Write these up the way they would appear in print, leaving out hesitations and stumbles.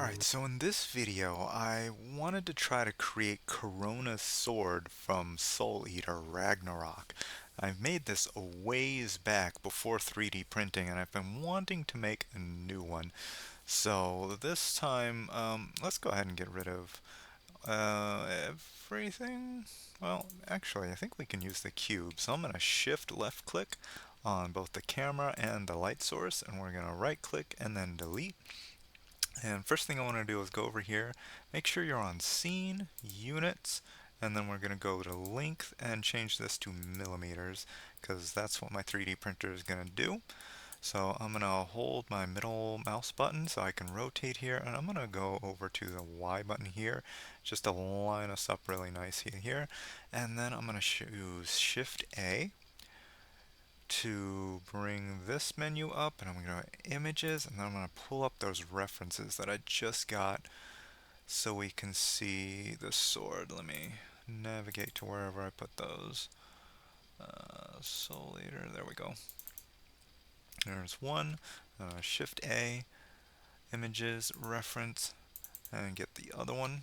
Alright, so in this video, I wanted to try to create Crona's sword from Soul Eater Ragnarok. I've made this a ways back before 3D printing, and I've been wanting to make a new one. So this time, let's go ahead and get rid of everything. Well, actually, I think we can use the cube. So I'm going to shift left click on both the camera and the light source, and we're going to right click and then delete. And first thing I want to do is go over here, make sure you're on scene, units, and then we're going to go to length and change this to millimeters because that's what my 3D printer is going to do. So I'm going to hold my middle mouse button so I can rotate here, and I'm going to go over to the Y button here just to line us up really nice here. And then I'm going to use Shift A to bring this menu up, and I'm going to go to images, and then I'm going to pull up those references that I just got so we can see the sword. Let me navigate to wherever I put those. Soul Eater, there we go. There's one. Shift A, images, reference, and get the other one.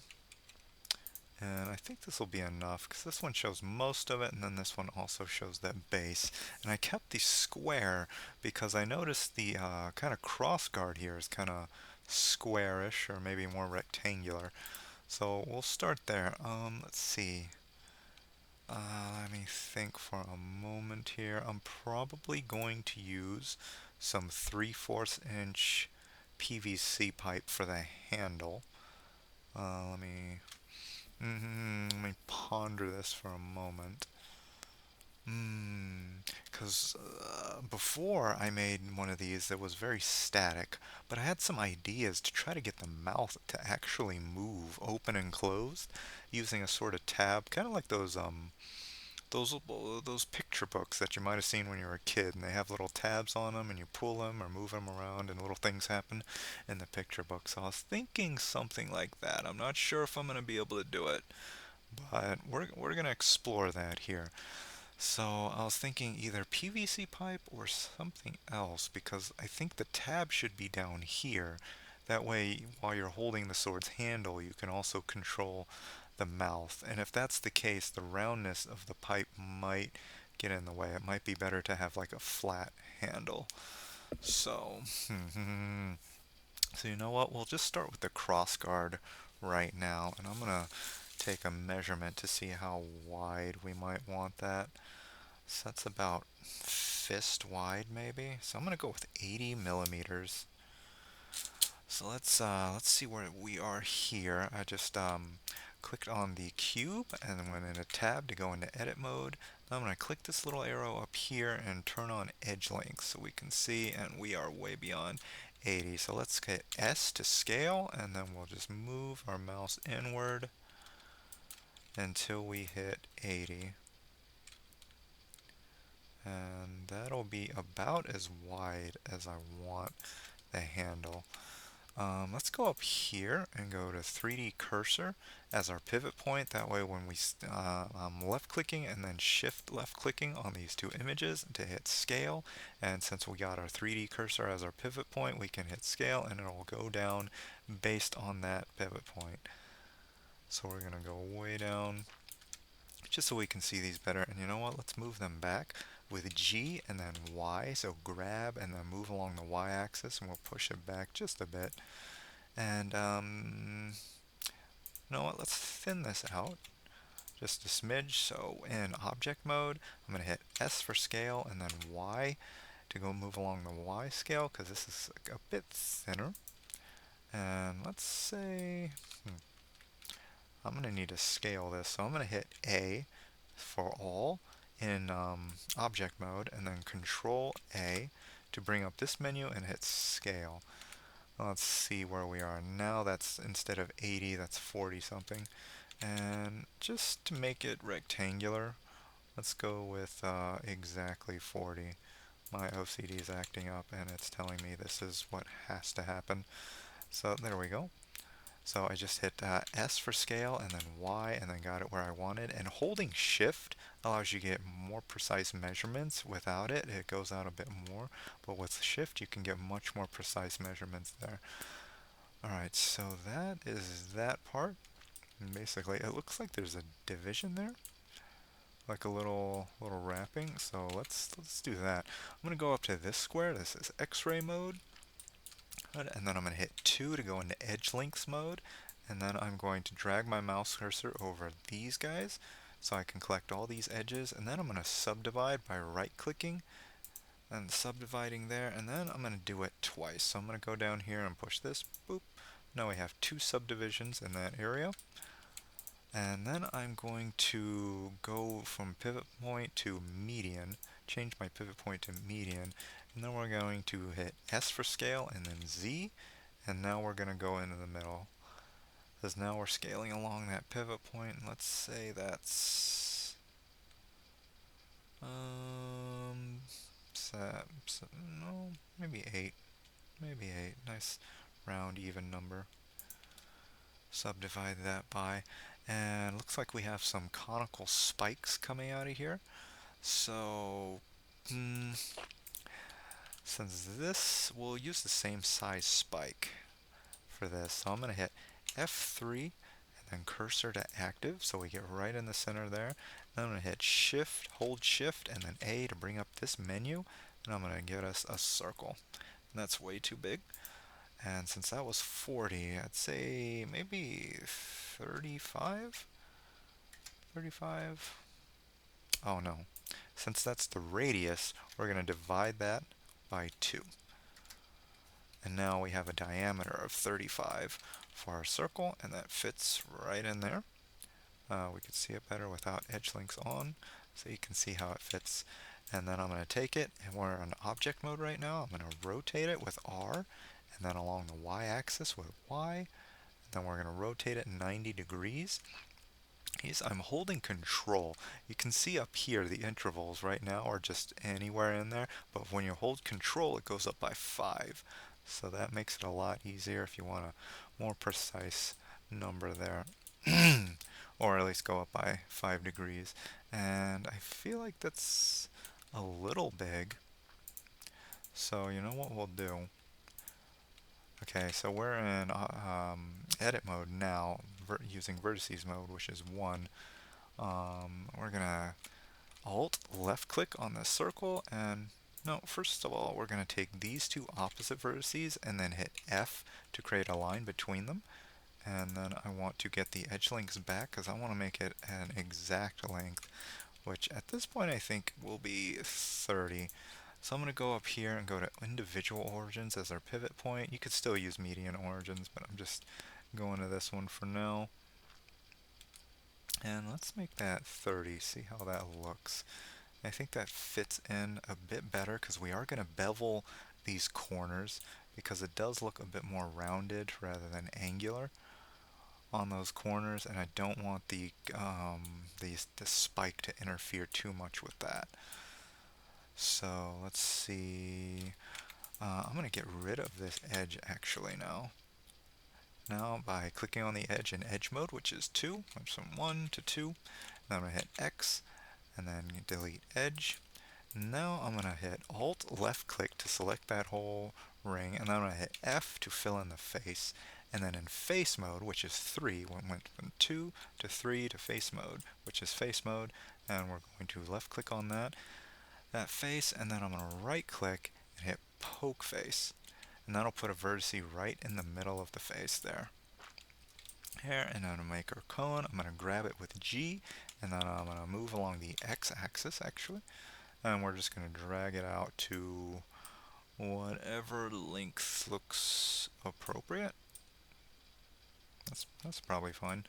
And I think this will be enough because this one shows most of it, and then this one also shows that base. And I kept the square because I noticed the kind of crossguard here is kind of squarish or maybe more rectangular. So we'll start there. Let's see. Let me think for a moment here. I'm probably going to use some 3/4 inch PVC pipe for the handle. Let me ponder this for a moment. Because before I made one of these that was very static, but I had some ideas to try to get the mouth to actually move, open and closed, using a sort of tab, kind of like those picture books that you might have seen when you were a kid, and they have little tabs on them, and you pull them or move them around, and little things happen in the picture book. So I was thinking something like that. I'm not sure if I'm going to be able to do it, but we're going to explore that here. So I was thinking either PVC pipe or something else because I think the tab should be down here. That way, while you're holding the sword's handle, you can also control the mouth. And if that's the case, the roundness of the pipe might get in the way. It might be better to have like a flat handle. So, so you know what? We'll just start with the crossguard right now, and I'm gonna take a measurement to see how wide we might want that. So that's about fist wide maybe. So I'm gonna go with 80 millimeters. So let's see where we are here. I just clicked on the cube and then went into tab to go into edit mode. Now I'm gonna click this little arrow up here and turn on edge length so we can see, and we are way beyond 80. So let's get S to scale, and then we'll just move our mouse inward until we hit 80. And that'll be about as wide as I want the handle. Let's go up here and go to 3D cursor as our pivot point. That way when I'm left clicking and then shift left clicking on these two images to hit scale, and since we got our 3D cursor as our pivot point, we can hit scale and it'll go down based on that pivot point. So we're gonna go way down just so we can see these better. And you know what, let's move them back with G and then Y. So grab and then move along the Y axis, and we'll push it back just a bit. And you know what, let's thin this out just a smidge. So in object mode, I'm going to hit S for scale and then Y to go move along the Y scale because this is a bit thinner. And let's say I'm going to need to scale this, so I'm going to hit A for all in object mode, and then Control A to bring up this menu and hit scale. Let's see where we are now. That's instead of 80, that's 40 something. And just to make it rectangular, let's go with exactly 40. My OCD is acting up and it's telling me this is what has to happen. So there we go. So I just hit S for scale and then Y and then got it where I wanted. And holding shift allows you to get more precise measurements. Without it, it goes out a bit more. But with shift, you can get much more precise measurements there. Alright, so that is that part. And basically, it looks like there's a division there, like a little wrapping. So let's do that. I'm gonna go up to this square. This is X-ray mode, and then I'm gonna hit 2 to go into edge links mode, and then I'm going to drag my mouse cursor over these guys so I can collect all these edges, and then I'm gonna subdivide by right-clicking and subdividing there, and then I'm gonna do it twice. So I'm gonna go down here and push this. Boop. Now we have 2 subdivisions in that area. And then I'm going to go from pivot point to median, change my pivot point to median, and then we're going to hit S for scale and then Z, and now we're going to go into the middle. Because now we're scaling along that pivot point, and let's say that's um no, maybe 8. Maybe 8. Nice round even number. Subdivide that by, and looks like we have some conical spikes coming out of here. So since this, we'll use the same size spike for this. So I'm going to hit F3 and then cursor to active so we get right in the center there. Then I'm going to hit shift, hold shift, and then A to bring up this menu, and I'm going to get us a circle. And that's way too big. And since that was 40, I'd say maybe 35? 35? Oh no. Since that's the radius, we're going to divide that by 2. And now we have a diameter of 35 for our circle, and that fits right in there. We could see it better without edge links on, so you can see how it fits. And then I'm going to take it, and we're on object mode right now. I'm going to rotate it with R, and then along the y-axis with Y, and then we're going to rotate it 90 degrees. I'm holding control. You can see up here the intervals right now are just anywhere in there, but when you hold control it goes up by 5. So that makes it a lot easier if you want a more precise number there. Or at least go up by 5 degrees. And I feel like that's a little big. So you know what we'll do? Okay, so we're in edit mode now, using vertices mode, which is 1. We're gonna Alt left click on the circle, and no, first of all we're gonna take these two opposite vertices and then hit F to create a line between them, and then I want to get the edge links back because I want to make it an exact length, which at this point I think will be 30. So I'm going to go up here and go to individual origins as our pivot point. You could still use median origins, but I'm just going to this one for now. And let's make that 30, see how that looks. I think that fits in a bit better because we are going to bevel these corners because it does look a bit more rounded rather than angular on those corners, and I don't want the spike to interfere too much with that. So let's see. I'm going to get rid of this edge actually now. Now by clicking on the edge in edge mode, which is 2, from 1 to 2. Then I'm going to hit X and then delete edge. Now I'm going to hit Alt left click to select that whole ring, and then I'm going to hit F to fill in the face. And then in face mode, which is 3, we went from 2 to 3 to face mode, which is face mode, and we're going to left click on that face, and then I'm going to right click and hit poke face, and that'll put a vertice right in the middle of the face there. Here, and I'm going to make our cone. I'm going to grab it with G, and then I'm going to move along the x-axis actually, and we're just going to drag it out to whatever length looks appropriate. That's probably fine.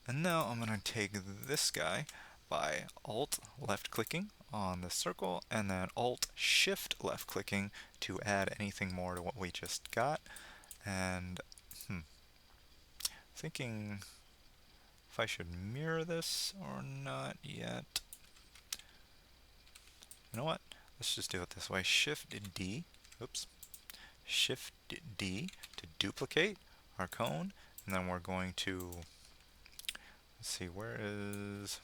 And now I'm going to take this guy by Alt left clicking on the circle and then Alt Shift left clicking to add anything more to what we just got. And thinking if I should mirror this or not yet. You know what? Let's just do it this way. Shift D. Oops. Shift D to duplicate our cone, and then we're going to, let's see, where is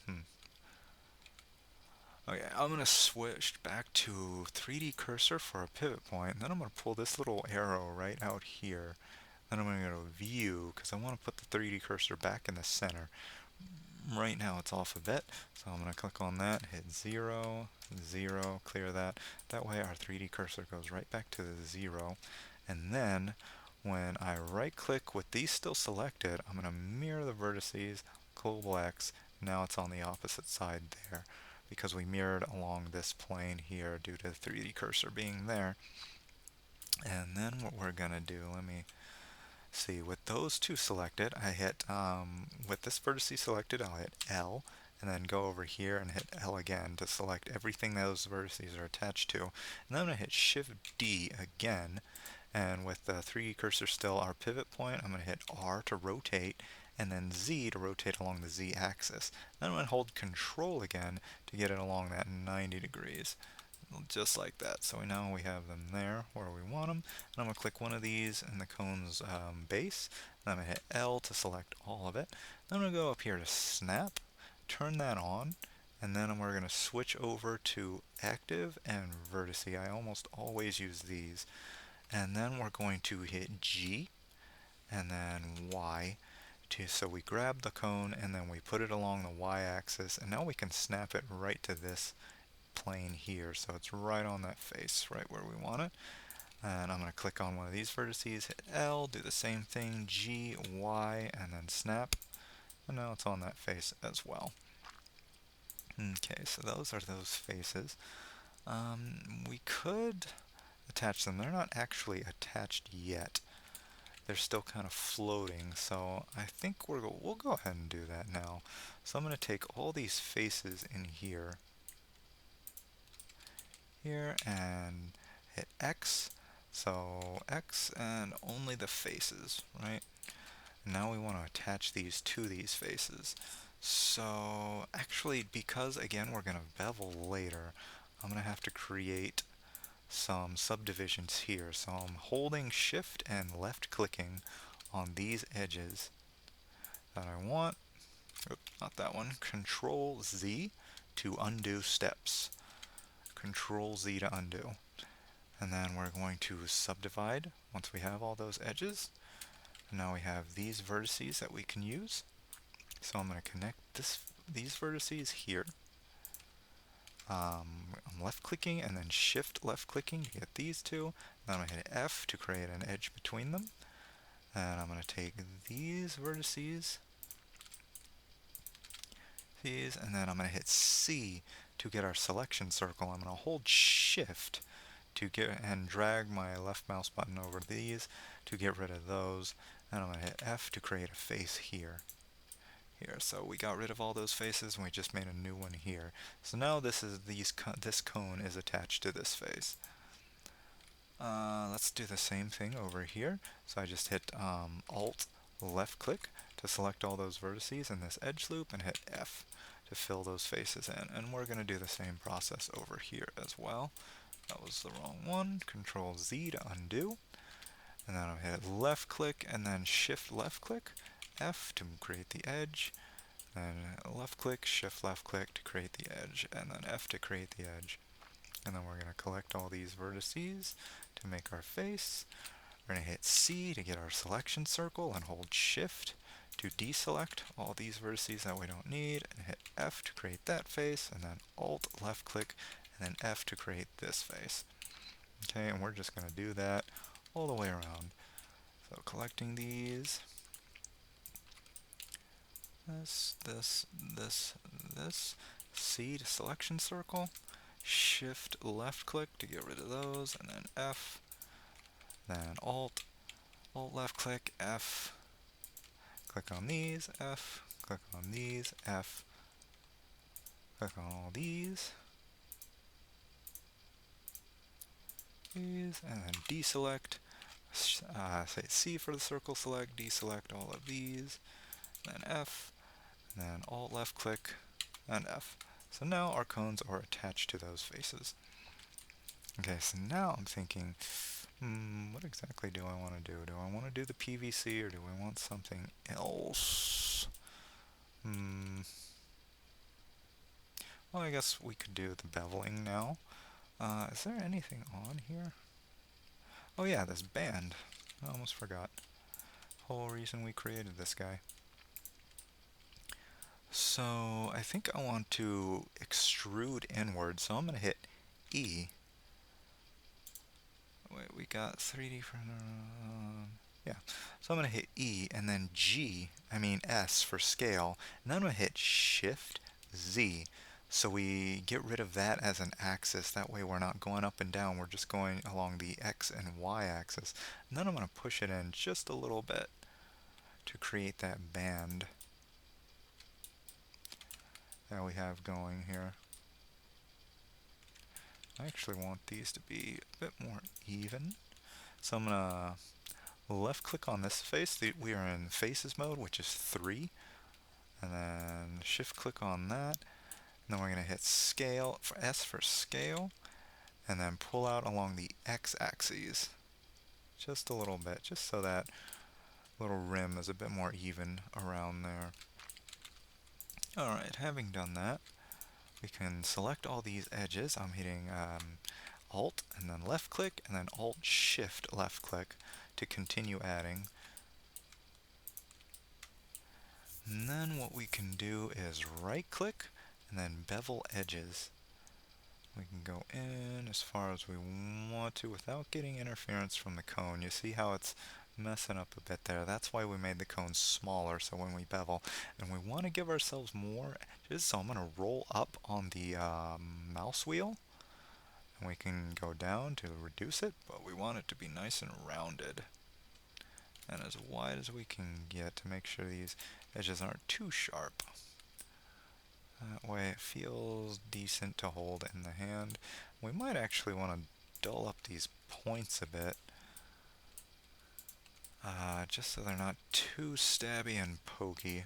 okay, I'm going to switch back to 3D cursor for a pivot point, and then I'm going to pull this little arrow right out here. Then I'm going to go to View because I want to put the 3D cursor back in the center. Right now it's off a bit, so I'm going to click on that, hit 0, 0, clear that. That way our 3D cursor goes right back to the 0. And then when I right click with these still selected, I'm going to mirror the vertices, global X. Now it's on the opposite side there because we mirrored along this plane here due to the 3D cursor being there. And then what we're going to do, let me see, with those two selected, I hit, with this vertice selected, I'll hit L, and then go over here and hit L again to select everything those vertices are attached to. And then I'm going to hit Shift D again, and with the 3D cursor still our pivot point, I'm going to hit R to rotate, and then Z to rotate along the Z axis. Then I'm going to hold Control again to get it along that 90 degrees. Just like that. So now we have them there where we want them. And I'm going to click one of these in the cone's base. Then I'm going to hit L to select all of it. Then I'm going to go up here to Snap, turn that on, and then we're going to switch over to Active and Vertice. I almost always use these. And then we're going to hit G and then Y. So we grab the cone and then we put it along the Y-axis, and now we can snap it right to this plane here, so it's right on that face, right where we want it. And I'm going to click on one of these vertices, hit L, do the same thing, G, Y, and then snap. And now it's on that face as well. Okay, so those are those faces. We could attach them. They're not actually attached yet. They're still kind of floating, so I think we'll go ahead and do that now. So I'm going to take all these faces in here, and hit X. So X and only the faces, right? And now we want to attach these to these faces. So actually, because again we're going to bevel later, I'm going to have to create some subdivisions here. So I'm holding Shift and left clicking on these edges that I want. Oops, not that one. Control Z to undo steps. Control Z to undo. And then we're going to subdivide once we have all those edges. And now we have these vertices that we can use. So I'm going to connect these vertices here. I'm left clicking and then shift left clicking to get these two. Then I'm going to hit F to create an edge between them. And I'm going to take these vertices, and then I'm going to hit C to get our selection circle. I'm going to hold Shift to get and drag my left mouse button over these to get rid of those. And I'm going to hit F to create a face here. So we got rid of all those faces and we just made a new one here. So now this cone is attached to this face. Let's do the same thing over here. So I just hit Alt left click to select all those vertices in this edge loop and hit F to fill those faces in. And we're going to do the same process over here as well. That was the wrong one. Control Z to undo. And then I'll hit left click and then shift left click, F to create the edge. Then left click, shift left click to create the edge, and then F to create the edge. And then we're going to collect all these vertices to make our face. We're going to hit C to get our selection circle and hold shift to deselect all these vertices that we don't need, and hit F to create that face, and then Alt left click and then F to create this face. Okay, and we're just going to do that all the way around. So collecting these, this, C to selection circle, shift left click to get rid of those, and then F, then Alt left click, F, click on these, F, click on these, F, click on all these, and then deselect, say C for the circle select, deselect all of these, then F, and then Alt left click, and F. So now our cones are attached to those faces. Okay, so now I'm thinking, what exactly do I want to do? Do I want to do the PVC or do I want something else? Well, I guess we could do the beveling now. Is there anything on here? Oh yeah, this band. I almost forgot. whole reason we created this guy. So I think I want to extrude inward, so I'm going to hit E. Wait, we got 3D for... yeah. So I'm going to hit E and then S for scale. And then I'm going to hit Shift Z. So we get rid of that as an axis. That way we're not going up and down. We're just going along the X and Y axis. And then I'm going to push it in just a little bit to create that band that we have going here. I actually want these to be a bit more even. So I'm going to left click on this face. We are in faces mode, which is 3. And then shift click on that. And then we're going to hit scale, for S for scale. And then pull out along the X axes. Just a little bit, just so that little rim is a bit more even around there. Alright, having done that, we can select all these edges. I'm hitting Alt and then left click and then Alt Shift left click to continue adding. And then what we can do is right click and then bevel edges. We can go in as far as we want to without getting interference from the cone. You see how it's messing up a bit there. That's why we made the cone smaller, so when we bevel. And we want to give ourselves more edges, so I'm going to roll up on the mouse wheel. And we can go down to reduce it, but we want it to be nice and rounded. And as wide as we can get to make sure these edges aren't too sharp. That way it feels decent to hold in the hand. We might actually want to dull up these points a bit. Just so they're not too stabby and pokey.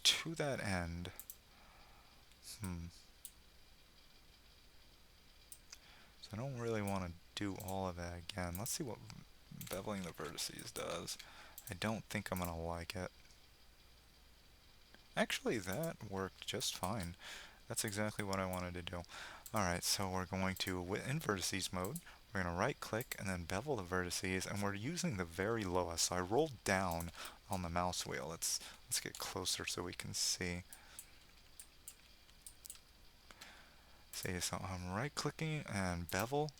To that end. So I don't really want to do all of that again. Let's see what beveling the vertices does. I don't think I'm going to like it. Actually, that worked just fine. That's exactly what I wanted to do. Alright, so we're going to, in vertices mode, we're going to right click and then bevel the vertices, and we're using the very lowest. So I rolled down on the mouse wheel. Let's get closer so we can see. See, so I'm right clicking and bevel,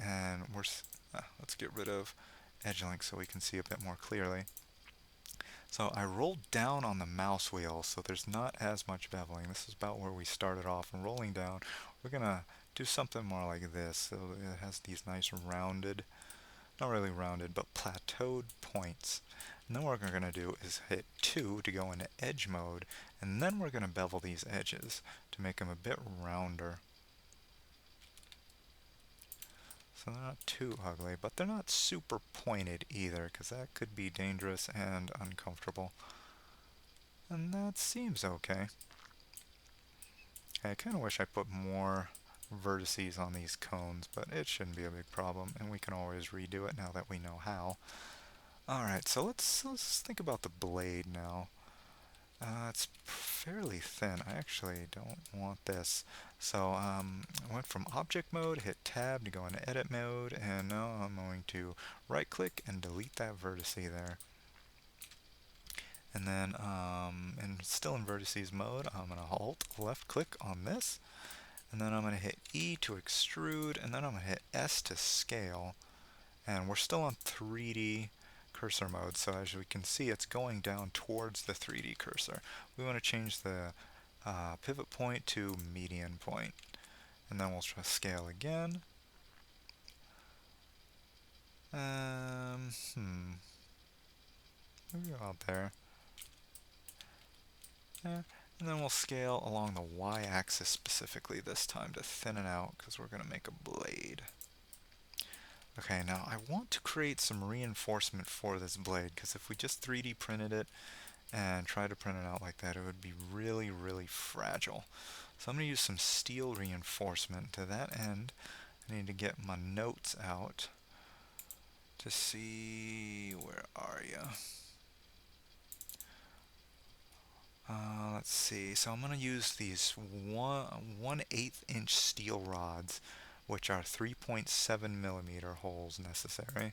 and let's get rid of edge link so we can see a bit more clearly. So I rolled down on the mouse wheel, so there's not as much beveling. This is about where we started off, and rolling down, we're gonna do something more like this. So it has these nice rounded, not really rounded, but plateaued points. And then what we're gonna do is hit 2 to go into edge mode, and then we're gonna bevel these edges to make them a bit rounder. So they're not too ugly, but they're not super pointed either, because that could be dangerous and uncomfortable. And that seems okay. I kind of wish I put more vertices on these cones, but it shouldn't be a big problem, and we can always redo it now that we know how. Alright, so let's think about the blade now. It's fairly thin. I actually don't want this. So I went from object mode, hit tab to go into edit mode, and now I'm going to right click and delete that vertice there. And then still in vertices mode, I'm going to alt left click on this, and then I'm going to hit E to extrude, and then I'm going to hit S to scale. And we're still on 3D cursor mode, so as we can see, it's going down towards the 3D cursor. We want to change the pivot point to median point, and then we'll try scale again. Maybe out there. Yeah. And then we'll scale along the y-axis specifically this time to thin it out, because we're going to make a blade. Okay, now I want to create some reinforcement for this blade, because if we just 3D printed it and tried to print it out like that, it would be really, really fragile. So I'm going to use some steel reinforcement. To that end, I need to get my notes out to see, where are you? Let's let's see. So I'm going to use these 1/8 inch steel rods, which are 3.7 millimeter holes necessary.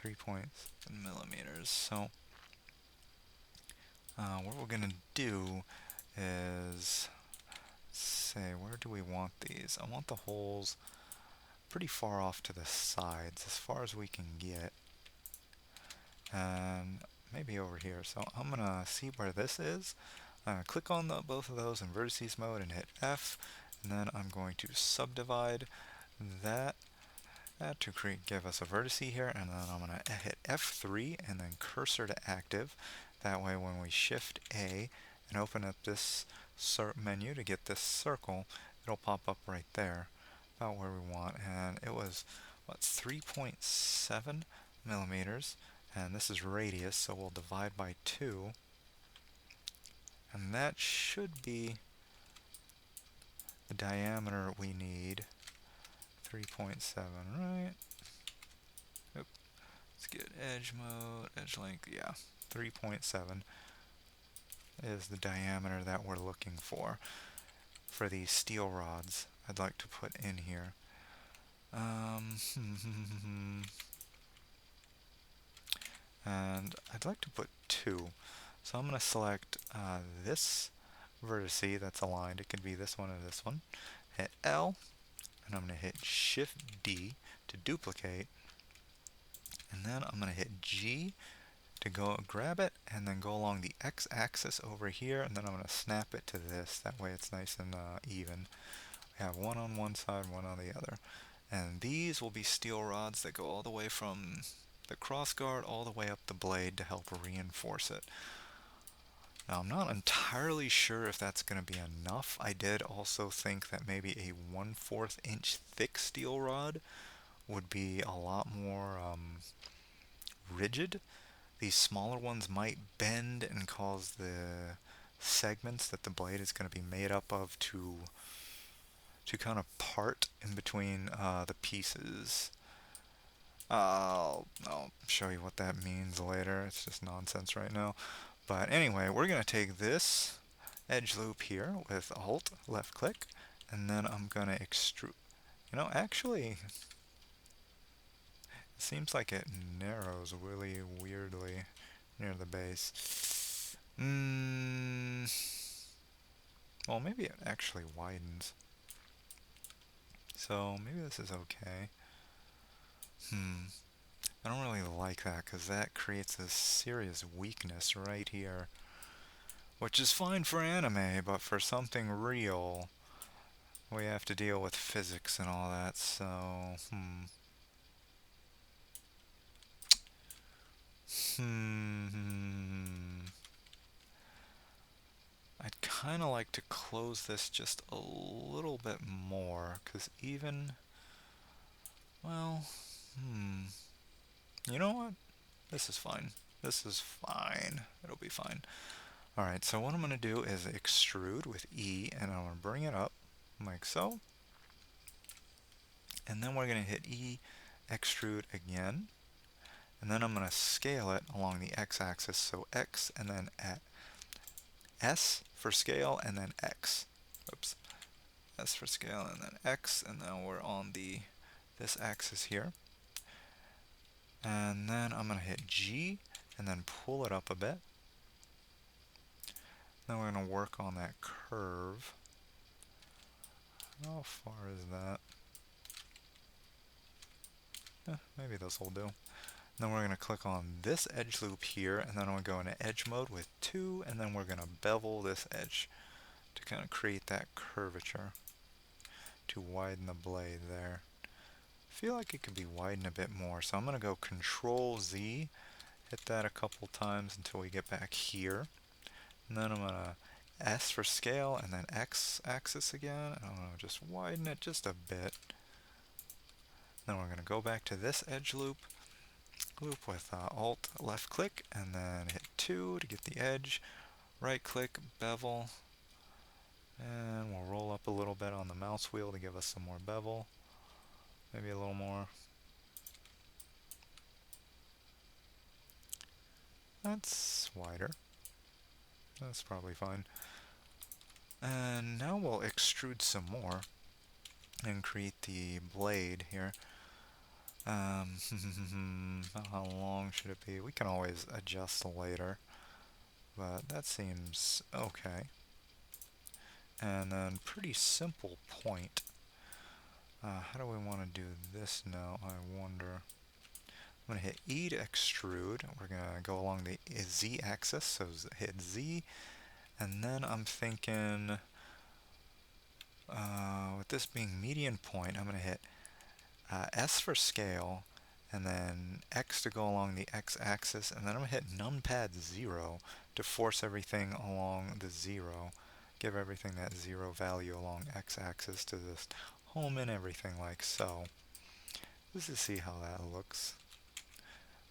3.7 millimeters. So what we're going to do is say, where do we want these? I want the holes pretty far off to the sides, as far as we can get. And maybe over here. So I'm going to see where this is. Click on both of those in vertices mode and hit F. And then I'm going to subdivide that to give us a vertice here. And then I'm going to hit F3 and then cursor to active. That way when we shift A and open up this menu to get this circle, it'll pop up right there, about where we want. And it was, what, 3.7 millimeters. And this is radius, so we'll divide by 2. And that should be the diameter we need. 3.7, right? Oop. Let's get edge mode, edge length, yeah. 3.7 is the diameter that we're looking for these steel rods I'd like to put in here. And I'd like to put 2. So I'm going to select this vertice that's aligned. It could be this one or this one. Hit L, and I'm going to hit Shift D to duplicate. And then I'm going to hit G to go grab it, and then go along the x-axis over here, and then I'm going to snap it to this. That way it's nice and even. We have one on one side, one on the other. And these will be steel rods that go all the way from the crossguard all the way up the blade to help reinforce it. Now I'm not entirely sure if that's going to be enough. I did also think that maybe a 1/4 inch thick steel rod would be a lot more rigid. These smaller ones might bend and cause the segments that the blade is going to be made up of to kind of part in between the pieces. I'll show you what that means later. It's just nonsense right now. But anyway, we're going to take this edge loop here with Alt, left click, and then I'm going to extrude. You know, actually, it seems like it narrows really weirdly near the base. Well, maybe it actually widens. So maybe this is okay. I don't really like that because that creates a serious weakness right here. Which is fine for anime, but for something real, we have to deal with physics and all that, so, I'd kind of like to close this just a little bit more, because even, well, you know what? This is fine. This is fine. It'll be fine. Alright, so what I'm going to do is extrude with E, and I'm going to bring it up, like so. And then we're going to hit E, extrude again. And then I'm going to scale it along the x-axis, so X and then S for scale and then X. Oops. S for scale and then X, and then we're on this axis here. And then I'm going to hit G and then pull it up a bit. Then we're going to work on that curve. How far is that? Maybe this will do. Then we're going to click on this edge loop here, and then I'm going to go into edge mode with 2, and then we're going to bevel this edge to kind of create that curvature to widen the blade there. I feel like it could be widened a bit more, so I'm going to go Control Z, hit that a couple times until we get back here, and then I'm going to S for scale and then X axis again, and I'm going to just widen it just a bit. Then we're going to go back to this edge loop with Alt left click and then hit 2 to get the edge, right click, bevel, and we'll roll up a little bit on the mouse wheel to give us some more bevel, maybe a little more. That's wider. That's probably fine. And now we'll extrude some more and create the blade here. How long should it be? We can always adjust later, but that seems okay. And then pretty simple point. How do we want to do this now, I wonder? I'm going to hit E to extrude. We're going to go along the Z axis, so hit Z. And then I'm thinking, with this being median point, I'm going to hit S for scale, and then X to go along the X axis, and then I'm going to hit numpad 0 to force everything along the 0. Give everything that 0 value along X axis to just home in everything like so. Just to see how that looks.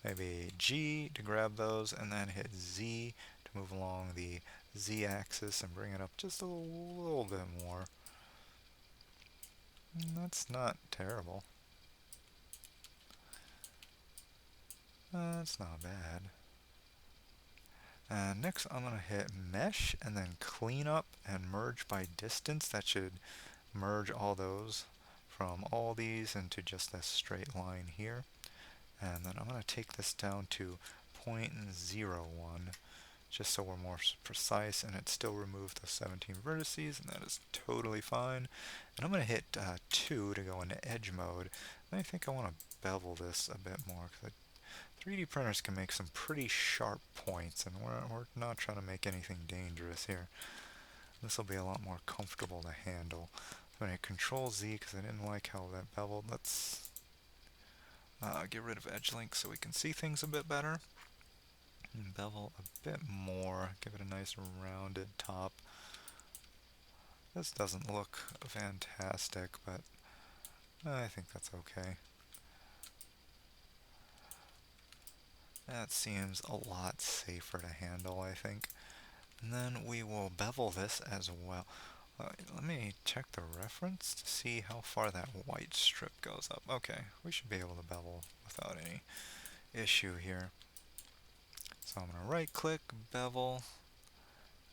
Maybe G to grab those, and then hit Z to move along the Z axis and bring it up just a little bit more. That's not terrible. That's not bad. And next I'm going to hit mesh and then clean up and merge by distance. That should merge all those from all these into just this straight line here. And then I'm going to take this down to 0.01 just so we're more precise, and it still removed the 17 vertices, and that is totally fine. And I'm going to hit 2 to go into edge mode. And I think I want to bevel this a bit more, because 3D printers can make some pretty sharp points, and we're not trying to make anything dangerous here. This will be a lot more comfortable to handle. I'm going to hit Control Z because I didn't like how that beveled. Let's get rid of edge link so we can see things a bit better. And bevel a bit more, give it a nice rounded top. This doesn't look fantastic, but I think that's okay. That seems a lot safer to handle, I think. And then we will bevel this as well. Let me check the reference to see how far that white strip goes up. Okay, we should be able to bevel without any issue here. So I'm going to right click, bevel.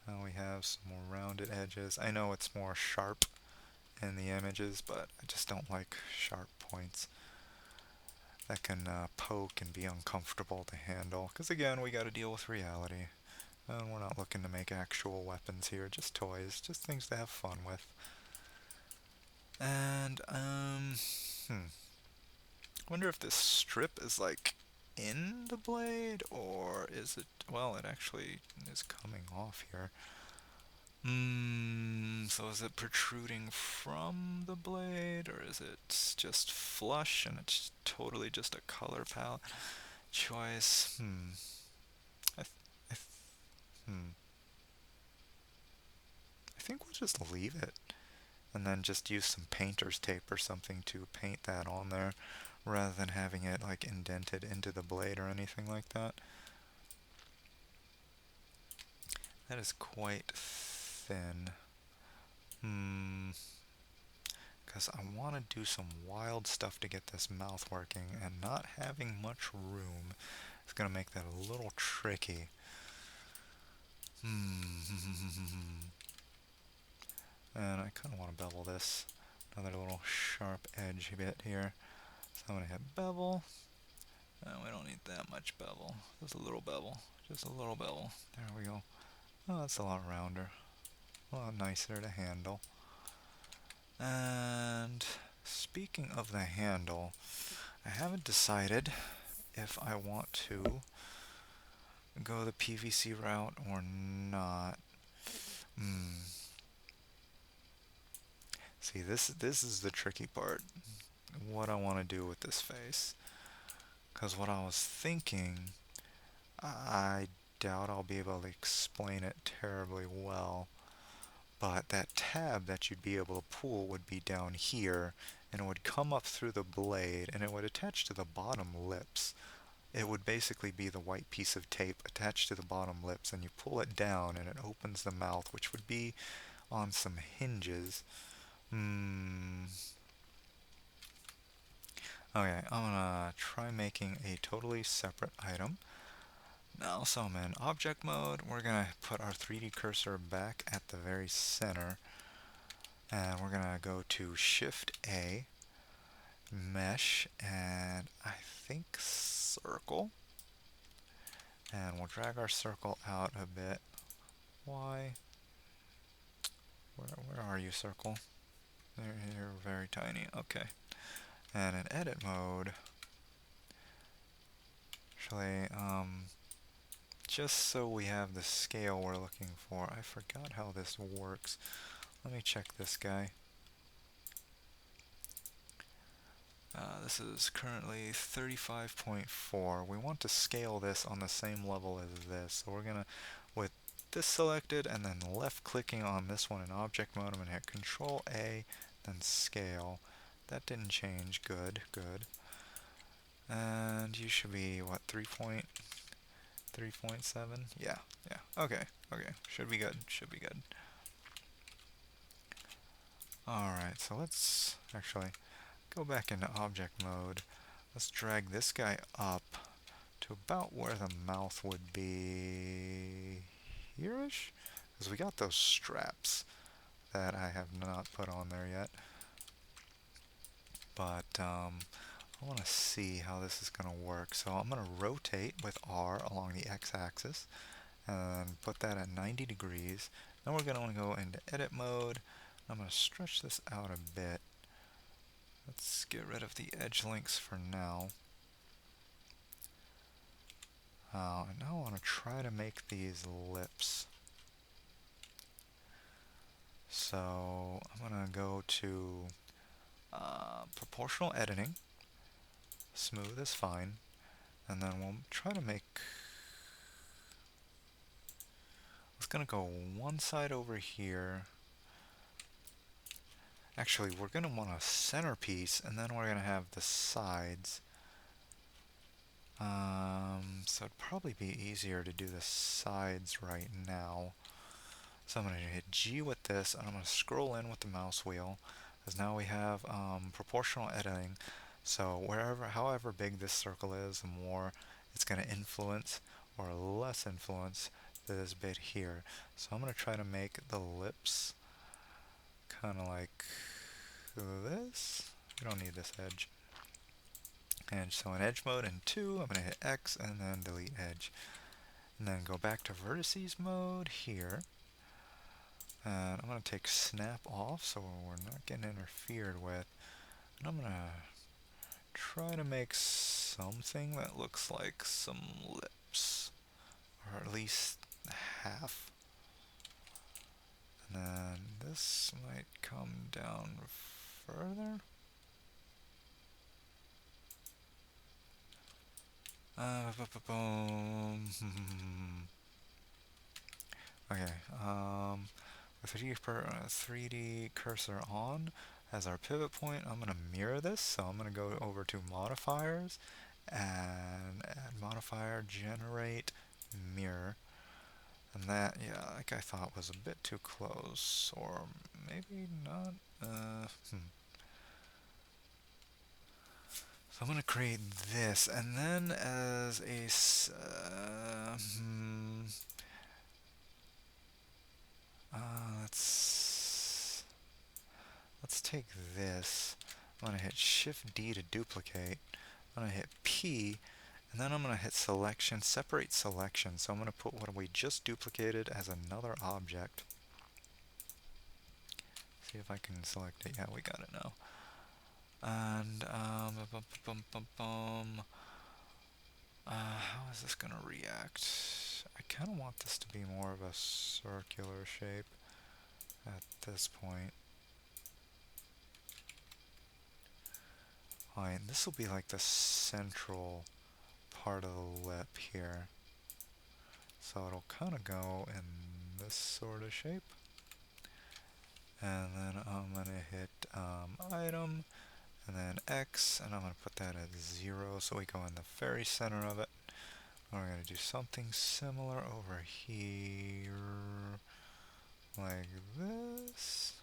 Now we have some more rounded edges. I know it's more sharp in the images, but I just don't like sharp points. That can poke and be uncomfortable to handle. Because again, we got to deal with reality. And we're not looking to make actual weapons here, just toys, just things to have fun with. And, wonder if this strip is like in the blade, or is it, well, it actually is coming off here. So is it protruding from the blade, or is it just flush and it's totally just a color palette choice? I, th I, th I think we'll just leave it, and then just use some painter's tape or something to paint that on there, rather than having it like indented into the blade or anything like that. That is quite thin. Because I want to do some wild stuff to get this mouth working, and not having much room is going to make that a little tricky. And I kind of want to bevel this. Another little sharp edge bit here. So I'm going to hit bevel. We don't need that much bevel. Just a little bevel. Just a little bevel. There we go. Oh, that's a lot rounder. A lot nicer to handle. And speaking of the handle, I haven't decided if I want to go the PVC route or not. See, this is the tricky part. What I want to do with this face. Because what I was thinking, I doubt I'll be able to explain it terribly well. But that tab that you'd be able to pull would be down here, and it would come up through the blade, and it would attach to the bottom lips. It would basically be the white piece of tape attached to the bottom lips, and you pull it down and it opens the mouth, which would be on some hinges. Okay, I'm gonna try making a totally separate item. Now, so I'm in object mode. We're gonna put our 3D cursor back at the very center, and we're gonna go to Shift A, Mesh, and I think Circle, and we'll drag our circle out a bit. Why? Where are you, Circle? You're very tiny. Okay. And in edit mode, actually, just so we have the scale we're looking for, I forgot how this works. Let me check this guy. This is currently 35.4. We want to scale this on the same level as this. So we're gonna, with this selected and then left clicking on this one in object mode, I'm gonna hit Control A, then scale. That didn't change. Good, good. And you should be, what, 3.7? Yeah, yeah. Okay, okay. Should be good, should be good. Alright, so let's actually go back into object mode. Let's drag this guy up to about where the mouth would be here-ish? Because we got those straps that I have not put on there yet. But I want to see how this is going to work. So I'm going to rotate with R along the x-axis and put that at 90 degrees. Then we're going to go into edit mode. I'm going to stretch this out a bit. Let's get rid of the edge links for now. And now I want to try to make these lips. So I'm going to go to proportional editing. Smooth is fine. And then we'll try to make... It's going to go one side over here. Actually, we're going to want a centerpiece, and then we're going to have the sides. So it'd probably be easier to do the sides right now. So I'm going to hit G with this, and I'm going to scroll in with the mouse wheel, because now we have proportional editing. So however big this circle is, the more it's going to influence or less influence this bit here. So I'm going to try to make the lips kind of like this. We don't need this edge. And so in edge mode in 2, I'm going to hit X and then delete edge. And then go back to vertices mode here. And I'm going to take snap off so we're not getting interfered with. And I'm going to try to make something that looks like some lips. Or at least half. And then this might come down further. Okay, with 3D cursor on as our pivot point, I'm going to mirror this, so I'm going to go over to modifiers and add modifier generate mirror. And that, yeah, like I thought was a bit too close, or maybe not. So I'm going to create this, and then as a let's take this. I'm going to hit Shift D to duplicate. I'm going to hit P, and then I'm going to hit selection, separate selection. So I'm going to put what we just duplicated as another object. See if I can select it. Yeah, we got it now. And how is this going to react? I kind of want this to be more of a circular shape at this point. Alright, this will be like the central part of the lip here. So it'll kind of go in this sort of shape. And then I'm going to hit item, and then X, and I'm going to put that at 0 so we go in the very center of it. We're going to do something similar over here, like this.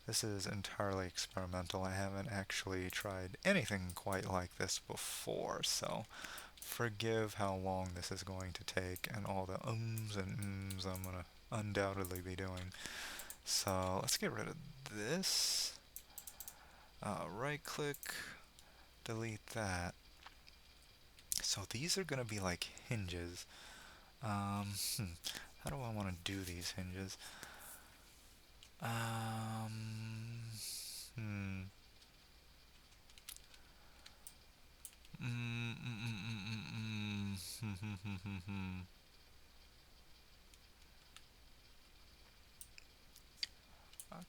This is entirely experimental. I haven't actually tried anything quite like this before, so Forgive how long this is going to take and all the ums and ums I'm going to undoubtedly be doing. So let's get rid of this. Right click, delete that. So these are going to be like hinges. Um, hmm, how do I want to do these hinges? Um, hmm.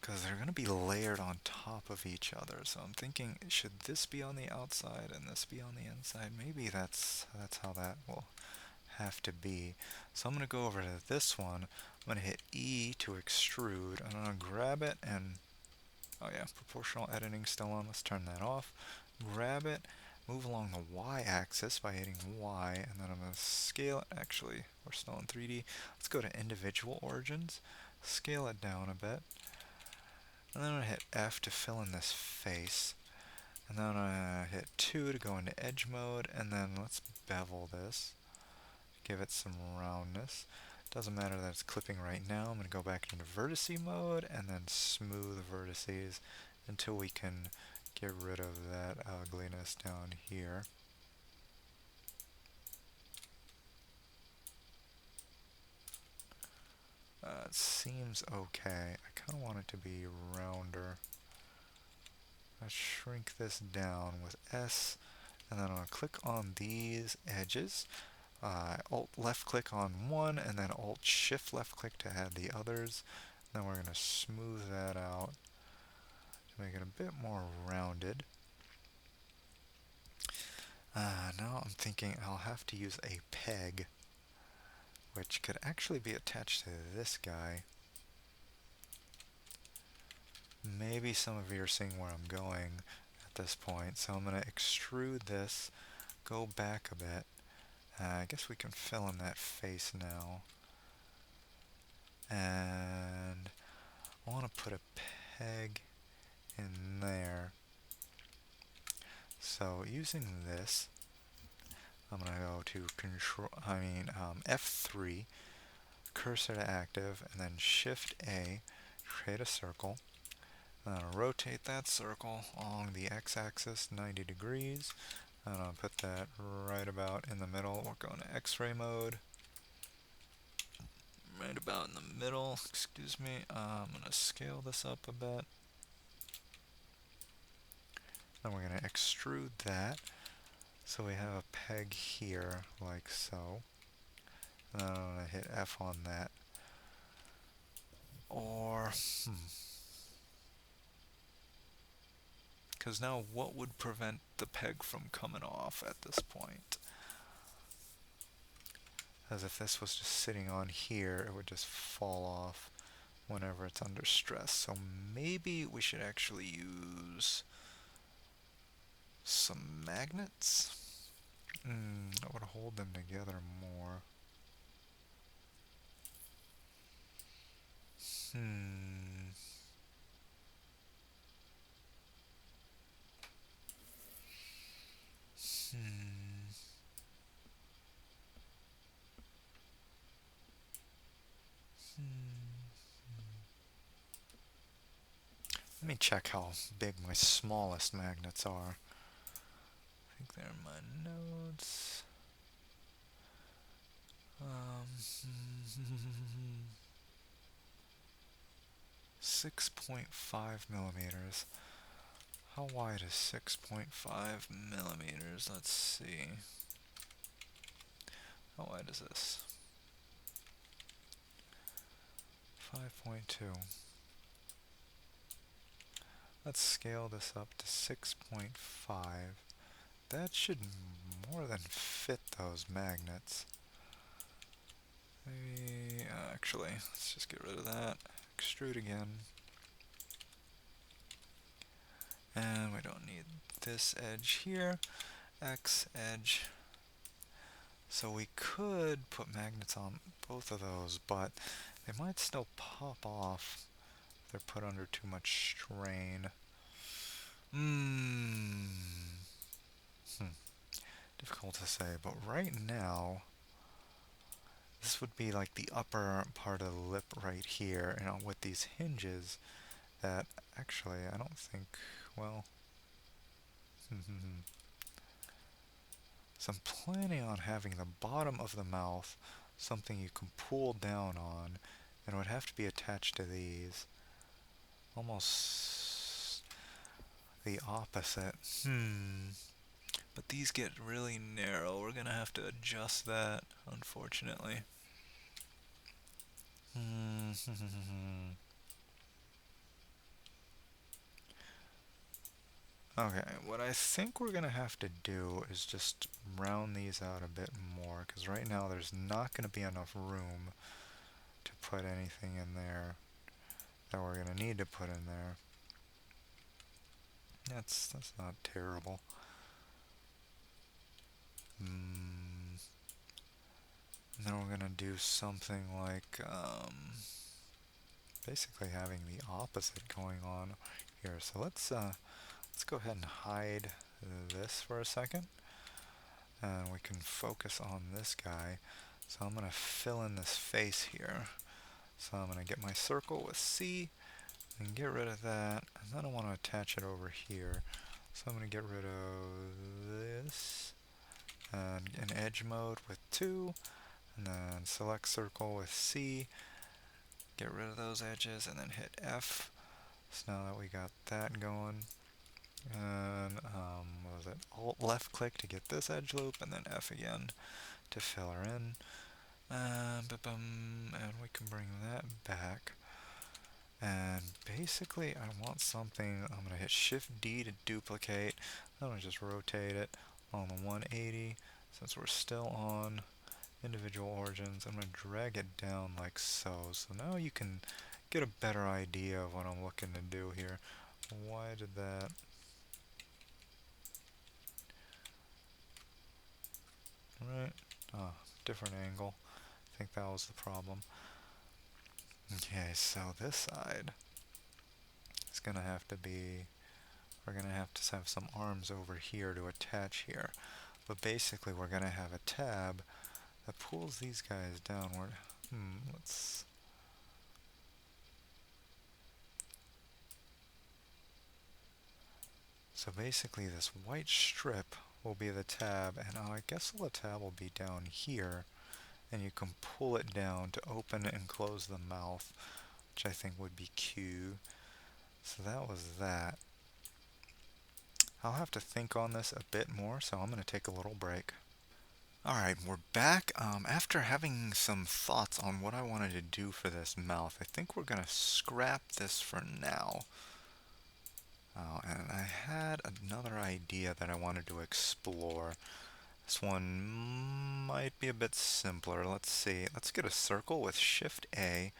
Because they're going to be layered on top of each other. So I'm thinking, should this be on the outside and this be on the inside? Maybe that's how that will have to be. So I'm going to go over to this one. I'm going to hit E to extrude. I'm going to grab it and, oh yeah, proportional editing still on. Let's turn that off. Grab it, move along the Y axis by hitting Y, and then I'm going to scale it. Actually, we're still in 3D. Let's go to individual origins, scale it down a bit. And then I'm going to hit F to fill in this face. And then I'm going to hit 2 to go into edge mode. And then let's bevel this. Give it some roundness. Doesn't matter that it's clipping right now. I'm going to go back into vertice mode and then smooth vertices until we can get rid of that ugliness down here. It seems okay. I kind of want it to be rounder. Let's shrink this down with S, and then I'm going to click on these edges. Alt left click on one, and then Alt Shift left click to add the others. Then we're going to smooth that out to make it a bit more rounded. Now I'm thinking I'll have to use a peg, which could actually be attached to this guy. Maybe some of you are seeing where I'm going at this point, so I'm going to extrude this, go back a bit. I guess we can fill in that face now. And I want to put a peg in there. So using this, I'm going to go to F3, cursor to active, and then Shift A, create a circle. Then I'll rotate that circle along the x-axis 90 degrees. And I'll put that right about in the middle. We're going to X-ray mode. Right about in the middle, excuse me. I'm going to scale this up a bit. Then we're going to extrude that. So we have a peg here, like so. And then I'm going to hit F on that. Or, because now what would prevent the peg from coming off at this point? As if this was just sitting on here, it would just fall off whenever it's under stress. So maybe we should actually use some magnets. That would hold them together more. Let me check how big my smallest magnets are. I think they're in my notes. 6.5 millimeters. How wide is 6.5 millimeters? Let's see. How wide is this? 5.2. Let's scale this up to 6.5. That should more than fit those magnets. Maybe, actually, let's just get rid of that. Extrude again. And we don't need this edge here. X edge. So we could put magnets on both of those, but they might still pop off if they're put under too much strain. difficult to say, but right now, this would be like the upper part of the lip right here, and with these hinges that actually I don't think, well, so I'm planning on having the bottom of the mouth something you can pull down on, and it would have to be attached to these. Almost the opposite. But these get really narrow. We're gonna have to adjust that, unfortunately. Okay, what I think we're gonna have to do is just round these out a bit more, because right now there's not gonna be enough room to put anything in there that we're gonna need to put in there. That's not terrible. And then we're gonna do something like basically having the opposite going on here. So let's go ahead and hide this for a second, and we can focus on this guy. So I'm gonna fill in this face here. So I'm gonna get my circle with C and get rid of that, and then I want to attach it over here. So I'm gonna get rid of this and in edge mode with 2, and then select circle with C, get rid of those edges, and then hit F. So now that we got that going, and what was it? Alt left click to get this edge loop, and then F again to fill her in. And we can bring that back. And basically, I want something. I'm gonna hit Shift D to duplicate. I'm gonna just rotate it on the 180. Since we're still on individual origins, I'm going to drag it down like so. So now you can get a better idea of what I'm looking to do here. Why did that? Right? Ah, different angle. I think that was the problem. Okay, so this side is going to have to be, we're going to have some arms over here to attach here. But basically we're going to have a tab that pulls these guys downward. Let's... So basically this white strip will be the tab, and I guess the tab will be down here, and you can pull it down to open and close the mouth, which I think would be Q. So that was that. I'll have to think on this a bit more, so I'm going to take a little break. Alright, we're back. After having some thoughts on what I wanted to do for this mouth, I think we're going to scrap this for now. Oh, and I had another idea that I wanted to explore. This one might be a bit simpler. Let's see. Let's get a circle with Shift A,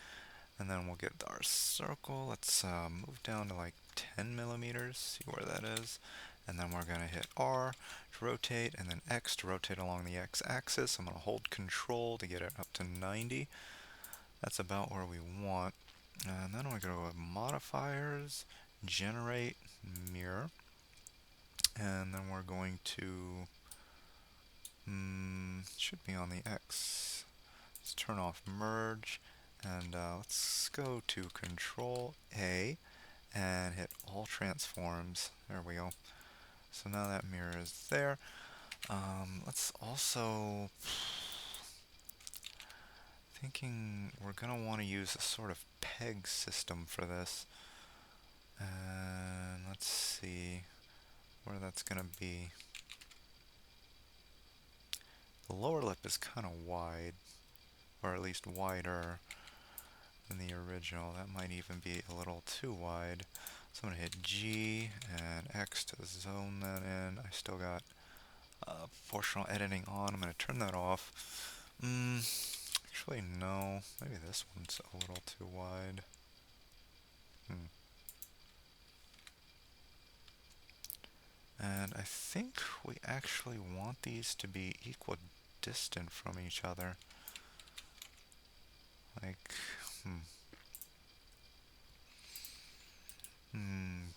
and then we'll get our circle. Let's move down to like 10 millimeters, see where that is. And then we're going to hit R to rotate, and then X to rotate along the X axis. I'm going to hold Control to get it up to 90. That's about where we want. And then we go to Modifiers, Generate, Mirror. And then we're going to, should be on the X. Let's turn off Merge, and let's go to Control A and hit All Transforms. There we go. So now that mirror is there. Let's also, thinking we're going to want to use a sort of peg system for this. And let's see where that's going to be. The lower lip is kind of wide, or at least wider than the original. That might even be a little too wide. So I'm going to hit G and X to zone that in. I still got proportional editing on. I'm going to turn that off. Actually, no. Maybe this one's a little too wide. And I think we actually want these to be equidistant from each other. Like,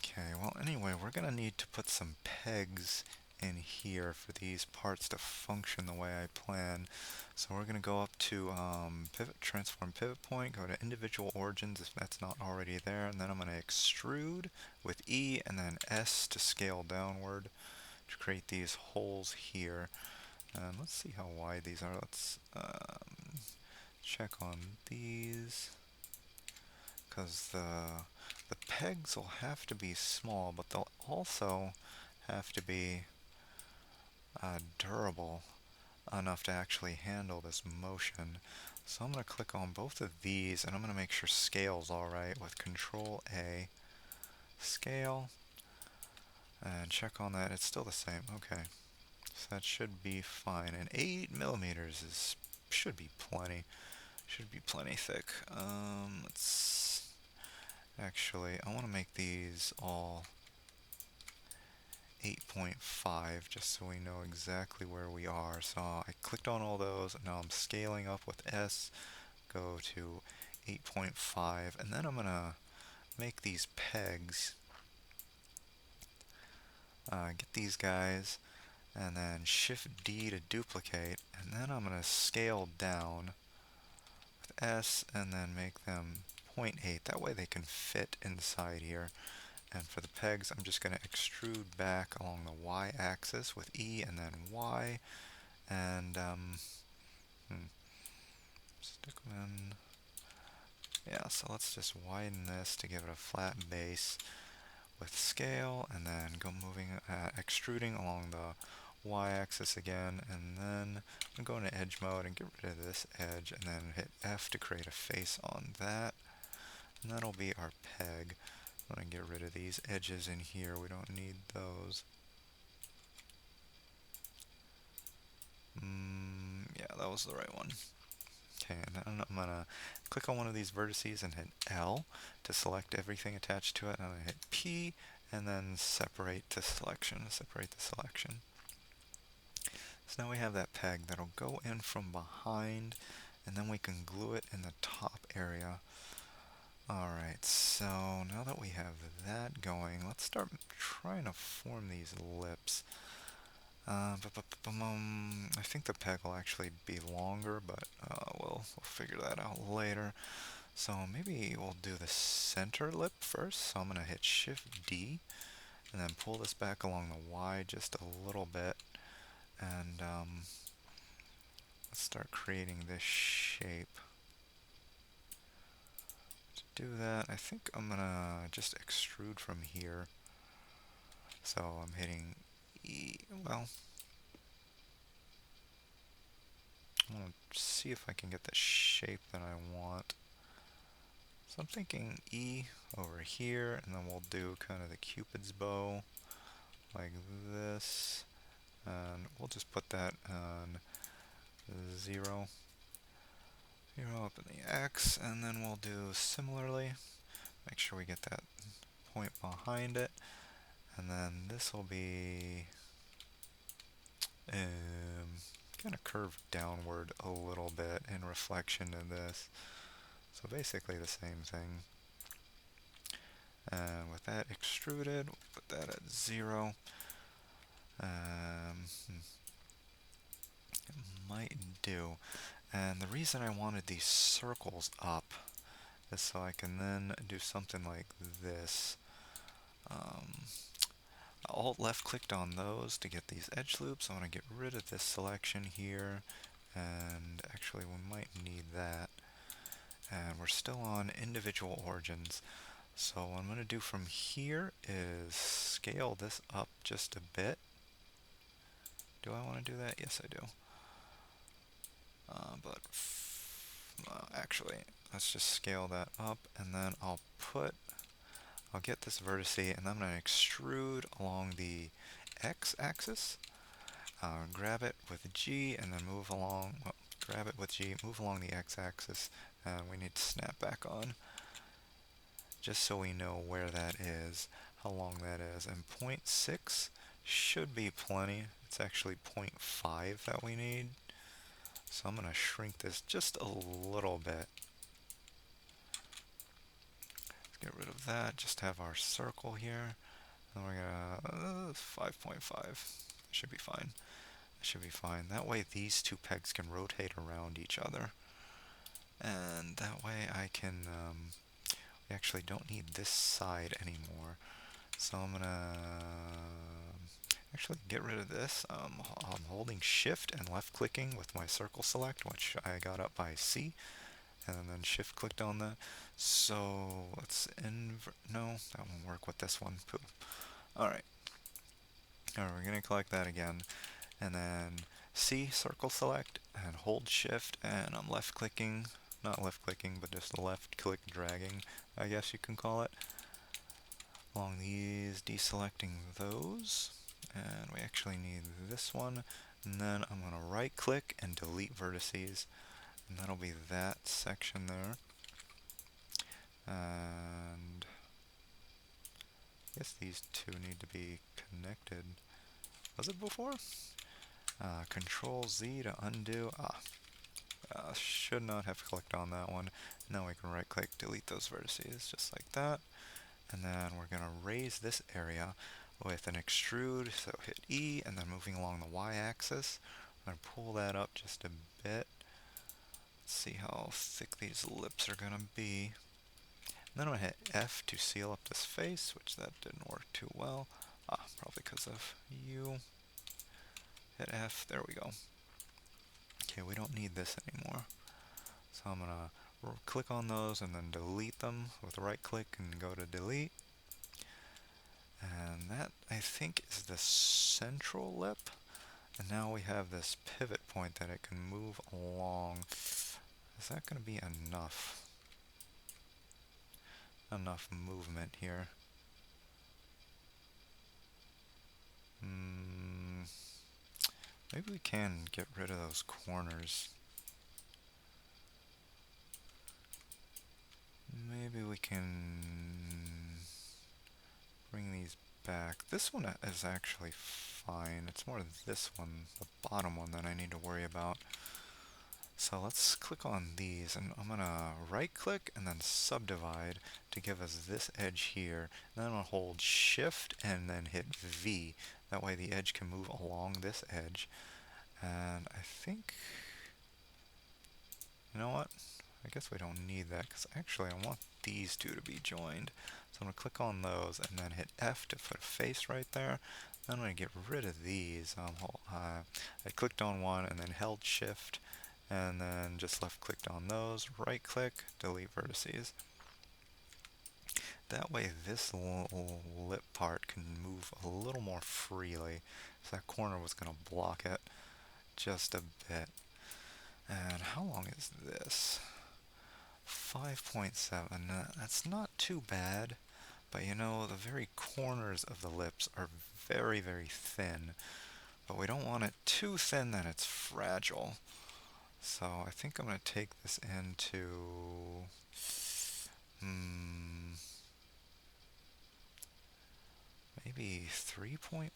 Okay, well anyway, we're gonna need to put some pegs in here for these parts to function the way I plan. So we're going to go up to pivot, transform pivot point, go to individual origins if that's not already there, and then I'm going to extrude with E and then S to scale downward to create these holes here. And let's see how wide these are. Let's check on these, because the pegs will have to be small, but they'll also have to be durable enough to actually handle this motion. So I'm going to click on both of these, and I'm going to make sure scale's alright with Control A, scale, and check on that. It's still the same. Okay, so that should be fine. And 8 millimeters should be plenty. Should be plenty thick. Let's actually, I want to make these all 8.5 just so we know exactly where we are. So I clicked on all those, and now I'm scaling up with S, go to 8.5, and then I'm gonna make these pegs, get these guys, and then Shift D to duplicate, and then I'm gonna scale down with S and then make them 0.8. That way they can fit inside here. And for the pegs, I'm just going to extrude back along the y-axis with E and then Y, and stick them in. Yeah, so let's just widen this to give it a flat base with scale, and then go extruding along the y-axis again, and then I'm going to edge mode and get rid of this edge, and then hit F to create a face on that, and that'll be our peg. I'm going to get rid of these edges in here, we don't need those. Yeah, that was the right one. Okay, and then I'm going to click on one of these vertices and hit L to select everything attached to it, and I'm going to hit P and then separate the selection. So now we have that peg that'll go in from behind, and then we can glue it in the top area. Alright, so now that we have that going, let's start trying to form these lips. I think the peg will actually be longer, but we'll figure that out later. So maybe we'll do the center lip first. So I'm going to hit Shift D and then pull this back along the Y just a little bit. And let's start creating this shape. To do that, I think I'm going to just extrude from here. So I'm hitting E, well, I want to see if I can get the shape that I want. So I'm thinking E over here, and then we'll do kind of the Cupid's bow like this, and we'll just put that on 0, 0 up in the X, and then we'll do similarly, make sure we get that point behind it, and then this will be kind of curved downward a little bit in reflection to this. So basically the same thing. And with that extruded, we'll put that at 0. It might do. And the reason I wanted these circles up is so I can then do something like this. Alt left clicked on those to get these edge loops. I want to get rid of this selection here, and actually we might need that. And we're still on individual origins. So what I'm going to do from here is scale this up just a bit. Do I want to do that? Yes, I do. Actually, let's just scale that up, and then I'll get this vertice, and I'm going to extrude along the x-axis. Grab it with G, and then move along. Well, grab it with G, move along the x-axis, and we need to snap back on, just so we know where that is, how long that is. And 0.6 should be plenty. It's actually 0.5 that we need. So I'm going to shrink this just a little bit. Let's get rid of that, just have our circle here. And we're going to 5.5. should be fine. That should be fine. That way these two pegs can rotate around each other. And that way I can, we actually don't need this side anymore. So I'm gonna actually get rid of this. I'm holding shift and left clicking with my circle select, which I got up by C, and then shift clicked on that. So let's no, that won't work with this one. Poop. Alright. Alright, we're gonna collect that again. And then C, circle select, and hold shift, and I'm left clicking, not left clicking, but just left click dragging, I guess you can call it, along these, deselecting those, and we actually need this one, and then I'm going to right click and delete vertices, and that'll be that section there, and I guess these two need to be connected. Was it before? Control Z to undo. Should not have clicked on that one. Now we can right click, delete those vertices, just like that. And then we're going to raise this area with an extrude, so hit E, and then moving along the Y-axis. I'm going to pull that up just a bit. Let's see how thick these lips are going to be. And then I'm going to hit F to seal up this face, which that didn't work too well. Probably because of you. Hit F, there we go. Okay, we don't need this anymore. So I'm going to click on those and then delete them with right click and go to delete. And that, I think, is the central lip. And now we have this pivot point that it can move along. Is that going to be enough? Enough movement here. Maybe we can get rid of those corners. Maybe we can bring these back. This one is actually fine. It's more this one, the bottom one, that I need to worry about. So let's click on these, and I'm going to right click and then subdivide to give us this edge here. And then I'm going to hold shift and then hit V. That way the edge can move along this edge. And I think, you know what? I guess we don't need that, because actually I want these two to be joined. So I'm going to click on those and then hit F to put a face right there. Then I'm going to get rid of these. I clicked on one and then held shift and then just left clicked on those. Right click, delete vertices. That way this lip part can move a little more freely. So that corner was going to block it just a bit. And how long is this? 5.7. That's not too bad, but you know, the very corners of the lips are very, very thin. But we don't want it too thin that it's fragile. So I think I'm going to take this into maybe 3.5.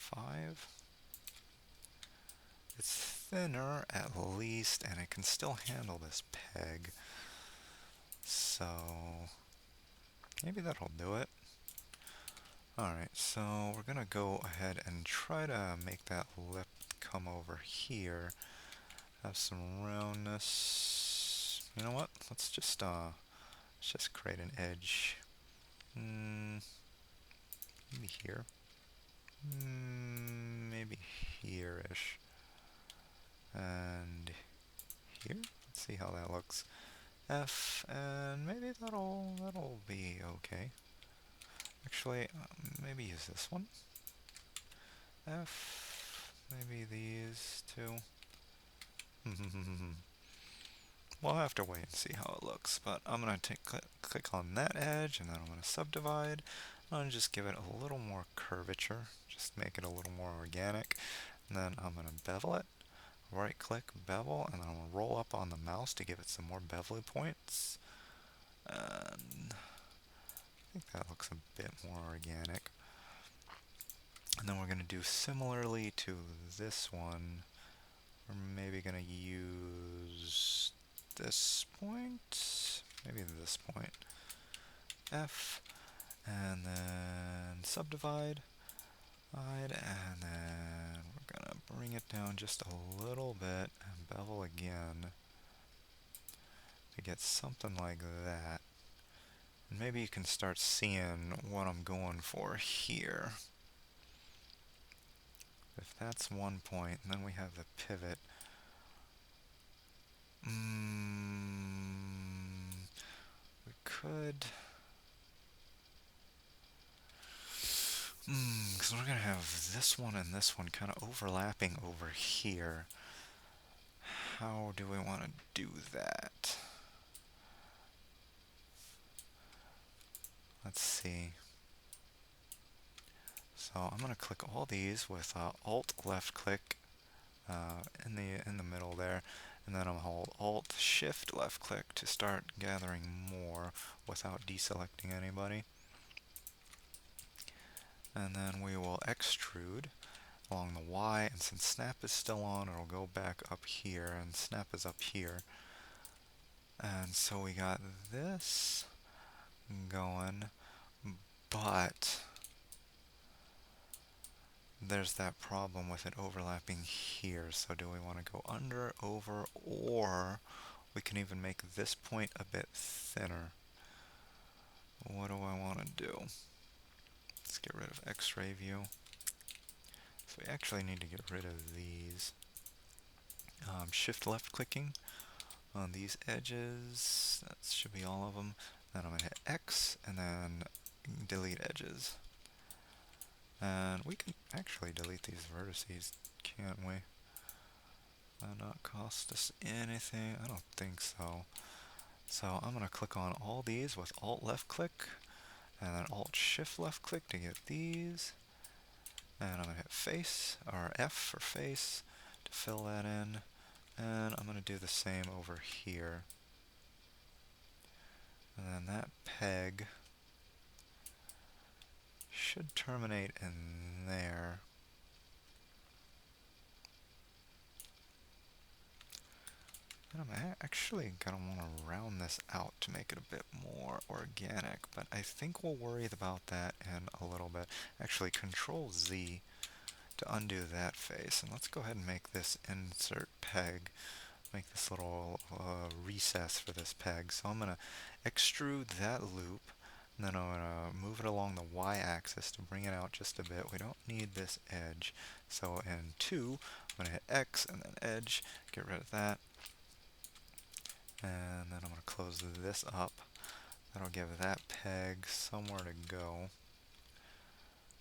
It's thinner at least, and it can still handle this peg. So maybe that'll do it. Alright, so we're gonna go ahead and try to make that lip come over here. Have some roundness. You know what? Let's just create an edge. Maybe here. Maybe here-ish. And here. Let's see how that looks. F, and maybe that'll be okay. Actually, maybe use this one. F, maybe these two. We'll have to wait and see how it looks, but I'm going to click on that edge, and then I'm going to subdivide. I'm going to just give it a little more curvature, just make it a little more organic. And then I'm going to bevel it, right click, bevel, and then I'm going to roll up on the mouse to give it some more beveling points. And I think that looks a bit more organic. And then we're going to do similarly to this one. We're maybe going to use this point, maybe this point, F, and then subdivide, And then we're gonna bring it down just a little bit and bevel again to get something like that. And maybe you can start seeing what I'm going for here. If that's one point, and then we have the pivot. We could... because we're going to have this one and this one kind of overlapping over here. How do we want to do that? Let's see. So I'm going to click all these with Alt left click in the middle there, and then I'm going to hold Alt Shift left click to start gathering more without deselecting anybody. And then we will extrude along the Y, and since snap is still on, it'll go back up here, and snap is up here. And so we got this going, but there's that problem with it overlapping here. So do we want to go under, over, or we can even make this point a bit thinner? What do I want to do? Let's get rid of X-ray view. So we actually need to get rid of these. Shift left clicking on these edges. That should be all of them. Then I'm going to hit X and then delete edges. And we can actually delete these vertices, can't we? Will that not cost us anything? I don't think so. So I'm going to click on all these with Alt left click and then Alt Shift left click to get these. And I'm going to hit face, or F for face, to fill that in. And I'm going to do the same over here. And then that peg should terminate in there. And I'm actually going to want to round this out to make it a bit more organic, but I think we'll worry about that in a little bit. Actually, Control Z to undo that face, and let's go ahead and make this insert peg. Make this little recess for this peg. So I'm going to extrude that loop, and then I'm going to move it along the y-axis to bring it out just a bit. We don't need this edge. So in 2, I'm going to hit X and then edge, get rid of that. And then I'm going to close this up. That'll give that peg somewhere to go.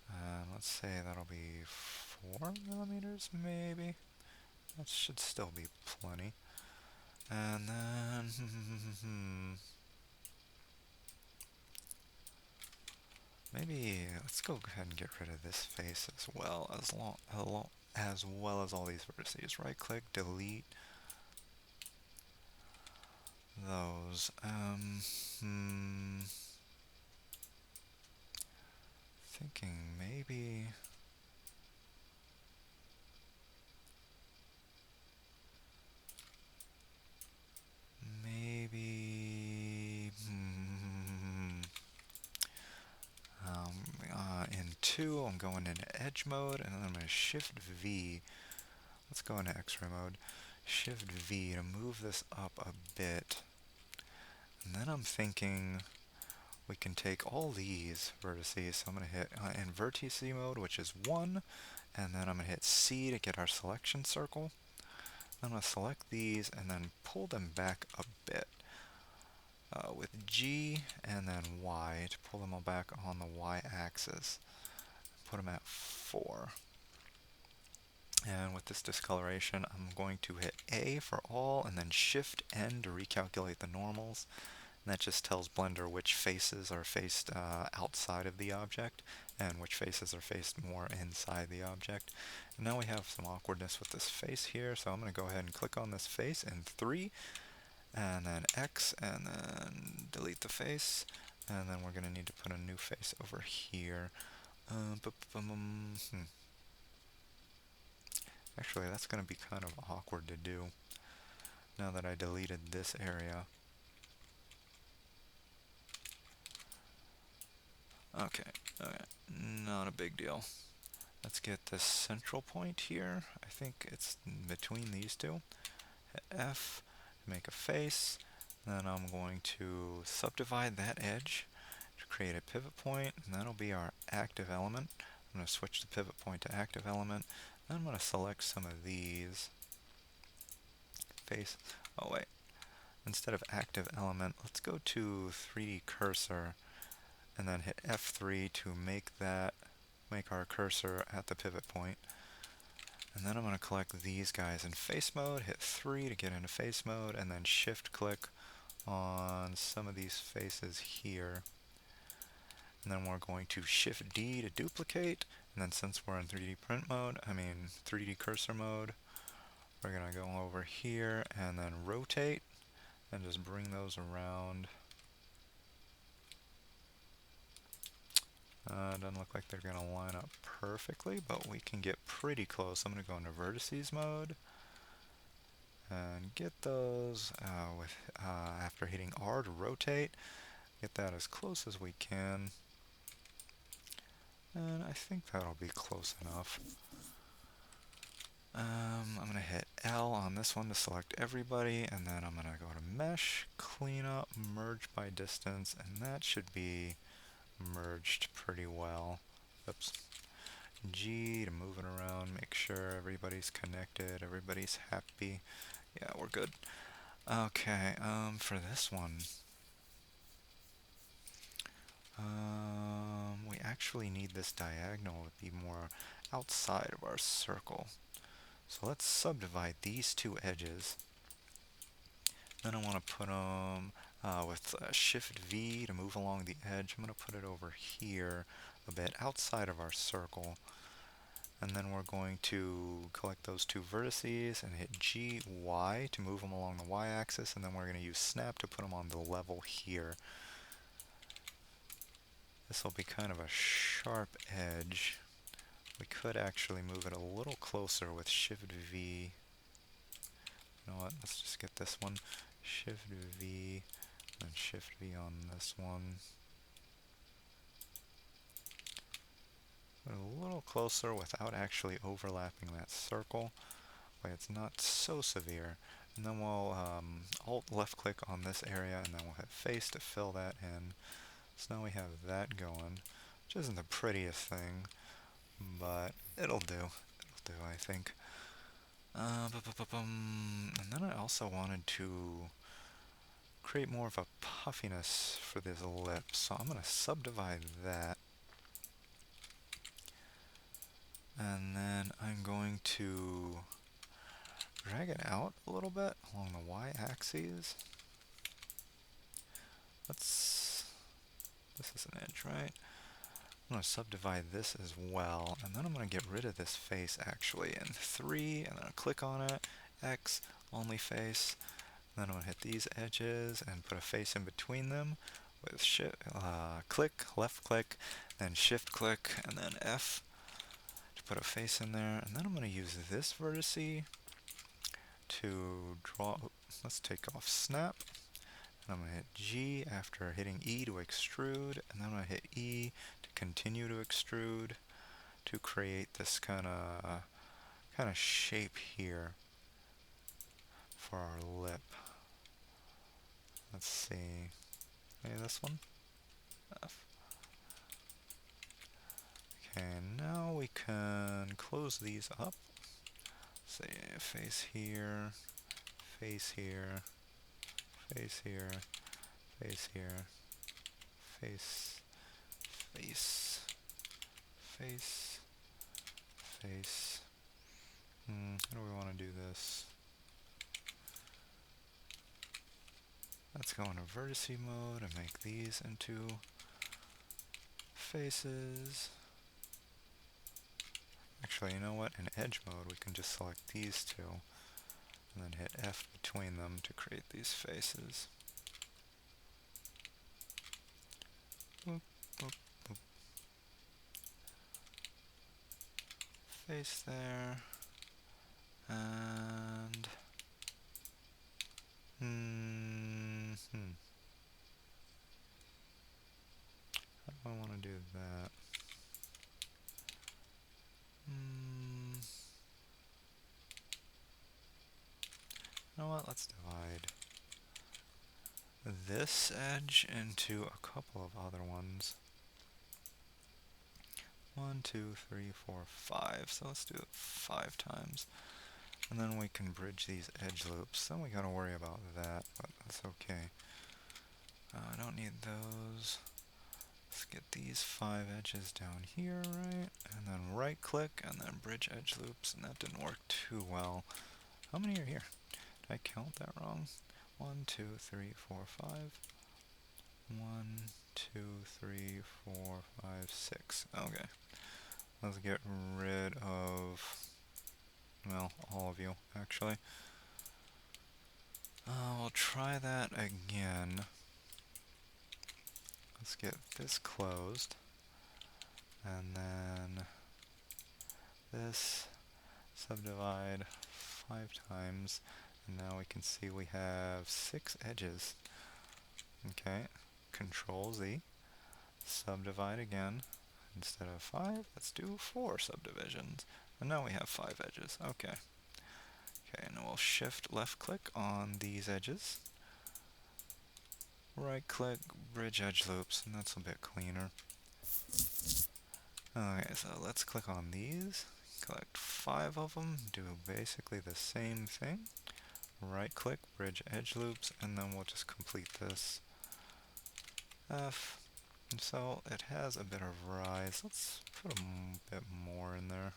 And let's say that'll be 4 millimeters maybe. That should still be plenty. And then maybe let's go ahead and get rid of this face as well as all these vertices. Right click, delete those. Thinking maybe in 2 I'm going into edge mode, and then I'm going to Shift V. Let's go into X-ray mode. Shift V to move this up a bit. And then I'm thinking we can take all these vertices. So I'm going to hit in vertex mode, which is 1, and then I'm going to hit C to get our selection circle. I'm going to select these and then pull them back a bit with G and then Y to pull them all back on the Y-axis. Put them at 4. And with this discoloration, I'm going to hit A for all and then Shift N to recalculate the normals. And that just tells Blender which faces are faced outside of the object and which faces are faced more inside the object. And now we have some awkwardness with this face here, so I'm going to go ahead and click on this face in 3, and then X, and then delete the face, and then we're going to need to put a new face over here. Actually, that's going to be kind of awkward to do now that I deleted this area. Okay, not a big deal. Let's get this central point here. I think it's between these two. Hit F to make a face. Then I'm going to subdivide that edge to create a pivot point, and that'll be our active element. I'm going to switch the pivot point to active element. Then I'm going to select some of these. Face. Oh wait. Instead of active element, let's go to 3D cursor and then hit F3 to make our cursor at the pivot point. And then I'm going to collect these guys in face mode, hit 3 to get into face mode, and then shift click on some of these faces here. And then we're going to shift D to duplicate, and then since we're in 3D print mode, 3D cursor mode, we're going to go over here and then rotate and just bring those around. Doesn't look like they're going to line up perfectly, but we can get pretty close. I'm going to go into vertices mode and get those after hitting R to rotate. Get that as close as we can. And I think that'll be close enough. I'm going to hit L on this one to select everybody, and then I'm going to go to Mesh, Clean Up, Merge by Distance, and that should be merged pretty well. Oops. G to move it around, make sure everybody's connected, everybody's happy. Yeah, we're good. Okay, for this one, we actually need this diagonal to be more outside of our circle. So let's subdivide these two edges. Then I want to put them with Shift V to move along the edge. I'm going to put it over here a bit outside of our circle. And then we're going to collect those two vertices and hit G, Y to move them along the Y-axis. And then we're going to use Snap to put them on the level here. This will be kind of a sharp edge. We could actually move it a little closer with Shift V. You know what, let's just get this one. Shift V, and Shift V on this one. A little closer without actually overlapping that circle. Way it's not so severe. And then we'll Alt left click on this area, and then we'll hit face to fill that in. So now we have that going, which isn't the prettiest thing, but it'll do. It'll do, I think. And then I also wanted to create more of a puffiness for this lip, so I'm going to subdivide that. And then I'm going to drag it out a little bit along the y-axis. This is an edge, right? I'm going to subdivide this as well, and then I'm going to get rid of this face actually in 3, and then I'll click on it, X, only face, and then I'm going to hit these edges and put a face in between them with click, left click, then shift click, and then F to put a face in there, and then I'm going to use this vertice to draw, let's take off snap, and I'm going to hit G after hitting E to extrude, and then I'm going to hit E to continue to extrude to create this kind of shape here for our lip. Let's see, maybe this one? F. Okay, now we can close these up. Say face here, face here, face here, face here, face, face, face, face. How do we want to do this? Let's go into vertice mode and make these into faces. Actually, you know what? In edge mode, we can just select these two and then hit F between them to create these faces. Boop, boop, boop. Face there. And how do I want to do that? You know what? Let's divide this edge into a couple of other ones. 1, 2, 3, 4, 5. So let's do it 5 times. And then we can bridge these edge loops. Then we gotta worry about that, but that's okay. I don't need those. Let's get these 5 edges down here, right? And then right click and then bridge edge loops, and that didn't work too well. How many are here? Did I count that wrong? 1, 2, 3, 4, 5. 1, 2, 3, 4, 5, 6. Okay. Let's get rid of, well, all of you, actually. We'll try that again. Let's get this closed. And then this, subdivide 5 times. And now we can see we have 6 edges. Okay, Control Z, subdivide again. Instead of 5, let's do 4 subdivisions. And now we have 5 edges. Okay. Okay, and we'll shift left click on these edges. Right click, bridge edge loops, and that's a bit cleaner. Okay, so let's click on these. Collect 5 of them, do basically the same thing. Right click, bridge edge loops, and then we'll just complete this. F. And so it has a bit of rise. Let's put a bit more in there.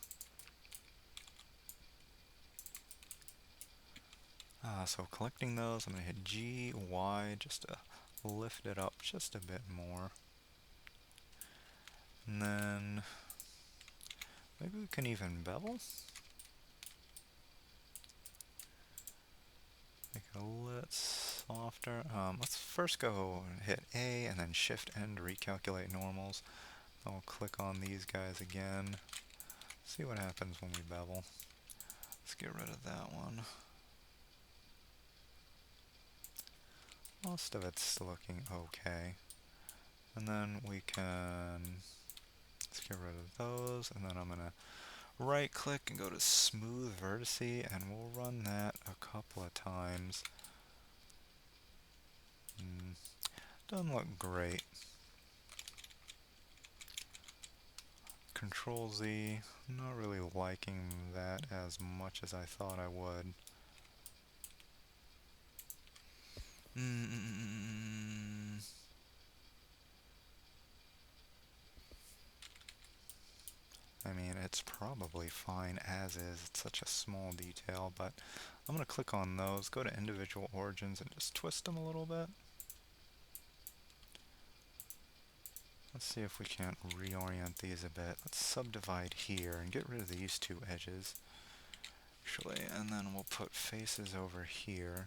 So collecting those, I'm going to hit G, Y, just to lift it up just a bit more. And then maybe we can even bevel. Make it a little softer. Let's first go and hit A and then Shift N to recalculate normals. Then we'll click on these guys again. See what happens when we bevel. Let's get rid of that one. Most of it's looking okay. And then we can, let's get rid of those, and then I'm going to right click and go to Smooth Vertice, and we'll run that a couple of times. Doesn't look great. Control Z, not really liking that as much as I thought I would. I mean, it's probably fine as is. It's such a small detail, but I'm going to click on those, go to individual origins, and just twist them a little bit. Let's see if we can't reorient these a bit. Let's subdivide here and get rid of these 2 edges. Actually, and then we'll put faces over here.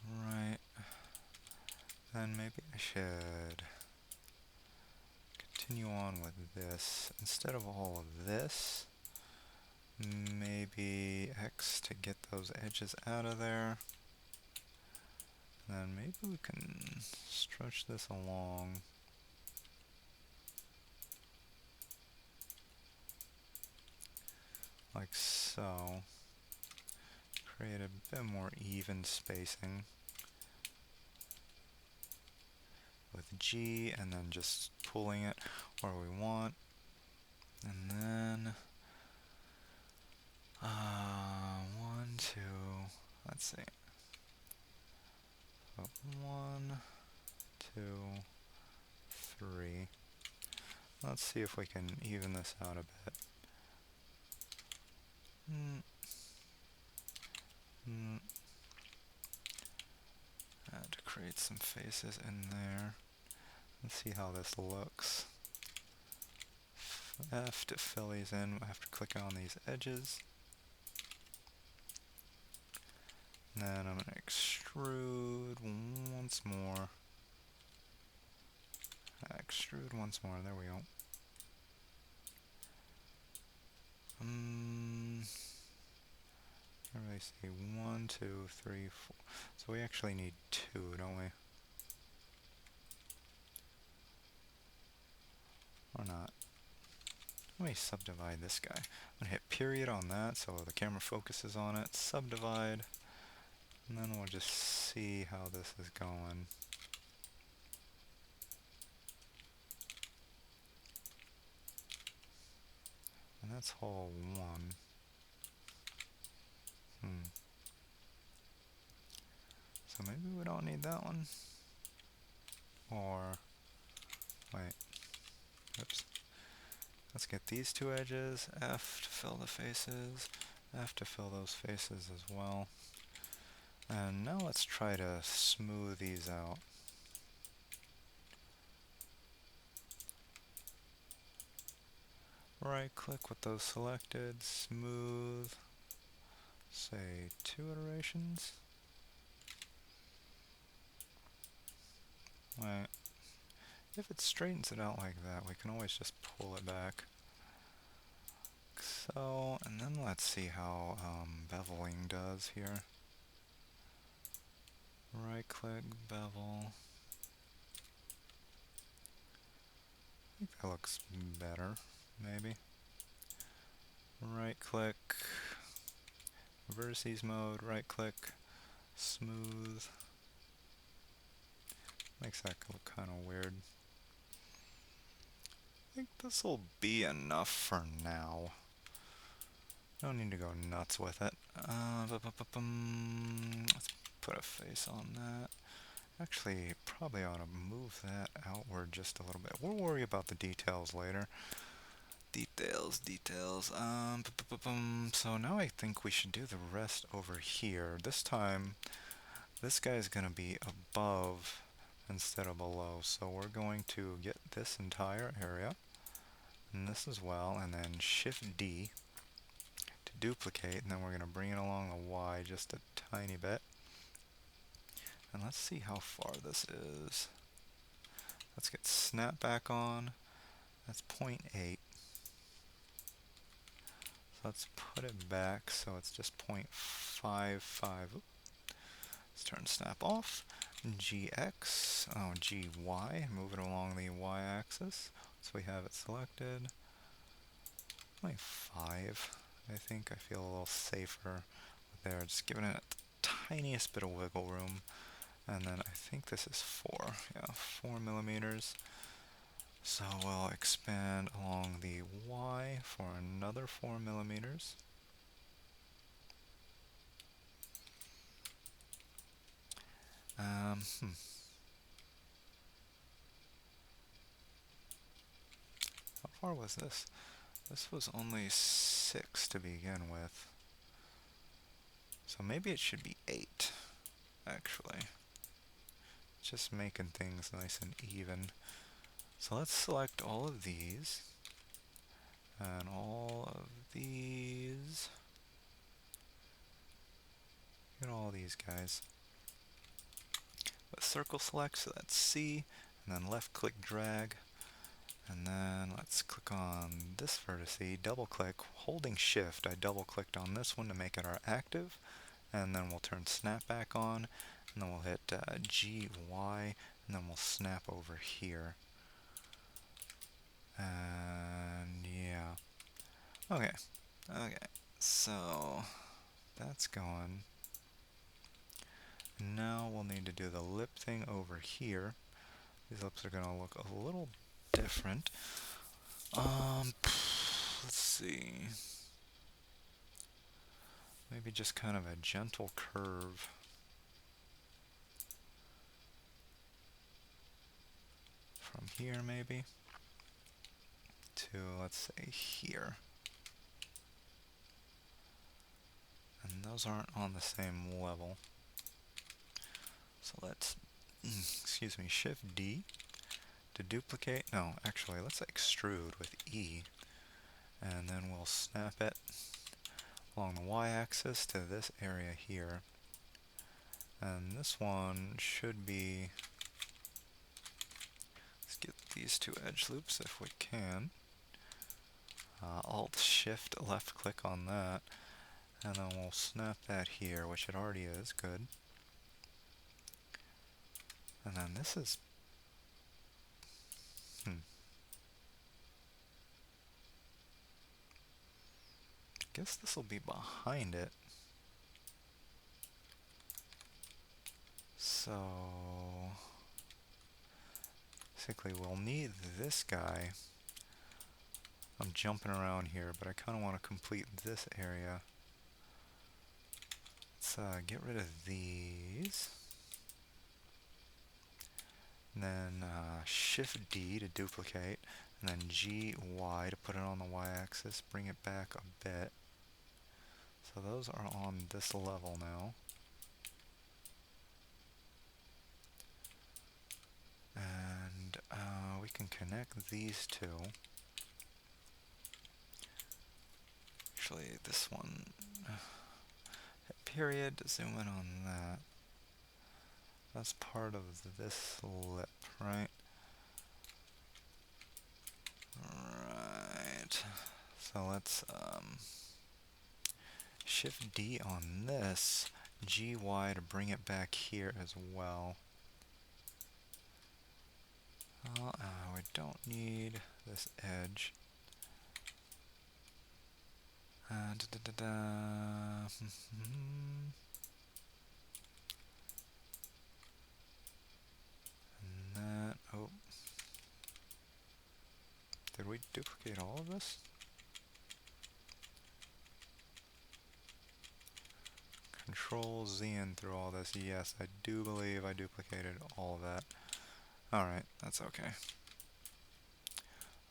Right. Then maybe I should continue on with this. Instead of all of this, maybe X to get those edges out of there. Then maybe we can stretch this along. Like so. Create a bit more even spacing. With G, and then just pulling it where we want. And then 1, 2, let's see. So 1, 2, 3. Let's see if we can even this out a bit. Had to create some faces in there. Let's see how this looks. F to fill these in, I have to click on these edges. And then I'm going to extrude once more. Extrude once more, there we go. Can't really see 1, 2, 3, 4. So we actually need 2, don't we? Or not. Let me subdivide this guy. I'm gonna hit period on that so the camera focuses on it. Subdivide. And then we'll just see how this is going. And that's hole 1. So maybe we don't need that one. Or, wait, oops. Let's get these two edges, F to fill the faces, F to fill those faces as well. And now let's try to smooth these out. Right click with those selected, smooth, say 2 iterations. Right. If it straightens it out like that, we can always just pull it back. So, and then let's see how beveling does here. Right click, bevel. I think that looks better, maybe. Right click, vertices mode, right click, smooth. Makes that look kind of weird. I think this will be enough for now. Don't need to go nuts with it. Let's put a face on that. Actually, probably ought to move that outward just a little bit. We'll worry about the details later. Details. So now I think we should do the rest over here. This time, this guy's gonna be above instead of below. So we're going to get this entire area, and this as well, and then Shift D to duplicate, and then we're gonna bring it along the Y just a tiny bit. And let's see how far this is. Let's get snap back on. That's 0.8. So let's put it back so it's just 0.55. Let's turn snap off. GX, GY, move it along the Y axis. So we have it selected. 0.5, I think. I feel a little safer there. Just giving it the tiniest bit of wiggle room. And then I think this is 4. Yeah, 4 millimeters. So we'll expand along the Y for another 4 millimeters. How far was this? This was only 6 to begin with. So maybe it should be 8, actually. Just making things nice and even. So let's select all of these. And all of these. Get all these guys. With circle select, so that's C. And then left click drag. And then let's click on this vertice, double click, holding shift. I double clicked on this one to make it our active. And then we'll turn snap back on. And then we'll hit G, Y, and then we'll snap over here. And yeah. Okay. So that's going. Now we'll need to do the lip thing over here. These lips are gonna look a little different. Let's see. Maybe just kind of a gentle curve. From here maybe to, let's say, here. And those aren't on the same level. So let's, excuse me, Shift D to duplicate. No, actually, let's extrude with E. And then we'll snap it along the Y-axis to this area here. And this one should be, let's get these two edge loops if we can. Alt-Shift left click on that. And then we'll snap that here, which it already is, good. And then this is, guess this will be behind it. So basically we'll need this guy. I'm jumping around here, but I kind of want to complete this area. Let's get rid of these. And then Shift D to duplicate, and then GY to put it on the Y-axis, bring it back a bit. So those are on this level now. And we can connect these two. Actually, this one, hit period to zoom in on that. That's part of this lip, right? Right. So let's Shift D on this, GY to bring it back here as well. We don't need this edge. And that, oh. Did we duplicate all of this? Control Z in through all this. Yes, I do believe I duplicated all of that. Alright, that's okay.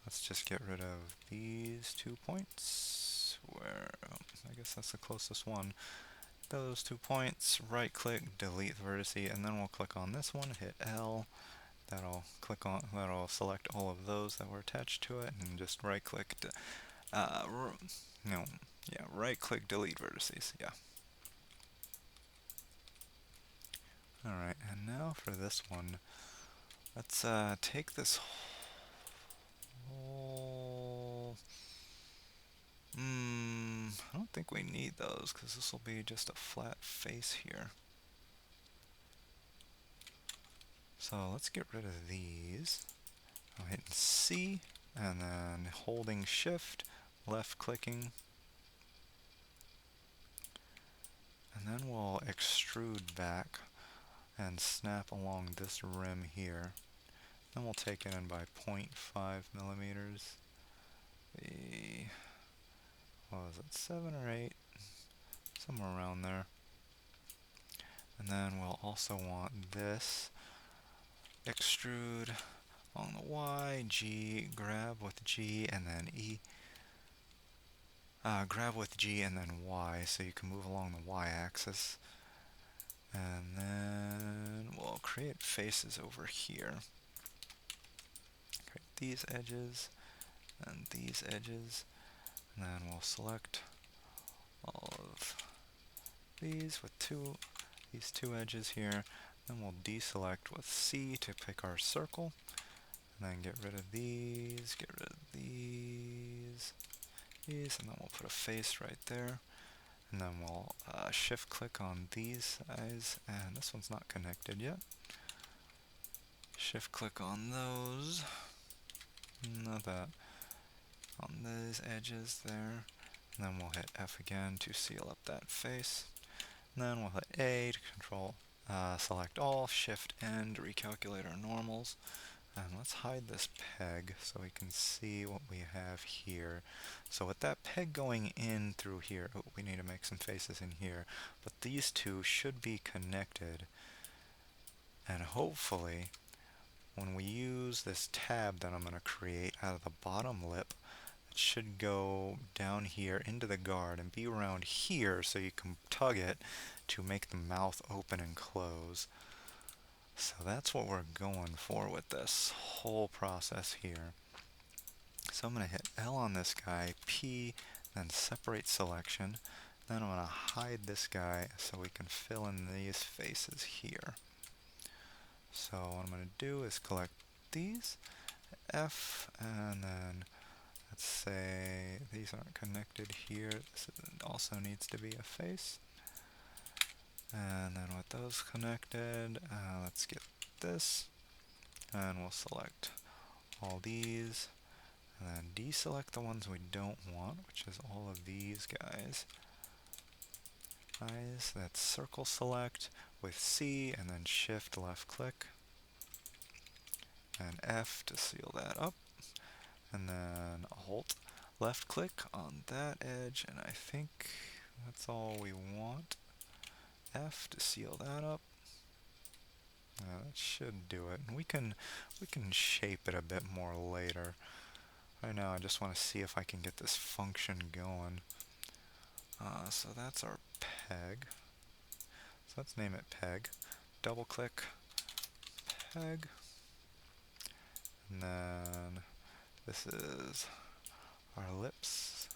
Let's just get rid of these 2 points. Where, I guess that's the closest one. Those 2 points, right click, delete the vertice, and then we'll click on this one, hit L. That'll select all of those that were attached to it, and just right click, right click, delete vertices, yeah. Alright, and now for this one, let's take this whole... I don't think we need those, because this will be just a flat face here. So let's get rid of these. I'm hitting C, and then holding Shift, left clicking, and then we'll extrude back and snap along this rim here. Then we'll take it in by 0.5 millimeters. What was it, 7 or 8? Somewhere around there. And then we'll also want this. Extrude along the Y, G, grab with G, and then E. Grab with G and then Y, so you can move along the Y-axis. And then we'll create faces over here. Create these edges and these edges. And then we'll select all of these with these two edges here. Then we'll deselect with C to pick our circle. And then get rid of these, get rid of these, and then we'll put a face right there. And then we'll shift click on these eyes, and this one's not connected yet. Shift click on those, not that, on these edges there. And then we'll hit F again to seal up that face. And then we'll hit A to control, select all, Shift N to recalculate our normals. And let's hide this peg so we can see what we have here. So with that peg going in through here, oh, we need to make some faces in here, but these two should be connected. And hopefully, when we use this tab that I'm going to create out of the bottom lip, it should go down here into the guard and be around here so you can tug it to make the mouth open and close. So that's what we're going for with this whole process here. So I'm going to hit L on this guy, P, then separate selection. Then I'm going to hide this guy so we can fill in these faces here. So what I'm going to do is collect these, F, and then let's say these aren't connected here. This also needs to be a face. And then with those connected, let's get this, and we'll select all these, And then deselect the ones we don't want, which is all of these guys. That's circle select with C and then shift left click and F to seal that up, and then alt left click on that edge, and I think that's all we want. F to seal that up. That should do it. And we can shape it a bit more later. Right now I just want to see if I can get this function going. So that's our peg. So let's name it peg. Double click peg. And then this is our lip sides.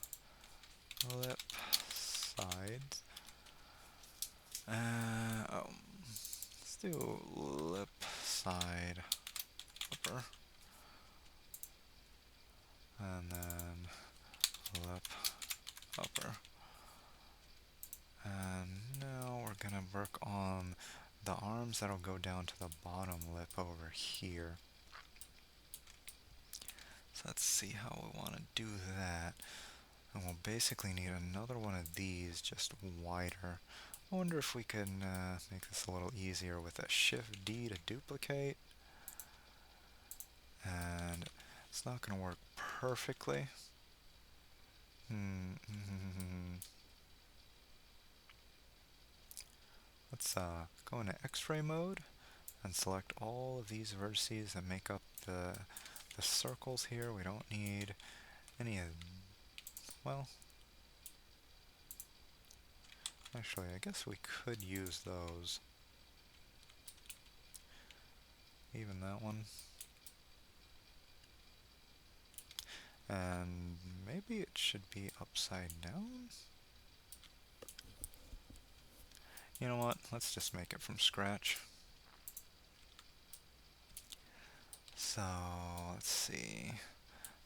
Let's do lip side upper. And then lip upper. And now we're gonna work on the arms that'll go down to the bottom lip over here. So let's see how we want to do that. And we'll basically need another one of these, just wider. I wonder if we can make this a little easier with a Shift D to duplicate. And it's not going to work perfectly. Let's go into X-ray mode and select all of these vertices that make up the circles here. We don't need any of, well, actually I guess we could use those. Even that one. And maybe it should be upside down? You know what? Let's just make it from scratch. So, let's see.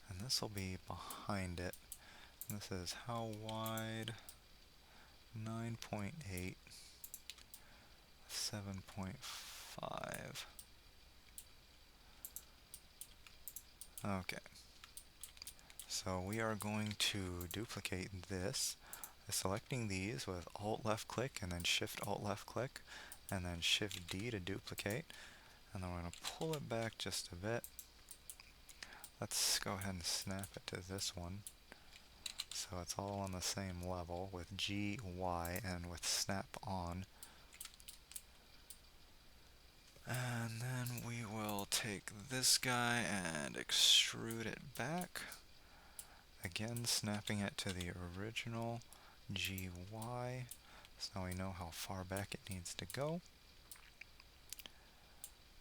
And this will be behind it. And this is how wide? 9.8. 7.5. Okay. So we are going to duplicate this by selecting these with Alt left click and then Shift Alt left click and then Shift D to duplicate, and then we're going to pull it back just a bit. Let's go ahead and snap it to this one so it's all on the same level with G, Y, and with snap on. And then we will take this guy and extrude it back. Again, snapping it to the original GY, so now we know how far back it needs to go.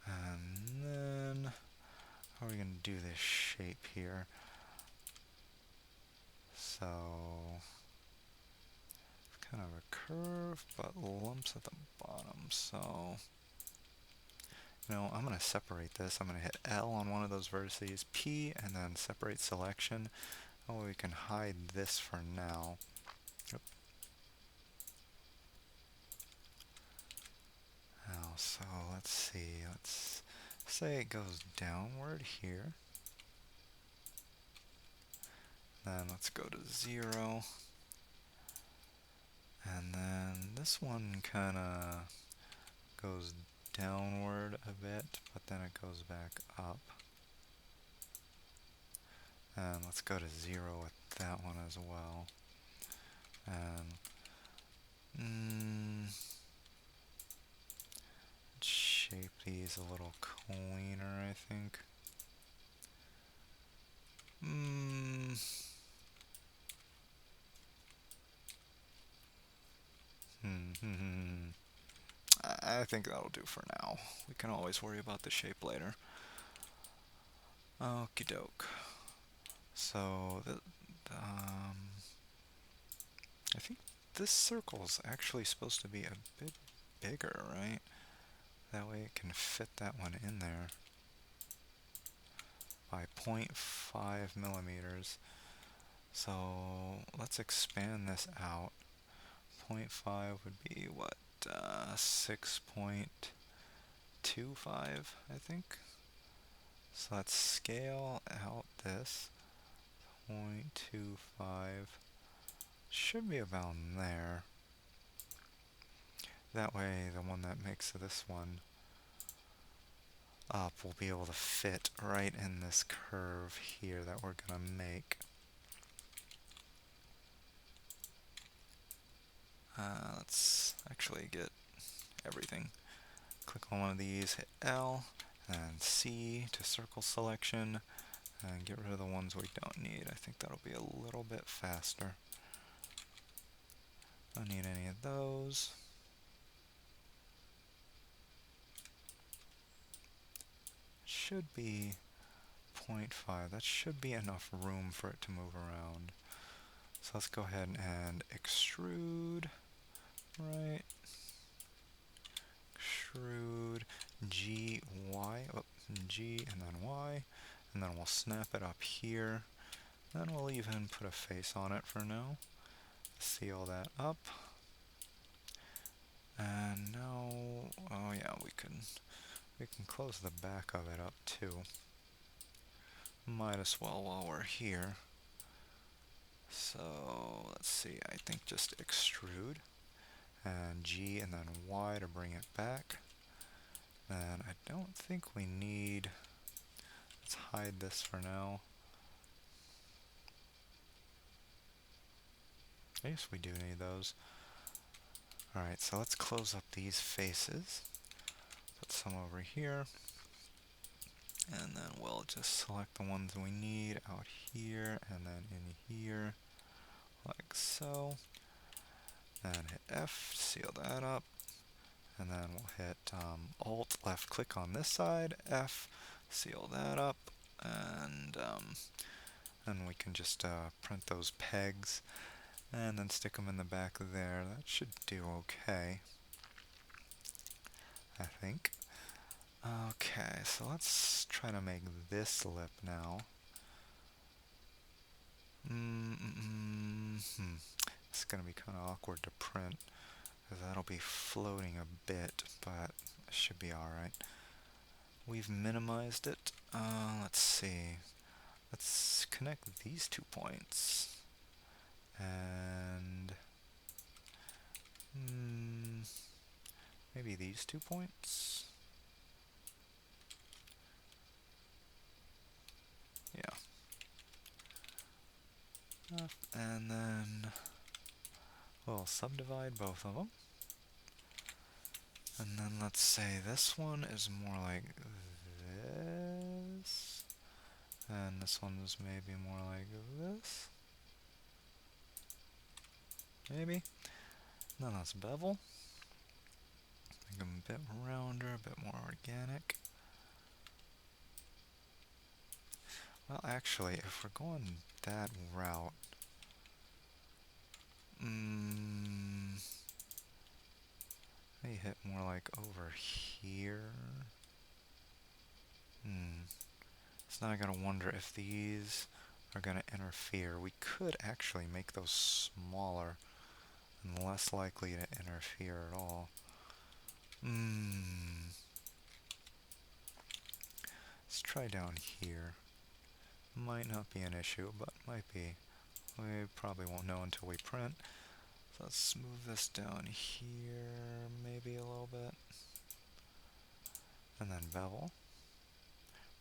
And then, how are we going to do this shape here? So, it's kind of a curve, but lumps at the bottom, so, you know, I'm going to separate this. I'm going to hit L on one of those vertices, P, and then separate selection. Oh, we can hide this for now. Yep. Now, so let's see. Let's say it goes downward here. Then let's go to 0. And then this one kind of goes downward a bit, but then it goes back up. And let's go to 0 with that one as well. And shape these a little cleaner, I think. I think that'll do for now. We can always worry about the shape later. Okie doke. So, I think this circle's actually supposed to be a bit bigger, right? That way it can fit that one in there. By 0.5 millimeters. So, let's expand this out. 0.5 would be what? 6.25, I think. So let's scale out this. 0.25. Should be about there. That way the one that makes this one up will be able to fit right in this curve here that we're going to make. Let's actually get everything. Click on one of these, hit L, and C to circle selection, and get rid of the ones we don't need. I think that'll be a little bit faster. Don't need any of those. Should be 0.5. That should be enough room for it to move around. So let's go ahead and extrude, right? Extrude G, Y, oh, G and then Y, and then we'll snap it up here. Then we'll even put a face on it for now. Seal that up. And now, oh yeah, we can close the back of it up too. Might as well while we're here. So let's see, I think just extrude and G and then Y to bring it back. Then I don't think we need, let's hide this for now. I guess we do need those. Alright, so let's close up these faces. Put some over here. And then we'll just select the ones we need out here and then in here, like so. And hit F, seal that up. And then we'll hit Alt, left click on this side, F, seal that up. And we can just print those pegs and then stick them in the back there. That should do okay, I think. Okay, so let's try to make this lip now. It's going to be kind of awkward to print, because that'll be floating a bit, but it should be alright. We've minimized it. Let's see. Let's connect these 2 points. And maybe these 2 points? Yeah. And then we'll subdivide both of them. And then let's say this one is more like this. And this one is maybe more like this. Maybe. And then let's bevel. Make them a bit rounder, a bit more organic. Well, actually, if we're going that route, maybe hit more like over here. So now I gotta wonder if these are gonna interfere. We could actually make those smaller and less likely to interfere at all. Let's try down here. Might not be an issue, but might be. We probably won't know until we print. So let's move this down here, maybe a little bit. And then bevel.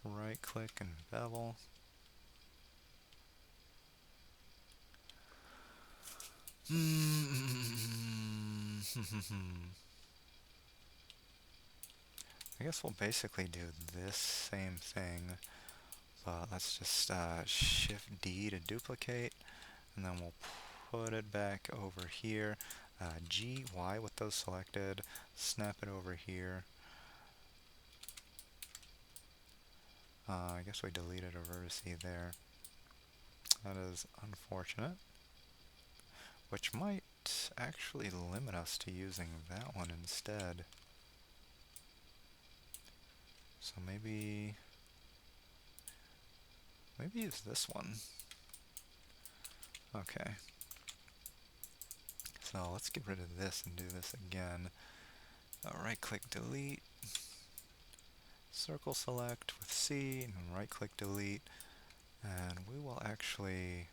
Right click and bevel. I guess we'll basically do this same thing, but let's just Shift D to duplicate, and then we'll put it back over here. G, Y with those selected, snap it over here. I guess we deleted a vertice there. That is unfortunate, which might actually limit us to using that one instead. So maybe use this one. Okay. So let's get rid of this and do this again. Right click delete. Circle select with C and right click delete. And we will actually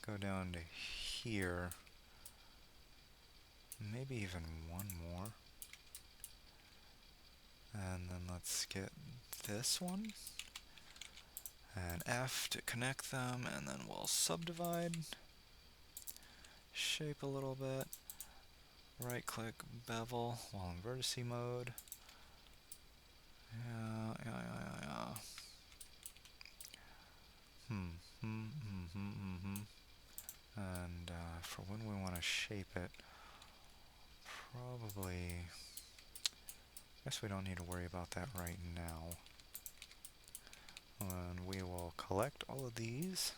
go down to here, maybe even one more. And then let's get this one, and F to connect them, and then we'll subdivide, shape a little bit, right click, bevel while in vertice mode. Yeah. And for when we want to shape it, probably, I guess we don't need to worry about that right now. And we will collect all of these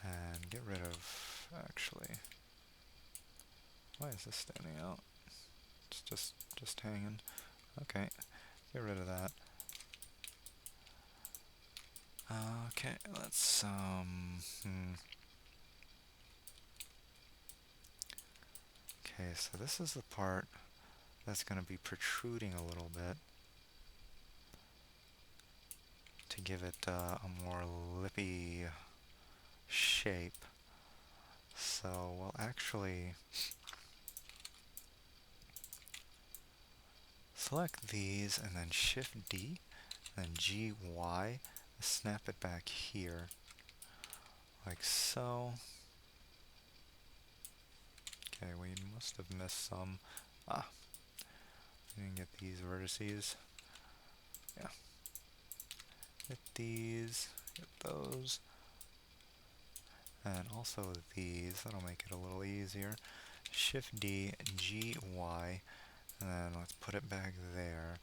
and get rid of, actually, why is this standing out? It's just hanging. Okay, get rid of that. Okay, let's, Okay, so this is the part that's going to be protruding a little bit to give it a more lippy shape. So we'll actually select these and then Shift D, then GY, snap it back here, like so. Okay, we must have missed some. We didn't get these vertices. Yeah. Get these, get those, and also these. That'll make it a little easier. Shift D, GY, and then let's put it back there.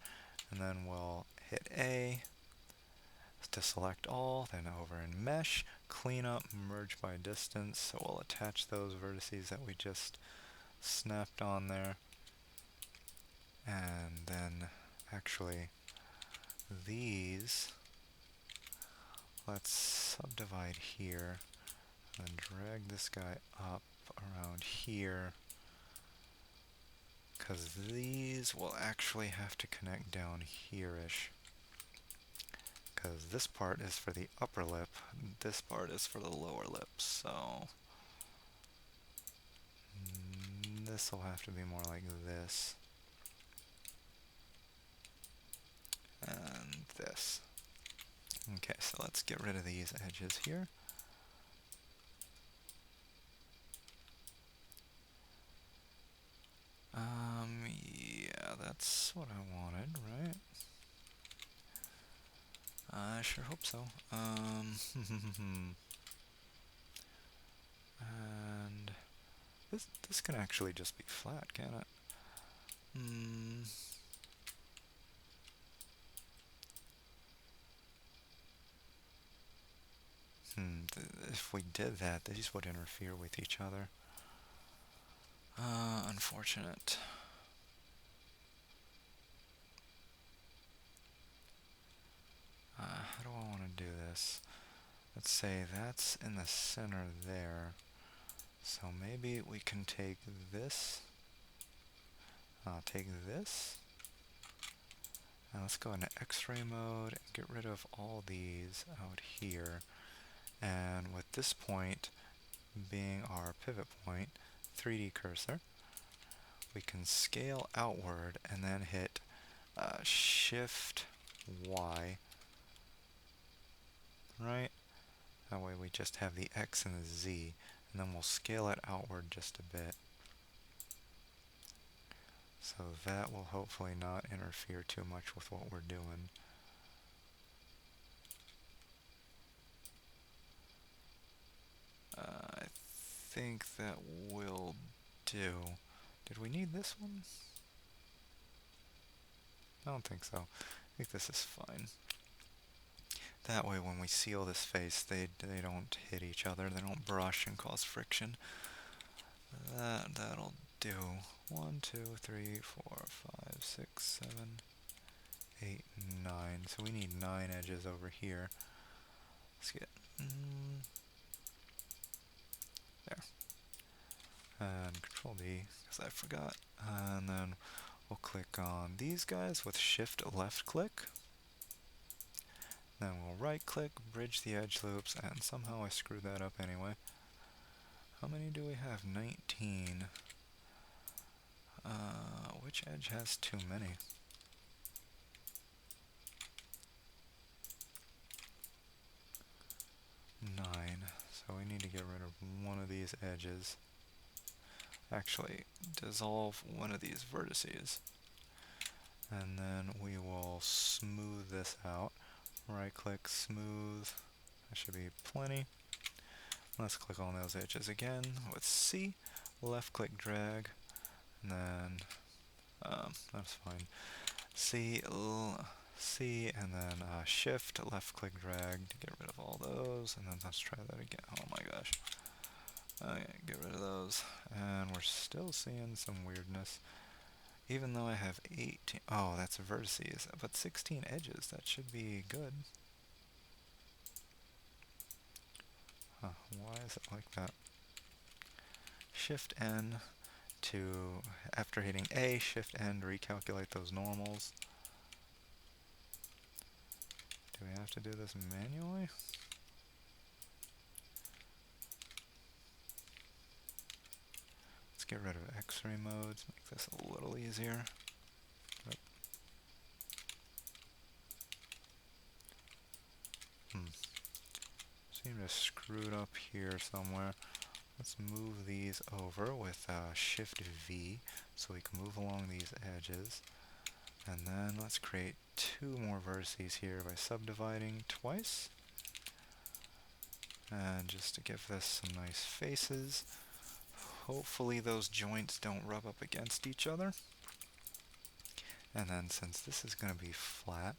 And then we'll hit A to select all, then over in Mesh, clean up, merge by distance. So we'll attach those vertices that we just snapped on there. And then actually these, let's subdivide here and drag this guy up around here, because these will actually have to connect down here-ish, because this part is for the upper lip, this part is for the lower lip, so this will have to be more like this and this. Okay, so let's get rid of these edges here. Yeah, that's what I wanted, right? I sure hope so. And this can actually just be flat, can it? If we did that, these would interfere with each other. Unfortunate. How do I want to do this? Let's say that's in the center there. So maybe we can take this. Take this. Now let's go into X-ray mode and get rid of all these out here. And with this point being our pivot point, 3D cursor, we can scale outward and then hit Shift Y, right? That way we just have the X and the Z, and then we'll scale it outward just a bit. So that will hopefully not interfere too much with what we're doing. I think that will do. Did we need this one? I don't think so. I think this is fine. That way when we seal this face, they don't hit each other, they don't brush and cause friction. That'll do. 1, 2, 3, 4, 5, 6, 7, 8, 9. So we need 9 edges over here. Let's get there. And Control D, because I forgot. And then we'll click on these guys with Shift left click. Then we'll right click, bridge the edge loops, and somehow I screwed that up anyway. How many do we have? 19. Which edge has too many? 9. So we need to get rid of one of these edges. Actually, dissolve one of these vertices. And then we will smooth this out. Right click, smooth. That should be plenty. Let's click on those edges again with C. Left click, drag. And then, that's fine. C, and then Shift, left click, drag to get rid of all those. And then let's try that again. Oh my gosh. Okay, get rid of those. And we're still seeing some weirdness. Even though I have 18, oh, that's vertices, but 16 edges, that should be good. Huh, why is it like that? Shift N to, after hitting A, Shift N to recalculate those normals. Do we have to do this manually? Let's get rid of X-ray modes, make this a little easier. Yep. Seem to screw it up here somewhere. Let's move these over with Shift V so we can move along these edges. And then let's create 2 more vertices here by subdividing twice. And just to give this some nice faces. Hopefully those joints don't rub up against each other. And then since this is going to be flat,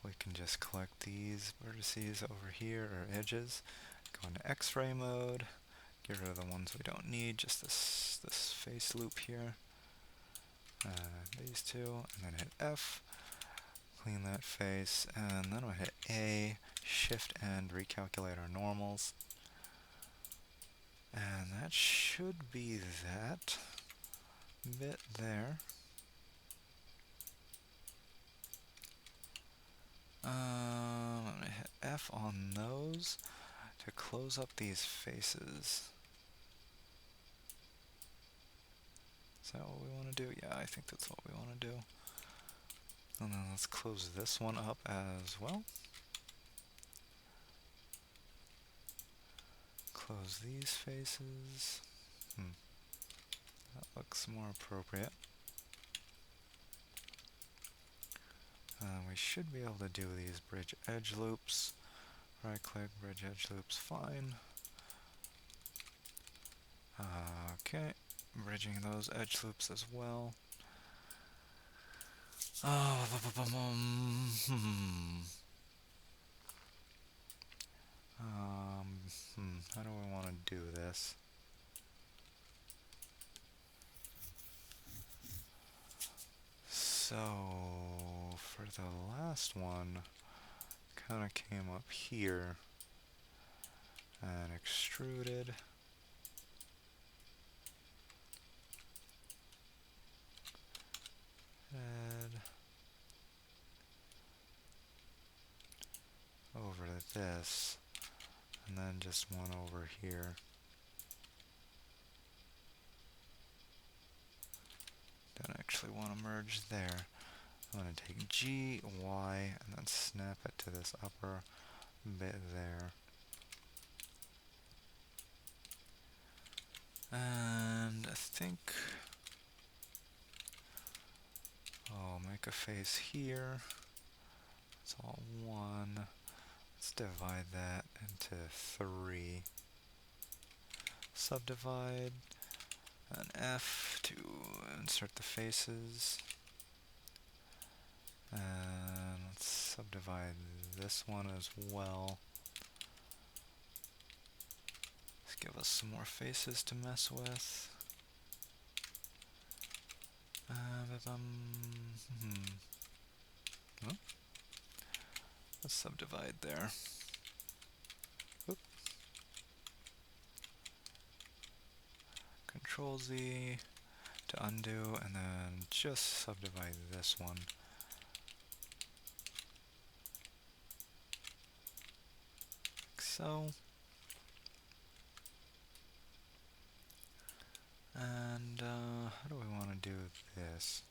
we can just collect these vertices over here, or edges, go into X-ray mode, get rid of the ones we don't need, just this face loop here, these 2, and then hit F, clean that face, and then we'll hit A, Shift and recalculate our normals. And that should be that bit there. I'm going to hit F on those to close up these faces. Is that what we want to do? Yeah, I think that's what we want to do. And then let's close this one up as well. Close these faces. That looks more appropriate. We should be able to do these bridge edge loops. Right click, bridge edge loops, fine. Okay, bridging those edge loops as well. How do we want to do this? So, for the last one, kind of came up here and extruded. Head over to this, and then just one over here. Don't actually want to merge there. I'm going to take G, Y, and then snap it to this upper bit there. And I think I'll make a face here. It's all 1. Let's divide that into 3. Subdivide, and F to insert the faces. And let's subdivide this one as well. Let's give us some more faces to mess with. Oh. Let's subdivide there. Oop. Control Z to undo, and then just subdivide this one. so. And how do we want to do this?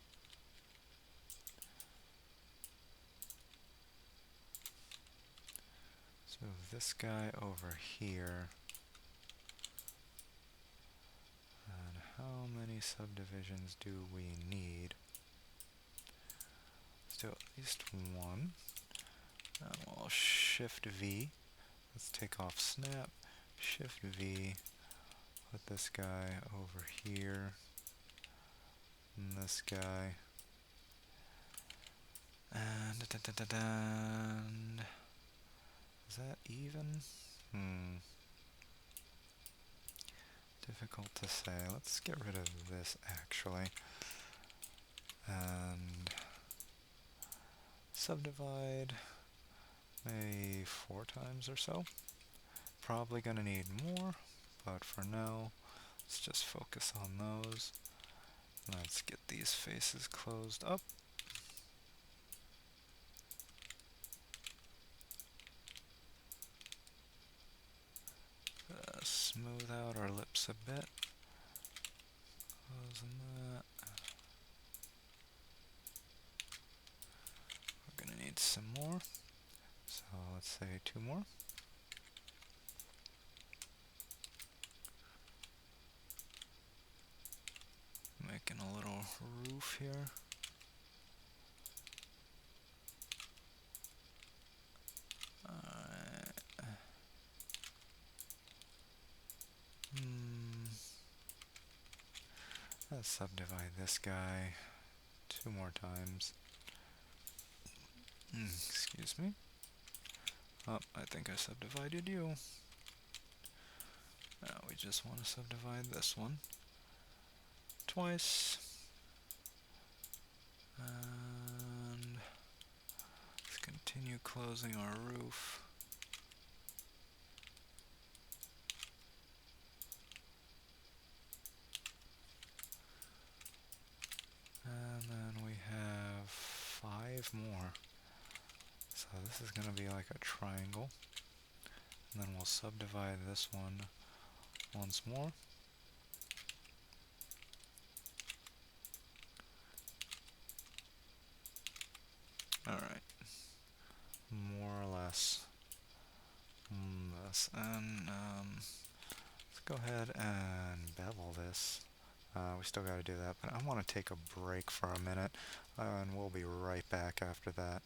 So this guy over here. And how many subdivisions do we need? Let's do at least one. And we'll Shift V. Let's take off snap. Shift V. Put this guy over here. And this guy. And is that even? Difficult to say. Let's get rid of this actually. And subdivide maybe 4 times or so. Probably gonna need more, but for now, let's just focus on those. Let's get these faces closed up. Smooth out our lips a bit. Closing that. We're gonna need some more. So let's say 2 more. Making a little roof here. Let's subdivide this guy 2 more times. Excuse me. Oh, I think I subdivided you. Now we just want to subdivide this one twice. And let's continue closing our roof. And then we have 5 more. So this is going to be like a triangle. And then we'll subdivide this one once more. Alright. More or less. And let's go ahead and bevel this. We still got to do that, but I want to take a break for a minute, and we'll be right back after that.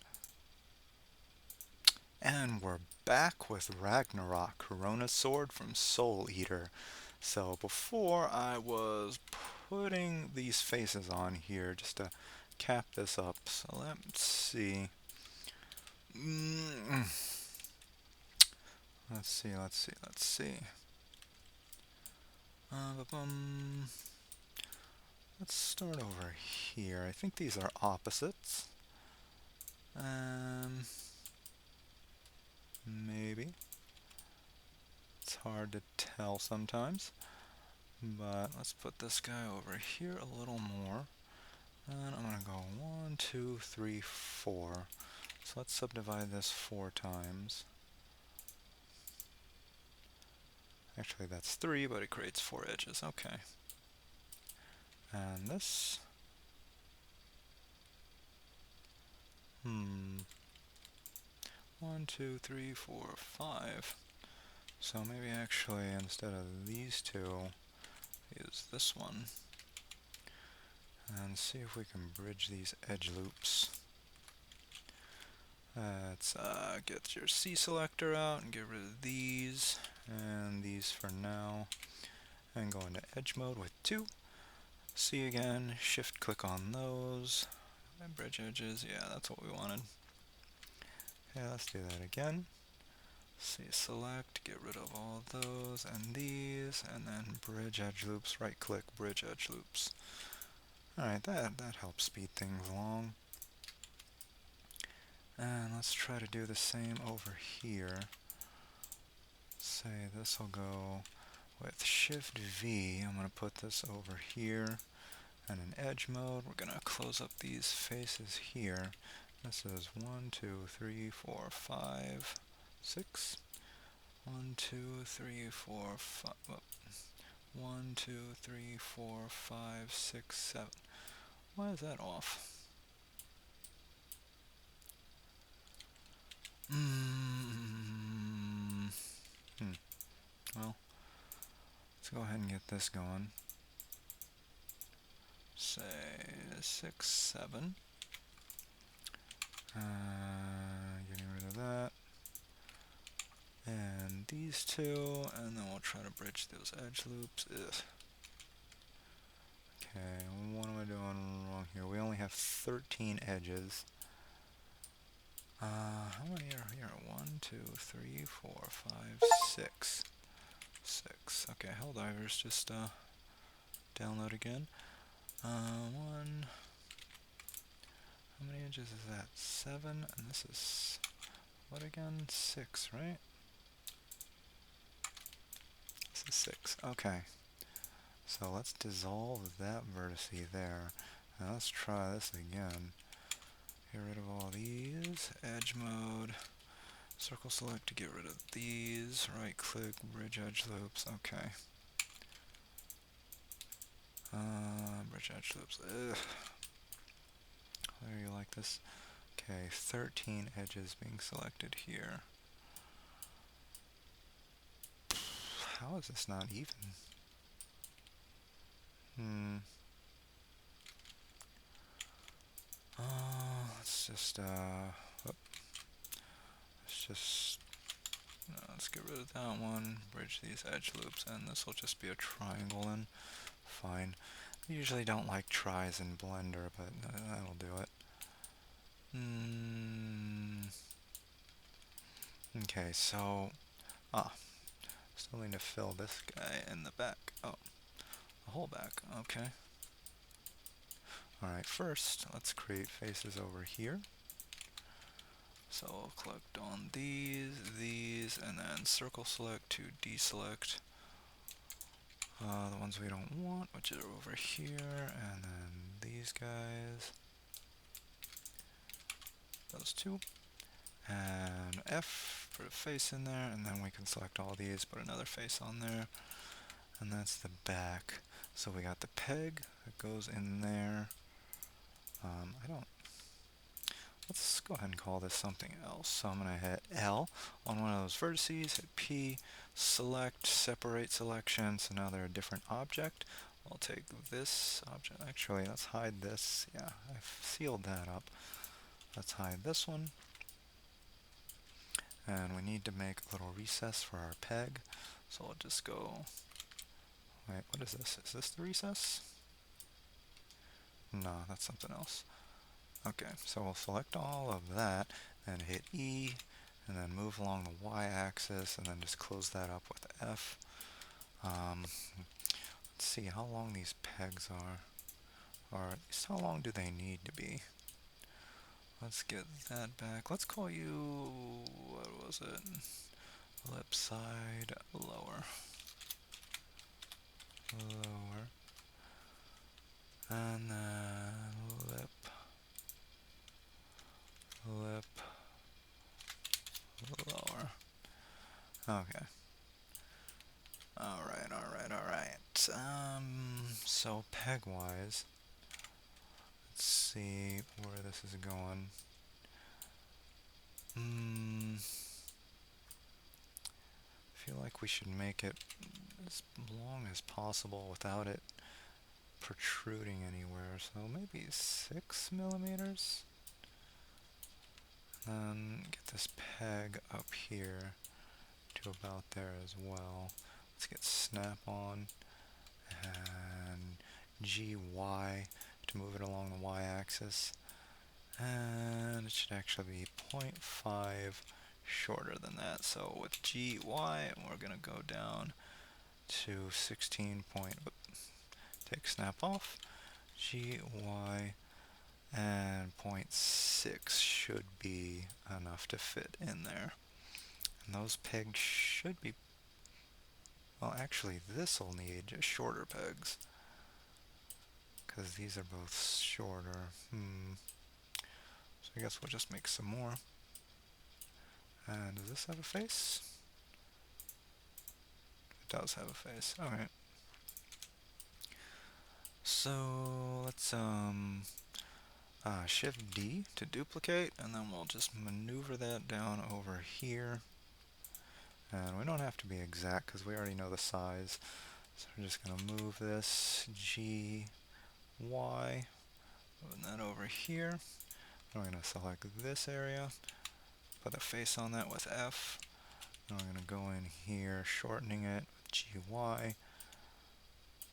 And we're back with Ragnarok, Crona's sword from Soul Eater. So before I was putting these faces on here just to cap this up. So let's see. Let's see. Let's start over here. I think these are opposites. Maybe. It's hard to tell sometimes. But let's put this guy over here a little more. And I'm going to go 1, 2, 3, 4. So let's subdivide this 4 times. Actually, that's 3, but it creates 4 edges. Okay. And this. 1, 2, 3, 4, 5. So maybe actually instead of these 2, use this one. And see if we can bridge these edge loops. Let's get your C selector out and get rid of these and these for now. And go into edge mode with 2. C again, shift click on those. And bridge edges, yeah, that's what we wanted. Okay, let's do that again. C select, get rid of all those and these, and then bridge edge loops, right click, bridge edge loops. Alright, that helps speed things along. And let's try to do the same over here. Say this will go with Shift V. I'm going to put this over here. And in edge mode, we're going to close up these faces here. This is 1, 2, 3, 4, 5, 6. 1, 2, 3, 4, 5. Oh, 1, 2, 3, 4, 5, 6, 7. Why is that off? Well, let's go ahead and get this going. Say 6, 7. Getting rid of that. And these two, and then we'll try to bridge those edge loops. Ugh. Okay, what am I doing wrong here? We only have 13 edges. How many are here? 1, 2, 3, 4, 5, 6. 6. Okay, Helldivers just download again. 1. How many edges is that? 7, and this is what again? 6, right? This is 6. Okay. So let's dissolve that vertex there. Now let's try this again. Get rid of all these. Edge mode. Circle select to get rid of these. Right click, bridge edge loops. Okay. Bridge edge loops. Ugh. There, you like this? Okay, 13 edges being selected here. How is this not even? Let's just, let's get rid of that one, bridge these edge loops, and this will just be a triangle then. Fine. I usually don't like tries in Blender, but that'll do it. Okay, so, still need to fill this guy in the back. Oh, the whole back, okay. Alright, first, let's create faces over here. So we'll click on these, and then circle select to deselect the ones we don't want, which are over here, and then these guys, those two, and F, put a face in there, and then we can select all these, put another face on there, and that's the back. So we got the peg that goes in there. Let's go ahead and call this something else. So I'm going to hit L on one of those vertices, hit P, select, separate selection, so now they're a different object. I'll take this object, actually let's hide this, yeah, I've sealed that up. Let's hide this one. And we need to make a little recess for our peg, so I'll just go, wait, what is this? Is this the recess? No, that's something else. Okay, so we'll select all of that, and hit E, and then move along the y-axis, and then just close that up with F. Let's see how long these pegs are, or at least how long do they need to be. Let's get that back. Let's call you, what was it? Lip side lower. Lower. And then lip. Lower. Okay. Alright. So peg-wise, let's see where this is going. I feel like we should make it as long as possible without it protruding anywhere, so maybe 6 millimeters. Then get this peg up here to about there as well. Let's get snap on and GY to move it along the y-axis, and it should actually be 0.5 shorter than that. So with GY, we're going to go down to 16 point, take snap off, GY, and 0.6 should be enough to fit in there. And those pegs should be, well actually this will need just shorter pegs, because these are both shorter. So I guess we'll just make some more. And does this have a face? does have a face. Alright. So let's Shift D to duplicate, and then we'll just maneuver that down over here. And we don't have to be exact because we already know the size. So we're just going to move this G, Y, moving that over here. We're going to select this area, put a face on that with F. And we're going to go in here, shortening it with GY.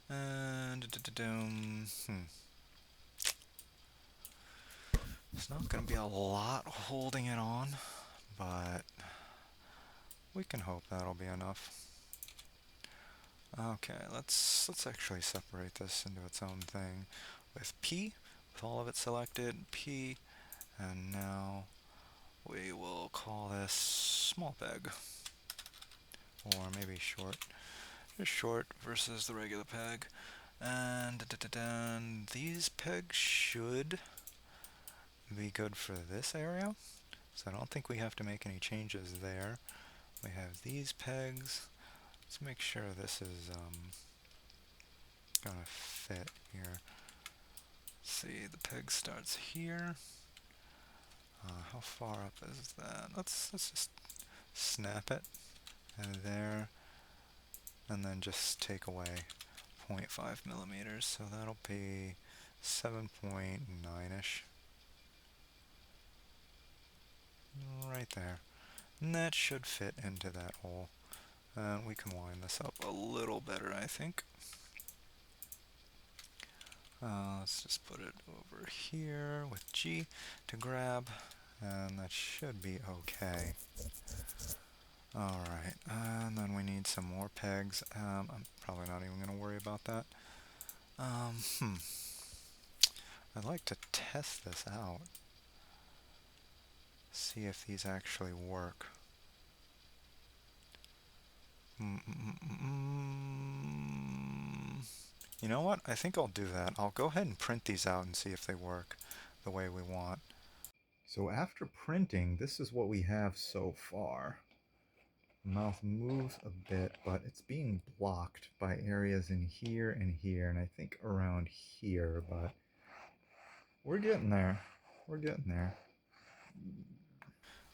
And it's not going to be a lot holding it on, but we can hope that'll be enough. Okay, let's actually separate this into its own thing with P, with all of it selected, P, and now we will call this small peg, or maybe short. Just short versus the regular peg. And these pegs should be good for this area, so I don't think we have to make any changes there. We have these pegs. Let's make sure this is gonna fit here. See, the peg starts here. How far up is that? Let's just snap it and there, and then just take away 0.5 millimeters. So that'll be 7.9-ish. Right there. And that should fit into that hole. We can line this up a little better, I think. Let's just put it over here with G to grab, and that should be okay. Alright, and then we need some more pegs. I'm probably not even going to worry about that. I'd like to test this out. See if these actually work. You know what? I think I'll do that. I'll go ahead and print these out and see if they work the way we want. So after printing, this is what we have so far. The mouth moves a bit, but it's being blocked by areas in here and here, and I think around here, but we're getting there. We're getting there.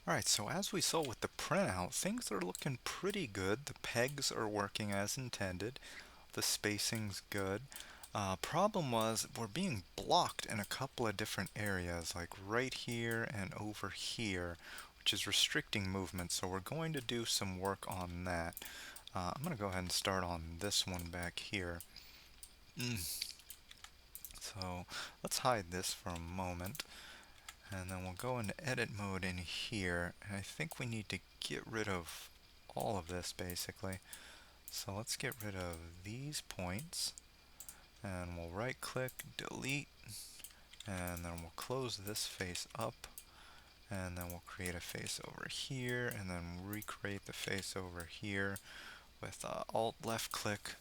Alright, so as we saw with the printout, things are looking pretty good. The pegs are working as intended. The spacing's good. Problem was we're being blocked in a couple of different areas, like right here and over here, which is restricting movement, so we're going to do some work on that. I'm going to go ahead and start on this one back here. So let's hide this for a moment, and then we'll go into edit mode in here, and I think we need to get rid of all of this basically. So let's get rid of these points, and we'll right click, delete, and then we'll close this face up, and then we'll create a face over here, and then recreate the face over here with alt left click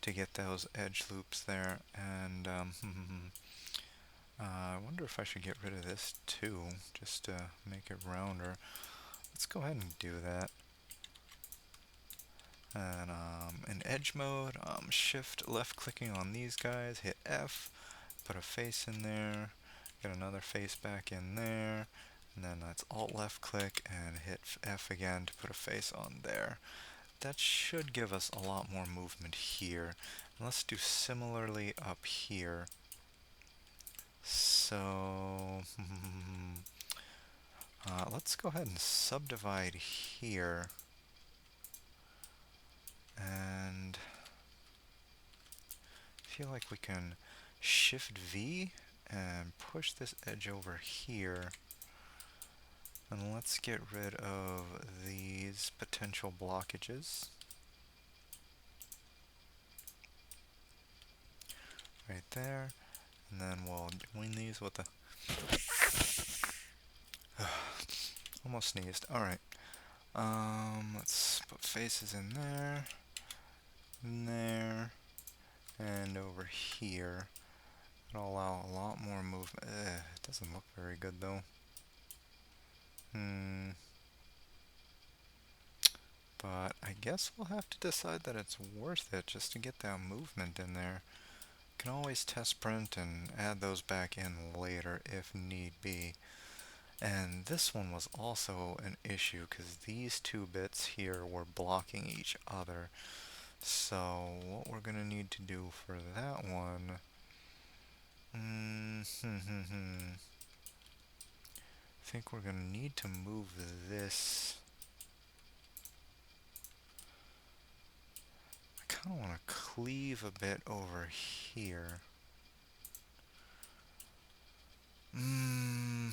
to get those edge loops there. And I wonder if I should get rid of this too, just to make it rounder. Let's go ahead and do that. And in edge mode, shift left clicking on these guys, hit F, put a face in there, get another face back in there, and then that's alt left click and hit F again to put a face on there. That should give us a lot more movement here. And let's do similarly up here. So let's go ahead and subdivide here, and I feel like we can shift V and push this edge over here, and let's get rid of these potential blockages right there, and then we'll join these with the almost sneezed. Alright, let's put faces in there, and over here. It'll allow a lot more movement. It doesn't look very good though. But I guess we'll have to decide that it's worth it just to get that movement in there. Can always test print and add those back in later if need be. And this one was also an issue because these two bits here were blocking each other. So what we're going to need to do for that one, I think we're going to need to move this. I kind of want to cleave a bit over here. Hmm.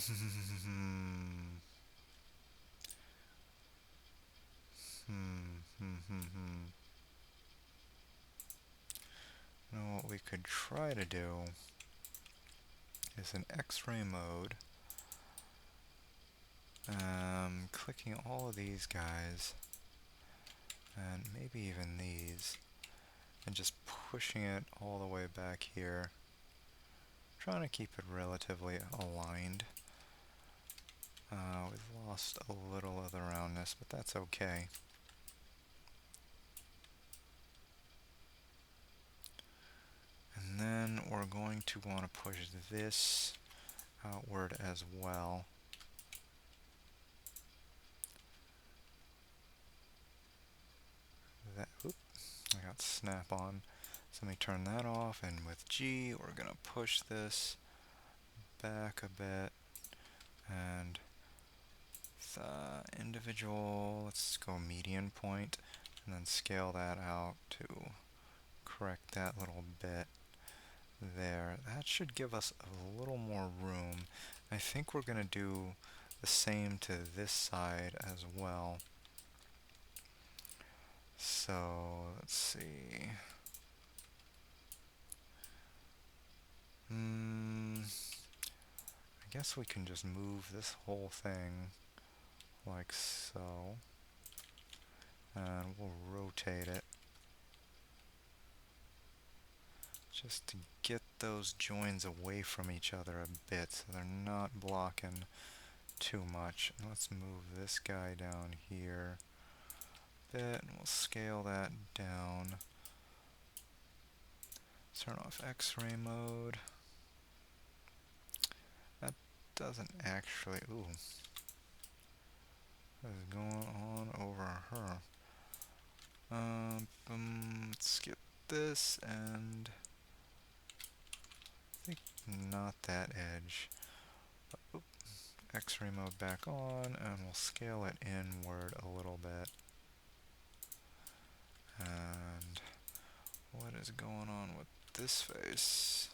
Now what we could try to do is in X-ray mode, clicking all of these guys, and maybe even these, and just pushing it all the way back here, trying to keep it relatively aligned. We've lost a little of the roundness, but that's okay. And then we're going to want to push this outward as well. Oop, I got snap on. So let me turn that off, and with G we're going to push this back a bit, and the individual, let's go median point, and then scale that out to correct that little bit there. That should give us a little more room. I think we're going to do the same to this side as well. So let's see. I guess we can just move this whole thing like so, and we'll rotate it just to get those joins away from each other a bit so they're not blocking too much. And let's move this guy down here a bit, and we'll scale that down. Turn off X-ray mode. That doesn't actually, ooh, what is going on over her? Let's get this, and I think not that edge. Oop, X-ray mode back on, and we'll scale it inward a little bit. And what is going on with this face?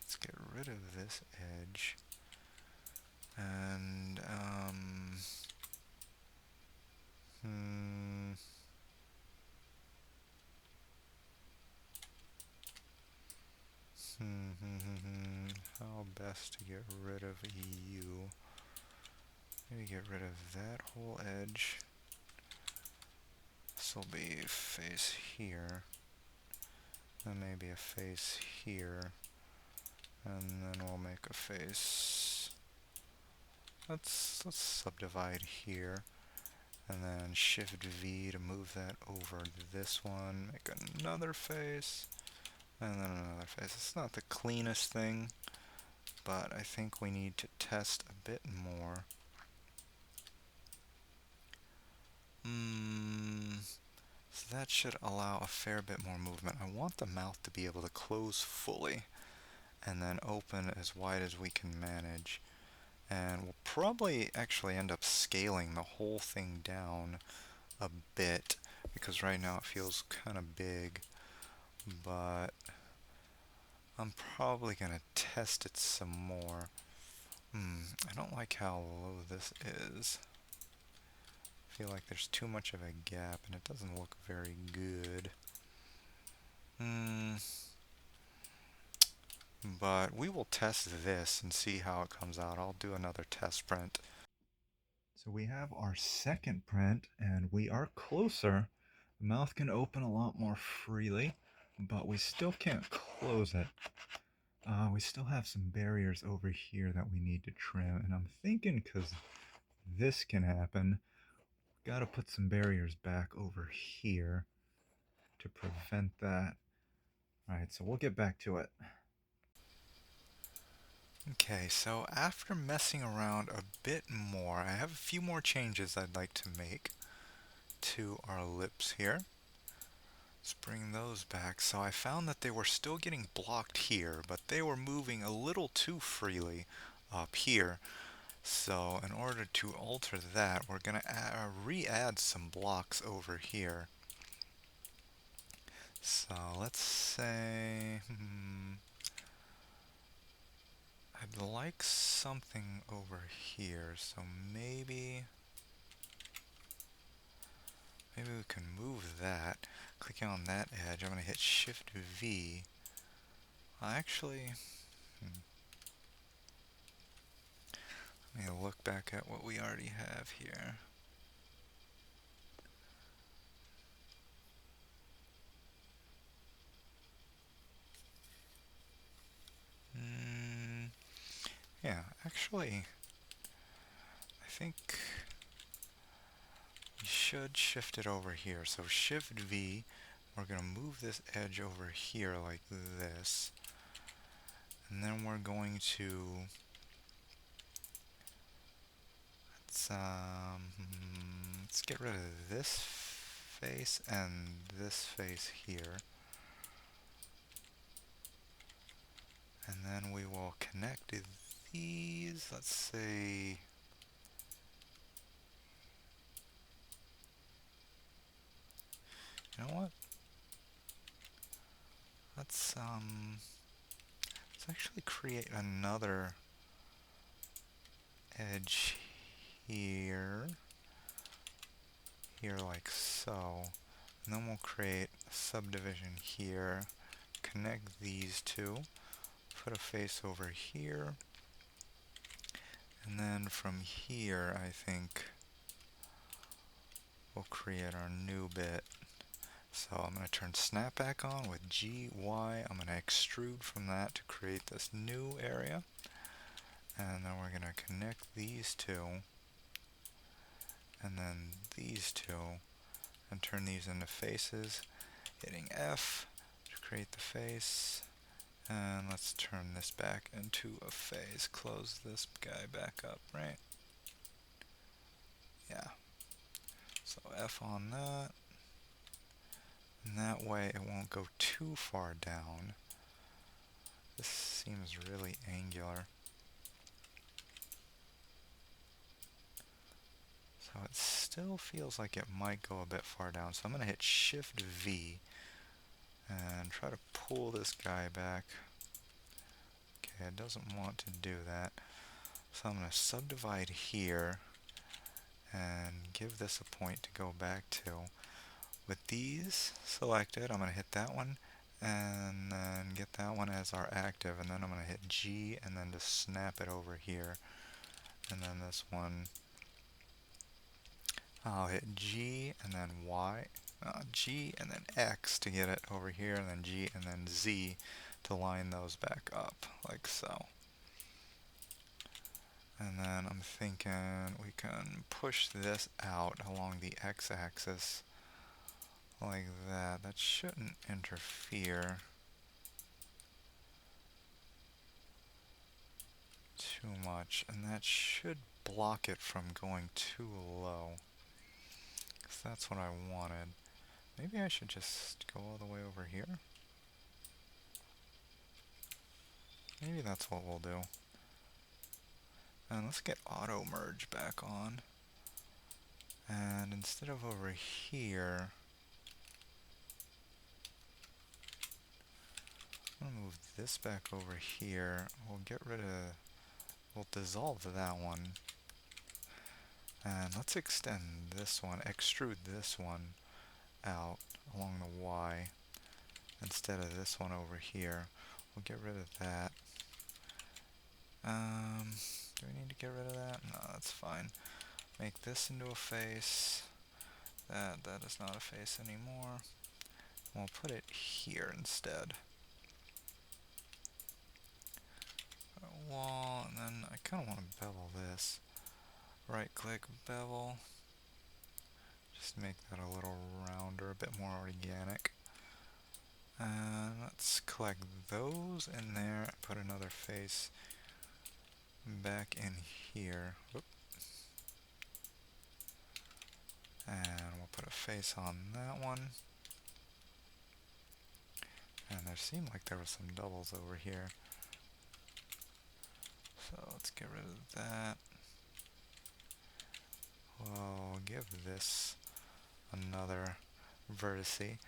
Let's get rid of this edge. And, how best to get rid of you? Maybe get rid of that whole edge. This will be a face here. Then maybe a face here. And then we'll make a face. Let's subdivide here. And then Shift V to move that over to this one. Make another face. And then another face. It's not the cleanest thing, but I think we need to test a bit more. So that should allow a fair bit more movement. I want the mouth to be able to close fully and then open as wide as we can manage. And we'll probably actually end up scaling the whole thing down a bit because right now it feels kind of big, but I'm probably going to test it some more. I don't like how low this is. I feel like there's too much of a gap and it doesn't look very good. But we will test this and see how it comes out. I'll do another test print. So we have our second print, and we are closer. The mouth can open a lot more freely, but we still can't close it. We still have some barriers over here that we need to trim, and I'm thinking because this can happen, got to put some barriers back over here to prevent that. Alright, so we'll get back to it. Okay, so after messing around a bit more, I have a few more changes I'd like to make to our lips here. Let's bring those back. So I found that they were still getting blocked here, but they were moving a little too freely up here. So in order to alter that, we're going to re-add some blocks over here. So let's say, I'd like something over here. So maybe we can move that. Clicking on that edge, I'm going to hit Shift V. Actually, let me look back at what we already have here. Yeah, actually, I think we should shift it over here. So Shift V, we're going to move this edge over here like this. And then we're going to, let's get rid of this face and this face here. And then we will connect these, let's say, you know what? Let's actually create another edge here, like so. And then we'll create a subdivision here, connect these two, put a face over here, and then from here I think we'll create our new bit. So I'm going to turn snap back on with G, Y. I'm going to extrude from that to create this new area. And then we're going to connect these two, and then these two, and turn these into faces, hitting F to create the face. And let's turn this back into a face. Close this guy back up, right? Yeah. So F on that. And that way it won't go too far down. This seems really angular. So it still feels like it might go a bit far down. So I'm going to hit Shift V and try to pull this guy back. Okay, it doesn't want to do that. So I'm going to subdivide here and give this a point to go back to. With these selected, I'm going to hit that one and then get that one as our active, and then I'm going to hit G and then just snap it over here. And then this one, I'll hit G and then Y, G and then X to get it over here, and then G and then Z to line those back up, like so. And then I'm thinking we can push this out along the x-axis like that. That shouldn't interfere too much, and that should block it from going too low, because that's what I wanted. Maybe I should just go all the way over here. Maybe that's what we'll do. And let's get auto merge back on. And instead of over here, I'm going to move this back over here. We'll dissolve that one. And let's extend this one, extrude this one out along the Y instead of this one over here. We'll get rid of that. Do we need to get rid of that? No, that's fine. make this into a face. That is not a face anymore. We'll put it here instead. A wall, and then I kind of want to bevel this. Right click, bevel. Just make that a little rounder, a bit more organic. And let's collect those in there, put another face back in here. Whoop. And we'll put a face on that one. And there seemed like there were some doubles over here. So let's get rid of that. We'll give this another vertice.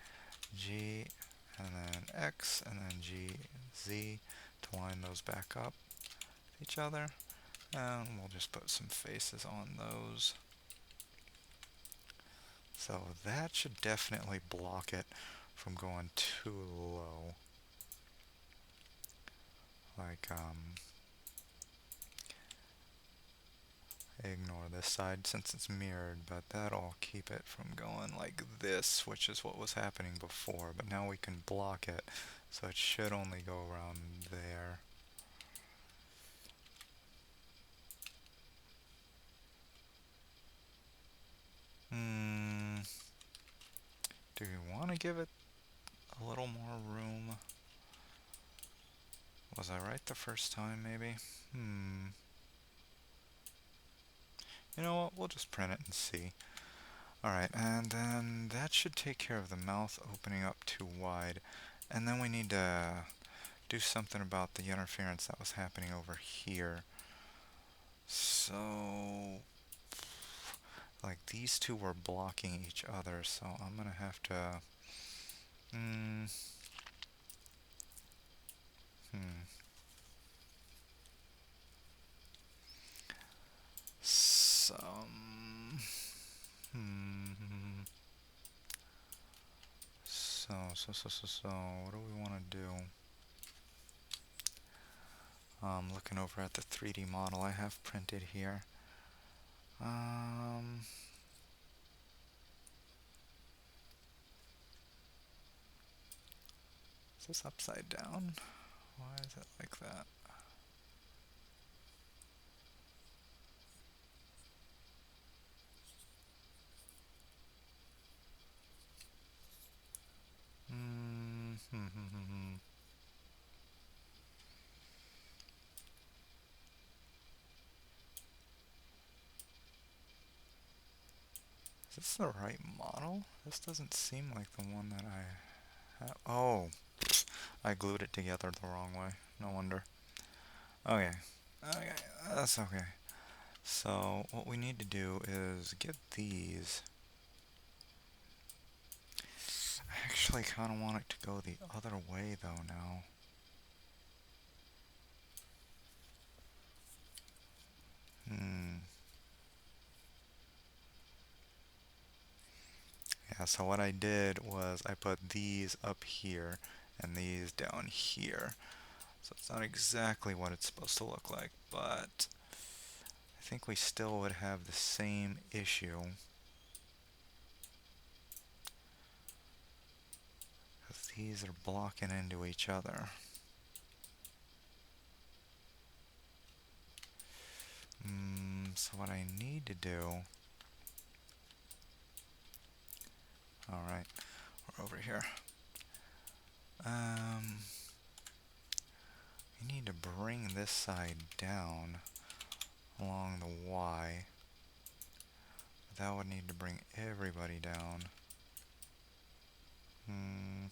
G, and then X, and then G, Z to line those back up with each other. And we'll just put some faces on those. So that should definitely block it from going too low. Like, ignore this side since it's mirrored, but that'll keep it from going like this, which is what was happening before. But now we can block it, so it should only go around there. Do we want to give it a little more room? Was I right the first time, maybe? You know what? We'll just print it and see. Alright, and then that should take care of the mouth opening up too wide. And then we need to do something about the interference that was happening over here. So, like these two were blocking each other, so I'm gonna have to... Some... So, what do we want to do? Looking over at the 3D model I have printed here. Is this upside down? Why is it like that? Is this the right model? This doesn't seem like the one that I have. Oh, I glued it together the wrong way. No wonder. Okay. Okay, that's okay. So, what we need to do is get these. I actually kind of want it to go the other way, though, now. Yeah, so what I did was I put these up here and these down here. So it's not exactly what it's supposed to look like, but I think we still would have the same issue. Because these are blocking into each other. So what I need to do... Alright, we're over here. We need to bring this side down along the Y. But that would need to bring everybody down. Kind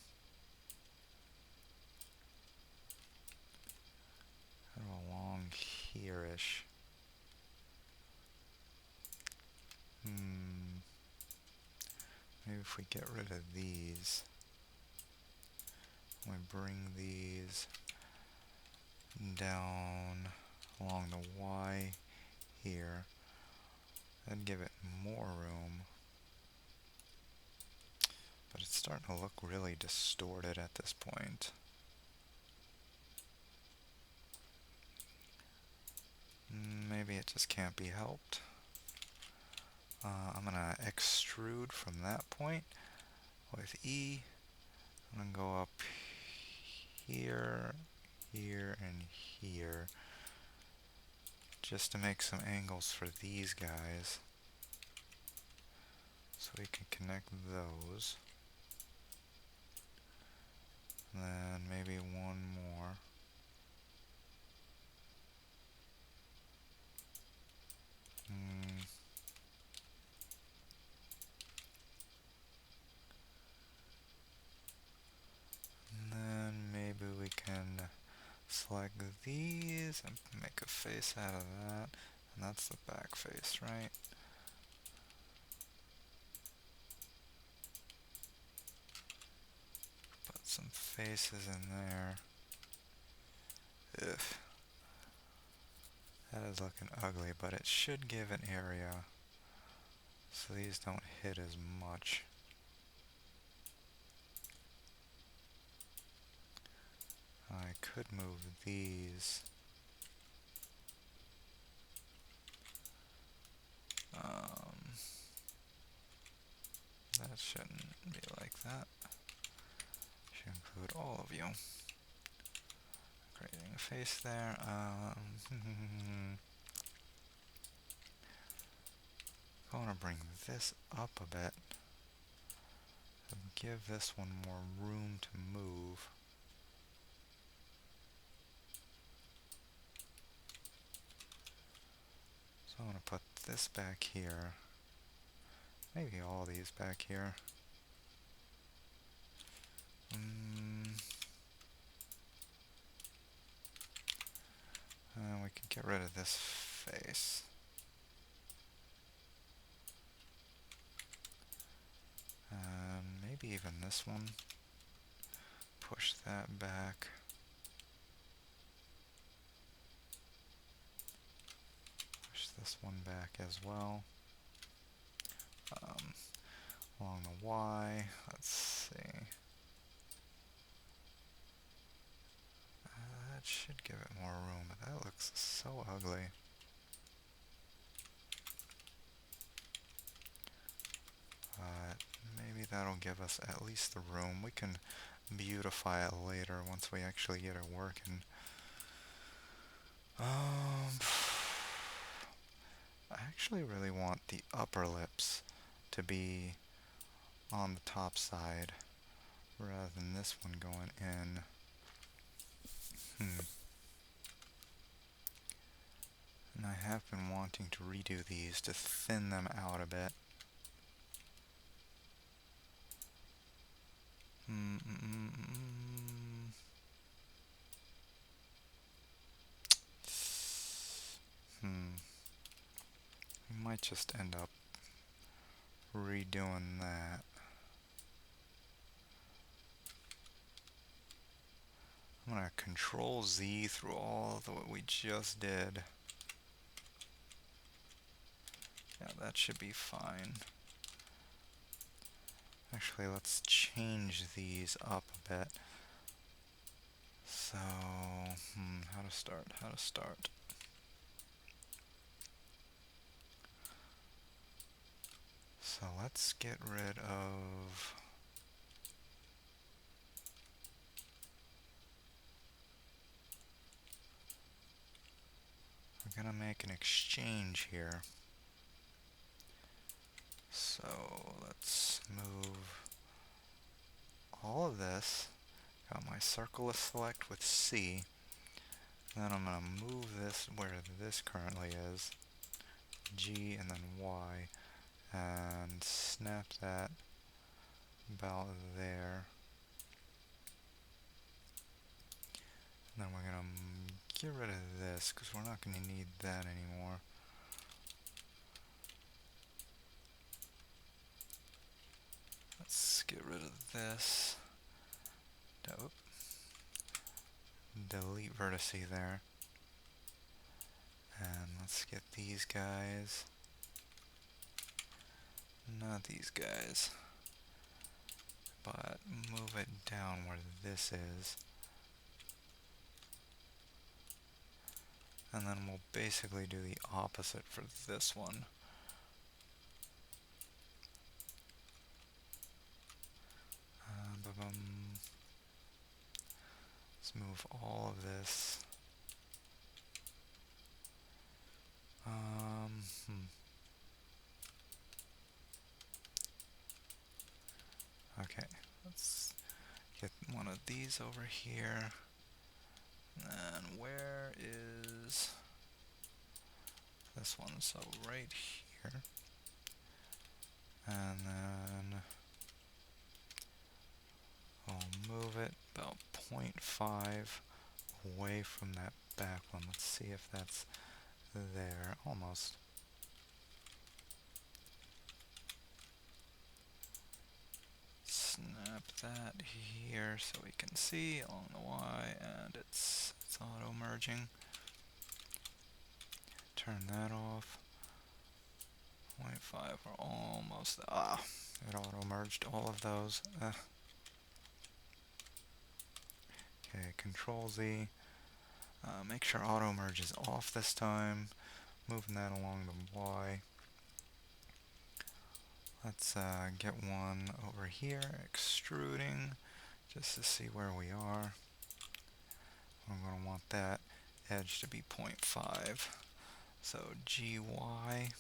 of along here-ish. Maybe if we get rid of these, we bring these down along the Y here, and give it more room. But it's starting to look really distorted at this point. Maybe it just can't be helped. I'm gonna extrude from that point with E. I'm gonna go up here, here, and here, just to make some angles for these guys, so we can connect those. And then maybe one more. And then maybe we can select these and make a face out of that. And that's the back face, right? Put some faces in there. Ugh. That is looking ugly, but it should give an area so these don't hit as much. I could move these. That shouldn't be like that. Should include all of you. Creating a face there. I want to bring this up a bit. And give this one more room to move. So I'm going to put this back here. Maybe all these back here. And we can get rid of this face. And maybe even this one. Push that back. Push this one back as well. Along the Y, let's see. That should give it more room, but that looks so ugly. But maybe that'll give us at least the room. We can beautify it later once we actually get it working. I actually really want the upper lips to be on the top side rather than this one going in. And I have been wanting to redo these to thin them out a bit. We might just end up redoing that. I'm gonna Control Z through all of what we just did. Yeah, that should be fine. Actually, let's change these up a bit. So, how to start? So let's get rid of... We're gonna make an exchange here. So let's move all of this. Got my circle to select with C. Then I'm gonna move this where this currently is. G and then Y. And snap that about there. And then we're gonna get rid of this because we're not gonna need that anymore. Let's get rid of this. Delete vertice there. And let's get these guys. Not these guys. But move it down where this is. And then we'll basically do the opposite for this one. these over here. And where is this one? So right here. And then I'll move it about 0.5 away from that back one. Let's see if that's there. Almost. Snap that here so we can see along the Y, and it's auto merging. Turn that off. 0.5, we're almost, it auto merged all of those. Okay, Control Z. Make sure auto merge is off this time. Moving that along the Y. Let's get one over here, extruding, just to see where we are. I'm going to want that edge to be 0.5. So GY.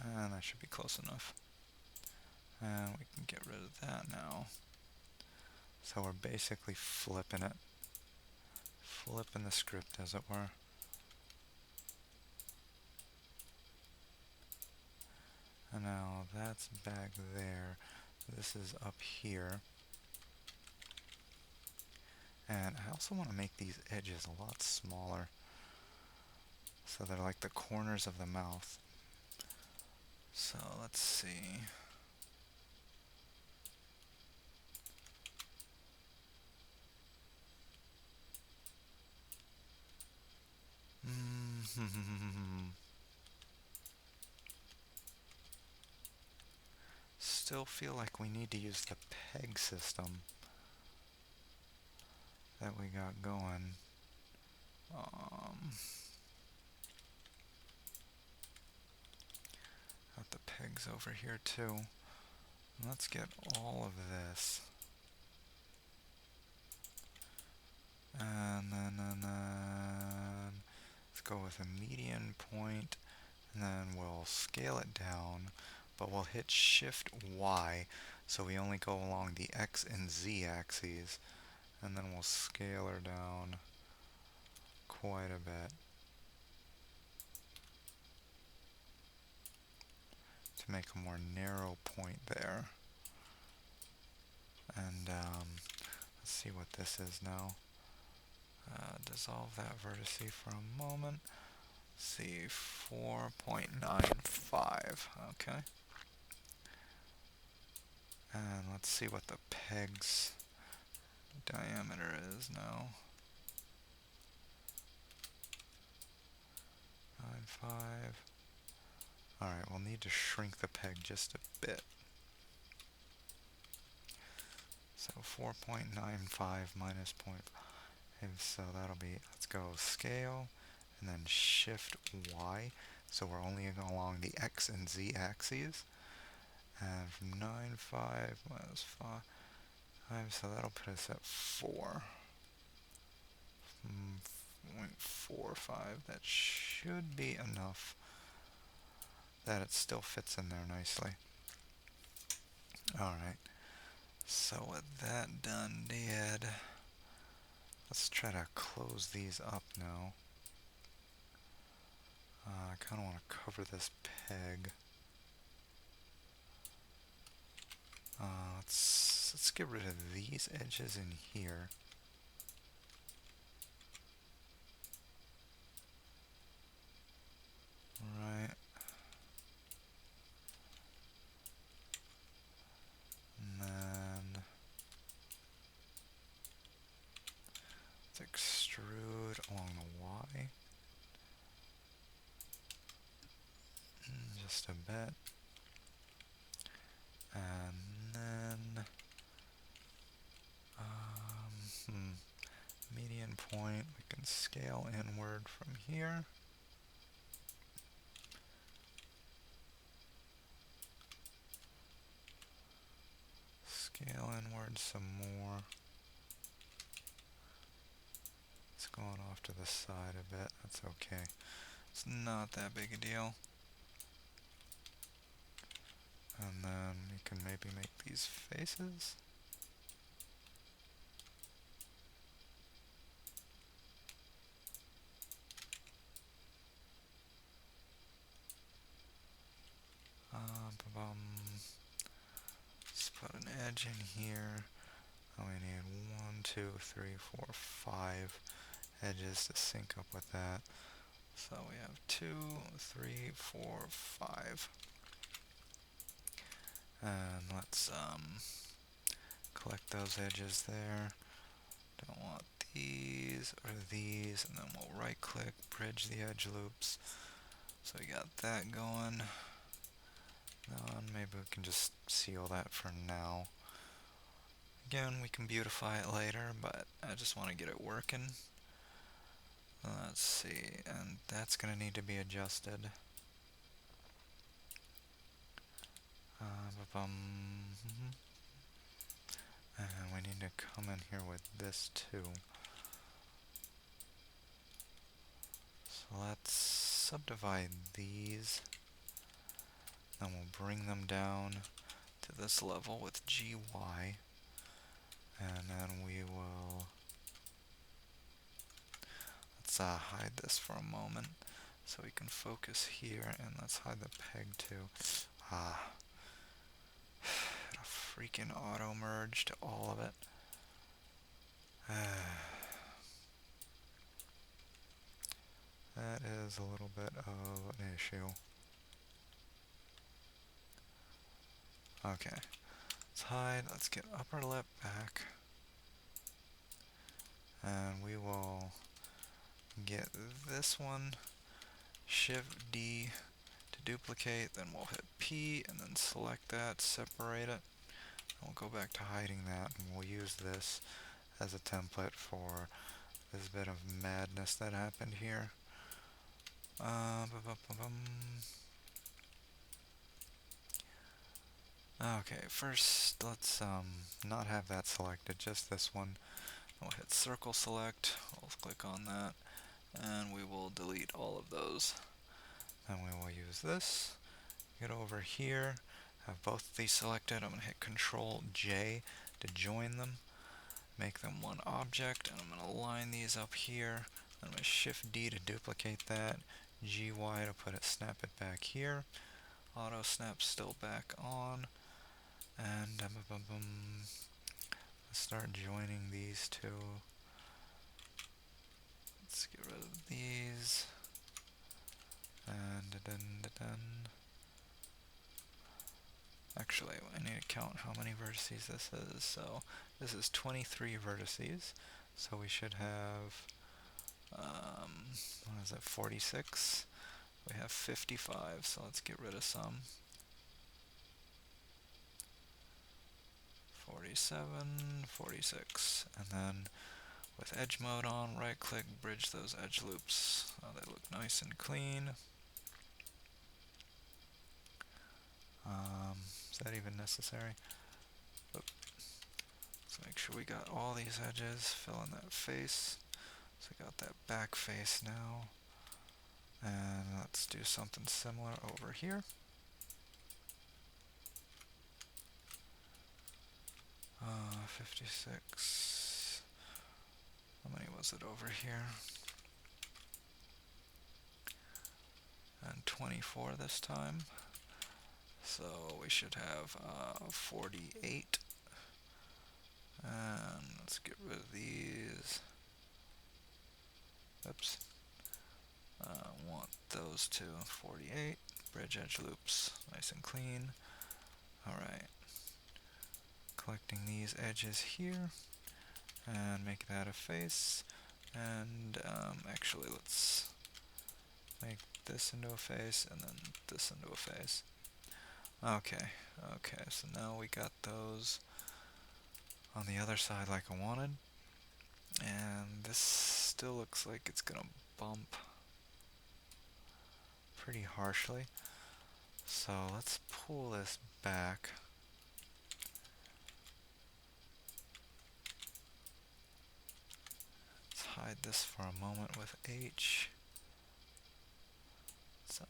And that should be close enough. And we can get rid of that now. So we're basically flipping it. Flipping the script, as it were. And now that's back there. This is up here. And I also want to make these edges a lot smaller. So they're like the corners of the mouth. So let's see. Still feel like we need to use the peg system that we got going. Got the pegs over here too. Let's get all of this. And then let's go with a median point, and then we'll scale it down, but we'll hit Shift Y, so we only go along the X and Z axes, and then we'll scale her down quite a bit to make a more narrow point there. And let's see what this is now. Dissolve that vertice for a moment. See, 4.95. Okay. And let's see what the peg's diameter is now. 9.5. Alright, we'll need to shrink the peg just a bit. So 4.95 minus 0.5. So that'll be, let's go scale, and then Shift Y. So we're only along the X and Z axes. And from 9.5 minus 5, so that'll put us at 4. 0.45. That should be enough that it still fits in there nicely. Alright. So with that done, Dad, let's try to close these up now. I kind of want to cover this peg. Let's get rid of these edges in here. Right. And then let's extrude along the Y. Just a bit. And then median point, we can scale inward from here. Scale inward some more. It's going off to the side a bit, that's okay. It's not that big a deal. And then you can maybe make these faces. Ba-bum. Let's put an edge in here. And we need 1, 2, 3, 4, 5 edges to sync up with that. So we have 2, 3, 4, 5. And let's collect those edges there. Don't want these or these, and then we'll right click, bridge the edge loops. So we got that going. Maybe we can just seal that for now. Again, we can beautify it later, but I just want to get it working. Let's see, and that's going to need to be adjusted. And we need to come in here with this too. So let's subdivide these, and we'll bring them down to this level with GY, and then we will, let's hide this for a moment so we can focus here, and let's hide the peg too. A freaking auto merge to all of it. That is a little bit of an issue. Okay, let's hide, let's get upper lip back, and we will get this one, Shift D to duplicate, then we'll hit P and then select that, separate it, and we'll go back to hiding that, and we'll use this as a template for this bit of madness that happened here. Okay, first let's not have that selected, just this one. We'll hit circle select, we'll click on that, and we will delete all of those. Then we will use this, get over here, have both of these selected. I'm going to hit Control J to join them, make them one object, and I'm going to line these up here. I'm going to Shift D to duplicate that, GY to put it, snap it back here. Auto snap still back on, and let's start joining these two. Let's get rid of these, and actually, I need to count how many vertices this is. So this is 23 vertices, so we should have, what is it, 46? We have 55, so let's get rid of some. 47, 46, and then with edge mode on, right click, bridge those edge loops. Oh, they look nice and clean. Is that even necessary? Let's make sure we got all these edges, fill in that face. So we got that back face now. And let's do something similar over here. Uh, 56. How many was it over here? And 24 this time. So we should have 48. And let's get rid of these. Oops. Want those two. 48. Bridge edge loops. Nice and clean. Alright. Collecting these edges here. And make that a face. And actually let's make this into a face and then this into a face. Okay, so now we got those on the other side like I wanted. And this still looks like it's gonna bump pretty harshly. So let's pull this back. Let's hide this for a moment with H. Let's,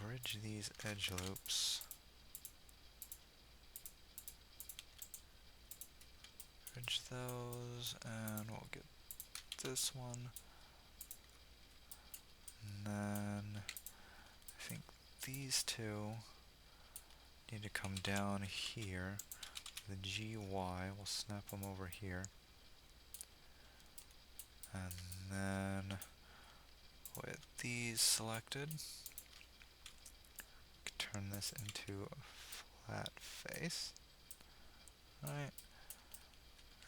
bridge these edge loops. Bridge those, and we'll get this one. And then I think these two need to come down here. The GY, we'll snap them over here. And then with these selected, turn this into a flat face. Right.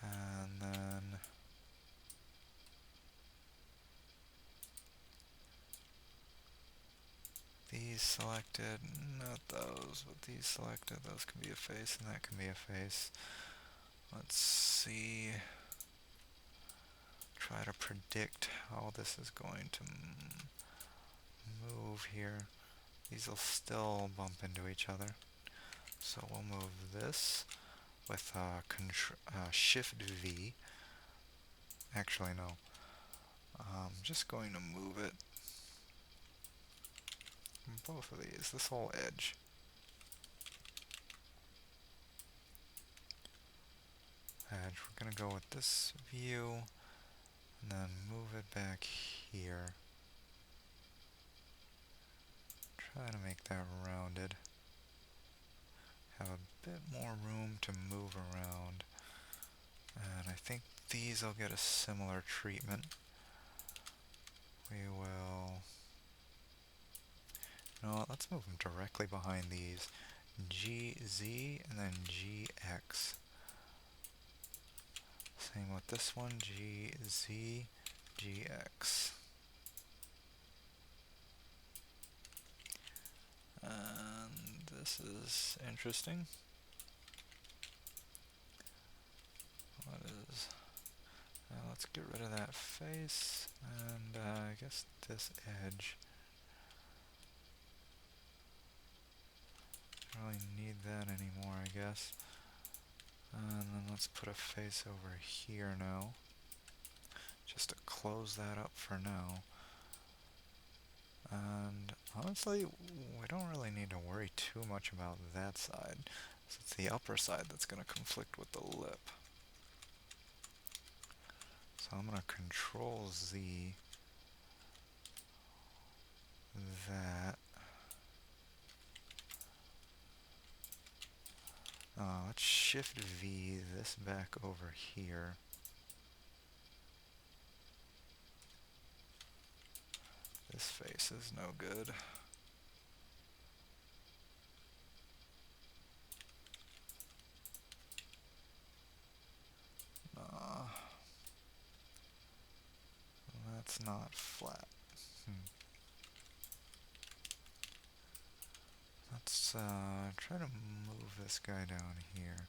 And then these selected, not those, but these selected, those can be a face and that can be a face. Let's see, try to predict how this is going to move here. These will still bump into each other. So we'll move this with Shift V. Actually, no. I'm just going to move it. Both of these, this whole edge. We're going to go with this view, and then move it back here. Try to make that rounded. Have a bit more room to move around. And I think these will get a similar treatment. We will... You know what, let's move them directly behind these. GZ and then GX. Same with this one, GZ, GX. And this is interesting. What is... let's get rid of that face, and I guess this edge. Don't really need that anymore, I guess. And then let's put a face over here now, just to close that up for now. And honestly, we don't really need to worry too much about that side. So it's the upper side that's going to conflict with the lip. So I'm going to Control Z that. Let's Shift V this back over here. This face is no good. That's not flat. Let's try to move this guy down here.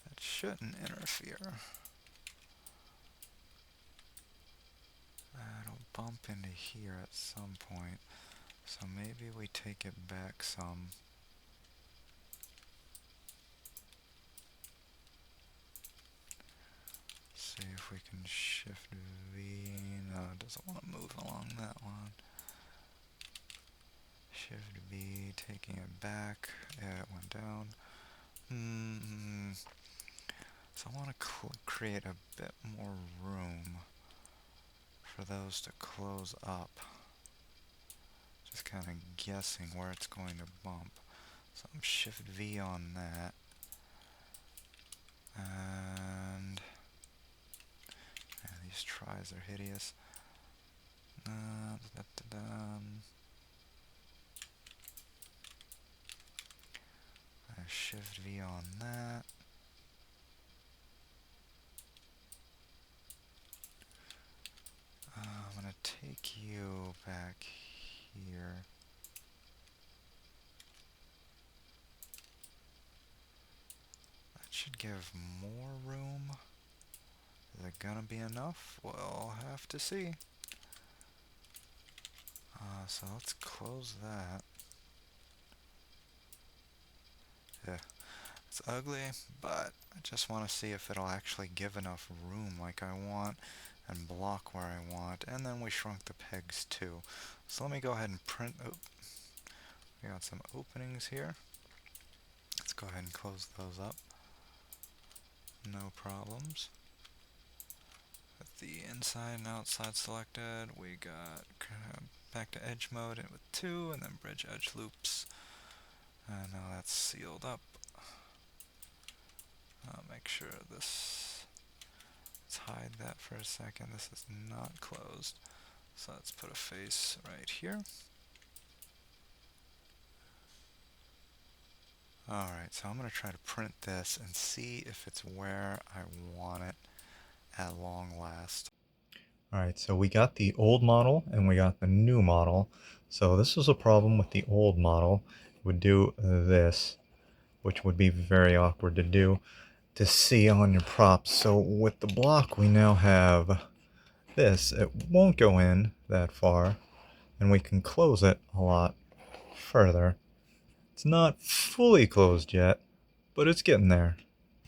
That shouldn't interfere. It'll bump into here at some point, so maybe we take it back some. See if we can Shift V. No, it doesn't want to move along that one. Shift V, taking it back. Yeah, it went down. So I want to create a bit more room for those to close up. Just kind of guessing where it's going to bump. So I'm Shift V on that. And these tries are hideous. Shift V on that. I'm going to take you back here. That should give more room Is it gonna be enough? We'll have to see. So let's close that. Yeah, it's ugly, but I just want to see if it'll actually give enough room like I want and block where I want. And then we shrunk the pegs too. So let me go ahead and print. Oh, we got some openings here. Let's go ahead and close those up. No problems. With the inside and outside selected, we got back to edge mode with 2, and then bridge edge loops. And now that's sealed up. Make sure this, let's hide that for a second. This is not closed. So let's put a face right here. Alright, so I'm going to try to print this and see if it's where I want it at long last. Alright, so we got the old model and we got the new model. So this was a problem with the old model. It would do this, which would be very awkward to do to see on your props. So with the block we now have this. It won't go in that far and we can close it a lot further. It's not fully closed yet, but it's getting there.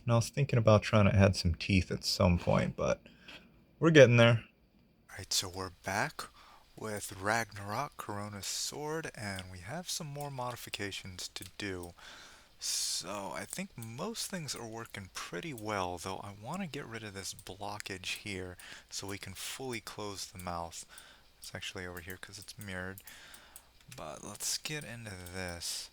And I was thinking about trying to add some teeth at some point, but we're getting there. Alright, so we're back with Ragnarok, Crona's sword, and we have some more modifications to do. So I think most things are working pretty well, though I want to get rid of this blockage here so we can fully close the mouth. It's actually over here because it's mirrored. But let's get into this.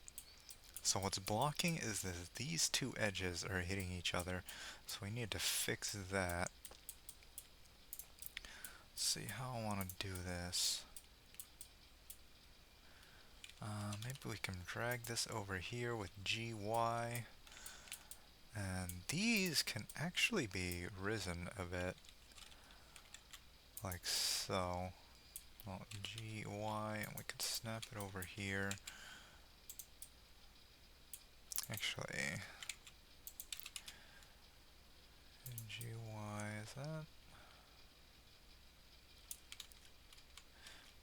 So what's blocking is that these two edges are hitting each other, so we need to fix that. Let's see how I want to do this. Maybe we can drag this over here with GY. And these can actually be risen a bit. Like so. Well, GY, and we could snap it over here. Actually, GY, is that?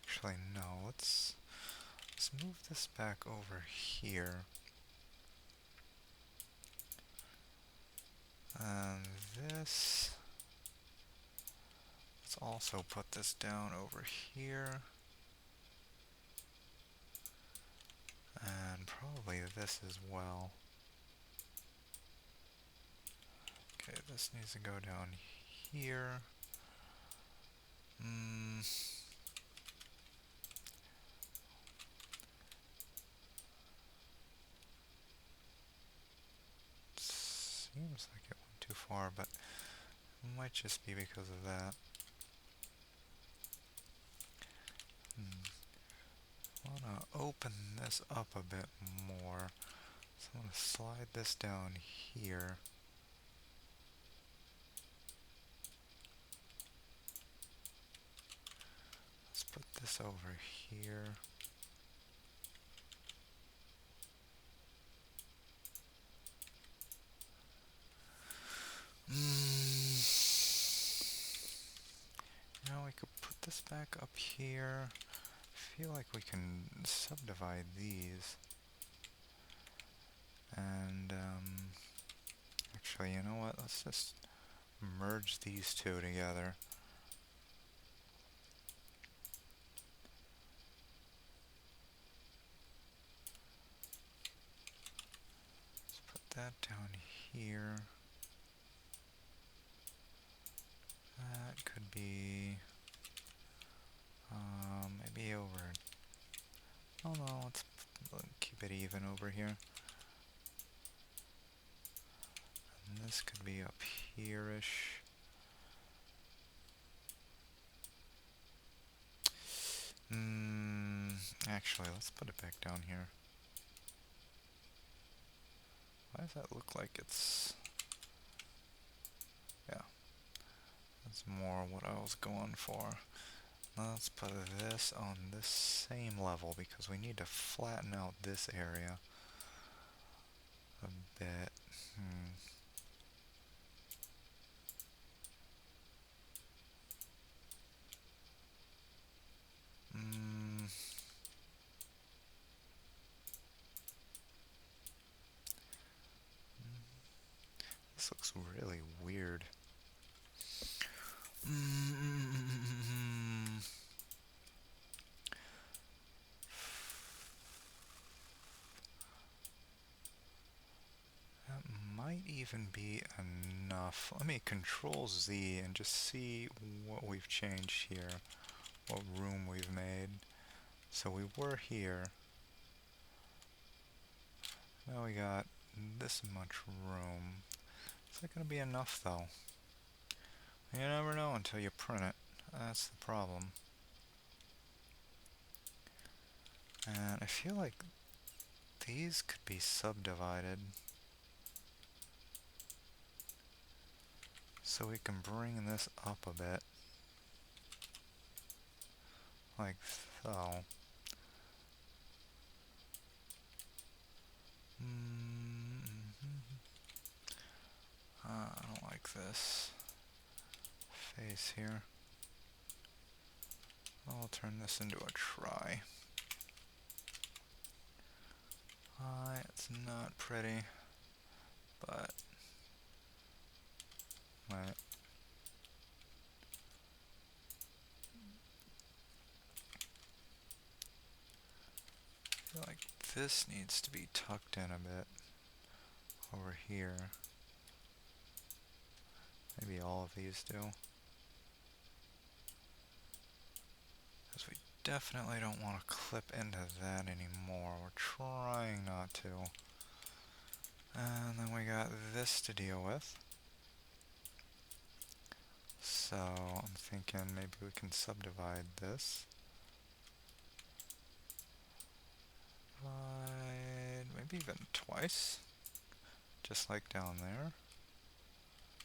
Actually, no, let's move this back over here. And this, let's also put this down over here. And probably this as well. Okay, this needs to go down here. Seems like it went too far, but it might just be because of that. I want to open this up a bit more. So I'm going to slide this down here. Let's put this over here. Now we could put this back up here. I feel like we can subdivide these. And, actually, you know what? Let's just merge these two together. Let's put that down here. That could be, maybe over, oh no, let's keep it even over here. And this could be up here-ish. Actually, let's put it back down here. Why does that look like it's... Yeah, that's more what I was going for. Now let's put this on this same level because we need to flatten out this area a bit. really weird. Mm-hmm. That might even be enough. Let me Control Z and just see what we've changed here, what room we've made. So we were here. Now we got this much room. Is that going to be enough though? You never know until you print it. That's the problem. And I feel like these could be subdivided. So we can bring this up a bit. Like so. I don't like this face here. I'll turn this into a try. It's not pretty, but right. I feel like this needs to be tucked in a bit over here. Maybe all of these do. Because we definitely don't want to clip into that anymore. We're trying not to. And then we got this to deal with. So I'm thinking maybe we can subdivide this. Maybe even twice. Just like down there.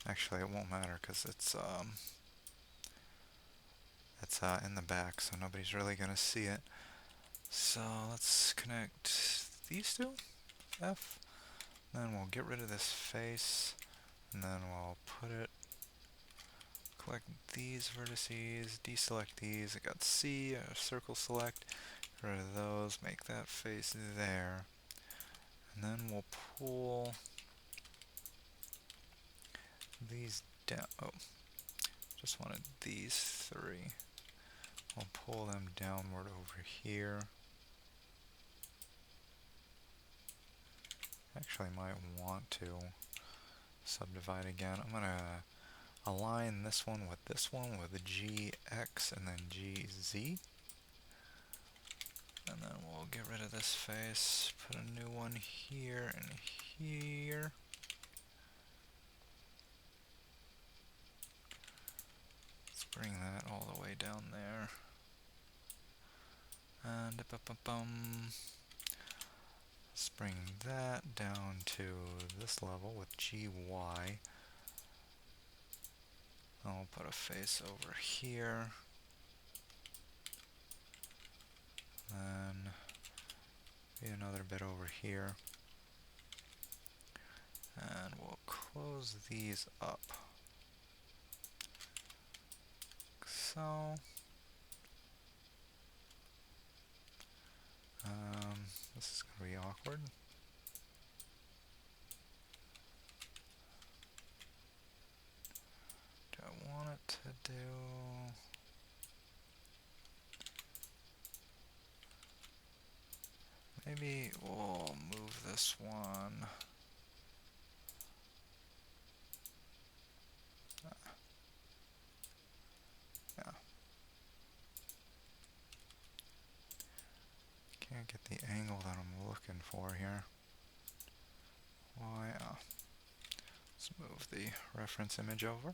Actually, it won't matter because it's in the back, so nobody's really gonna see it. So let's connect these two, F. Then we'll get rid of this face, and then we'll put it. Collect these vertices, deselect these. I got C, circle select. Get rid of those. Make that face there, and then we'll pull these down. Oh, just wanted these three. We'll pull them downward over here. Actually, might want to subdivide again. I'm gonna align this one with a GX and then GZ. And then we'll get rid of this face, put a new one here and here. Let's bring that all the way down there. And let's bring that down to this level with GY. I'll put a face over here. Then maybe another bit over here. And we'll close these up. So, this is going to be awkward. Do I want it to do... Maybe we'll move this one. Yeah. Can't get the angle that I'm looking for here. Why? Let's move the reference image over.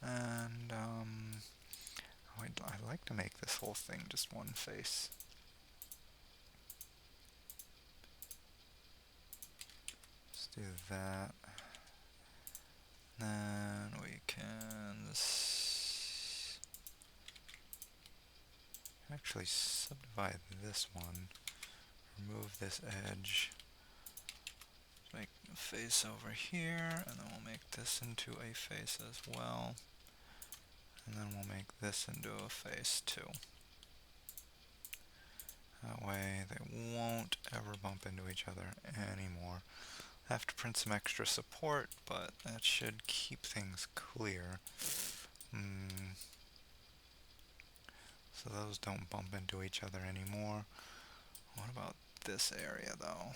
And I'd like to make this whole thing just one face. Let's do that. Then we can actually subdivide this one. Remove this edge. Make a face over here, and then we'll make this into a face as well. And then we'll make this into a face too. That way they won't ever bump into each other anymore. Have to print some extra support, but that should keep things clear. So those don't bump into each other anymore. What about this area though?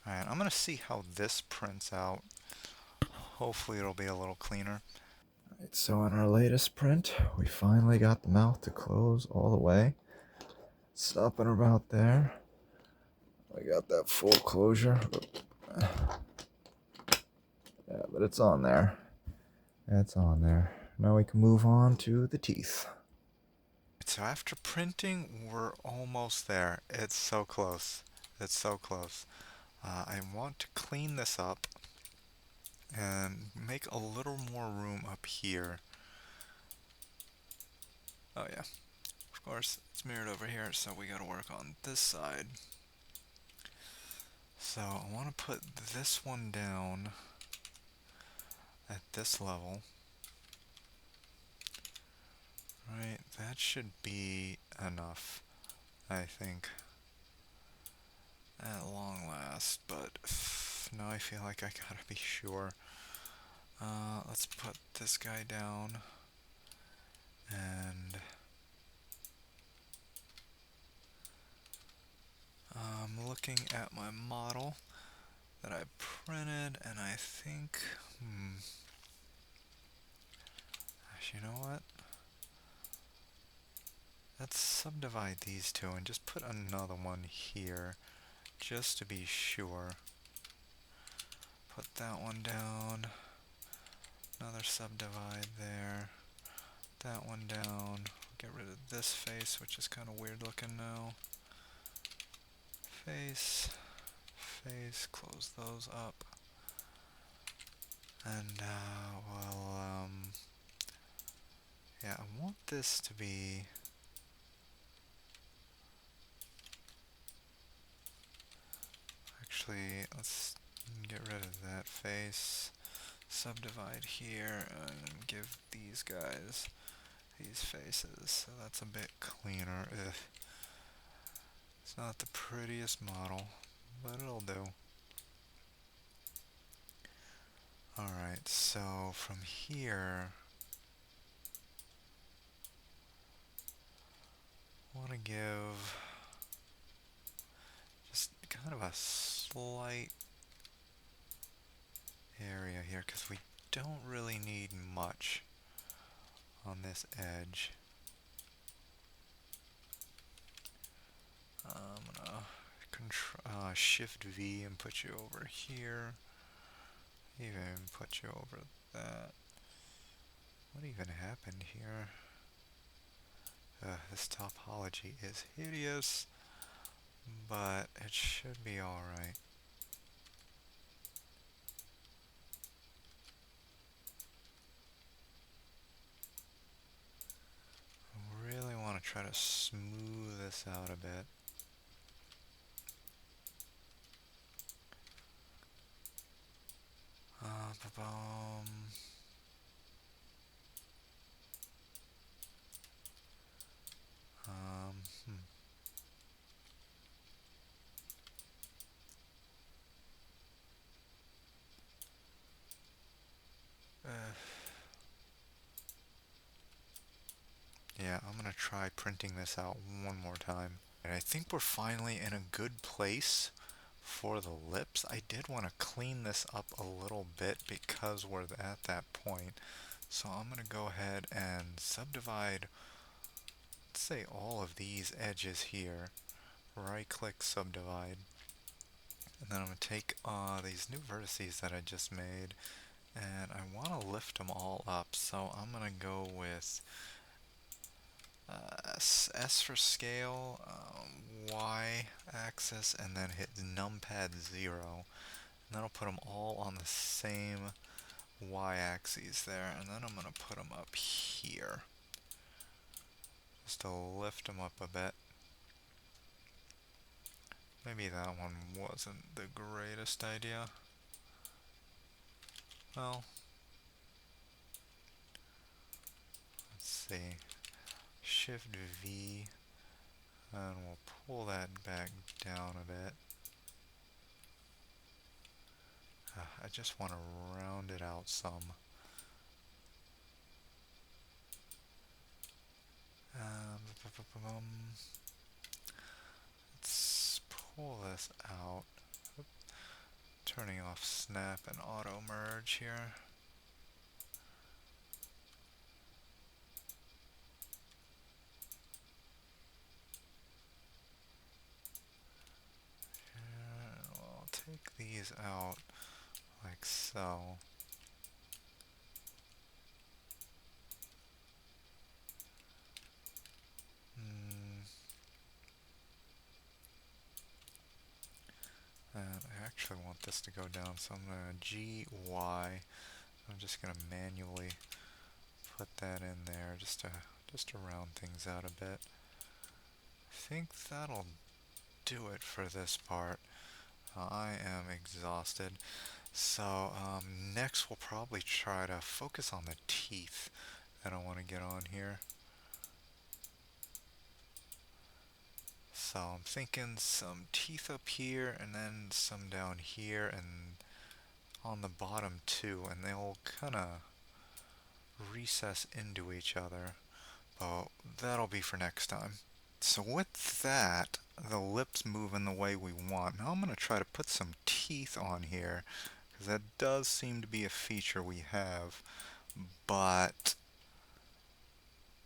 Alright, I'm gonna see how this prints out. Hopefully it'll be a little cleaner. Alright, so on our latest print, we finally got the mouth to close all the way. It's up and about there. I got that full closure. Yeah, but it's on there. It's on there. Now we can move on to the teeth. So after printing, we're almost there. It's so close. It's so close. I want to clean this up and make a little more room up here. Oh yeah, of course, it's mirrored over here, so we gotta work on this side. So I want to put this one down at this level. Right, that should be enough, I think, at long last, but now I feel like I gotta be sure. Let's put this guy down, and I'm looking at my model that I printed, and I think, actually, you know what? Let's subdivide these two and just put another one here, just to be sure. Put that one down, another subdivide there, that one down, get rid of this face, which is kind of weird looking now. Face, face, close those up. And, yeah, I want this to be... Actually, let's get rid of that face, subdivide here, and give these guys these faces, so that's a bit cleaner. Ugh. It's not the prettiest model, but it'll do. Alright, so from here, I want to give just kind of a slight area here, because we don't really need much on this edge. I'm gonna Shift V and put you over here. Even put you over that. What even happened here? This topology is hideous, but it should be alright. I really want to try to smooth this out a bit. Ba-bum. Hmm. Yeah, I'm gonna try printing this out one more time. And I think we're finally in a good place for the lips. I did want to clean this up a little bit because we're at that point. So I'm gonna go ahead and subdivide, let's say, all of these edges here. Right click subdivide. And then I'm gonna take these new vertices that I just made, and I want to lift them all up. So I'm gonna go with S for scale, Y axis, and then hit numpad 0. And then I'll put them all on the same Y axes there, and then I'm going to put them up here, just to lift them up a bit. Maybe that one wasn't the greatest idea. Well, let's see. Shift V, and we'll pull that back down a bit. I just want to round it out some. Um, let's pull this out. Turning off snap and auto merge here. And we'll take these out like so. Mm, and I actually want this to go down, so I'm going to GY. I'm just going to manually put that in there just to round things out a bit. I think that'll do it for this part. I am exhausted. So next we'll probably try to focus on the teeth that I want to get on here. So I'm thinking some teeth up here and then some down here and on the bottom too, and they'll kind of recess into each other. But that'll be for next time. So with that, the lips move in the way we want. Now I'm going to try to put some teeth on here, because that does seem to be a feature we have. But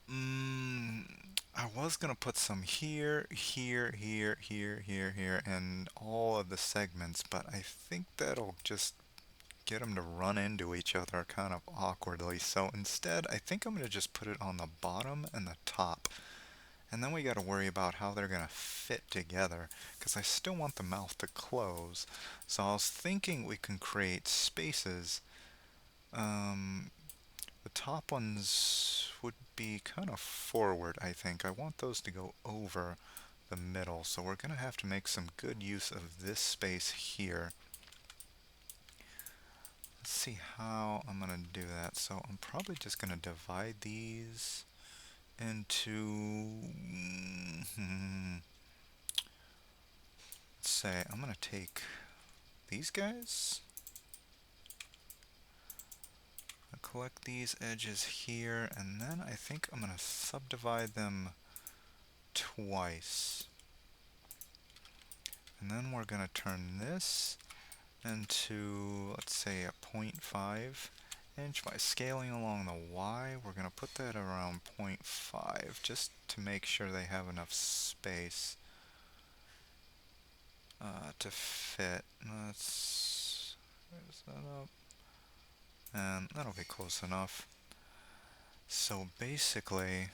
I was going to put some here, here, here, here, here, here, and all of the segments, but I think that'll just get them to run into each other kind of awkwardly. So instead, I think I'm going to just put it on the bottom and the top. And then we got to worry about how they're going to fit together, because I still want the mouth to close. So I was thinking we can create spaces. The top ones would be kind of forward, I think. I want those to go over the middle, so we're going to have to make some good use of this space here. Let's see how I'm going to do that. So I'm probably just going to divide these into... let's say I'm going to take these guys. I'll collect these edges here, and then I think I'm going to subdivide them twice. And then we're going to turn this into, let's say, a 0.5 inch. By scaling along the Y, we're going to put that around 0.5 just to make sure they have enough space to fit. Let's raise that up, and that'll be close enough. So basically,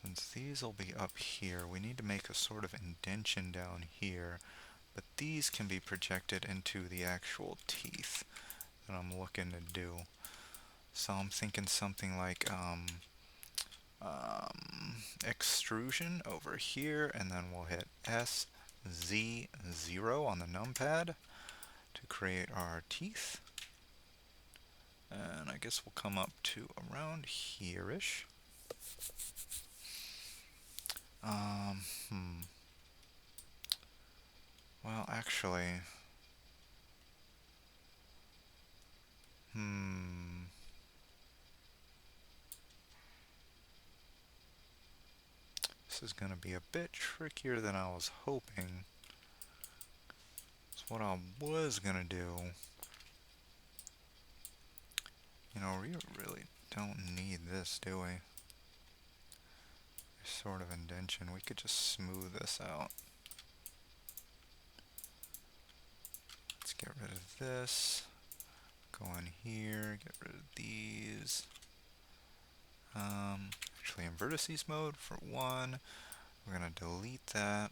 since these will be up here, we need to make a sort of indention down here, but these can be projected into the actual teeth that I'm looking to do. So I'm thinking something like extrusion over here, and then we'll hit SZ0 on the numpad to create our teeth. And I guess we'll come up to around here-ish. Well, actually, this is going to be a bit trickier than I was hoping. So what I was going to do, we really don't need this, do we? This sort of indention. We could just smooth this out. Let's get rid of this. Go in here, get rid of these. Actually, in vertices mode for one. We're going to delete that.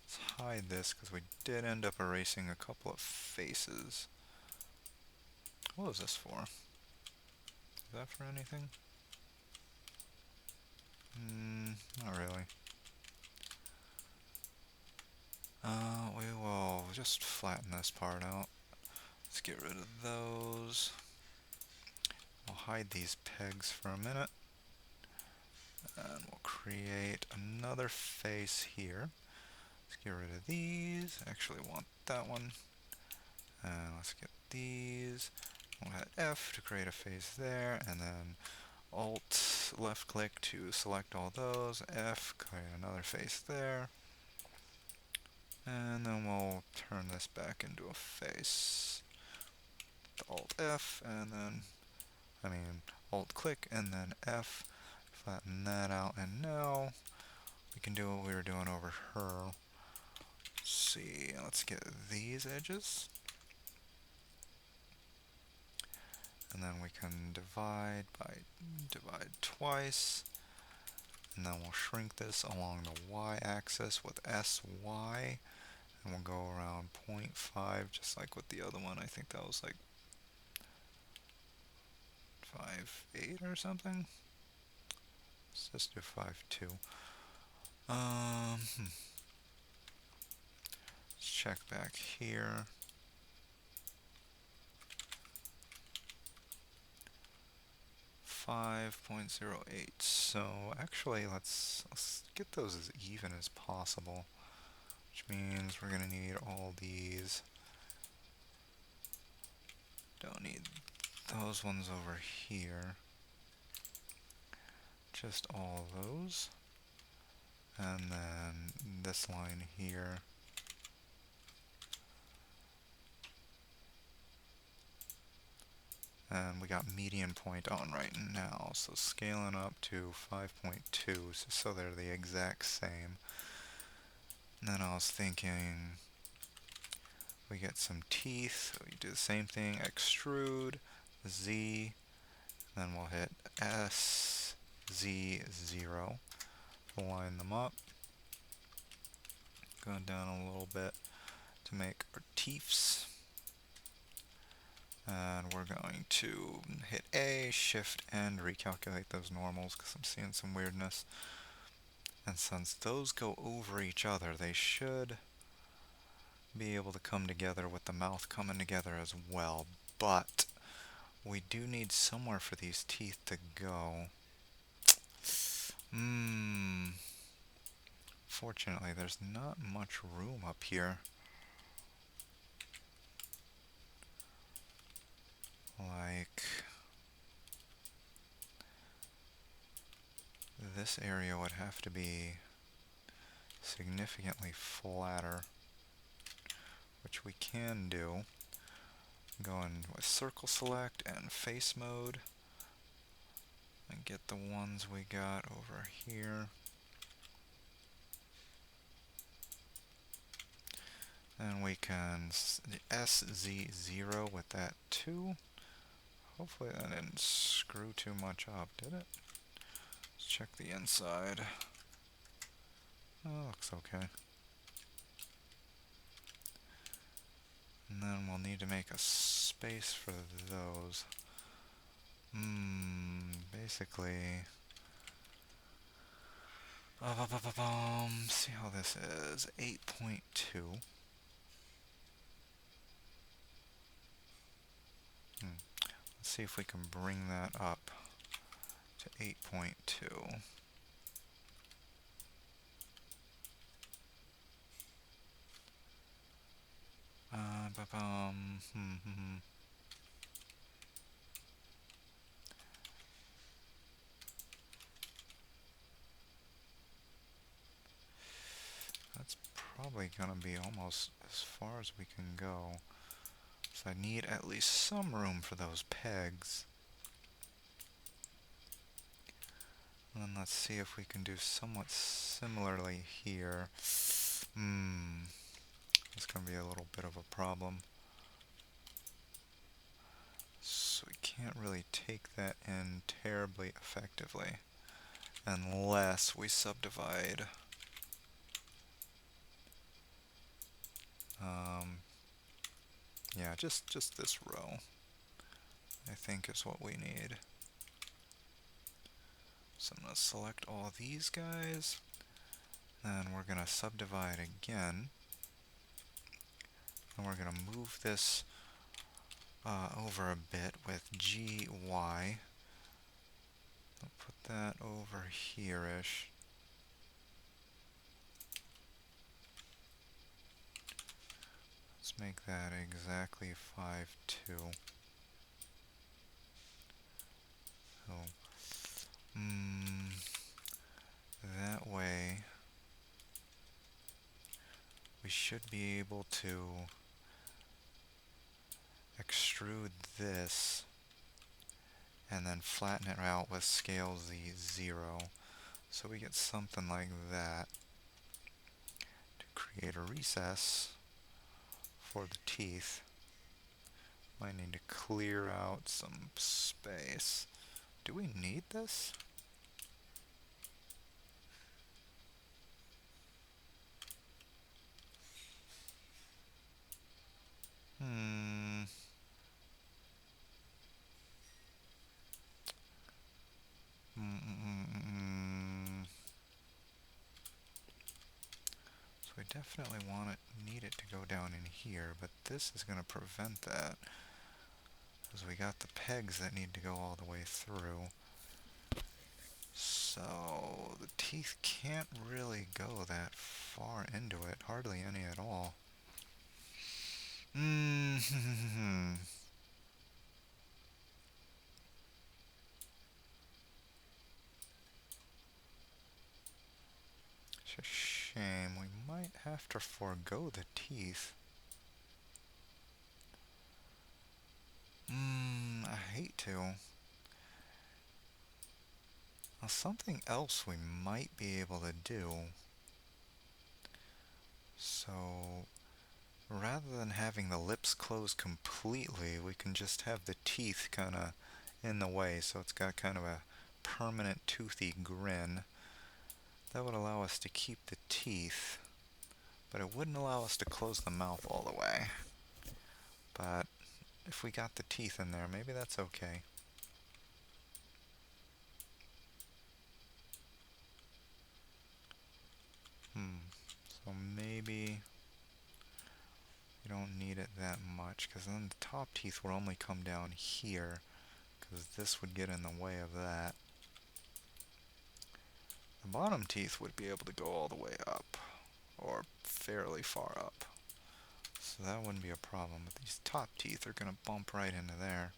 Let's hide this because we did end up erasing a couple of faces. What was this for? Is that for anything? Not really. We will just flatten this part out. Let's get rid of those. I'll hide these pegs for a minute. And we'll create another face here. Let's get rid of these. Actually want that one. And let's get these. We'll hit F to create a face there, and then Alt left click to select all those. F, create another face there. And then we'll turn this back into a face. Alt F, and then, Alt click, and then F, flatten that out, and now we can do what we were doing over her. Let's see, let's get these edges. And then we can divide twice. And then we'll shrink this along the y-axis with SY. And we'll go around 0.5, just like with the other one. I think that was like 5.8 or something. Let's just do 5.2. Let's check back here. 5.08. So actually, let's get those as even as possible, which means we're gonna need all these. Don't need those ones over here. Just all those. And then this line here. And we got median point on right now, so scaling up to 5.2, so they're the exact same. And then I was thinking we get some teeth, we do the same thing, extrude, Z, then we'll hit S, Z, 0, line them up, go down a little bit to make our teeths. And we're going to hit A, Shift, and recalculate those normals because I'm seeing some weirdness. And since those go over each other, they should be able to come together with the mouth coming together as well. But we do need somewhere for these teeth to go. Fortunately, there's not much room up here. Like, this area would have to be significantly flatter, which we can do. Going with circle select and face mode and get the ones we got over here. And we can SZ0 with that too. Hopefully that didn't screw too much up, did it? Let's check the inside. Oh, looks okay. And then we'll need to make a space for those. Basically... see how this is. 8.2. Let's see if we can bring that up to 8.2. That's probably gonna be almost as far as we can go. So I need at least some room for those pegs. And then let's see if we can do somewhat similarly here. It's gonna be a little bit of a problem. So we can't really take that in terribly effectively unless we subdivide. Yeah, just this row, I think, is what we need. So I'm going to select all these guys, and we're going to subdivide again, and we're going to move this over a bit with GY. I'll put that over here-ish. Let's make that exactly 5'2". So, that way we should be able to extrude this and then flatten it out with scale Z0. So we get something like that to create a recess for the teeth. Might need to clear out some space. Do we need this? Hmm. So we definitely need it to go down in here, but this is going to prevent that, because we got the pegs that need to go all the way through. So the teeth can't really go that far into it, hardly any at all. It's a shame. We might have to forego the teeth. I hate to. Now, something else we might be able to do. So, rather than having the lips closed completely, we can just have the teeth kind of in the way, so it's got kind of a permanent toothy grin. That would allow us to keep the teeth, but it wouldn't allow us to close the mouth all the way. But if we got the teeth in there, maybe that's okay. So maybe you don't need it that much, because then the top teeth will only come down here, because this would get in the way of that. The bottom teeth would be able to go all the way up, or fairly far up. So that wouldn't be a problem, but these top teeth are going to bump right into there.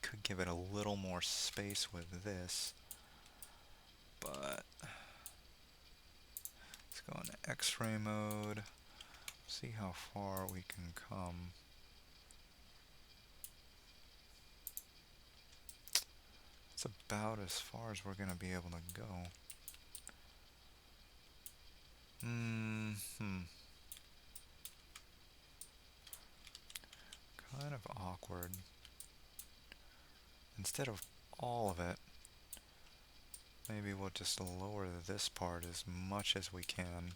Could give it a little more space with this, but let's go into X-ray mode, see how far we can come. It's about as far as we're going to be able to go. Kind of awkward. Instead of all of it, maybe we'll just lower this part as much as we can.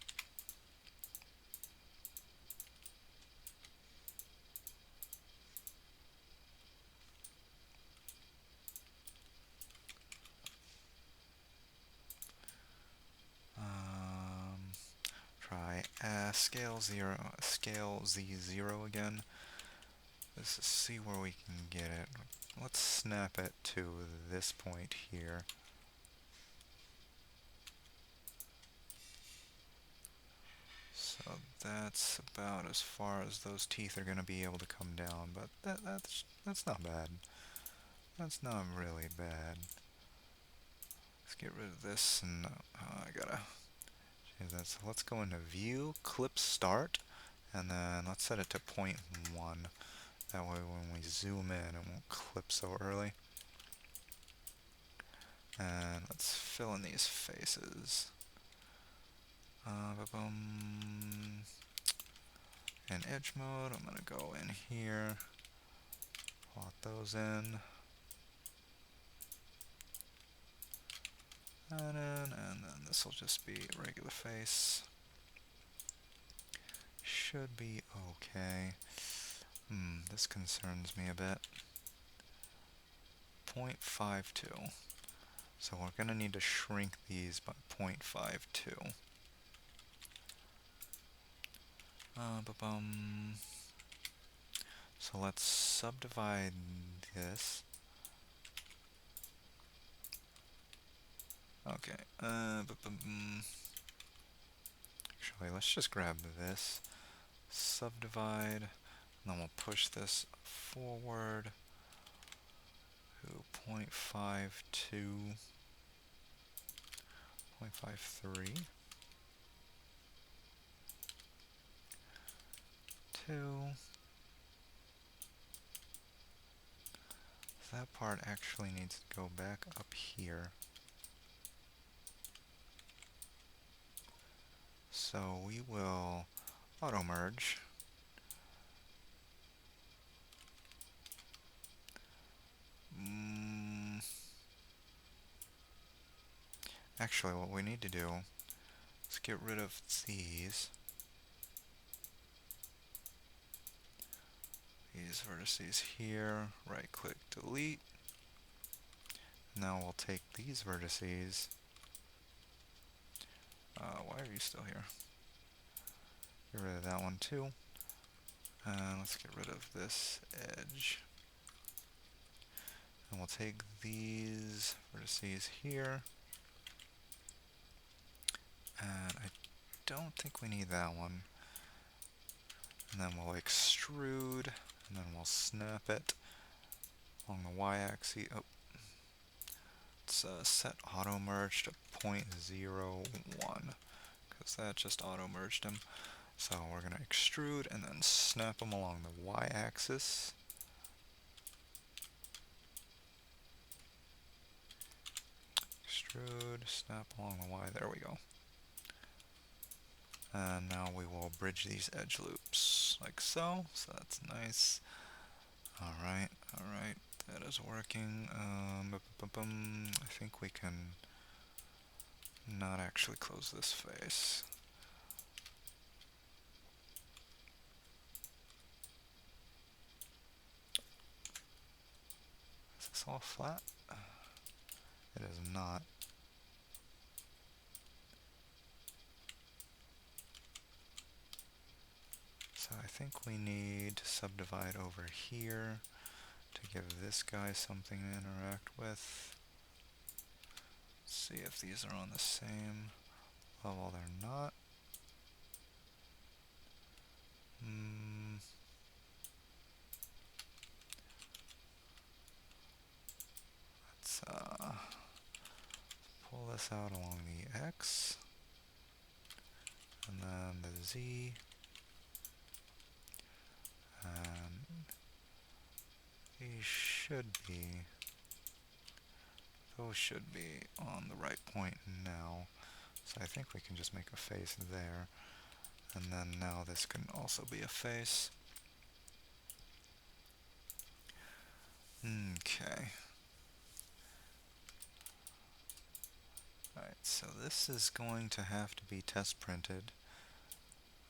Try scale Z0 again. Let's see where we can get it. Let's snap it to this point here. So that's about as far as those teeth are going to be able to come down, but that's not bad. That's not really bad. Let's get rid of this, and I gotta change that. So let's go into View, Clip Start, and then let's set it to 0.1. That way when we zoom in, it won't clip so early. And let's fill in these faces. In edge mode, I'm going to go in here, plot those in, and then this will just be a regular face. Should be okay. This concerns me a bit. 0.52. So we're going to need to shrink these by 0.52. Ba-bum. So let's subdivide this. Okay. Actually, let's just grab this. Subdivide. And then we'll push this forward to 0.52, 0.53, 2. So that part actually needs to go back up here. So we will auto merge. Actually, what we need to do is get rid of these. These vertices here, right click, delete. Now we'll take these vertices. Why are you still here? Get rid of that one too. And let's get rid of this edge. And we'll take these vertices here. And I don't think we need that one. And then we'll extrude, and then we'll snap it along the y-axis. Oh, let's set auto merge to 0.01, because that just auto merged them. So we're going to extrude and then snap them along the y-axis. Extrude, snap along the y, there we go. And now we will bridge these edge loops like so. So that's nice. Alright, alright, that is working. I think we can not actually close this face. Is this all flat? It is not. So I think we need to subdivide over here to give this guy something to interact with. See if these are on the same level. They're not. Let's pull this out along the X, and then the Z, and these should be, those should be on the right point now. So I think we can just make a face there, and then now this can also be a face. Okay. Alright, so this is going to have to be test printed.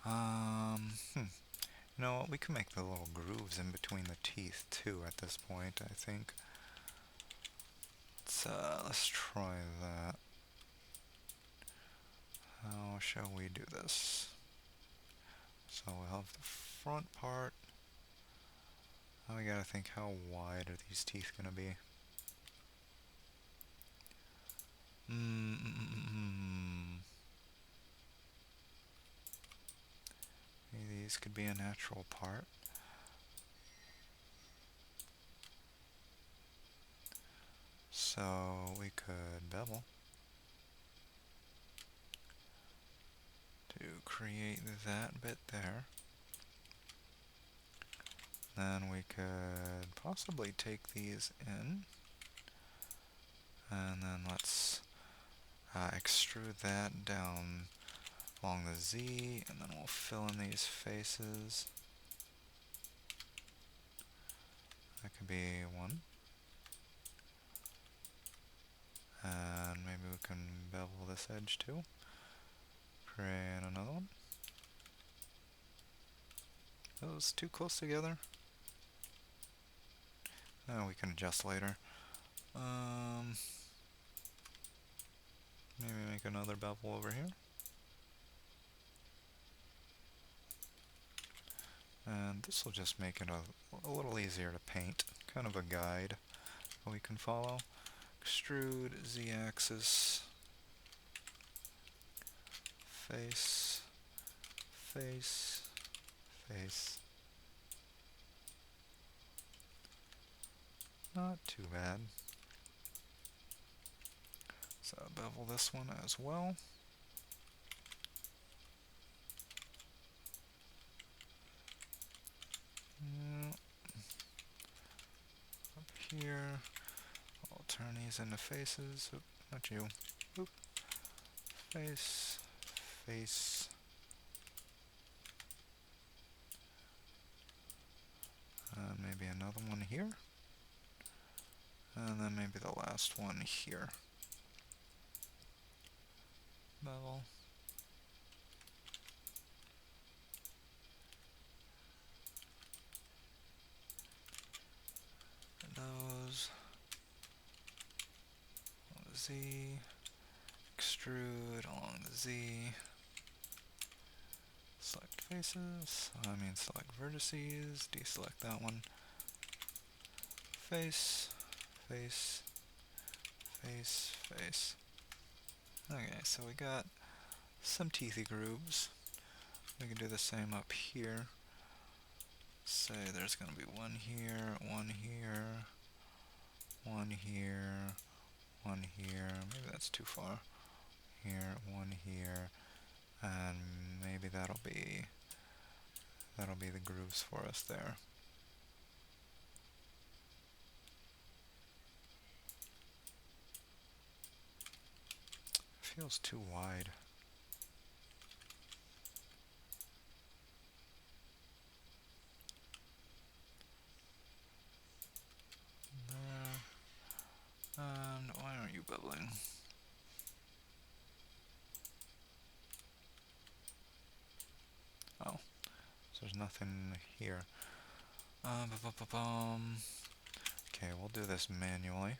You know what, we can make the little grooves in between the teeth too at this point, I think. Let's try that. How shall we do this? So we'll have the front part. Now we gotta think, how wide are these teeth gonna be? Maybe these could be a natural part. So we could bevel to create that bit there. Then we could possibly take these in, and then let's extrude that down along the Z, and then we'll fill in these faces. That could be one. And maybe we can bevel this edge too. Create another one. Those too close together. Oh, we can adjust later. Maybe make another bevel over here. And this will just make it a little easier to paint. Kind of a guide we can follow. Extrude, z-axis, face, face, face. Not too bad. So bevel this one as well. Up here. I'll turn these into faces. Oop, not you. Oop. Face, face. Maybe another one here. And then maybe the last one here. Bevel. Those. Z. Extrude along the Z. Select faces. Select vertices. Deselect that one. Face. Face. Face. Face. Okay, so we got some teethy grooves. We can do the same up here. Say there's going to be one here, one here, one here, one here. Maybe that's too far. Here, one here, and maybe that'll be the grooves for us there. Feels too wide. There. And why aren't you bubbling? Oh, so there's nothing here. Okay, we'll do this manually.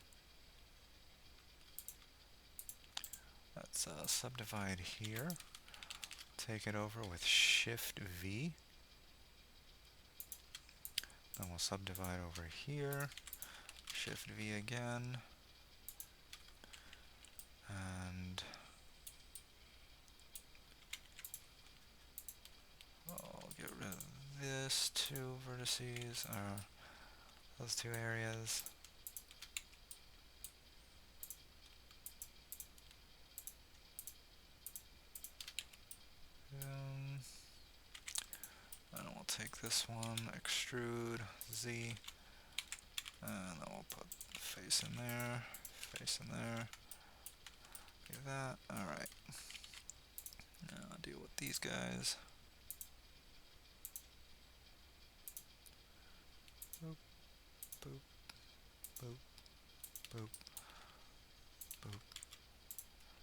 Let's subdivide here. Take it over with Shift V. Then we'll subdivide over here. Shift V again. And I'll get rid of this two vertices, or those two areas. And we'll take this one, extrude, Z, and then we'll put face in there, face in there. Do that. Alright. Now I'll deal with these guys. Boop, boop, boop, boop, boop.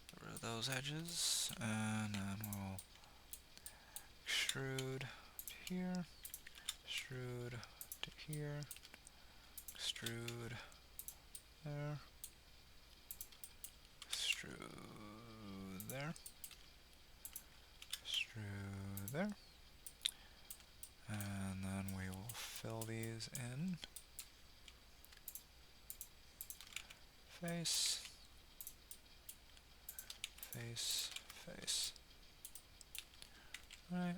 Get rid of those edges, and then we'll extrude to here, extrude to here, extrude there, extrude there, extrude there, and then we will fill these in. Face, face, face. Right.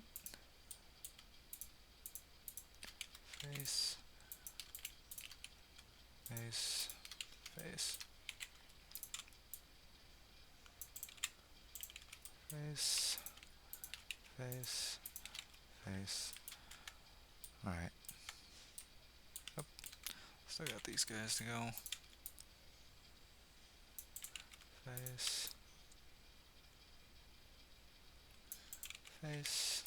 Face, face, face. Face, face, face. Alright. Yep. Still got these guys to go. Face, face.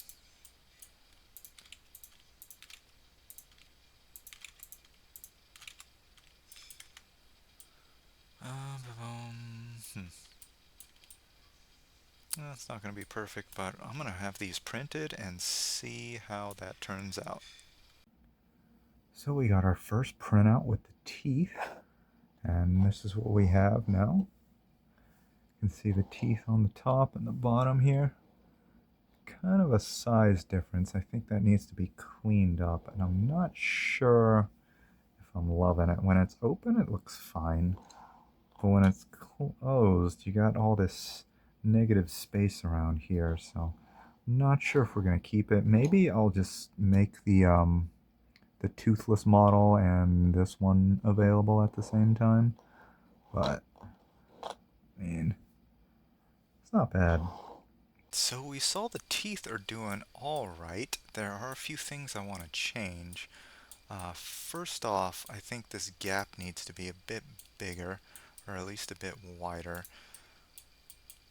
That's not going to be perfect, but I'm going to have these printed and see how that turns out. So we got our first printout with the teeth, and this is what we have now. You can see the teeth on the top and the bottom here. kind of a size difference. I think that needs to be cleaned up, and I'm not sure if I'm loving it. When it's open, it looks fine, but when it's closed, you got all this negative space around here, so I'm not sure if we're gonna keep it. Maybe I'll just make the toothless model and this one available at the same time. But I mean, it's not bad. So we saw the teeth are doing all right. There are a few things I want to change. First off, I think this gap needs to be a bit bigger, or at least a bit wider,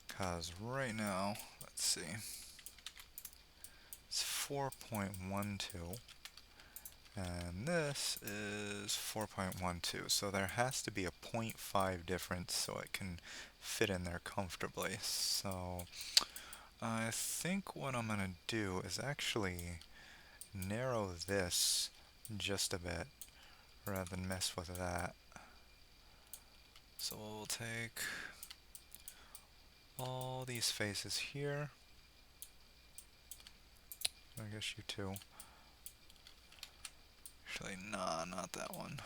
because right now, let's see, it's 4.12, and this is 4.12, so there has to be a zero point 0.5 difference so it can fit in there comfortably. So I think what I'm going to do is actually narrow this just a bit rather than mess with that. So we'll take all these faces here. I guess you too. Actually, nah, not that one.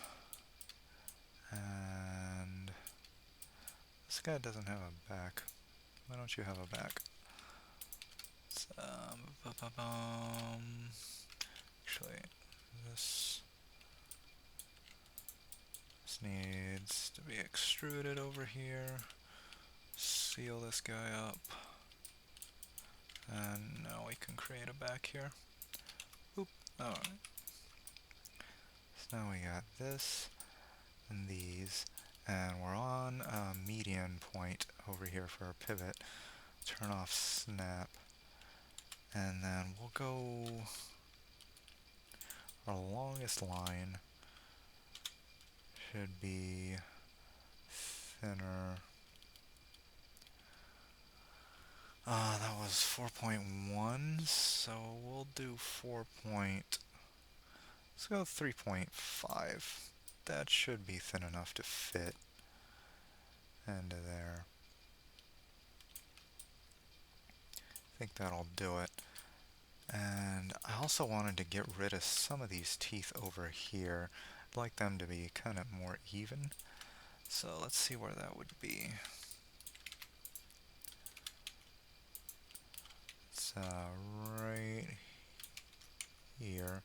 And this guy doesn't have a back. Why don't you have a back? Actually, this needs to be extruded over here. Seal this guy up. And now we can create a back here. Oop. Alright. So now we got this and these. And we're on a median point over here for our pivot. Turn off snap. And then we'll go our longest line should be thinner. That was 4.1, so we'll do 4. Let's go 3.5. That should be thin enough to fit into there. I think that'll do it. And I also wanted to get rid of some of these teeth over here. I'd like them to be kind of more even. So let's see where that would be. It's right here.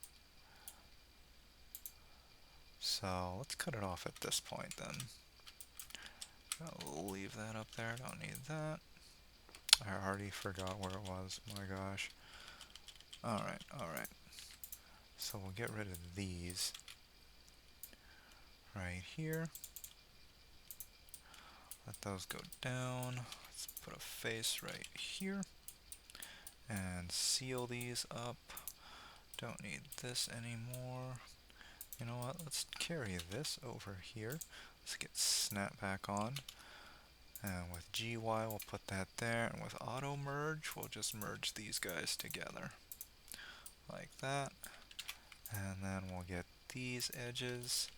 So let's cut it off at this point then. I'll leave that up there, don't need that. I already forgot where it was, my gosh. Alright, alright. So we'll get rid of these right here. Let those go down. Let's put a face right here. And seal these up. Don't need this anymore. You know what, let's carry this over here. Let's get snap back on. And with GY we'll put that there, and with auto merge we'll just merge these guys together. Like that. And then we'll get these edges.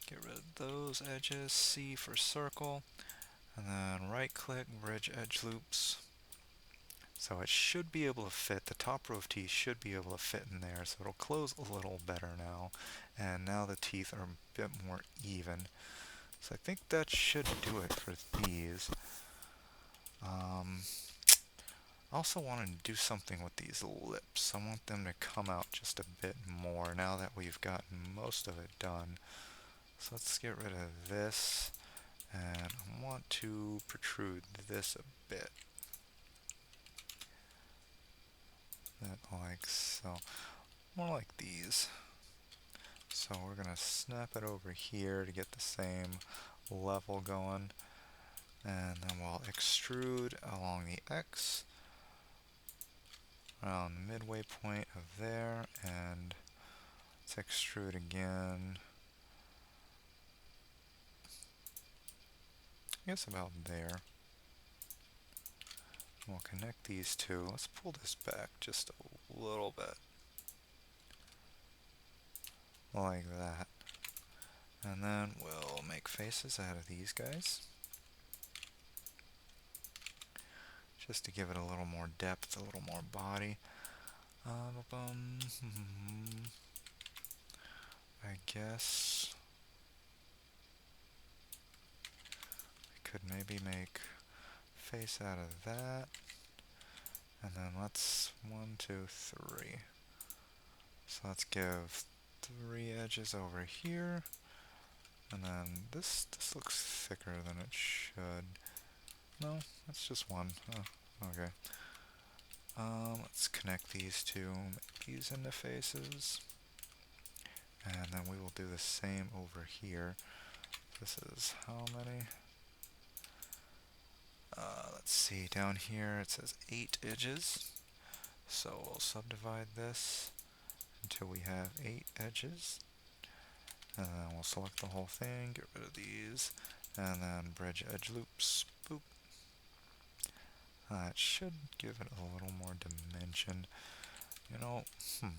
Get rid of those edges. C for circle. And then right click, bridge edge loops. So it should be able to fit, the top row of teeth should be able to fit in there, so it'll close a little better now. And now the teeth are a bit more even. So I think that should do it for these. I also want to do something with these lips. I want them to come out just a bit more now that we've gotten most of it done. So let's get rid of this, and I want to protrude this a bit. That like so. More like these. So we're going to snap it over here to get the same level going. And then we'll extrude along the X around the midway point of there, and let's extrude again. I guess about there. We'll connect these two. Let's pull this back just a little bit. Like that. And then we'll make faces out of these guys. just to give it a little more depth, a little more body. I guess we could maybe make face out of that. And then let's 1, 2, 3. So let's give 3 edges over here. And then this looks thicker than it should. No, that's just one. Oh, okay. Let's connect these two, make these into faces. And then we will do the same over here. This is how many? Let's see, down here it says 8 edges. So we'll subdivide this until we have 8 edges. And then we'll select the whole thing, get rid of these, and then bridge edge loops. Boop. It should give it a little more dimension. You know, I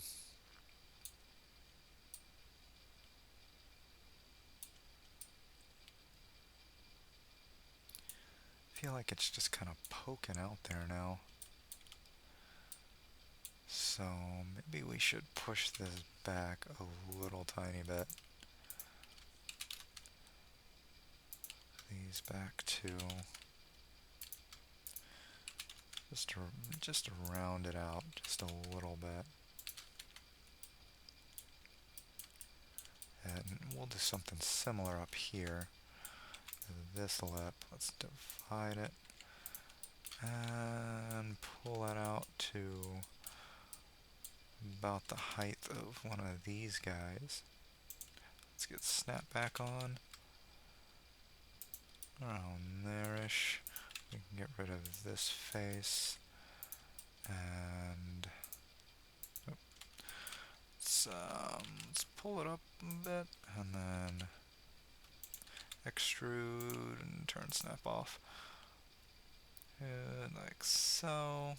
feel like it's just kind of poking out there now. So maybe we should push this back a little tiny bit. These back too. Just to round it out just a little bit. And we'll do something similar up here. This lip, let's divide it and pull it out to about the height of one of these guys. Let's get snap back on. Around there-ish. We can get rid of this face. And let's pull it up a bit and then extrude and turn snap off. And like so.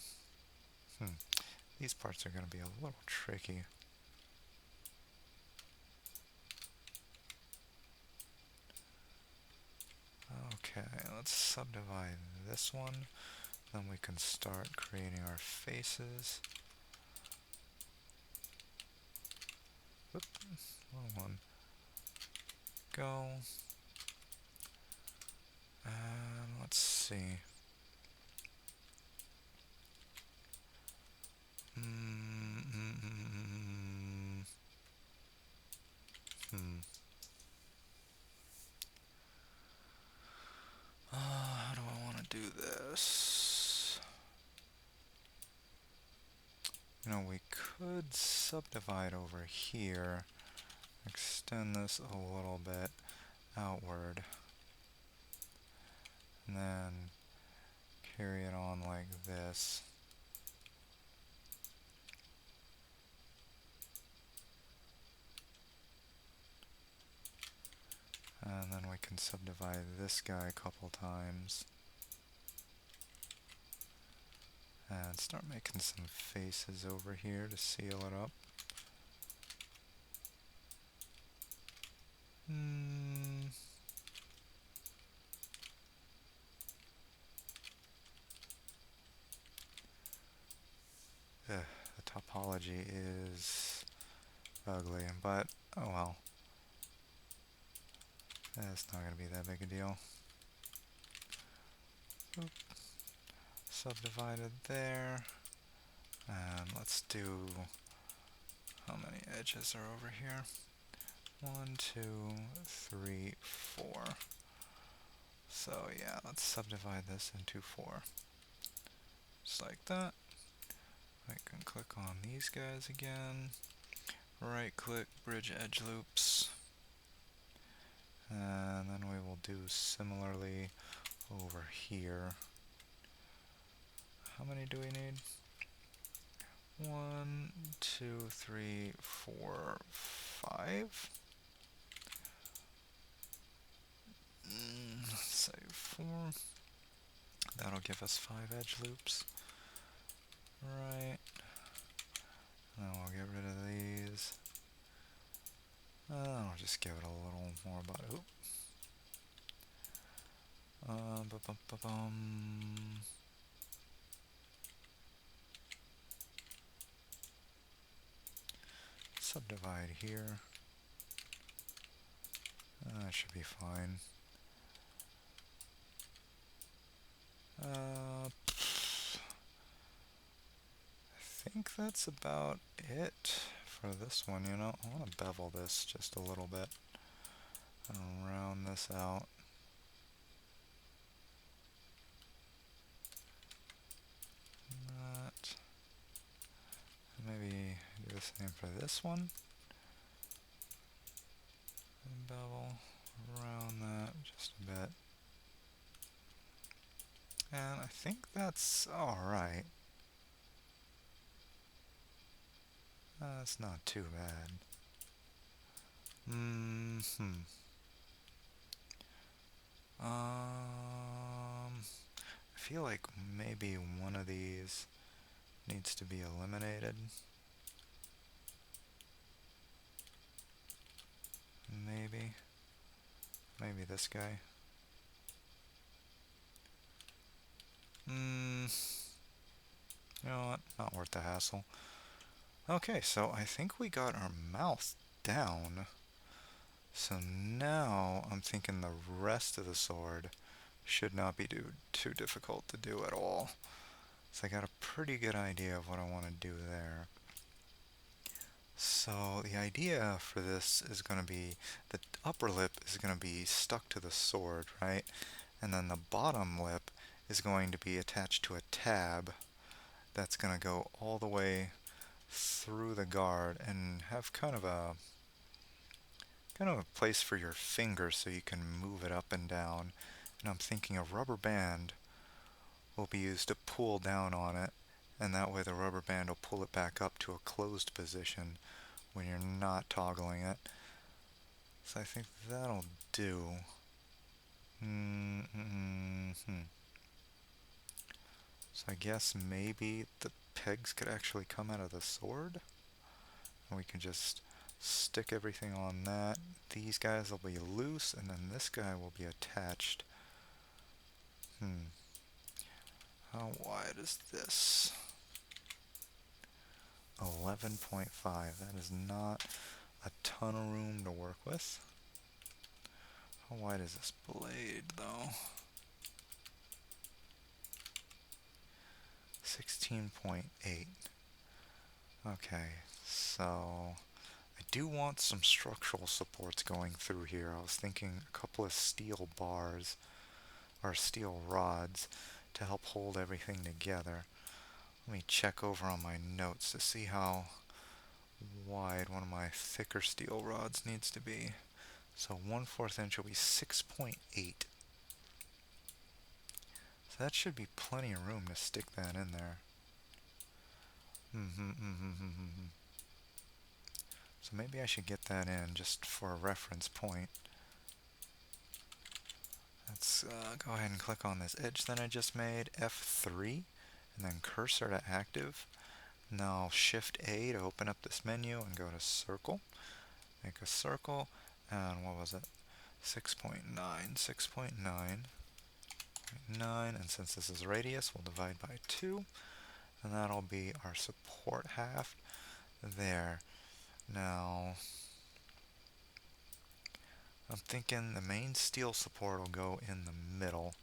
These parts are going to be a little tricky. Okay, let's subdivide this one. Then we can start creating our faces. Oop, wrong one. Go. And let's see. How do I want to do this? You know, we could subdivide over here, extend this a little bit outward, and then carry it on like this. And then we can subdivide this guy a couple times. And start making some faces over here to seal it up. The topology is ugly, but oh well. It's not going to be that big a deal. Oop. Subdivided there. And let's do, how many edges are over here? 1, 2, 3, 4. So yeah, let's subdivide this into 4. Just like that. I can click on these guys again. Right click, bridge edge loops. And then we will do similarly over here. How many do we need? 1, 2, 3, 4, 5. Let's say 4. That'll give us 5 edge loops. Right. And then we'll get rid of these. I'll just give it a little more body. Oop. subdivide here. That should be fine. I think that's about it for this one, you know. I want to bevel this just a little bit and round this out. That. Maybe do the same for this one. And bevel around that just a bit. And I think that's alright. That's not too bad. I feel like maybe one of these needs to be eliminated. Maybe. Maybe this guy. You know what? Not worth the hassle. Okay, so I think we got our mouth down. So now I'm thinking the rest of the sword should not be too difficult to do at all. So I got a pretty good idea of what I want to do there. So the idea for this is going to be the upper lip is going to be stuck to the sword, right? And then the bottom lip is going to be attached to a tab that's going to go all the way through the guard and have kind of a place for your finger so you can move it up and down. And I'm thinking a rubber band will be used to pull down on it, and that way the rubber band will pull it back up to a closed position when you're not toggling it. So I think that'll do. So I guess maybe the pegs could actually come out of the sword, and we can just stick everything on that. These guys will be loose, and then this guy will be attached. How wide is this? 11.5. That is not a ton of room to work with. How wide is this blade, though? 16.8. Okay, so I do want some structural supports going through here. I was thinking a couple of steel bars or steel rods to help hold everything together. Let me check over on my notes to see how wide one of my thicker steel rods needs to be. So 1/4 inch will be 6.8. So that should be plenty of room to stick that in there. So maybe I should get that in just for a reference point. Let's go ahead and click on this edge that I just made, F3, and then cursor to active. Now Shift A to open up this menu and go to circle. Make a circle, and what was it? 6.9, 6.9, 9, and since this is radius, we'll divide by 2, and that'll be our support half there. Now, I'm thinking the main steel support will go in the middle,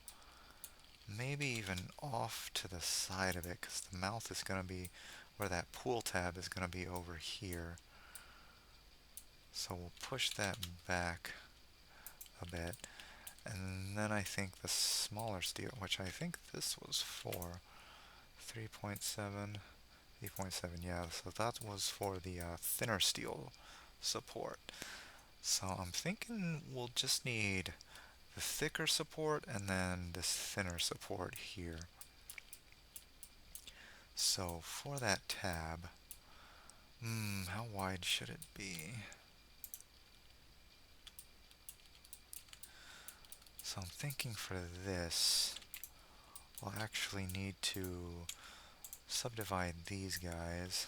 maybe even off to the side of it, because the mouth is going to be, where that pull tab is going to be over here. So we'll push that back a bit, and then I think the smaller steel, which I think this was for 3.7, 3.7, yeah, so that was for the thinner steel support. So I'm thinking we'll just need the thicker support and then this thinner support here. So for that tab, how wide should it be? So I'm thinking for this, we'll actually need to subdivide these guys.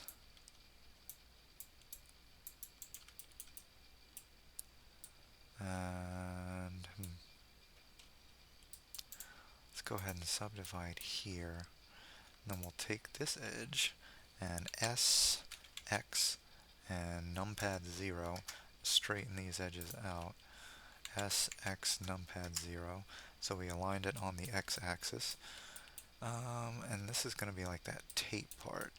And let's go ahead and subdivide here. And then we'll take this edge and S, X, and numpad 0, straighten these edges out. SX numpad 0, so we aligned it on the x-axis. And this is going to be like that tape part.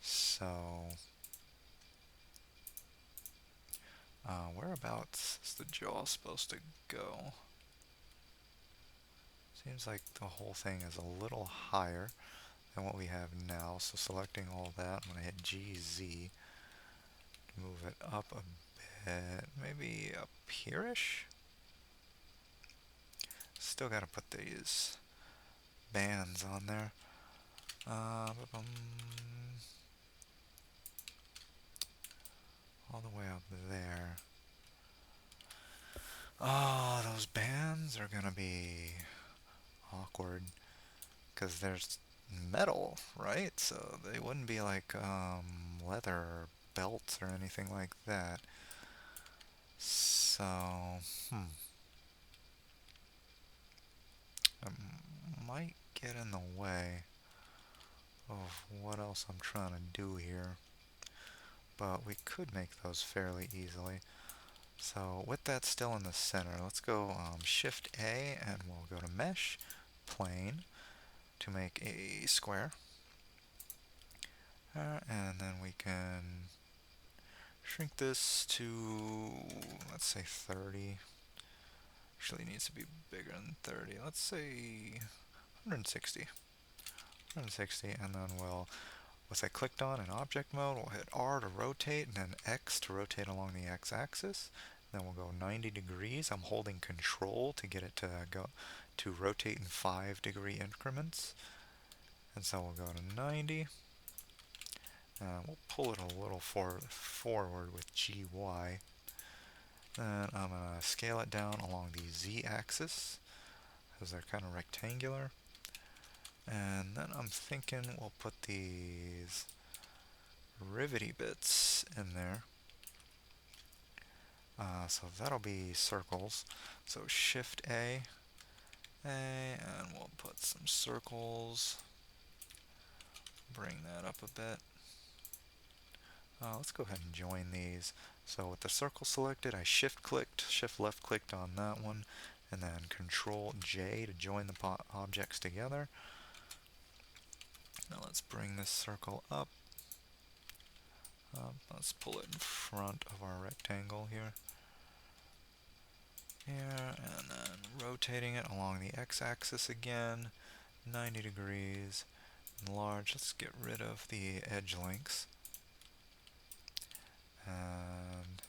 So, whereabouts is the jaw supposed to go? Seems like the whole thing is a little higher than what we have now. So selecting all that, I'm going to hit GZ, move it up a bit, maybe up here-ish? Still got to put these bands on there. All the way up there. Oh, those bands are gonna be awkward because there's metal, right? So they wouldn't be like leather belts or anything like that. So, hmm, it might get in the way of what else I'm trying to do here, but we could make those fairly easily. So with that still in the center, let's go Shift A and we'll go to Mesh, Plane to make a square. And then we can shrink this to, let's say 30. Actually it needs to be bigger than 30. Let's say 160. 160, and then we'll, once I clicked on in object mode, we'll hit R to rotate and then X to rotate along the X-axis. Then we'll go 90 degrees. I'm holding Control to get it to go to rotate in 5-degree increments. And so we'll go to 90. We'll pull it a little forward with GY. Then I'm going to scale it down along the Z-axis because they're kind of rectangular. And then I'm thinking we'll put these rivety bits in there. So that'll be circles. So Shift A, and we'll put some circles. Bring that up a bit. Let's go ahead and join these. So with the circle selected, I shift left clicked on that one, and then Control J to join the objects together. Now let's bring this circle up. Let's pull it in front of our rectangle here. And then rotating it along the x-axis again, 90 degrees, enlarge. Let's get rid of the edge links. And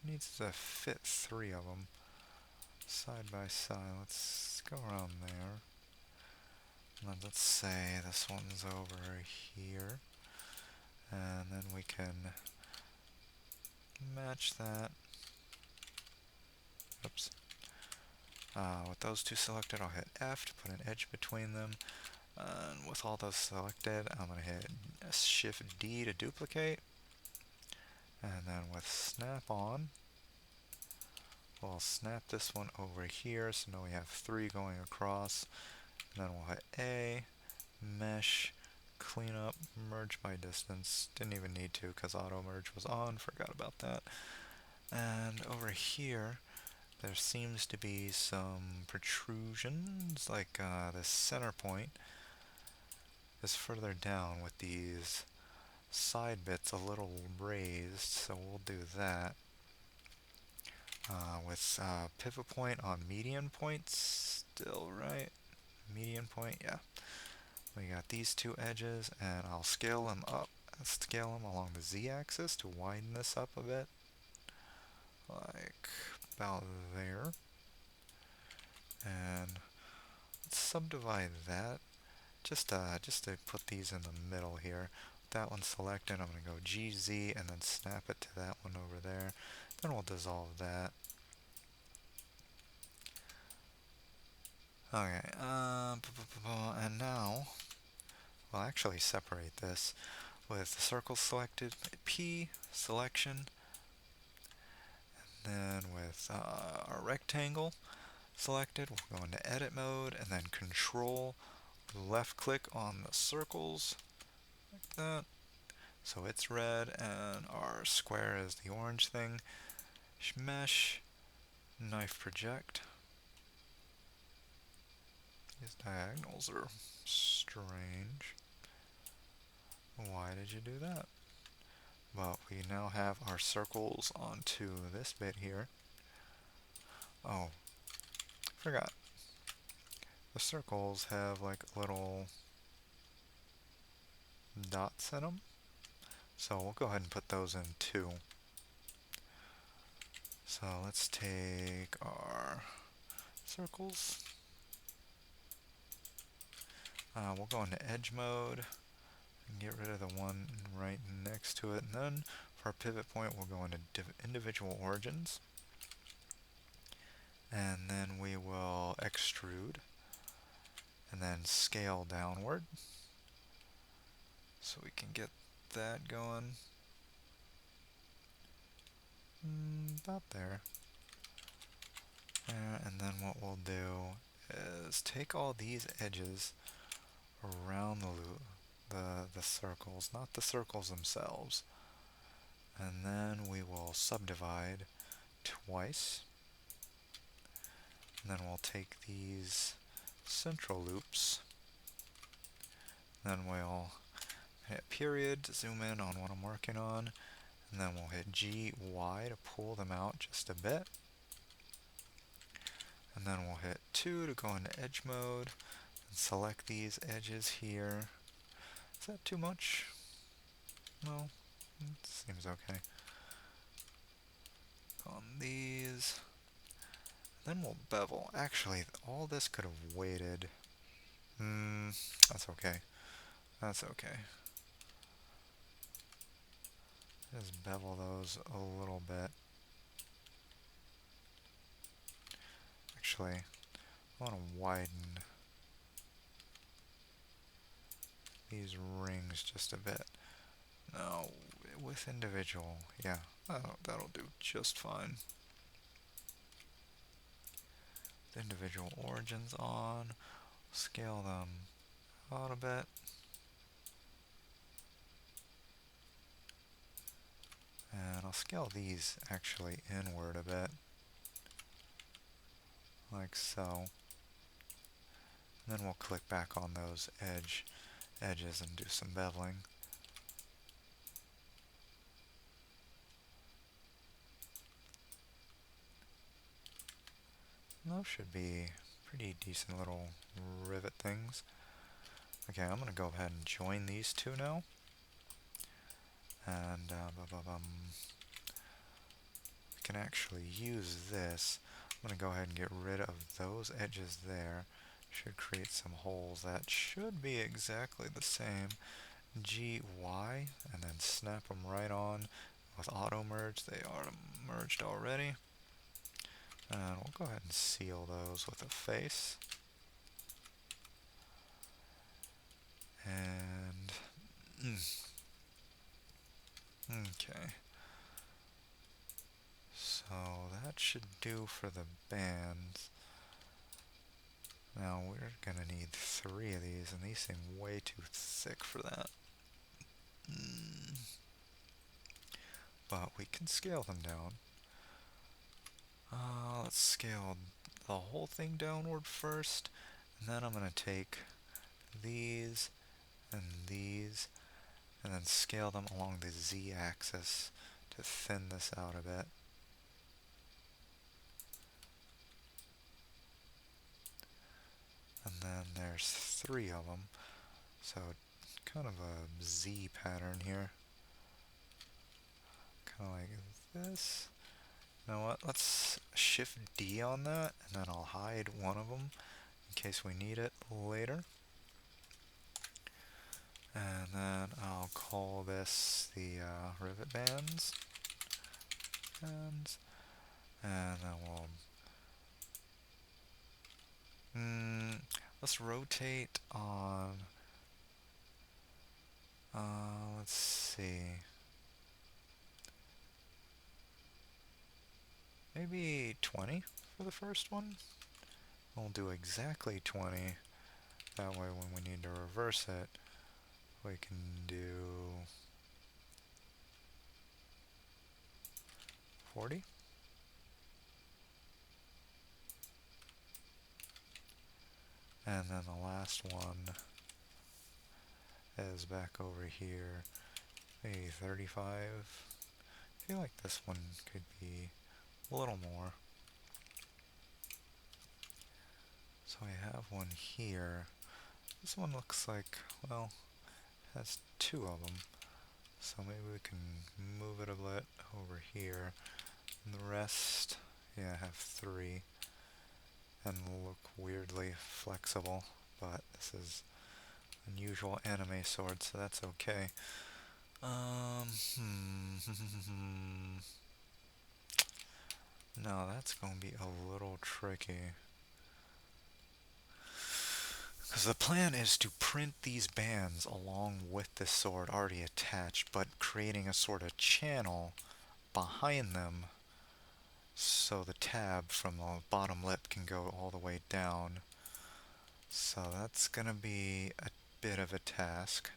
needs to fit 3 of them side by side. Let's go around there. And let's say this one's over here. And then we can match that. Oops. With those two selected, I'll hit F to put an edge between them. And with all those selected, I'm going to hit Shift D to duplicate. And then with Snap On, we'll snap this one over here. So now we have 3 going across. And then we'll hit A, Mesh, Clean Up, Merge by Distance. Didn't even need to because Auto Merge was on. Forgot about that. And over here, there seems to be some protrusions, like this center point is further down with these side bits a little raised, so we'll do that. With pivot point on median points, still right? Median point, yeah. We got these 2 edges, and I'll scale them up. Scale them along the z-axis to widen this up a bit, like about there. And let's subdivide that just to put these in the middle here. With that one selected, I'm going to go GZ and then snap it to that one over there. Then we'll dissolve that. Okay, and now we'll actually separate this with the circle selected, P selection, and then with our rectangle selected, we'll go into edit mode and then Control left click on the circles like that. So it's red and our square is the orange thing. Mesh, knife project. These diagonals are strange. Why did you do that? Well, we now have our circles onto this bit here. Oh, forgot. The circles have like little dots in them. So we'll go ahead and put those in too. So let's take our circles. We'll go into edge mode and get rid of the one right next to it. And then for our pivot point, we'll go into individual origins. And then we will extrude and then scale downward. So we can get that going. About there. And then what we'll do is take all these edges around the circles, not the circles themselves. And then we will subdivide twice. And then we'll take these central loops. Then we'll hit period to zoom in on what I'm working on. And then we'll hit GY to pull them out just a bit. And then we'll hit 2 to go into edge mode and select these edges here. Is that too much? No, it seems okay. On these. Then we'll bevel. Actually, all this could have waited. That's okay. That's okay. Just bevel those a little bit. Actually, I want to widen these rings just a bit. No, with individual, yeah, that'll do just fine. The individual origins on, scale them out a bit. And I'll scale these actually inward a bit, like so. And then we'll click back on those edges and do some beveling. And those should be pretty decent little rivet things. Okay, I'm going to go ahead and join these two now. And we can actually use this. I'm going to go ahead and get rid of those edges there. Should create some holes that should be exactly the same. GY and then snap them right on with auto merge. They are merged already. And we'll go ahead and seal those with a face. And okay. So that should do for the bands. Now we're gonna need 3 of these, and these seem way too thick for that. But we can scale them down. Let's scale the whole thing downward first, and then I'm gonna take these, and then scale them along the Z-axis to thin this out a bit. And then there's 3 of them, so kind of a Z pattern here. Kind of like this. You know what, let's shift D on that, and then I'll hide one of them in case we need it later. And then I'll call this the rivet bands. And then let's rotate on, let's see, maybe 20 for the first one. We'll do exactly 20, That way when we need to reverse it, we can do 40. And then the last one is back over here, maybe 35. I feel like this one could be a little more. So I have one here. This one looks like, well, has two of them. So maybe we can move it a bit over here. And the rest, yeah, I have three. And look weirdly flexible, but this is unusual anime sword, so that's okay. No, that's gonna be a little tricky. Because the plan is to print these bands along with this sword already attached, but creating a sort of channel behind them so the tab from the bottom lip can go all the way down. So that's gonna be a bit of a task.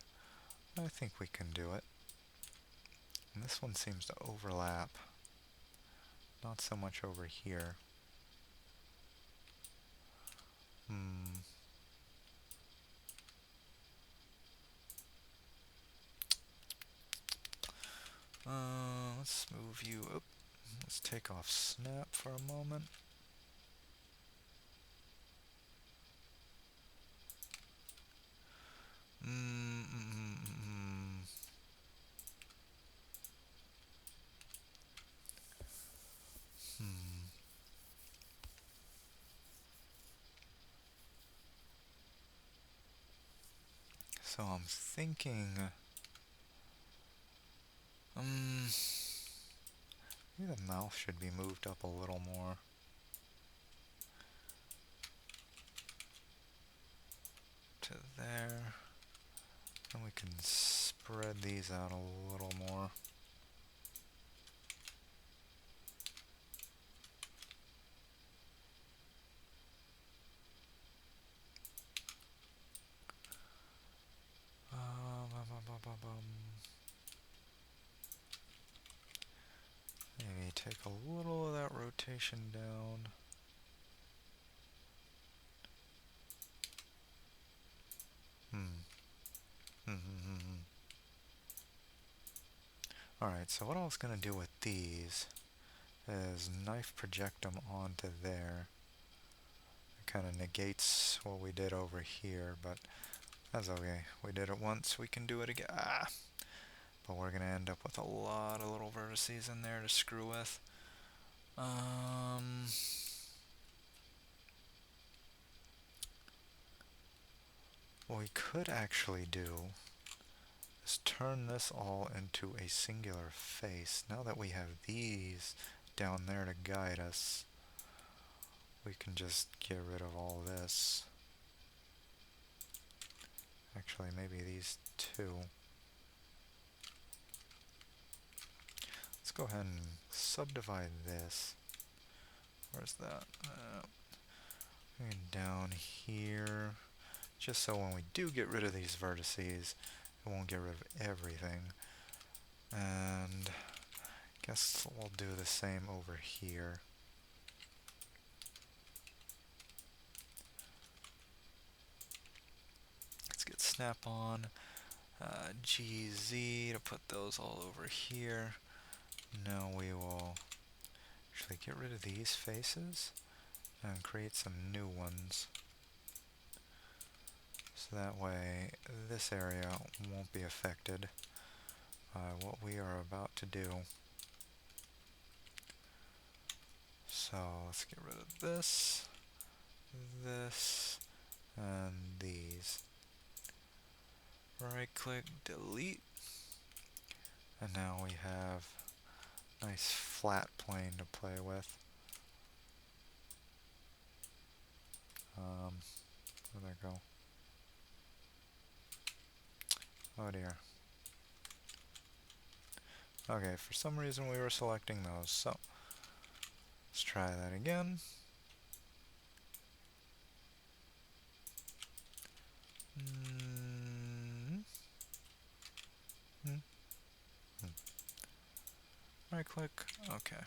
I think we can do it. And this one seems to overlap. Not so much over here. Let's move you up. Let's take off snap for a moment. So I'm thinking, maybe the mouth should be moved up a little more. To there. And we can spread these out a little more. Maybe take a little of that rotation down. Alright, so what I was going to do with these is knife project them onto there. It kind of negates what we did over here, but that's okay. We did it once, we can do it again. But we're going to end up with a lot of little vertices in there to screw with. What we could actually do is turn this all into a singular face. Now that we have these down there to guide us, we can just get rid of all this. Actually, maybe these two. Let's go ahead and subdivide this. Where's that? Down here. Just so when we do get rid of these vertices, it won't get rid of everything. And I guess we'll do the same over here. Let's get snap on. GZ to put those all over here. Now we will actually get rid of these faces and create some new ones. So that way this area won't be affected by what we are about to do. So let's get rid of this, this, and these. Right click, delete, and now we have a nice flat plane to play with. Where'd that go? Oh dear. Okay, for some reason we were selecting those, so let's try that again. right click? Okay.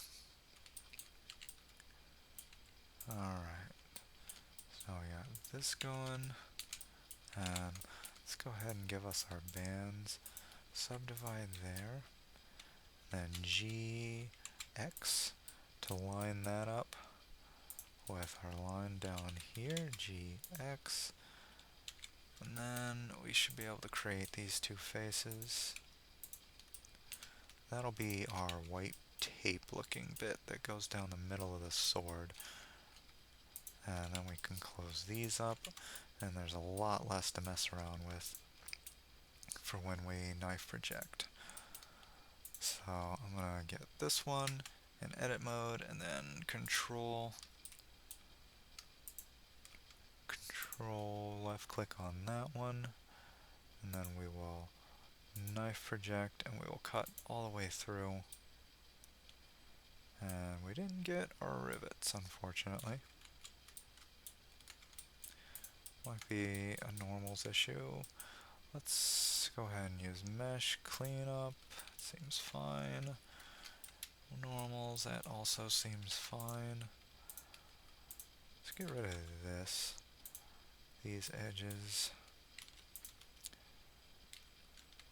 Alright. So we got this going. And let's go ahead and give us our bands. Subdivide there. Then GX to line that up with our line down here. GX. And then we should be able to create these two faces. That'll be our white tape looking bit that goes down the middle of the sword. And then we can close these up, and there's a lot less to mess around with for when we knife project. So I'm gonna get this one in edit mode, and then control left click on that one, and then we will knife project, and we will cut all the way through. And we didn't get our rivets, unfortunately. Might be a normals issue. Let's go ahead and use mesh cleanup. Seems fine. Normals, that also seems fine. Let's get rid of this. These edges.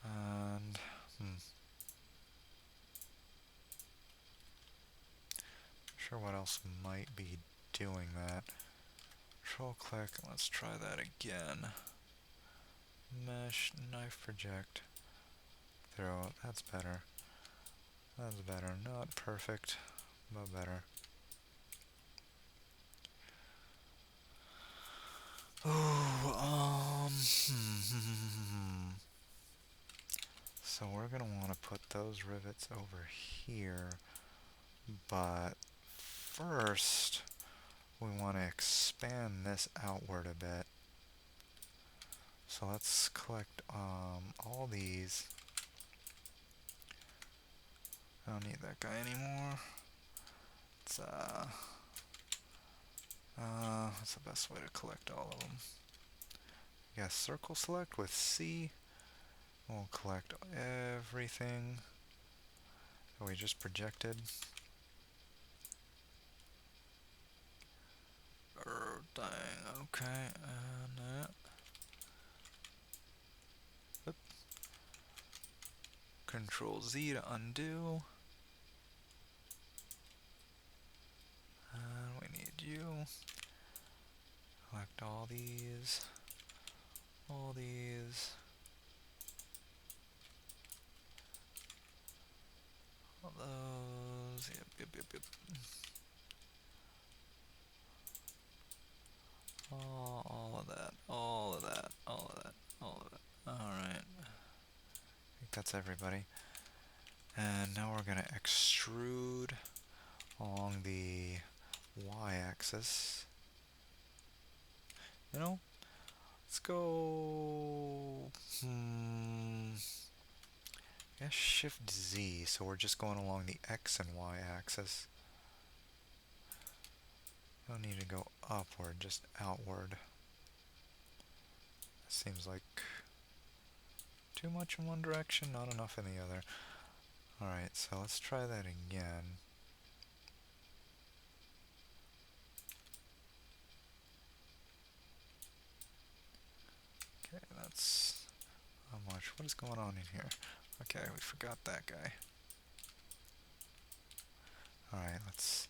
And sure what else might be doing that. Control click, let's try that again. Mesh, knife project. Throw, that's better. That's better. Not perfect, but better. Ooh, So we're gonna want to put those rivets over here, but first we want to expand this outward a bit. So let's collect all these. I don't need that guy anymore. It's what's the best way to collect all of them? Yeah, circle select with C. We'll collect everything that we just projected. Dang, okay, and that. Oop. Control Z to undo. And we need you. Select all these. All these. All those. Yep. All of that. All of that. All of that. All of it. Alright. I think that's everybody. And now we're going to extrude along the y-axis. You know, let's go, I guess Shift Z, so we're just going along the X and Y axis. Don't need to go upward, just outward. Seems like too much in one direction, not enough in the other. Alright, so let's try that again. Okay, that's how much. What is going on in here? Okay, we forgot that guy. Alright, let's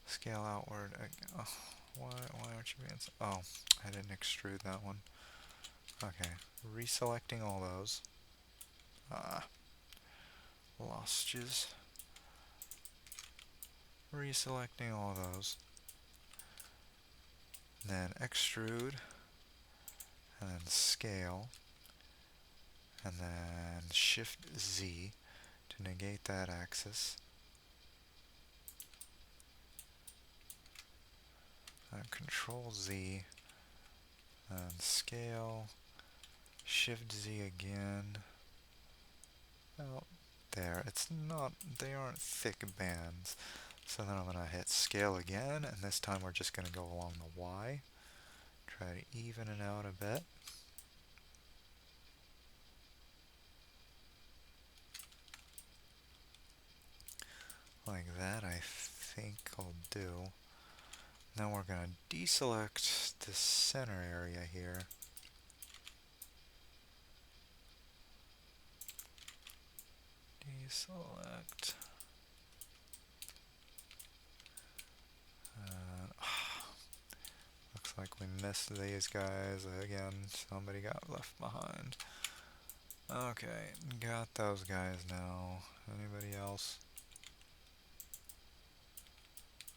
scale outward. Oh, why aren't you being... Oh, I didn't extrude that one. Okay, reselecting all those. Lostages. Reselecting all those. Then extrude. And then scale. And then Shift Z to negate that axis. And Control Z. And scale. Shift Z again. Oh, there. It's not, they aren't thick bands. So then I'm going to hit scale again, and this time we're just going to go along the Y. Try to even it out a bit. like that I think I'll do. Now we're gonna deselect this center area here. Deselect. Looks like we missed these guys again. Somebody got left behind. Okay, got those guys now. Anybody else?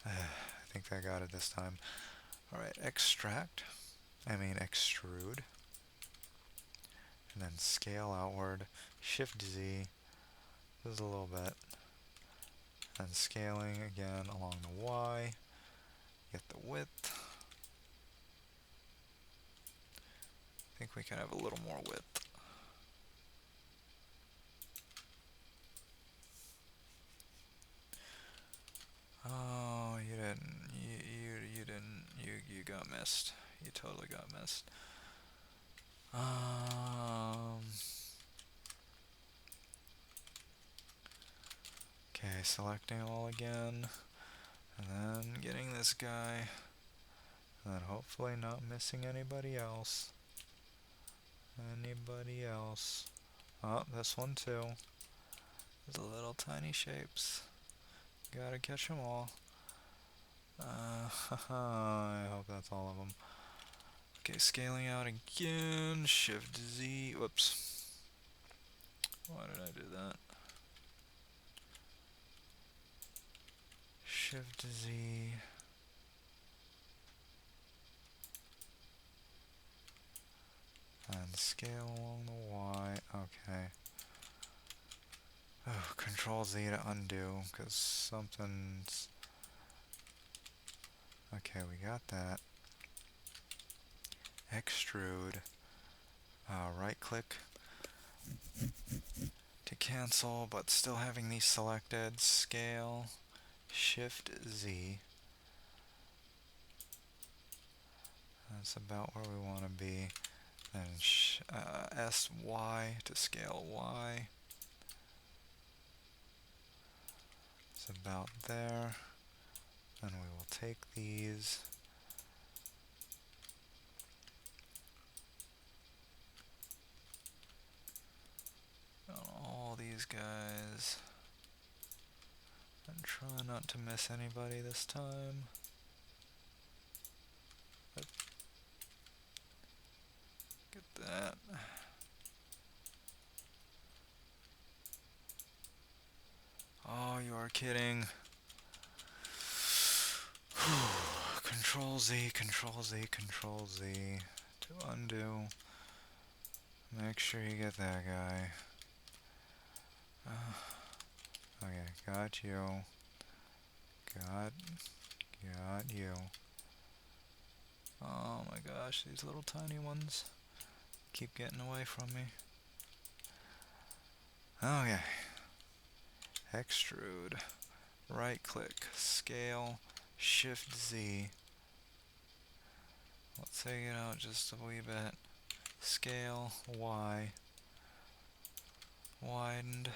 I think I got it this time. Alright, extrude, and then scale outward, Shift Z, just a little bit, and scaling again along the Y, get the width. I think we can have a little more width. Oh, you didn't, you didn't, you got missed. You totally got missed. Okay, selecting all again, and then getting this guy, and then hopefully not missing anybody else. Anybody else? Oh, this one too. The little tiny shapes. Gotta catch them all. I hope that's all of them. Okay, scaling out again. Shift Z. Whoops. Why did I do that? Shift Z. And scale along the Y. Okay. Oh, Control Z to undo, because something's... Okay, we got that. Extrude. Right click to cancel, but still having these selected. Scale. Shift Z. That's about where we want to be. Then SY to scale Y. It's about there. Then we will take these. All these guys. And try not to miss anybody this time. Get that. Oh, you are kidding. Control Z, Control Z, Control Z to undo. Make sure you get that guy. Okay, got you. Got you. Oh my gosh, these little tiny ones keep getting away from me. Okay. Extrude. Right click. Scale. Shift Z. Let's take it out just a wee bit. Scale. Y. Widened.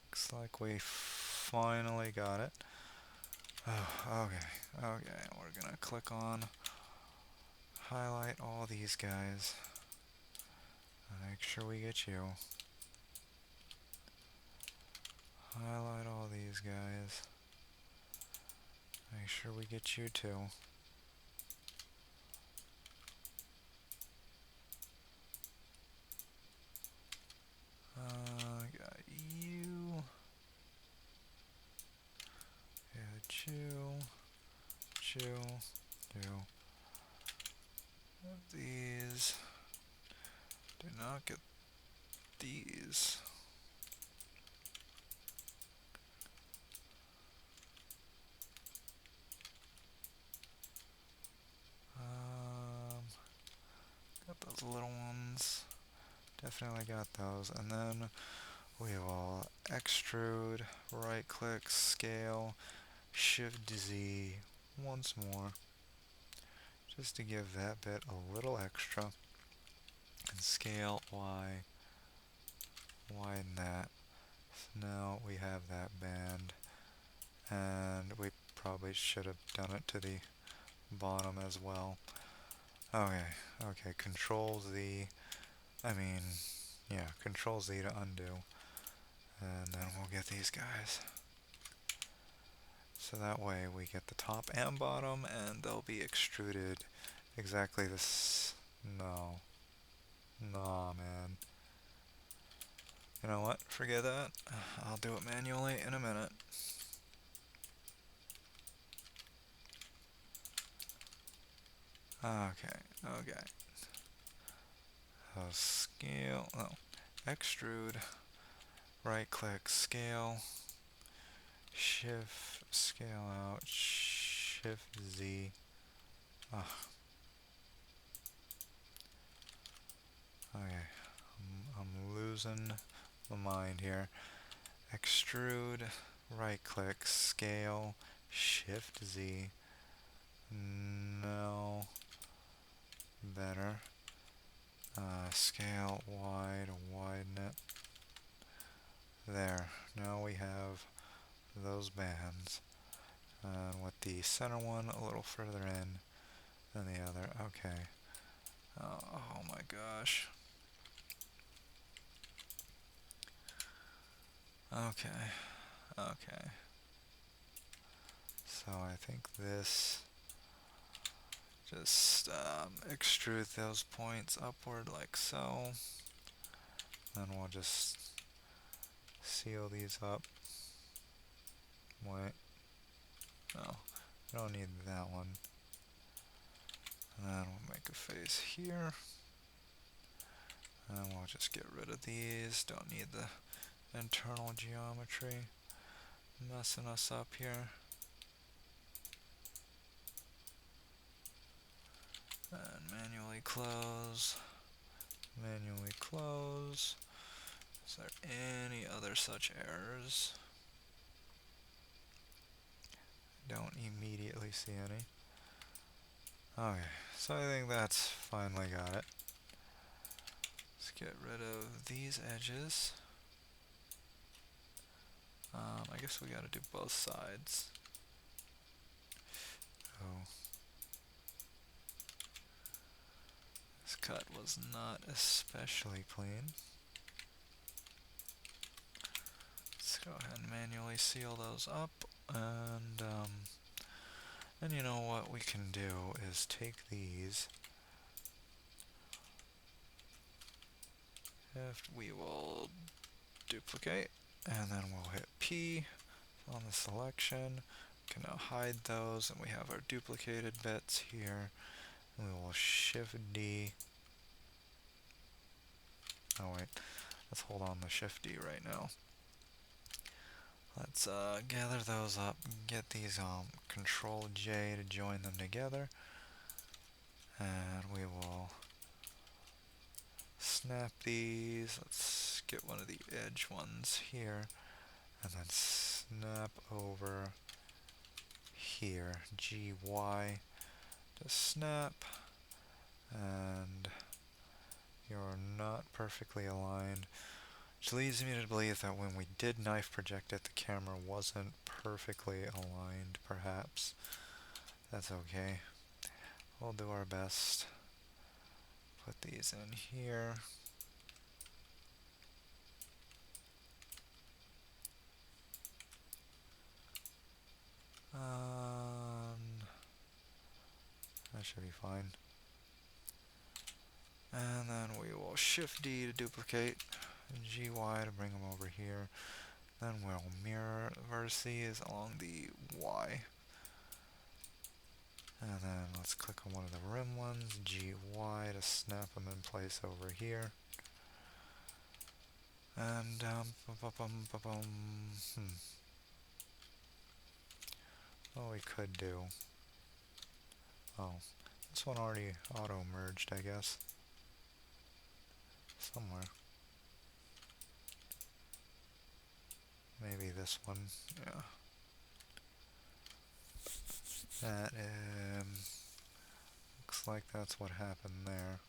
Looks like we finally got it. Oh, okay. Okay, we're gonna click on highlight all these guys. Make sure we get you. Highlight all these guys. Make sure we get you too. Got you. Got you. These. Do not get these. Got those little ones. Definitely got those. And then we will extrude, right click, scale, Shift Z once more. Just to give that bit a little extra. And scale Y, widen that. So now we have that band, and we probably should have done it to the bottom as well. Okay, okay, Control Z, I mean, yeah, Control Z to undo, and then we'll get these guys. So that way we get the top and bottom, and they'll be extruded exactly this. No. Nah, man. You know what? Forget that. I'll do it manually in a minute. Okay, okay. So scale, oh, extrude, right click, scale, shift, scale out, shift Z. Oh, okay, I'm losing my mind here. Extrude, right click, scale, shift Z. No, better. Scale Y to widen it. There, now we have those bands. And with the center one a little further in than the other. Okay. Oh my gosh. Okay. Okay. So I think this just extrude those points upward like so. Then we'll just seal these up. Wait. No. We don't need that one. And then we'll make a face here. And we'll just get rid of these. Don't need the internal geometry messing us up here. And manually close. Manually close. Is there any other such errors? Don't immediately see any. Okay, so I think that's finally got it. Let's get rid of these edges. I guess we gotta do both sides. Oh. This cut was not especially clean. Let's go ahead and manually seal those up, and you know what we can do is take these. If we will duplicate, and then we'll hit P on the selection. We can now hide those, and we have our duplicated bits here. And we will Shift D. Oh wait, let's hold on to Shift D right now. Let's gather those up, get these Control J to join them together, and we will snap these. Let's get one of the edge ones here, and then snap over here, GY to snap, and you're not perfectly aligned, which leads me to believe that when we did knife project it, the camera wasn't perfectly aligned, perhaps. That's okay. We'll do our best. Put these in here. That should be fine. And then we will Shift D to duplicate, GY to bring them over here. Then we'll mirror vertices along the Y. And then let's click on one of the rim ones, GY to snap them in place over here. And what we could do. Oh, this one already auto merged, I guess. Somewhere. Maybe this one, yeah. That looks like that's what happened there.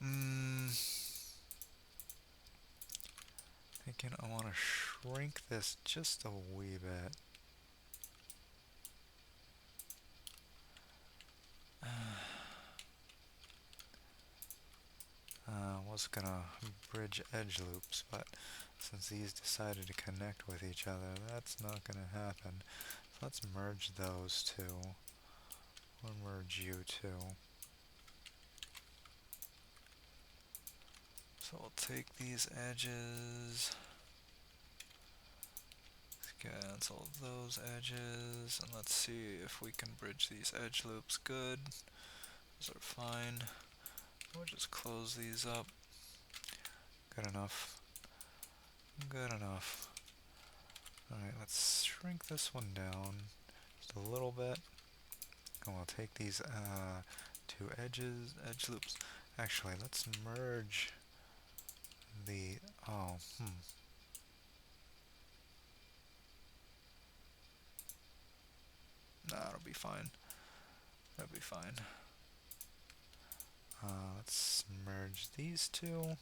Mm, thinking I want to shrink this just a wee bit. Was gonna bridge edge loops, but since these decided to connect with each other, that's not gonna happen. So let's merge those two. Or merge you two. So we'll take these edges, cancel those edges, and let's see if we can bridge these edge loops good. Those are fine. We'll just close these up. Good enough. Good enough. Alright, let's shrink this one down just a little bit. And we'll take these two edge loops. Actually, let's merge the, nah, it'll be fine. That'll be fine. Let's merge these two.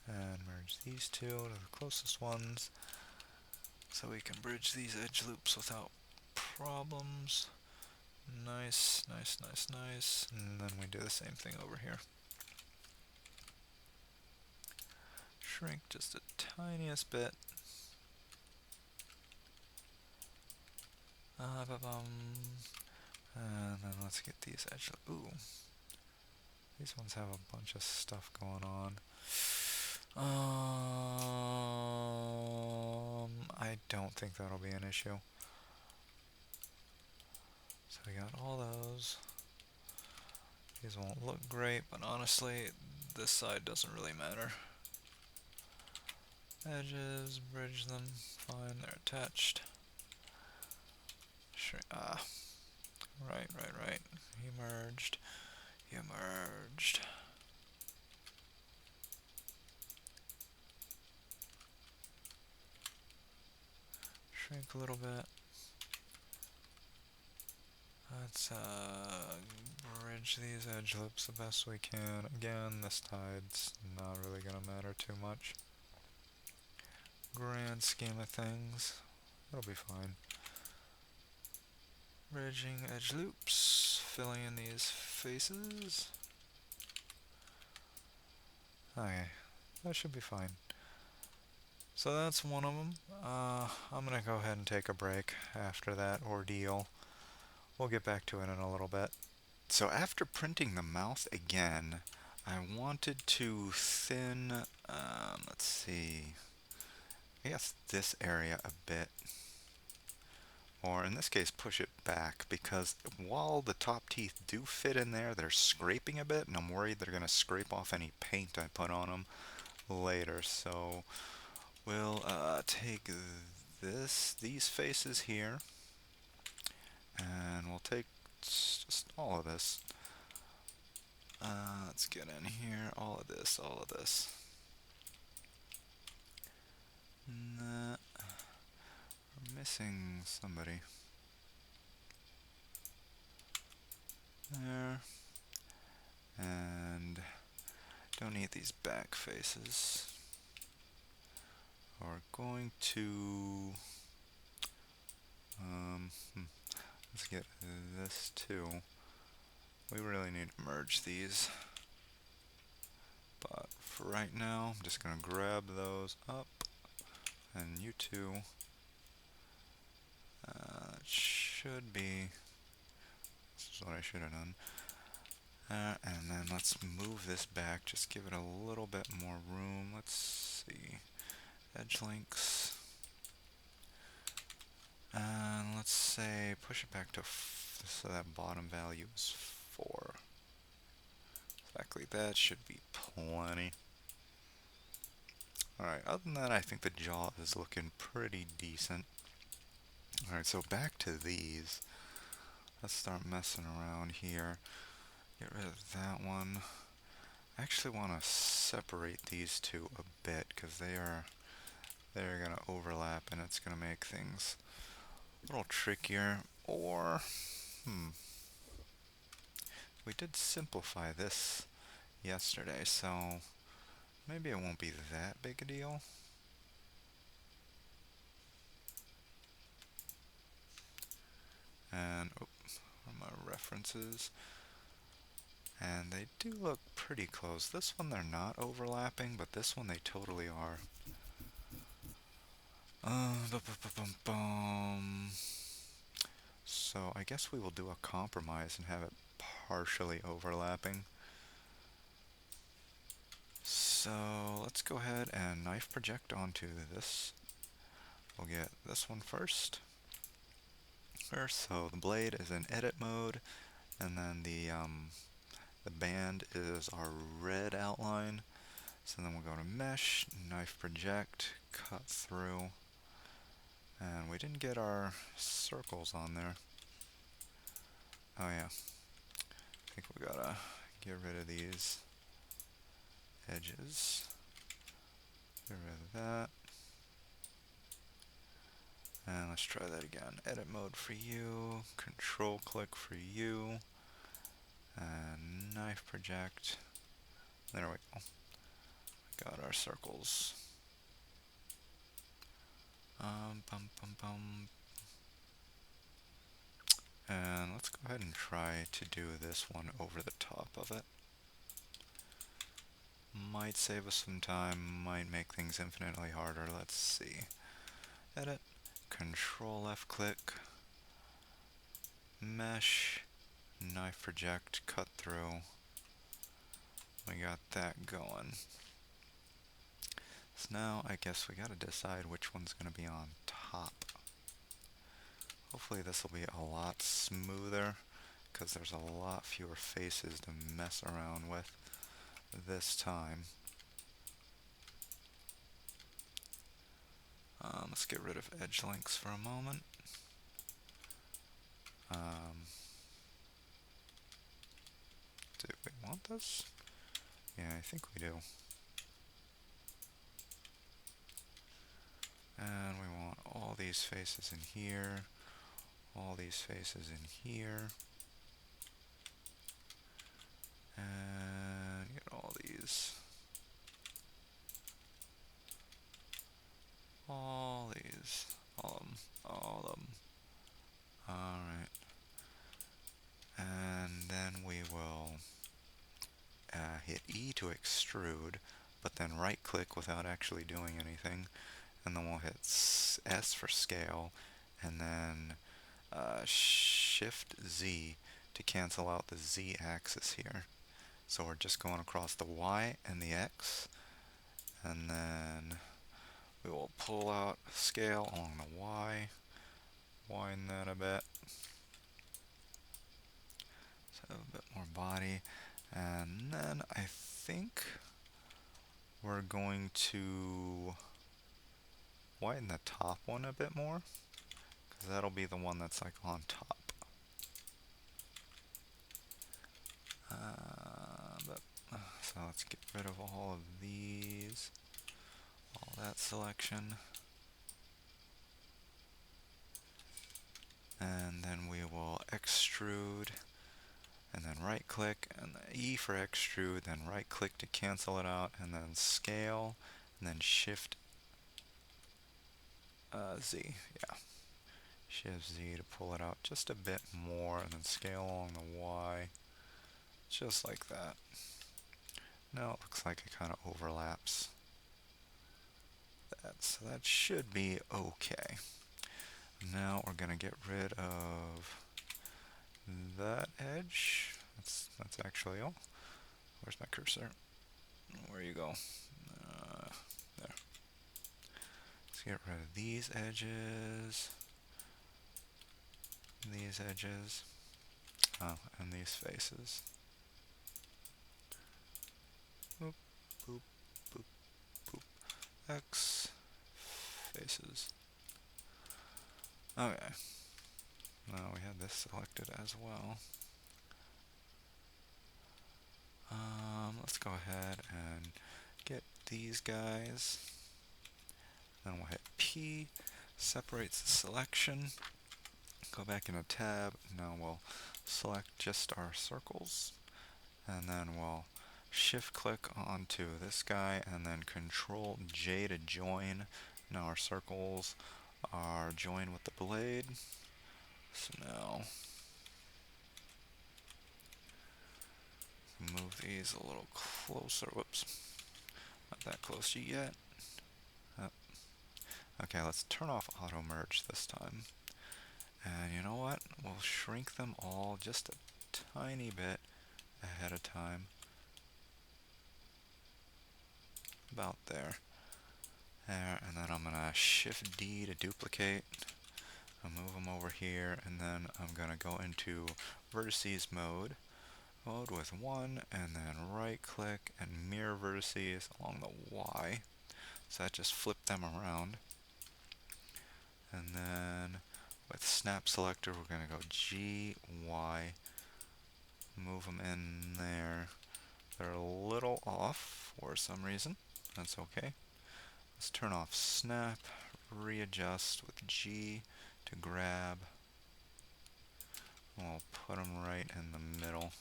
And merge these two to the closest ones. So we can bridge these edge loops without problems. Nice, nice, nice, nice. And then we do the same thing over here. Shrink just the tiniest bit. And then let's get these edge. Ooh, these ones have a bunch of stuff going on. I don't think that'll be an issue. So we got all those. These won't look great, but honestly, this side doesn't really matter. Edges, bridge them, fine, they're attached. Shrink, right. He merged. Shrink a little bit. Let's bridge these edge loops the best we can. Again, this tide's not really gonna matter too much. Grand scheme of things, it'll be fine. Bridging edge loops, filling in these faces. Okay, that should be fine. So that's one of them. I'm gonna go ahead and take a break after that ordeal. We'll get back to it in a little bit. So after printing the mouth again, I wanted to thin, let's see, I guess this area a bit. Or in this case, push it back, because while the top teeth do fit in there, they're scraping a bit, and I'm worried they're going to scrape off any paint I put on them later. So we'll take these faces here, and we'll take just all of this. Let's get in here, all of this. Nah, we're missing somebody. There. And don't need these back faces. We're going to let's get this too. We really need to merge these, but for right now I'm just gonna grab those up, and you two should be, this is what I should have done. And then let's move this back, just give it a little bit more room. Let's see, edge links, and let's say push it back to so that bottom value is 4. Exactly, that should be plenty. Alright, other than that, I think the jaw is looking pretty decent. Alright, so back to these. Let's start messing around here. Get rid of that one. I actually want to separate these two a bit, because they're going to overlap, and it's going to make things a little trickier. Or, we did simplify this yesterday, so maybe it won't be that big a deal. And oh, my references, and they do look pretty close. This one they're not overlapping, but this one they totally are. So I guess we will do a compromise and have it partially overlapping. So let's go ahead and knife project onto this. We'll get this one first. So the blade is in edit mode, and then the band is our red outline. So then we'll go to mesh, knife project, cut through, and we didn't get our circles on there. Oh yeah, I think we gotta get rid of these edges. Get rid of that. And let's try that again. Edit mode for you, control click for you, and knife project. There we go. Got our circles. Bum, bum, bum. And let's go ahead and try to do this one over the top of it. Might save us some time, might make things infinitely harder. Let's see. Edit, control left click, mesh, knife project, cut through. We got that going. So now I guess we gotta decide which one's gonna be on top. Hopefully this will be a lot smoother, because there's a lot fewer faces to mess around with this time. Let's get rid of edge links for a moment. Do we want this? Yeah, I think we do. And we want all these faces in here, all these faces in here, and get all these. All these. All of them. All of them. Alright. And then we will hit E to extrude, but then right click without actually doing anything. And then we'll hit S for scale, and then Shift Z to cancel out the Z axis here. So we're just going across the Y and the X, and then we will pull out scale along the Y, widen that a bit, so a bit more body, and then I think we're going to widen the top one a bit more, because that'll be the one that's like on top. So let's get rid of all of these, all that selection. And then we will extrude, and then right click, and E for extrude, then right click to cancel it out, and then scale, and then Shift Z, yeah. Shift Z to pull it out just a bit more, and then scale along the Y, just like that. Now it looks like it kind of overlaps that, so that should be okay. Now we're gonna get rid of that edge. That's actually all. Where's my cursor? Where you go? There. Let's get rid of these edges, and these faces. Boop, boop, boop, boop. X faces. Okay. Now we had this selected as well. Let's go ahead and get these guys. Then we'll hit P, separates the selection. Go back in a tab. Now we'll select just our circles, and then we'll shift click onto this guy and then control J to join. Now our circles are joined with the blade. So now move these a little closer. Whoops, not that close yet. Okay, let's turn off auto merge this time. And you know what? We'll shrink them all just a tiny bit ahead of time. About there. There, and then I'm gonna shift D to duplicate. I'll move them over here, and then I'm gonna go into vertices mode with 1, and then right click and mirror vertices along the Y. So that just flipped them around. And then with snap selector, we're gonna go G, Y, move them in there. They're a little off for some reason. That's okay. Let's turn off snap, readjust with G to grab. We'll put them right in the middle,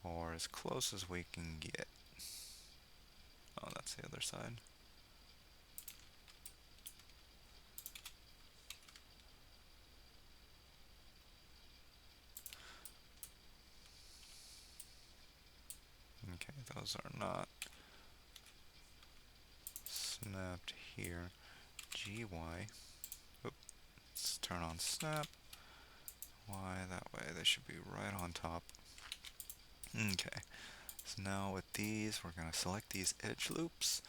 or as close as we can get. Oh, that's the other side. Okay, those are not snapped here. GY. Oop. Let's turn on snap. Y, that way they should be right on top. Okay, so now with these, we're going to select these edge loops.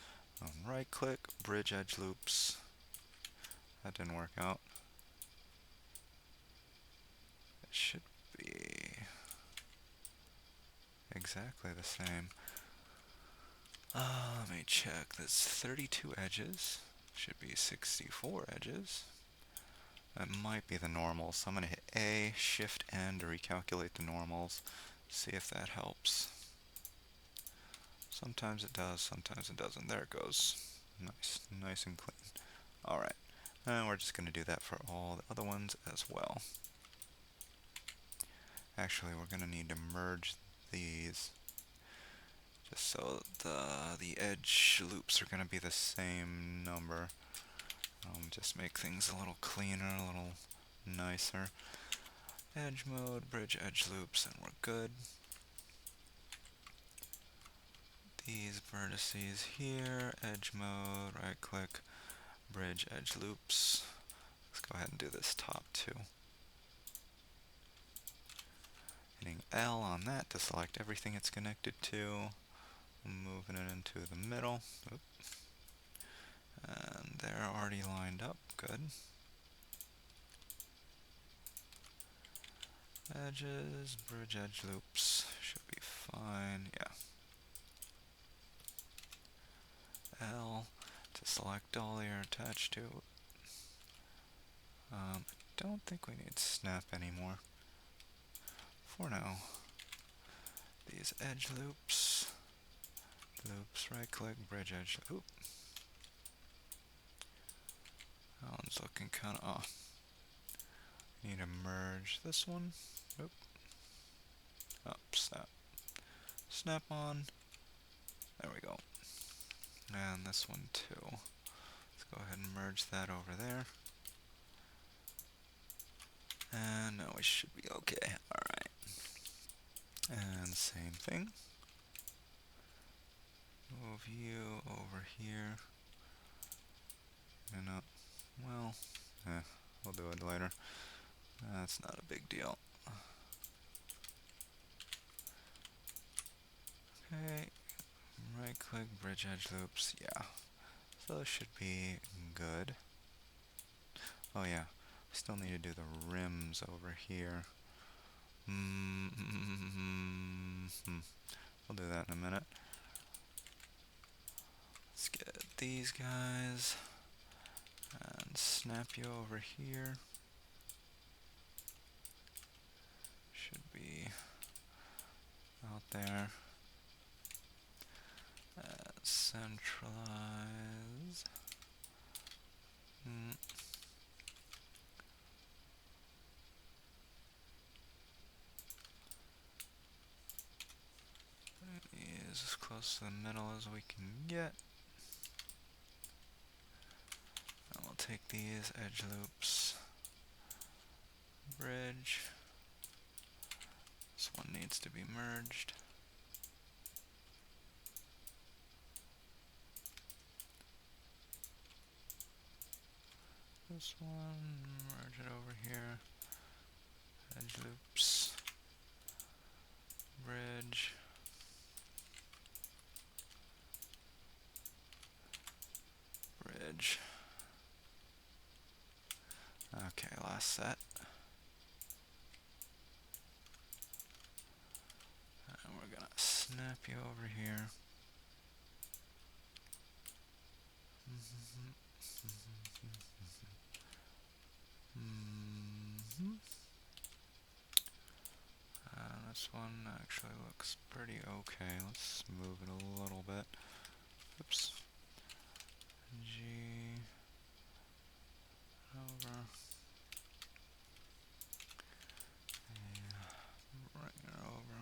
Right click, bridge edge loops. That didn't work out. It should be exactly the same. Let me check. That's 32 edges. Should be 64 edges. That might be the normals. So I'm going to hit A, Shift N to recalculate the normals. See if that helps. Sometimes it does, sometimes it doesn't. There it goes. Nice and clean. Alright. And we're just going to do that for all the other ones as well. Actually, we're going to need to merge these just so the edge loops are going to be the same number. Just make things a little cleaner, a little nicer. Edge mode, bridge edge loops, and we're good. These vertices here, edge mode, right click, bridge edge loops. Let's go ahead and do this top too. Hitting L on that to select everything it's connected to. Moving it into the middle. Oop. And they're already lined up. Good. Edges, bridge edge loops. Should be fine. Yeah. L to select all you're attached to. I don't think we need snap anymore. For now. These edge loops. Loops, right click, bridge edge. Oop. That one's looking kind of off. Need to merge this one. Oop. Up, snap. Snap on. There we go. And this one too. Let's go ahead and merge that over there. And now we should be okay. Alright. And same thing. Move you over here. And up. Well, we'll do it later. That's not a big deal. Okay. Right click, bridge edge loops. Yeah. So it should be good. Oh yeah. We still need to do the rims over here. We'll do that in a minute. Let's get these guys and snap you over here. Should be out there. Centralize. close to the middle as we can get. And we'll take these edge loops, bridge. This one needs to be merged. This one, merge it over here. Edge loops, bridge, bridge. Okay, last set. And we're gonna snap you over here. This one actually looks pretty okay. Let's move it a little bit. Oops. G over. Bring it over.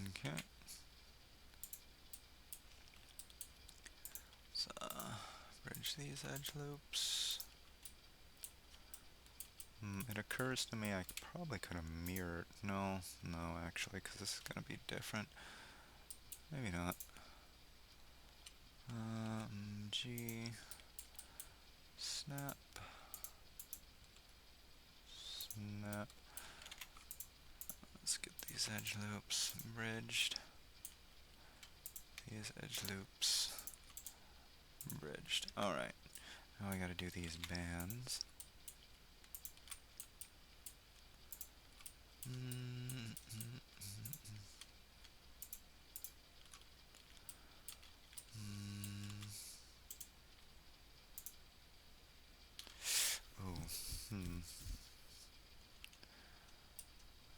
Okay. So, bridge these edge loops. It occurs to me I probably could have mirrored. No, actually, because this is going to be different. Maybe not. G, snap, snap. Let's get these edge loops bridged. These edge loops bridged. Alright, now I gotta do these bands.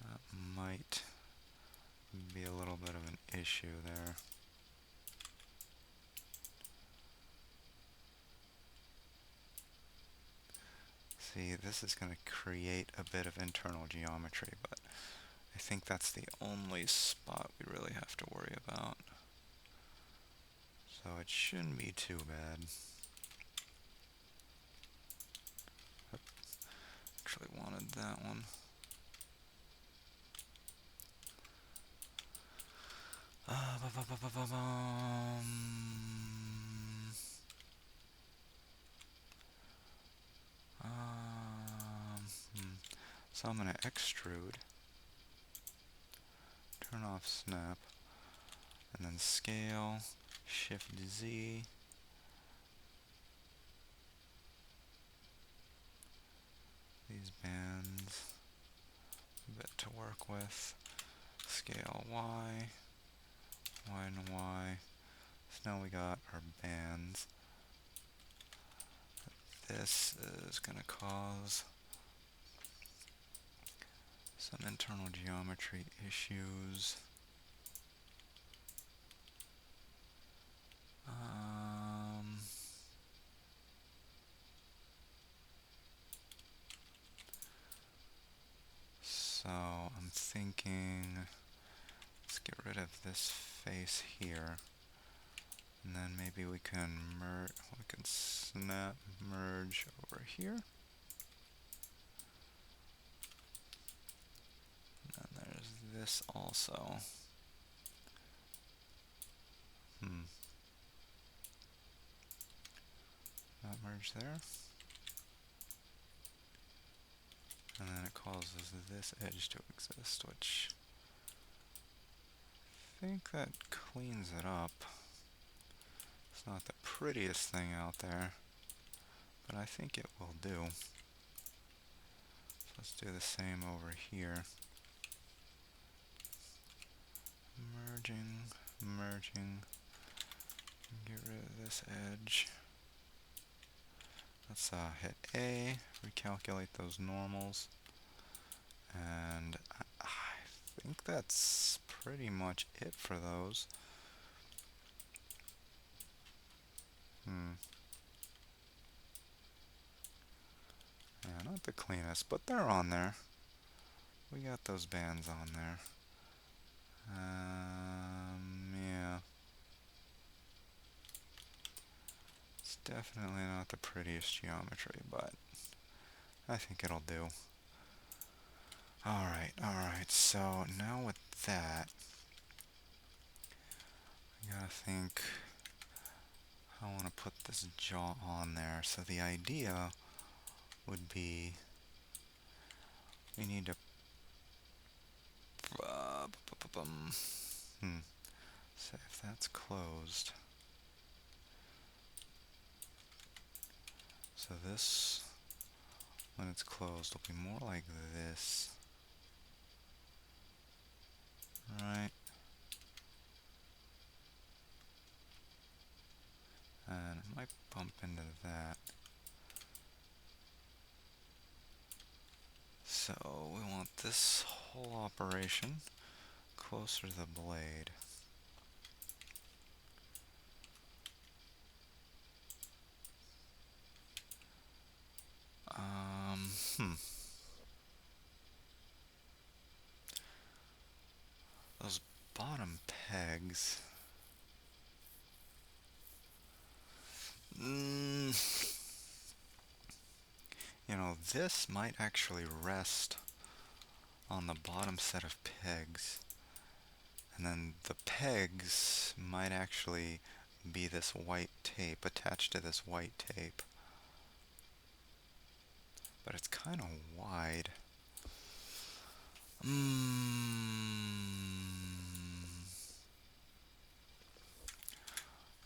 That might be a little bit of an issue there. See, this is going to create a bit of internal geometry, but I think that's the only spot we really have to worry about. So it shouldn't be too bad. Actually wanted that one. So I'm going to extrude, turn off snap, and then scale, shift Z, these bands, a bit to work with, scale Y, Y and Y. So now we got our bands. This is going to cause some internal geometry issues. So I'm thinking, let's get rid of this face here, and then maybe we can snap merge over here. And then there's this also. Not merge there. And then it causes this edge to exist, which I think that cleans it up. It's not the prettiest thing out there, but I think it will do. So let's do the same over here. Merging, merging. Get rid of this edge. Let's hit A, recalculate those normals, and I think that's pretty much it for those. Yeah, not the cleanest, but they're on there. We got those bands on there. Yeah. It's definitely not the prettiest geometry, but I think it'll do. Alright, so now with that, I gotta think how I want to put this jaw on there. So the idea would be we need to so if that's closed, so this when it's closed will be more like this, right? And it might bump into that. So we want this whole operation closer to the blade. Um, hmm. Those bottom pegs. Mm, you know, this might actually rest on the bottom set of pegs. And then the pegs might actually be this white tape, attached to this white tape. But it's kind of wide. You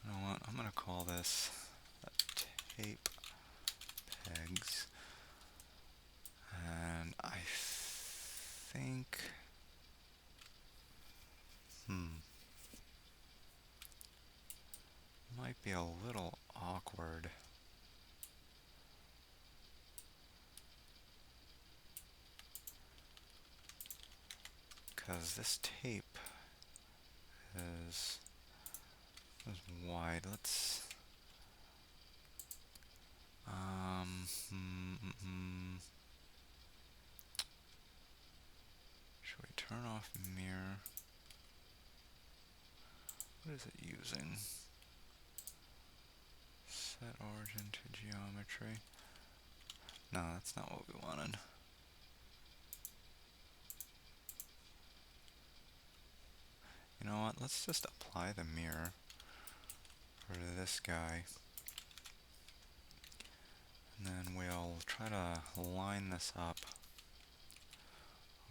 know what? I'm gonna call this tape pegs. And I think, might be a little awkward. Because this tape is wide. Let's should we turn off mirror? What is it using? Set origin to geometry. No, that's not what we wanted. You know what? Let's just apply the mirror for this guy. And then we'll try to line this up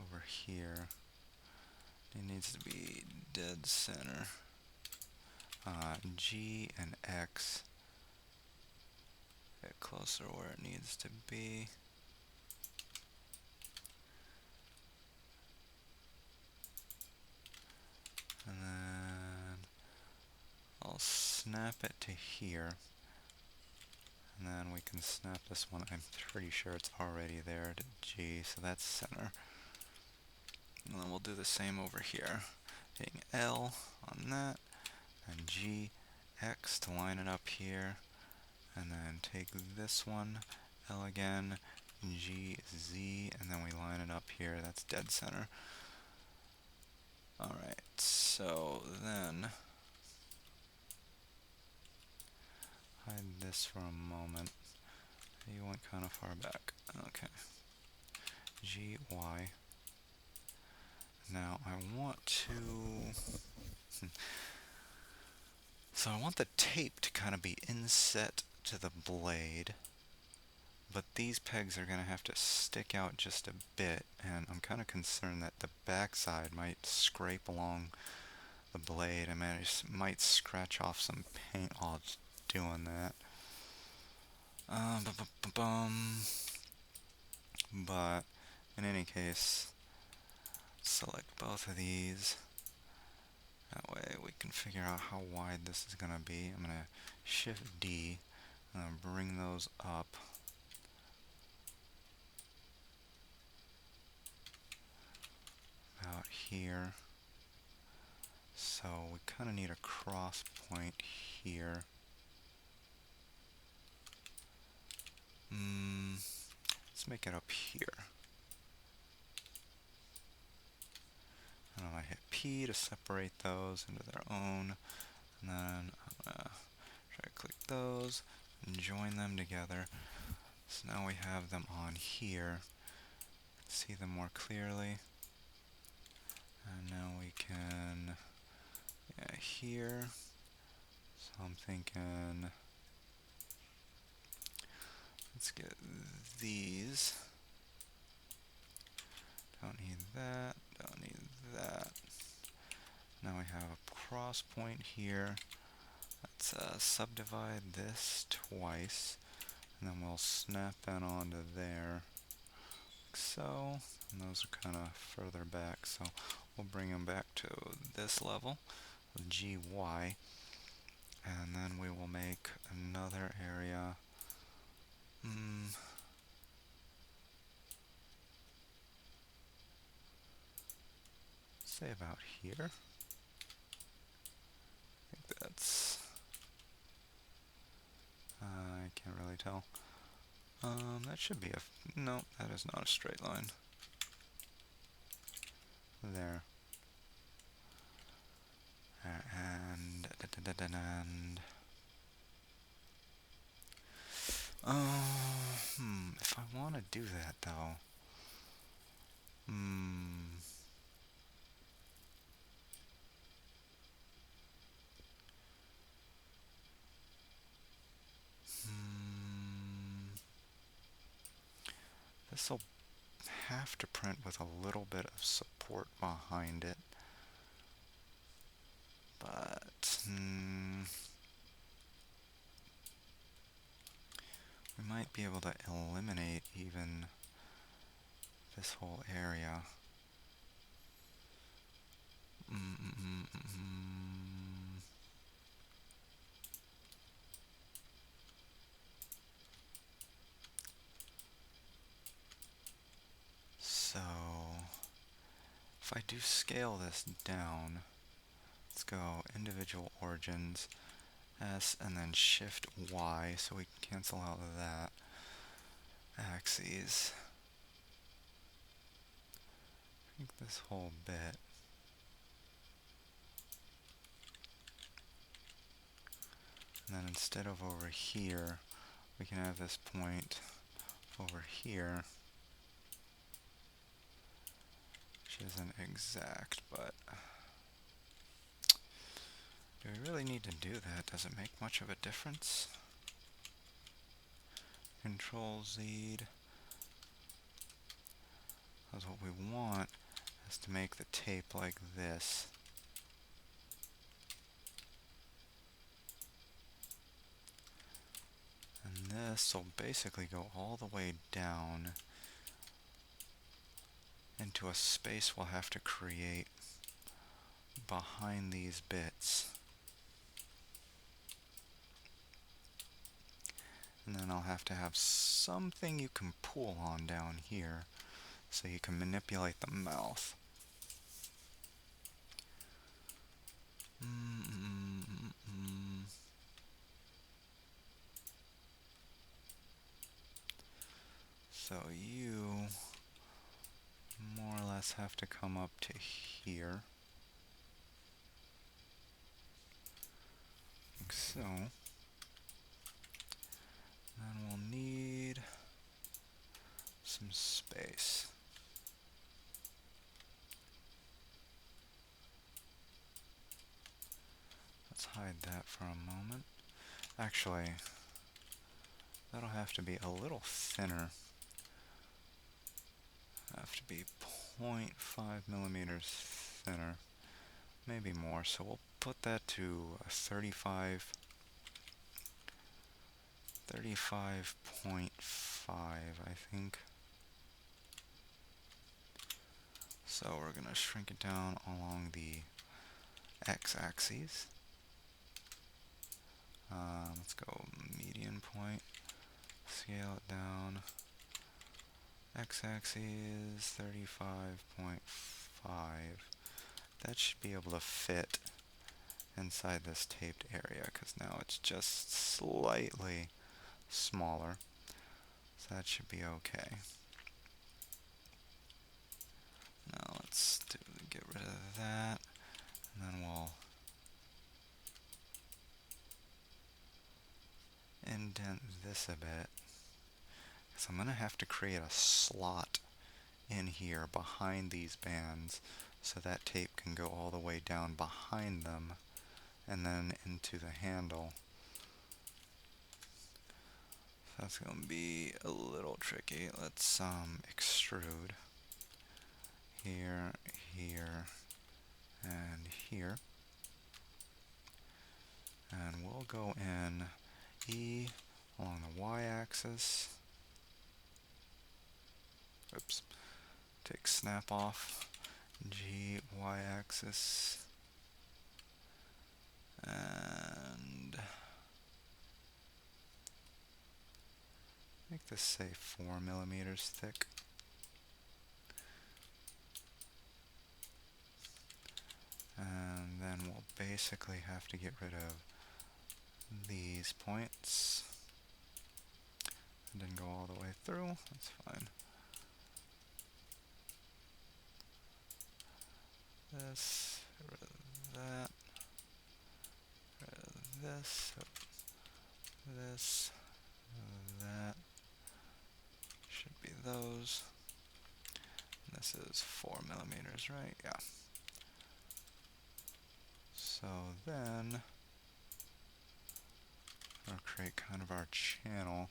over here. It needs to be dead center. G and X. Get closer where it needs to be. And then I'll snap it to here. And then we can snap this one. I'm pretty sure it's already there to G, so that's center. And then we'll do the same over here. Hitting L on that, and G, X to line it up here. And then take this one, L again, G, Z, and then we line it up here. That's dead center. Alright, so then hide this for a moment. You went kind of far back. Okay. G, Y. Now I want to... So I want the tape to kind of be inset to the blade, but these pegs are going to have to stick out just a bit, and I'm kind of concerned that the backside might scrape along the blade. I mean, it might scratch off some paint while it's doing that. But in any case, select both of these. That way we can figure out how wide this is going to be. I'm going to Shift D and bring those up. About here. So we kind of need a cross point here. Let's make it up here. And I'm going to hit P to separate those into their own. And then I'm going to try to click those and join them together. So now we have them on here. See them more clearly. And now we can, yeah, here. So I'm thinking, let's get these. Don't need that, don't need that. Now we have a cross point here. Let's subdivide this twice, and then we'll snap that onto there, like so. And those are kind of further back, so we'll bring them back to this level with GY, and then we will make another area. Say about here. I think that's, I can't really tell. That should be a, no, that is not a straight line. There. And if I want to do that though, this will have to print with a little bit of support behind it, but we might be able to eliminate even this whole area. So, if I do scale this down, let's go individual origins, S, and then shift Y, so we can cancel out that. Axes. I think this whole bit. And then instead of over here, we can have this point over here, which isn't exact, but do we really need to do that? Does it make much of a difference? Control Z. Because what we want is to make the tape like this. And this will basically go all the way down into a space we'll have to create behind these bits. And then I'll have to have something you can pull on down here so you can manipulate the mouth. So you more or less have to come up to here, like so. Then we'll need some space. Let's hide that for a moment. Actually, that'll have to be a little thinner. Have to be 0.5 millimeters thinner, maybe more. So we'll put that to a 35.5, I think. So we're gonna shrink it down along the x-axis. Let's go median point, scale it down. X-axis 35.5. That should be able to fit inside this taped area because now it's just slightly smaller. So that should be okay. Now let's get rid of that, and then we'll indent this a bit, because I'm going to have to create a slot in here behind these bands so that tape can go all the way down behind them and then into the handle. That's going to be a little tricky. Let's extrude here, here, and here. And we'll go in E along the y-axis. Oops. Take snap off. G, y-axis. And make this say 4 millimeters thick. And then we'll basically have to get rid of these points. It didn't go all the way through, that's fine. This, get rid of that, get rid of this, this, that, should be those. And this is 4 millimeters, right? Yeah. So then, we'll create kind of our channel.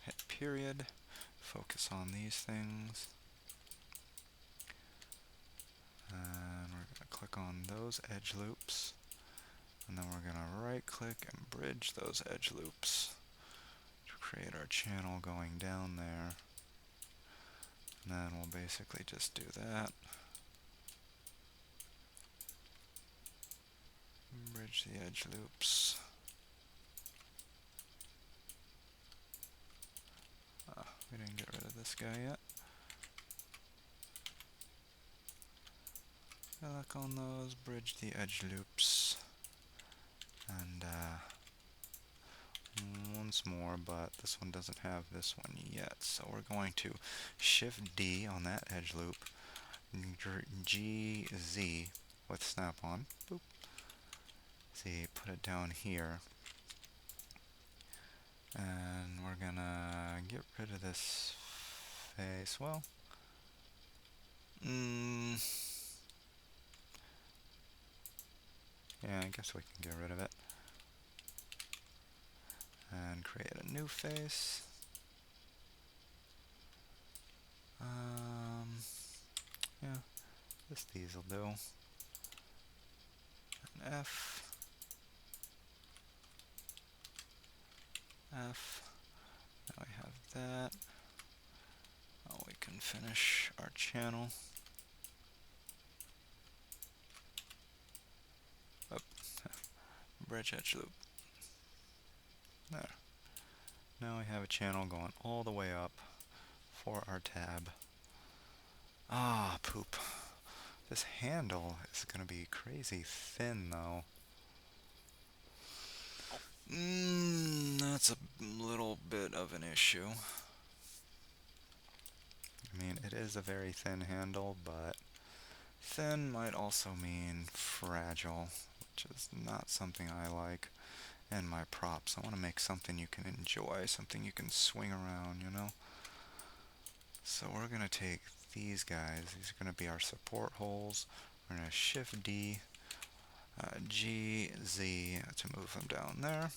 Hit period, focus on these things. And we're going to click on those edge loops. And then we're going to right click and bridge those edge loops to create our channel going down there. And then we'll basically just do that. Bridge the edge loops. We didn't get rid of this guy yet. Click on those, bridge the edge loops. And once more, but this one doesn't have this one yet. So we're going to Shift D on that edge loop, G, Z with snap on. Boop. See, put it down here. And we're gonna get rid of this face. Well, yeah, I guess we can get rid of it. And create a new face. Yeah, just these will do. And F. F. Now we have that. Now we can finish our channel. Oh, bridge edge loop. There. Now we have a channel going all the way up for our tab. Ah, poop. This handle is going to be crazy thin, though. That's a little bit of an issue. I mean, it is a very thin handle, but thin might also mean fragile, which is not something I like in my props. I want to make something you can enjoy, something you can swing around, you know? So we're going to take these guys. These are going to be our support holes. We're going to Shift D, G, Z to move them down there.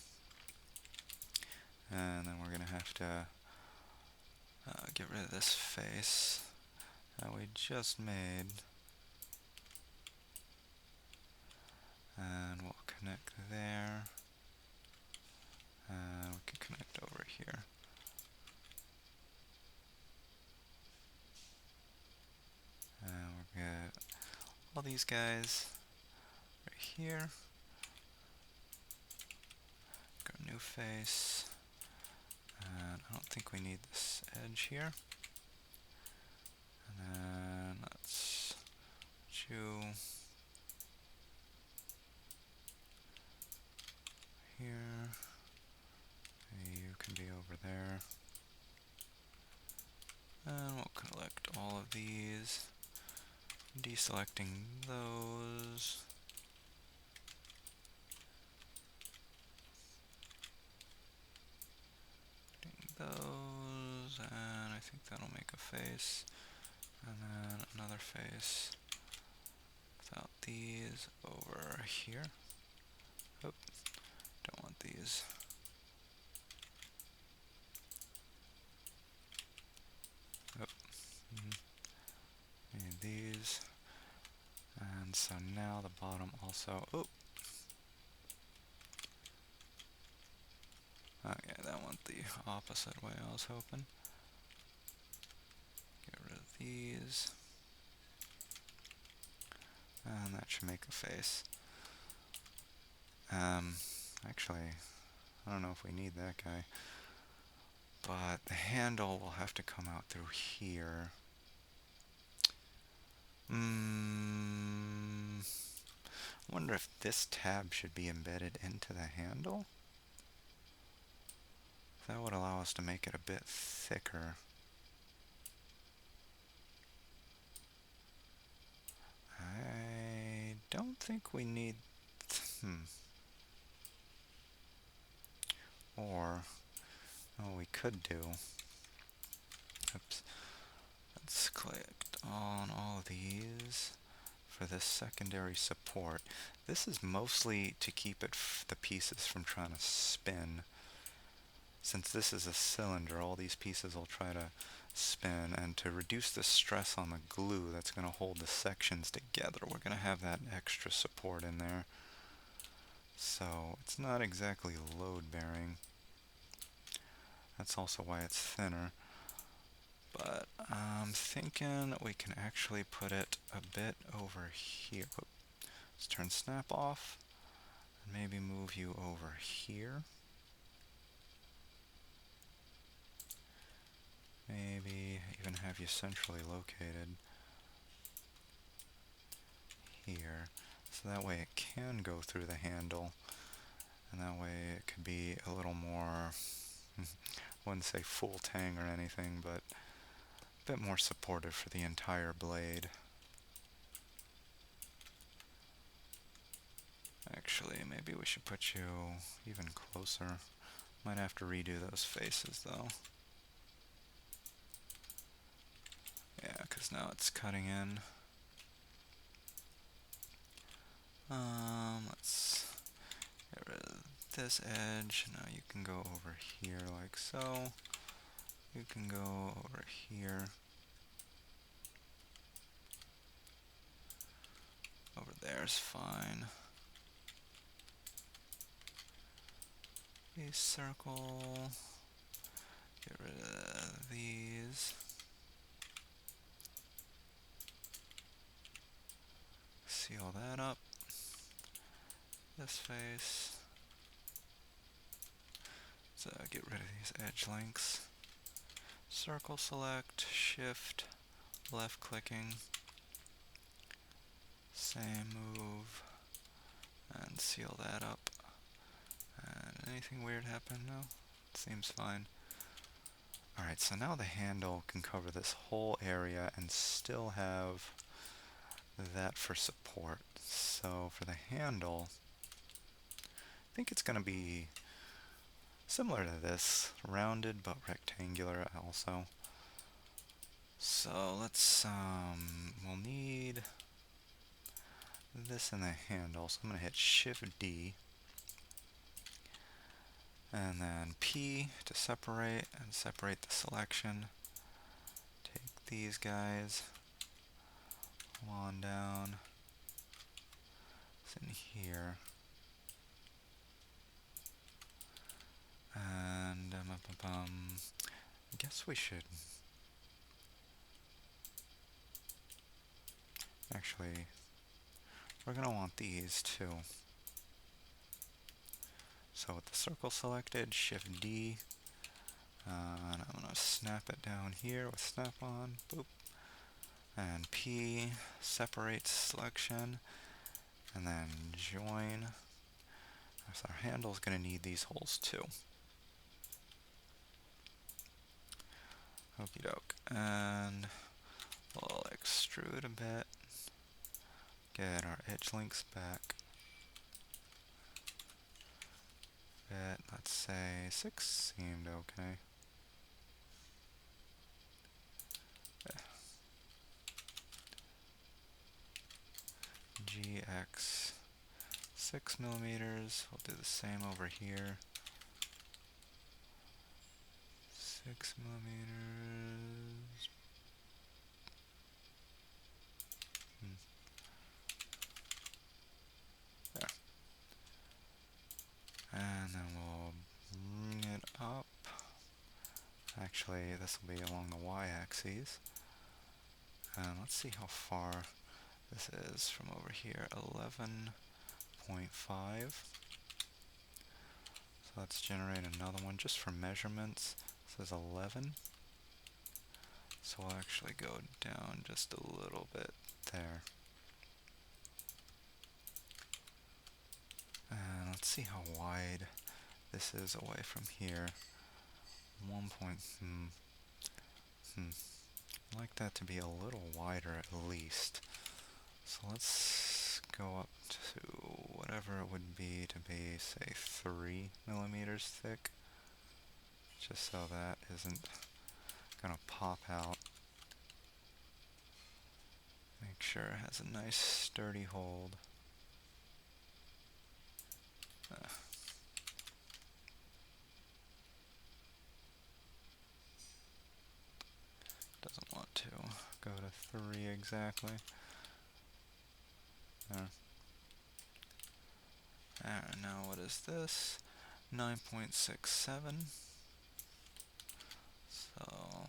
And then we're going to have to get rid of this face that we just made. And we'll connect there. And we can connect over here. And we're going to get all these guys right here. Go new face. And I don't think we need this edge here. And then let's chew here. You can be over there. And we'll collect all of these, deselecting those. Those, and I think that'll make a face, and then another face without these over here. Oh, don't want these. Oh, need these. And so now the bottom also, oh yeah, that went the opposite way I was hoping. Get rid of these. And that should make a face. Actually, I don't know if we need that guy. But the handle will have to come out through here. I wonder if this tab should be embedded into the handle? That would allow us to make it a bit thicker. I don't think we need... Or, what we could do... Oops. Let's click on all of these for this secondary support. This is mostly to keep it the pieces from trying to spin. Since this is a cylinder, all these pieces will try to spin, and to reduce the stress on the glue that's going to hold the sections together, we're going to have that extra support in there. So it's not exactly load bearing. That's also why it's thinner. But I'm thinking we can actually put it a bit over here. Let's turn snap off and maybe move you over here. Maybe even have you centrally located here. So that way it can go through the handle. And that way it could be a little more, I wouldn't say full tang or anything, but a bit more supportive for the entire blade. Actually, maybe we should put you even closer. Might have to redo those faces though. Yeah, because now it's cutting in. Let's get rid of this edge. Now you can go over here like so. You can go over here. Over there's fine. A circle. Get rid of these. Seal that up. This face. So get rid of these edge links. Circle select, shift, left clicking. Same move. And seal that up. And anything weird happen? No? It seems fine. Alright, so now the handle can cover this whole area and still have that for support. So for the handle, I think it's going to be similar to this, rounded but rectangular also. So let's, we'll need this in the handle, so I'm going to hit Shift D, and then P to separate, and separate the selection. Take these guys, on down, it's in here. And I guess we should actually, we're going to want these too. So with the circle selected, Shift D, and I'm going to snap it down here with snap on, boop, and P, separate selection, and then join. So our handle is going to need these holes too. Okie doke. And we'll extrude a bit. Get our edge links back. Bit, let's say 6 seemed okay. GX 6 millimeters. We'll do the same over here. 6 millimeters. There. And then we'll bring it up. Actually, this will be along the y-axis. And let's see how far this is from over here. 11.5. So let's generate another one just for measurements. This is 11. So we'll actually go down just a little bit there. And let's see how wide this is away from here. 1 point, I'd like that to be a little wider at least. So let's go up to whatever it would be to be, say, 3 millimeters thick. Just so that isn't gonna pop out. Make sure it has a nice sturdy hold. Doesn't want to go to 3 exactly. There. And now what is this? 9.67. So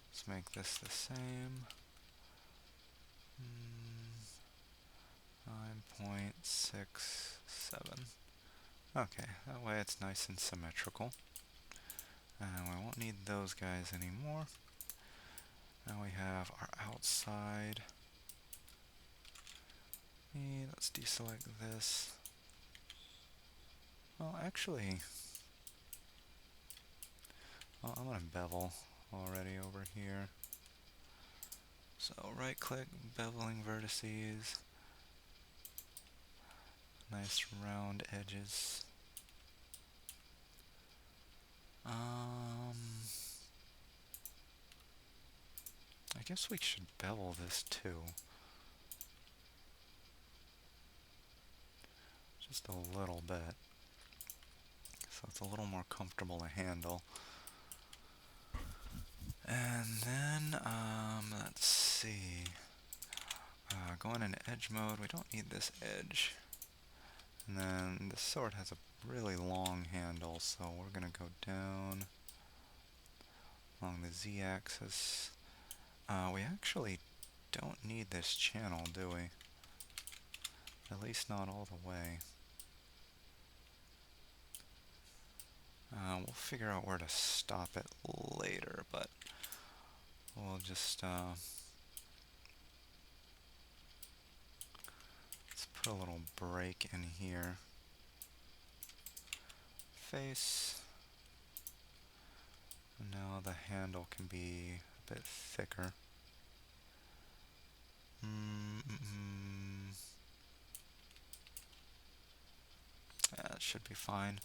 let's make this the same. 9.67. Okay, that way it's nice and symmetrical. And we won't need those guys anymore. Now we have our outside. Let's deselect this. Well, actually, I'm going to bevel already over here. So right click, beveling vertices. Nice round edges. I guess we should bevel this too. Just a little bit. So it's a little more comfortable to handle. And then, let's see. Going into edge mode, we don't need this edge. And then this sword has a really long handle, so we're going to go down along the z-axis. We actually don't need this channel, do we? At least not all the way. We'll figure out where to stop it later, but we'll just let's put a little break in here. Face. And now the handle can be a bit thicker. That should be fine.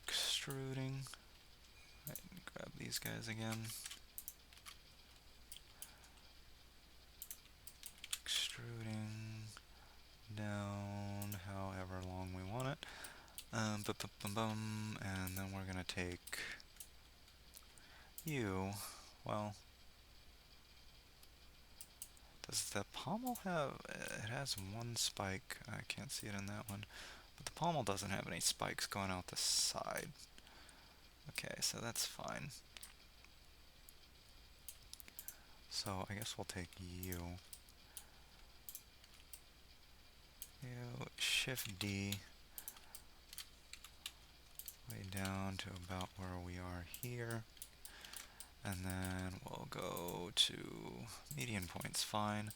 Extruding. Right, grab these guys again. Extruding down however long we want it. And then we're gonna take you. Well, does the pommel have? It has one spike. I can't see it in that one. But the pommel doesn't have any spikes going out the side. Okay, so that's fine. So I guess we'll take you. Shift D. Way down to about where we are here. And then we'll go to median points, fine.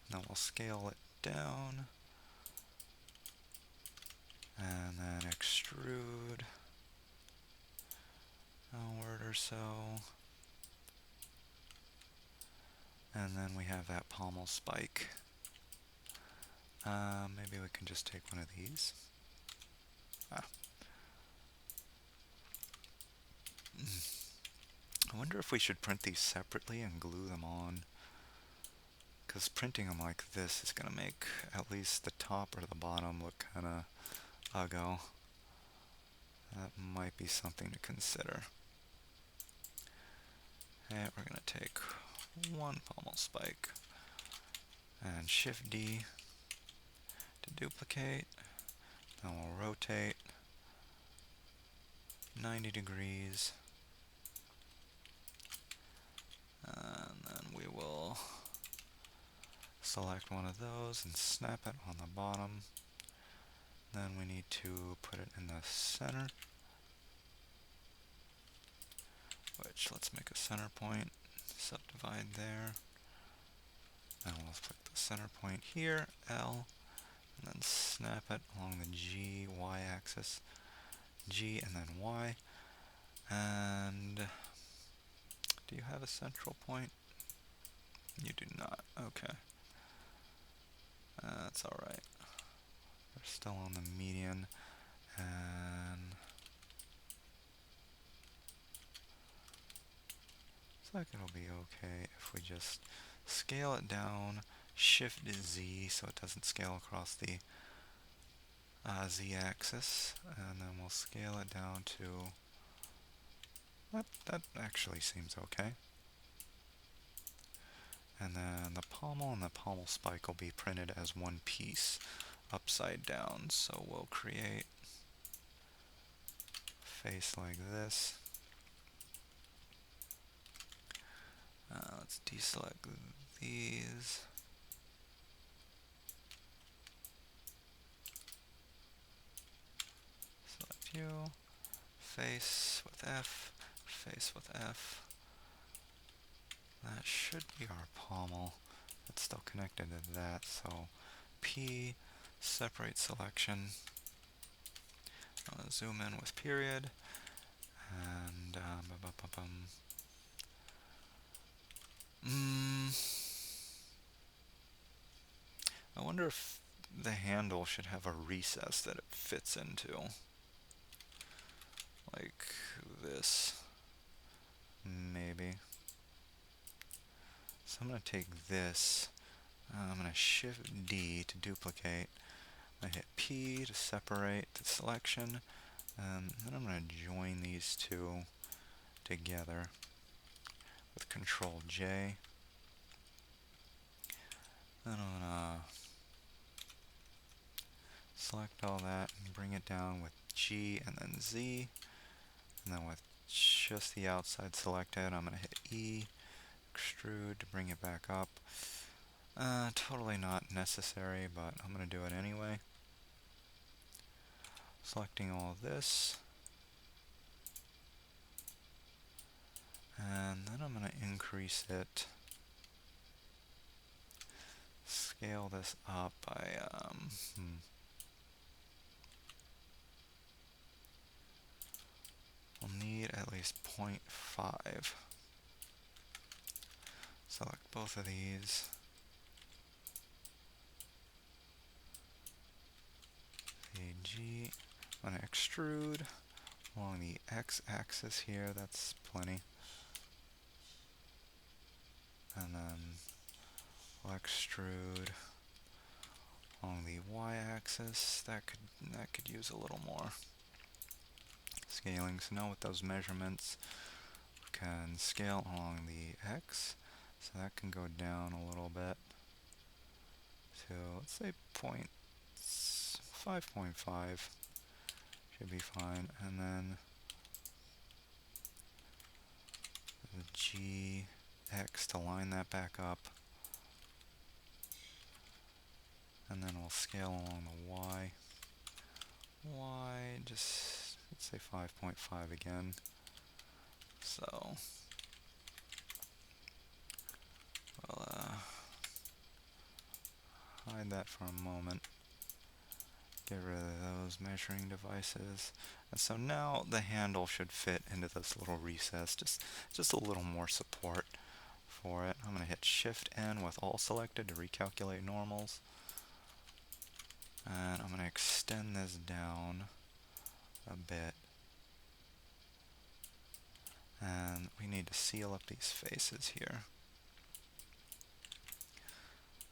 And then we'll scale it down. And then extrude. outward or so. And then we have that pommel spike. Maybe we can just take one of these. Ah. I wonder if we should print these separately and glue them on. Because printing them like this is going to make at least the top or the bottom look kind of uggo. That might be something to consider. And we're going to take one pommel spike and Shift D to duplicate. Then we'll rotate 90 degrees. And then we will select one of those and snap it on the bottom. Then we need to put it in the center, which let's make a center point, subdivide there. And we'll click the center point here, L, and then snap it along the G, Y axis, G and then Y. And do you have a central point? You do not. Okay. That's alright. We're still on the median. And looks like it'll be okay if we just scale it down, Shift Z so it doesn't scale across the Z axis, and then we'll scale it down to that actually seems okay. And then the pommel and the pommel spike will be printed as one piece upside down. So we'll create a face like this. Let's deselect these. Select you. Face with F. Face with F. That should be our pommel. It's still connected to that, so P, separate selection. I'll zoom in with period, and I wonder if the handle should have a recess that it fits into, like this, maybe. So I'm going to take this, I'm going to Shift D to duplicate, I hit P to separate the selection, and then I'm going to join these two together with Control J. Then I'm going to select all that and bring it down with G and then Z, and then with just the outside selected, I'm going to hit E, extrude to bring it back up. Totally not necessary, but I'm going to do it anyway. Selecting all this, and then I'm going to increase it, scale this up by we'll need at least 0.5. Select both of these. G. I'm going to extrude along the x-axis here, that's plenty. And then we'll extrude along the y-axis. That could use a little more scaling. So now with those measurements, we can scale along the x. So that can go down a little bit to, let's say, 5.5 should be fine. And then the GX to line that back up. And then we'll scale along the Y. Y, just, let's say 5.5 again. So, we'll hide that for a moment. Get rid of those measuring devices. And so now the handle should fit into this little recess, just a little more support for it. I'm going to hit Shift N with all selected to recalculate normals. And I'm going to extend this down a bit. And we need to seal up these faces here.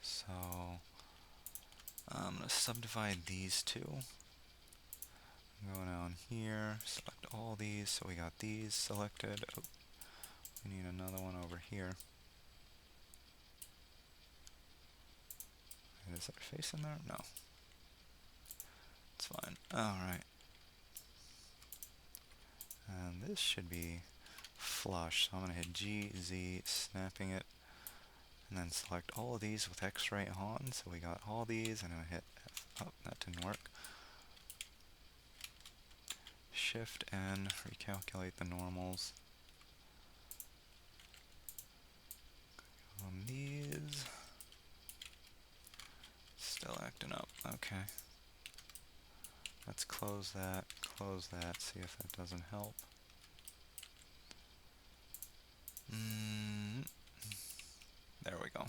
So I'm going to subdivide these two. Go down here, select all these, so we got these selected. Oh, we need another one over here. Is there a face in there? No. It's fine. Alright. And this should be flush, so I'm going to hit G, Z, snapping it, and then select all of these with X-ray on, so we got all these, and I'm going to hit F. Oh, that didn't work. Shift N, recalculate the normals. On these. Still acting up. Okay. Let's close that, see if that doesn't help. There we go.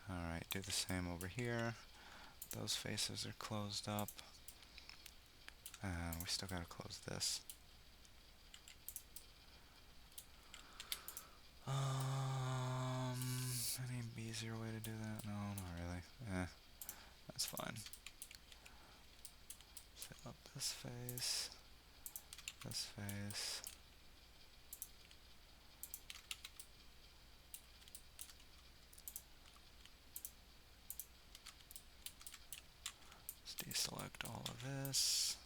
Alright, do the same over here. Those faces are closed up. And we still gotta close this. Any easier way to do that? No, not really. That's fine. Set up this face. This face. Let's deselect all of this.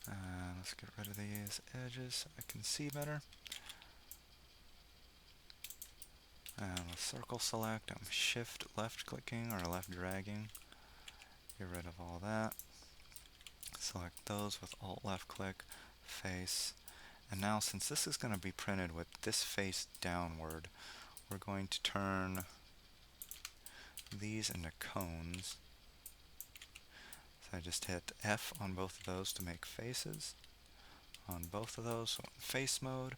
And let's get rid of these edges so I can see better. And with circle select, I'm shift left clicking or left dragging. Get rid of all that. Select those with alt left click, face. And now since this is going to be printed with this face downward, we're going to turn these into cones. So I just hit F on both of those to make faces. On both of those, so in face mode,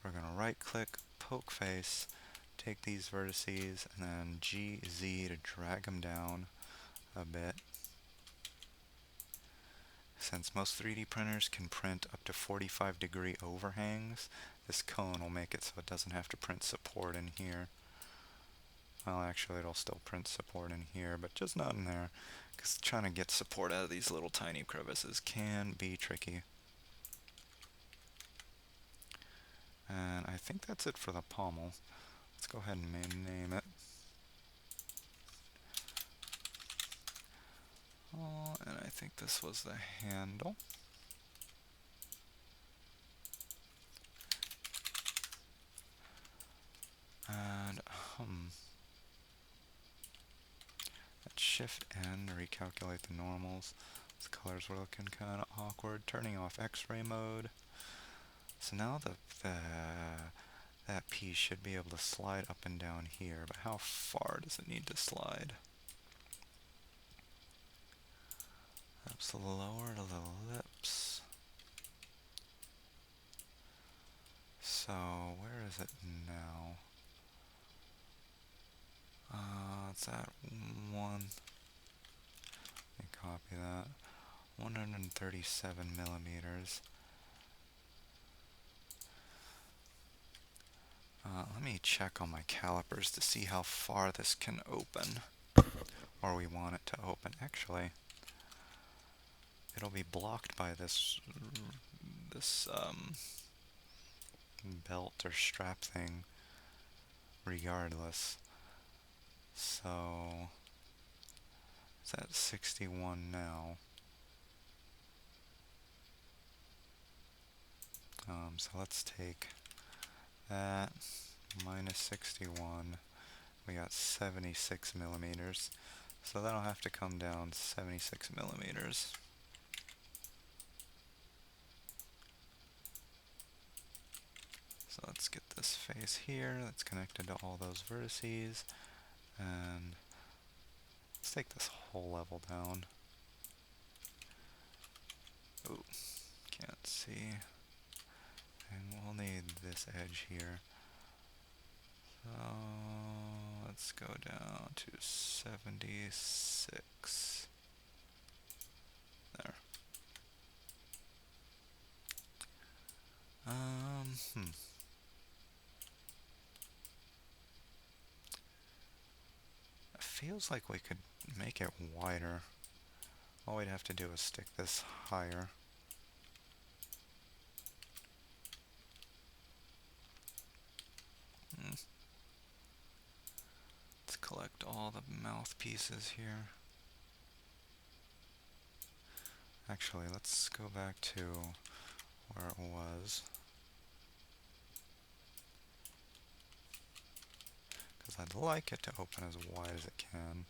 we're going to right click, poke face, take these vertices, and then G, Z to drag them down a bit. Since most 3D printers can print up to 45-degree overhangs, this cone will make it so it doesn't have to print support in here. Well, actually it'll still print support in here, but just not in there, because trying to get support out of these little tiny crevices can be tricky. And I think that's it for the pommel. Let's go ahead and name it. Oh, and I think this was the handle. And let's Shift N to recalculate the normals. These colors were looking kind of awkward. Turning off X-ray mode. So now that piece should be able to slide up and down here, but how far does it need to slide? That's the lower to the lips. So where is it now? It's at 1. Let me copy that. 137 millimeters. Let me check on my calipers to see how far this can open, or we want it to open. Actually, it'll be blocked by this belt or strap thing regardless. So it's at 61 now. So let's take that minus 61. We got 76 millimeters. So that'll have to come down 76 millimeters. So let's get this face here that's connected to all those vertices, and let's take this whole level down. Ooh, can't see. And we'll need this edge here. So let's go down to 76. There. Hmm. It feels like we could make it wider. All we'd have to do is stick this higher. Let's collect all the mouthpieces here. Actually, let's go back to where it was, because I'd like it to open as wide as it can.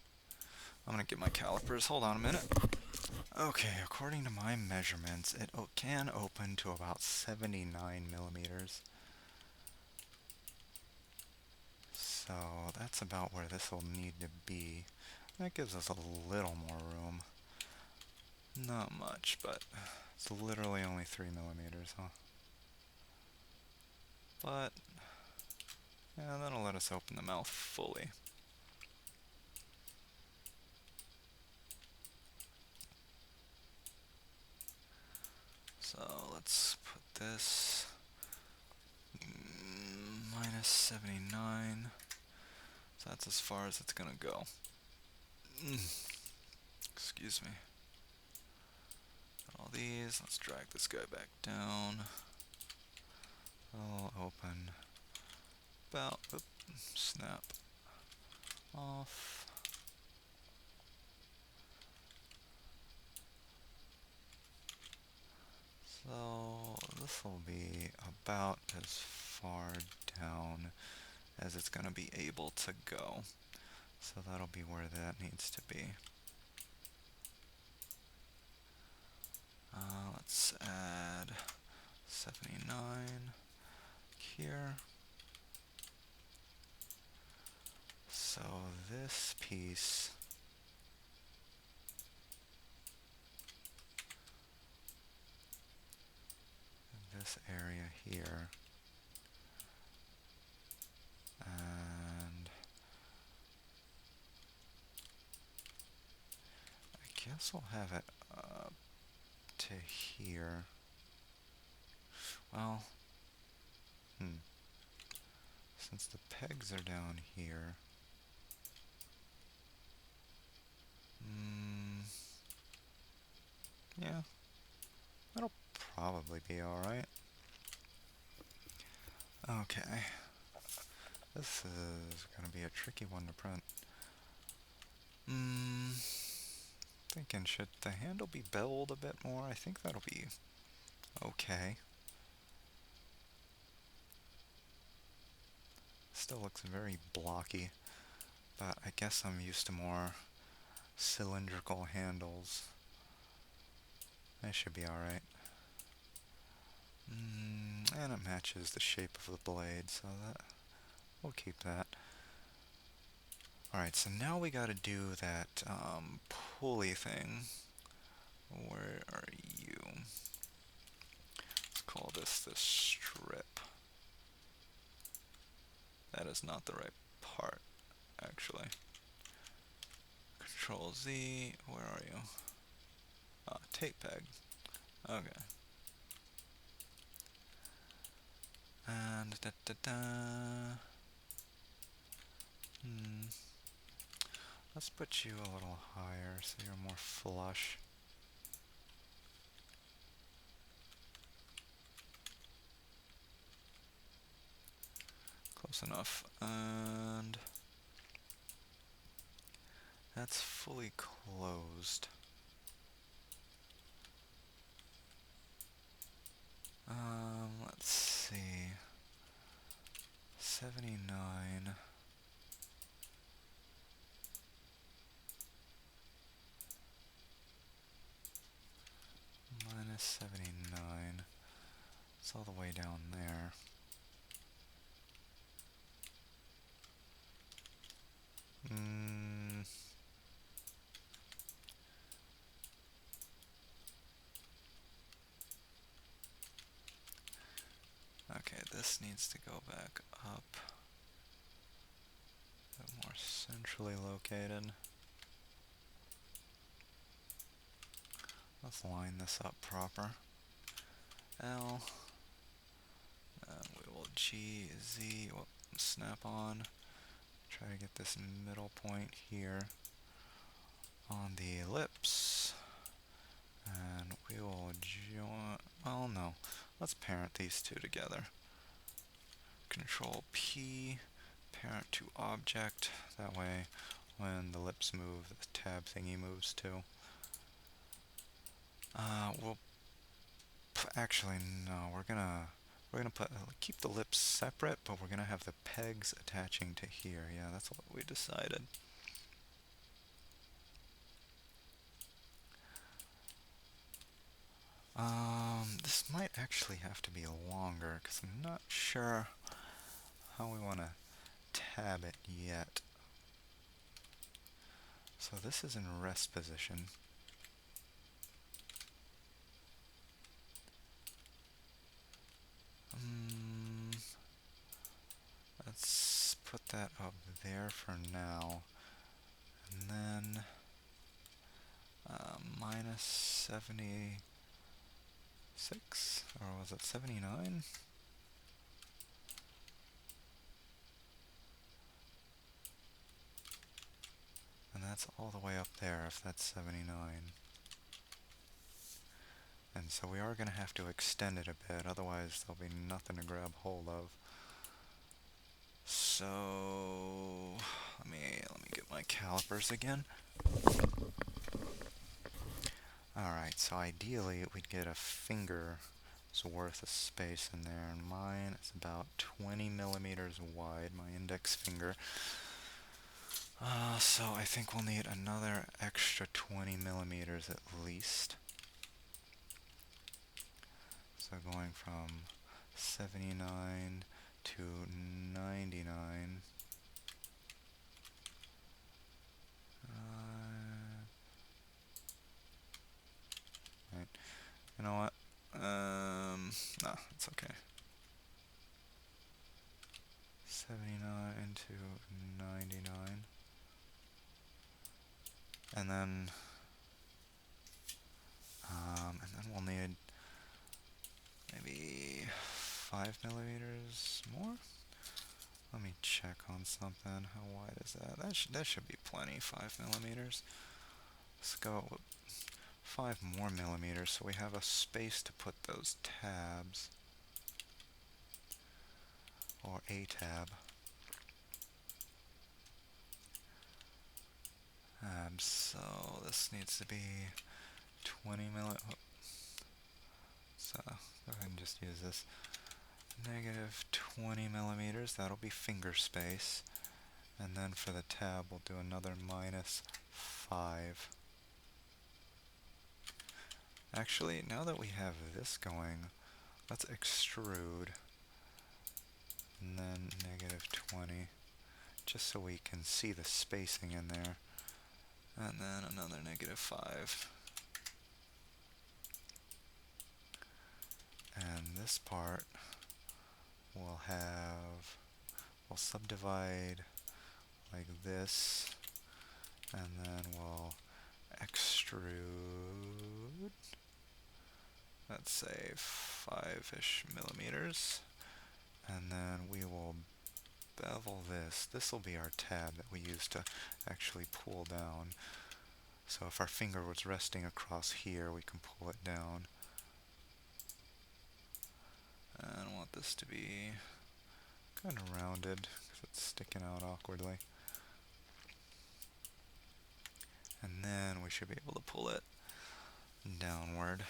I'm gonna get my calipers. Hold on a minute. Okay, according to my measurements, it can open to about 79 millimeters. So that's about where this will need to be. That gives us a little more room. Not much, but it's literally only 3 millimeters, huh? But, yeah, that'll let us open the mouth fully. So let's put this minus 79. So that's as far as it's gonna go. Excuse me. All these, let's drag this guy back down. I'll open about, snap off. So this will be about as far down as it's going to be able to go. So that'll be where that needs to be. Let's add 79 here. So this piece this area here, and I guess we'll have it up to here. Well, since the pegs are down here, yeah, that'll probably be alright. Okay, this is going to be a tricky one to print. Thinking, should the handle be beveled a bit more? I think that'll be okay. Still looks very blocky, but I guess I'm used to more cylindrical handles. That should be alright. And it matches the shape of the blade, so that we'll keep that. Alright, so now we gotta do that pulley thing. Where are you? Let's call this the strip. That is not the right part, actually. Control Z, where are you? Tape peg. Okay. And let's put you a little higher so you're more flush. Close enough. And that's fully closed. Let's see. 79. Minus 79. It's all the way down there. Mm, okay, this needs to go back up. A bit more centrally located. Let's line this up proper. L, and we will G, Z, whoop, snap on. Try to get this middle point here on the ellipse. And we will join, well no, let's parent these two together. Control P, parent to object, that way when the ellipse move, the tab thingy moves too. We'll actually no, we're gonna keep the lips separate, but we're gonna have the pegs attaching to here. Yeah, that's what we decided. This might actually have to be longer because I'm not sure how we want to tab it yet. So this is in rest position. Let's put that up there for now. And then minus 76, or was it 79? And that's all the way up there if that's 79. And so we are going to have to extend it a bit, otherwise there'll be nothing to grab hold of. So let me get my calipers again. Alright, so ideally we'd get a finger's worth of space in there, and mine is about 20 millimeters wide, my index finger. So I think we'll need another extra 20 millimeters at least. So going from 79 to 99. Right. You know what? No, it's okay. 79 to 99. And then we'll need maybe 5 millimeters more. Let me check on something. How wide is that? That should be plenty. 5 millimeters. Let's go with 5 more millimeters so we have a space to put those tabs, or a tab. So this needs to be 20 millimeters. So go ahead and just use this. Negative 20 millimeters, that'll be finger space. And then for the tab, we'll do another minus 5. Actually, now that we have this going, let's extrude. And then negative 20, just so we can see the spacing in there. And then another negative 5. And this part we'll subdivide like this, and then we'll extrude, let's say 5-ish millimeters, and then we will bevel this. This will be our tab that we use to actually pull down. So if our finger was resting across here, we can pull it down. And I want this to be kind of rounded because it's sticking out awkwardly. And then we should be able to pull it downward.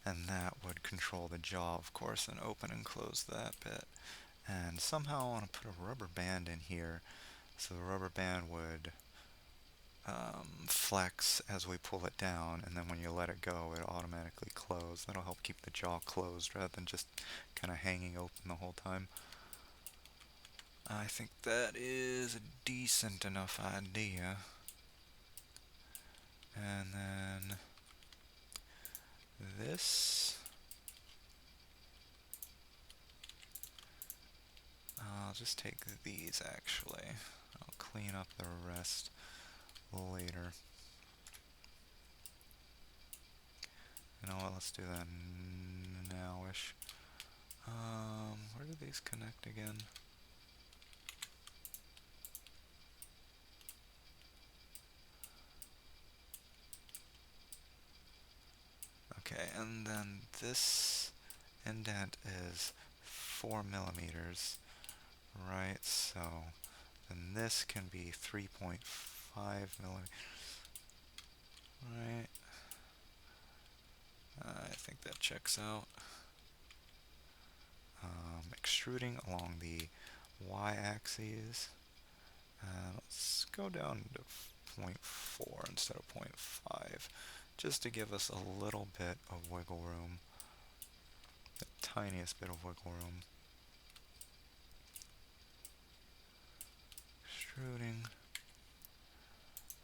And that would control the jaw, of course, and open and close that bit. And somehow I want to put a rubber band in here, so the rubber band would flex as we pull it down, and then when you let it go, it automatically close. That'll help keep the jaw closed rather than just kind of hanging open the whole time. I think that is a decent enough idea. And then this, I'll just take these actually. I'll clean up the rest later. You know what, let's do that nowish. Where do these connect again? Okay, and then this indent is 4 millimeters, right? So then this can be 3.5 millimeters, right? I think that checks out. Extruding along the y-axis. Let's go down to 0.4 instead of 0.5, just to give us a little bit of wiggle room, the tiniest bit of wiggle room. Extruding.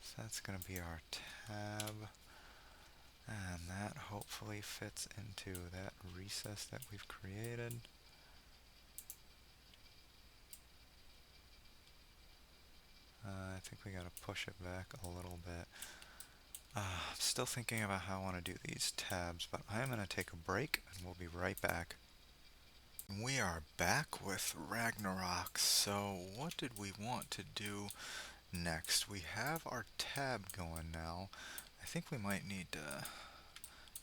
So that's going to be our tab, and that hopefully fits into that recess that we've created. I think we got to push it back a little bit. I'm still thinking about how I want to do these tabs, but I'm going to take a break and we'll be right back. We are back with Ragnarok. So what did we want to do next? We have our tab going now. I think we might need to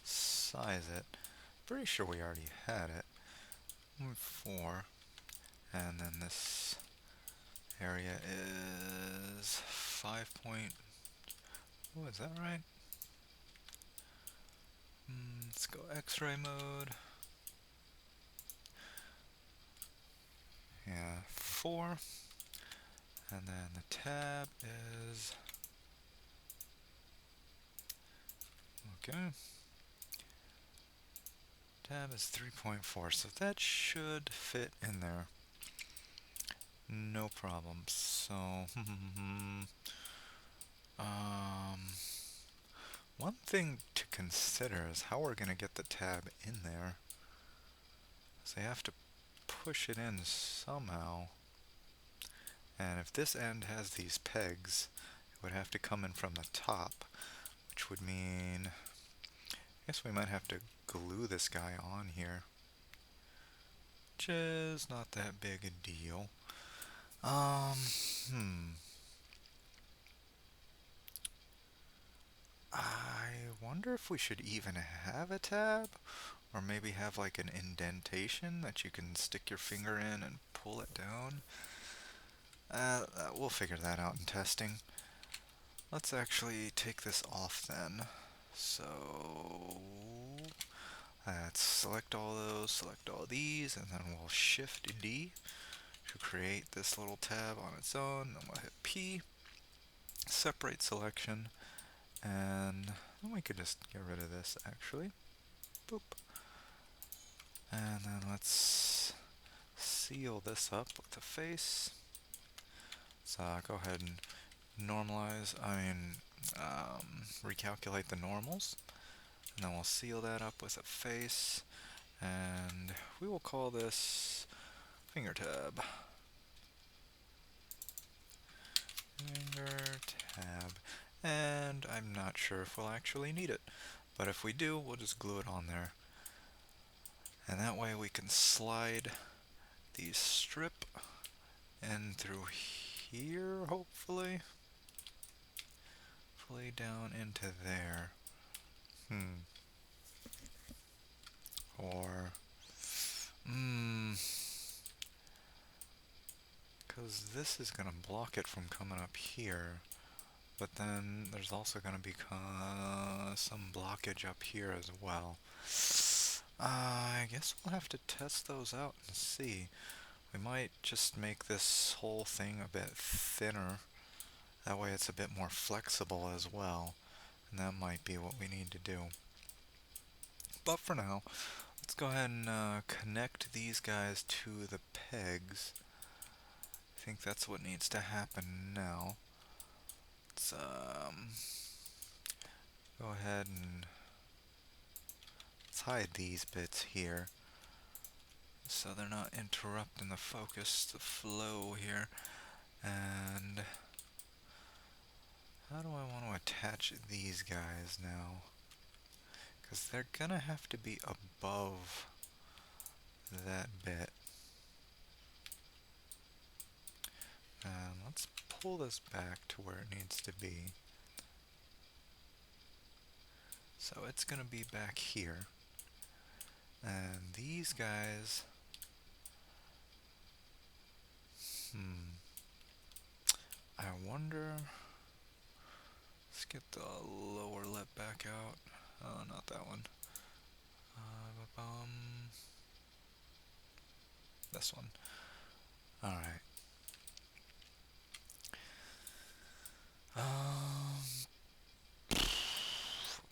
size it. Pretty sure we already had it. 4. And then this area is 5 point... Oh, is that right? Let's go X-ray mode. Yeah, 4. And then the tab is... Okay. Tab is 3.4, so that should fit in there. No problem. So, one thing to consider is how we're going to get the tab in there. So you have to push it in somehow. And if this end has these pegs, it would have to come in from the top, which would mean, I guess we might have to glue this guy on here, which is not that big a deal. I wonder if we should even have a tab, or maybe have like an indentation that you can stick your finger in and pull it down. We'll figure that out in testing. Let's actually take this off then. So let's select all those, select all these, and then we'll shift D to create this little tab on its own. Then we'll hit P, separate selection, and then we could just get rid of this actually. Boop. And then let's seal this up with a face. So go ahead and recalculate the normals. And then we'll seal that up with a face. And we will call this finger tab. Finger tab. And I'm not sure if we'll actually need it. But if we do, we'll just glue it on there. And that way we can slide the strip in through here, hopefully. Hopefully down into there. Or... because this is going to block it from coming up here. But then there's also going to be some blockage up here as well. I guess we'll have to test those out and see. We might just make this whole thing a bit thinner. That way it's a bit more flexible as well. And that might be what we need to do. But for now, let's go ahead and connect these guys to the pegs. think that's what needs to happen now. Let's go ahead and let's hide these bits here so they're not interrupting the focus, the flow here. And how do I want to attach these guys now? Because they're gonna have to be above that bit. And let's pull this back to where it needs to be. So it's gonna be back here. And these guys, I wonder, let's get the lower lip back out. Oh, not that one. This one. Alright.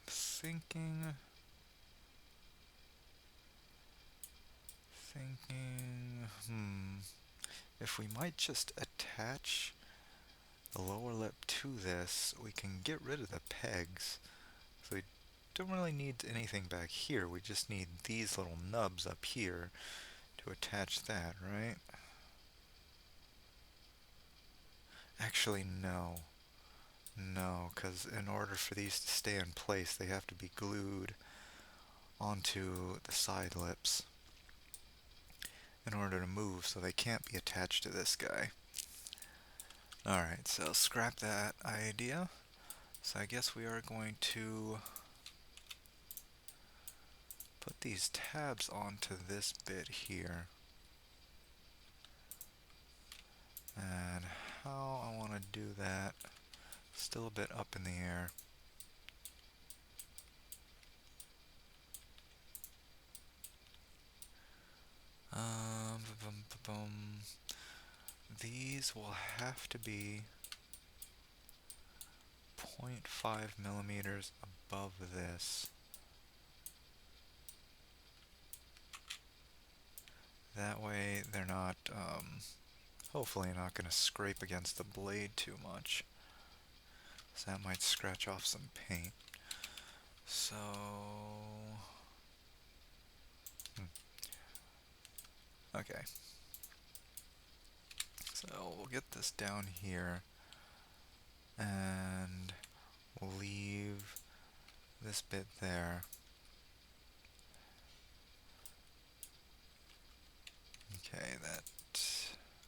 Thinking, if we might just attach the lower lip to this, we can get rid of the pegs. So we don't really need anything back here, we just need these little nubs up here to attach that, right? Actually, no. No, because in order for these to stay in place, they have to be glued onto the side lips in order to move, so they can't be attached to this guy. Alright, so scrap that idea. So I guess we are going to put these tabs onto this bit here. And how I want to do that, still a bit up in the air. These will have to be 0.5 millimeters above this. That way they're not, hopefully not going to scrape against the blade too much. So that might scratch off some paint. So... Okay. So we'll get this down here, and we'll leave this bit there. Okay,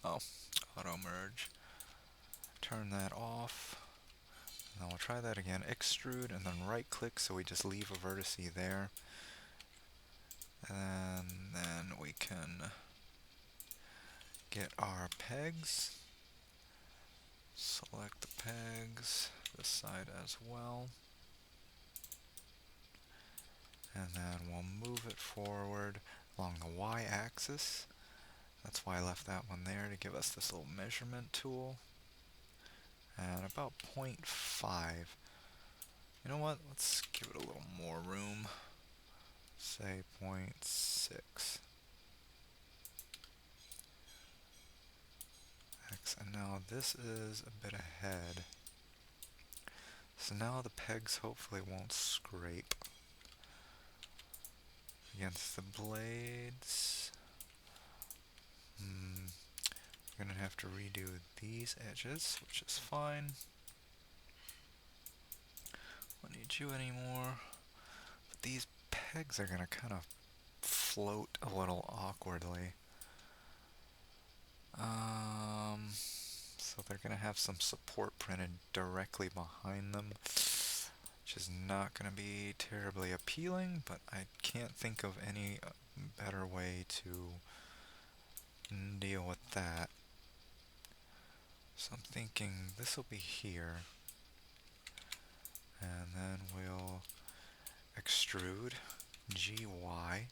oh, auto merge. Turn that off. And then we'll try that again. Extrude and then right click so we just leave a vertice there. And then we can get our pegs. Select the pegs, this side as well. And then we'll move it forward along the y-axis. That's why I left that one there, to give us this little measurement tool. And about 0.5. You know what? Let's give it a little more room. Say 0.6. And now this is a bit ahead. So now the pegs hopefully won't scrape against the blades. We're gonna have to redo these edges, which is fine. Don't need you anymore. But these pegs are gonna kind of float a little awkwardly. So they're gonna have some support printed directly behind them, which is not gonna be terribly appealing, but I can't think of any better way to deal with that. So I'm thinking this will be here, and then we'll extrude GY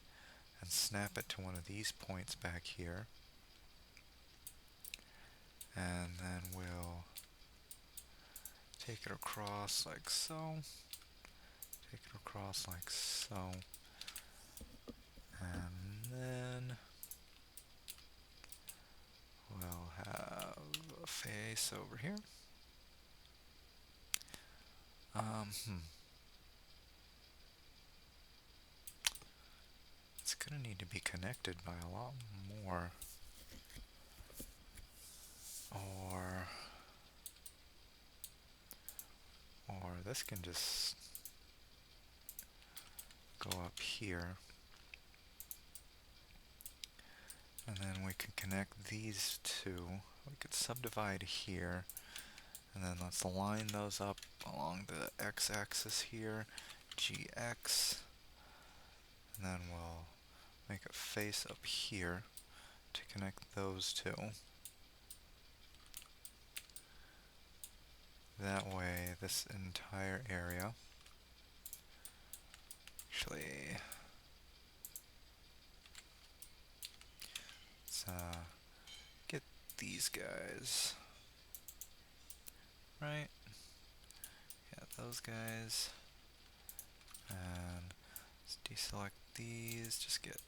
and snap it to one of these points back here. And then we'll take it across like so, take it across like so, and then we'll have a face over here. Um, hmm. It's gonna need to be connected by a lot more. Or this can just go up here. And then we could connect these two. We could subdivide here. And then let's line those up along the x-axis here. GX. And then we'll make a face up here to connect those two. That way, this entire area, actually, let's get these guys, right? Yeah, those guys, and let's deselect these, just get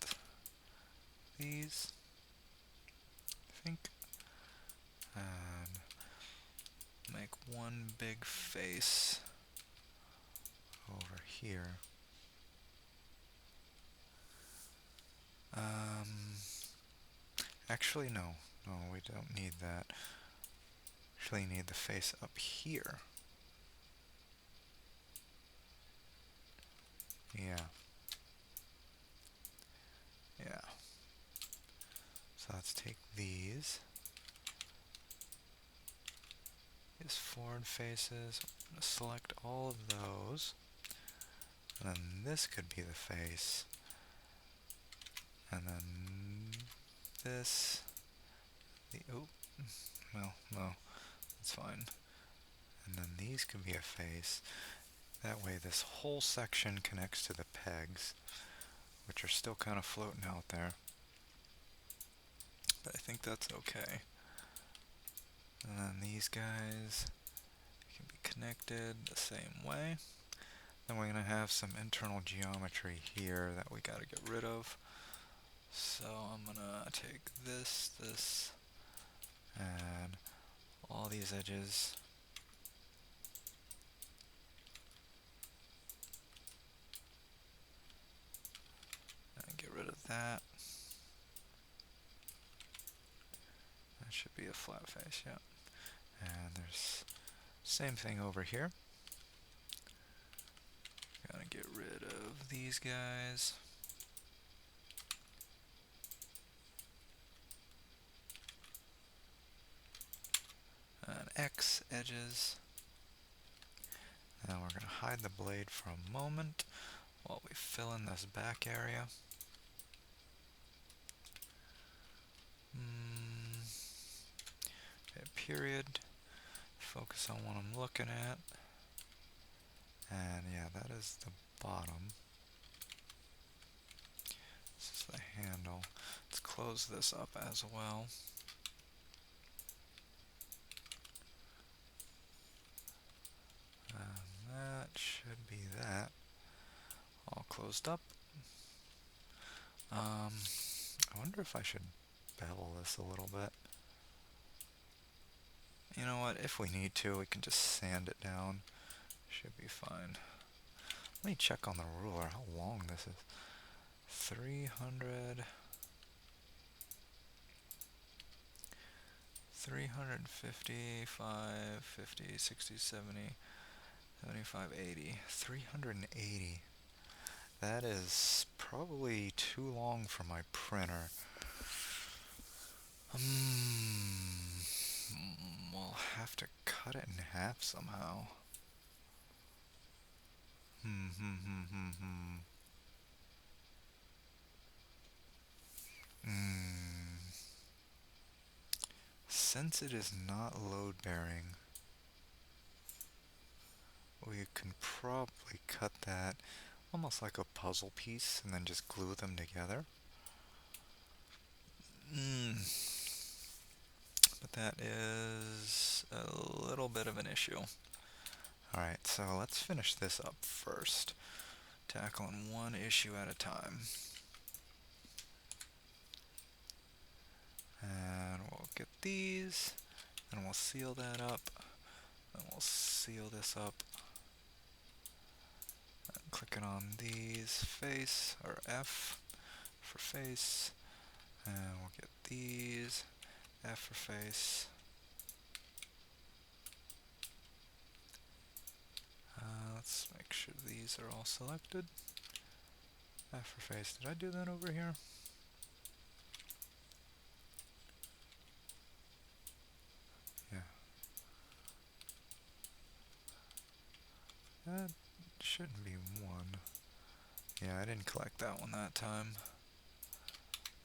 these, I think, and make one big face over here. Actually, no, we don't need that. Actually, need the face up here. Yeah. Yeah. So let's take these forward faces, I'm going to select all of those, and then this could be the face, and then this, oh, well, no, that's fine, and then these could be a face. That way this whole section connects to the pegs, which are still kind of floating out there, but I think that's okay. And then these guys can be connected the same way. Then we're going to have some internal geometry here that we got to get rid of. So I'm going to take this, and all these edges. And get rid of that. That should be a flat face, yeah. And there's same thing over here. Gotta get rid of these guys. And X edges. Now we're going to hide the blade for a moment while we fill in this back area. Okay, period. Focus on what I'm looking at. And yeah, that is the bottom. This is the handle. Let's close this up as well. And that should be that. All closed up. I wonder if I should bevel this a little bit. You know what, if we need to, we can just sand it down. Should be fine. Let me check on the ruler how long this is. 300... 355, 50, 60, 70, 75, 80. 380. That is probably too long for my printer. We'll have to cut it in half somehow. Since it is not load bearing, we can probably cut that almost like a puzzle piece and then just glue them together. But that is a little bit of an issue. Alright, so let's finish this up first. Tackling one issue at a time. And we'll get these, and we'll seal that up, and we'll seal this up. And clicking on these, face, or F for face, and we'll get these, F for face. Let's make sure these are all selected. F for face. Did I do that over here? Yeah. That shouldn't be one. Yeah, I didn't collect that one that time.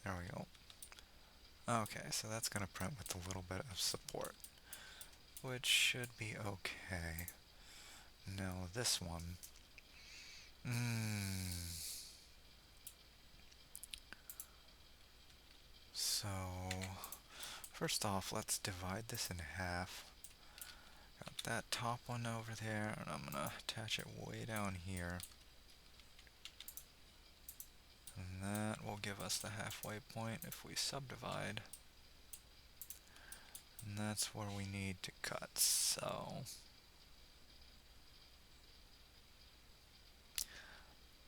There we go. Okay, so that's going to print with a little bit of support, which should be okay. Now this one. So, first off, let's divide this in half. Got that top one over there, and I'm going to attach it way down here. And that will give us the halfway point if we subdivide. And that's where we need to cut, so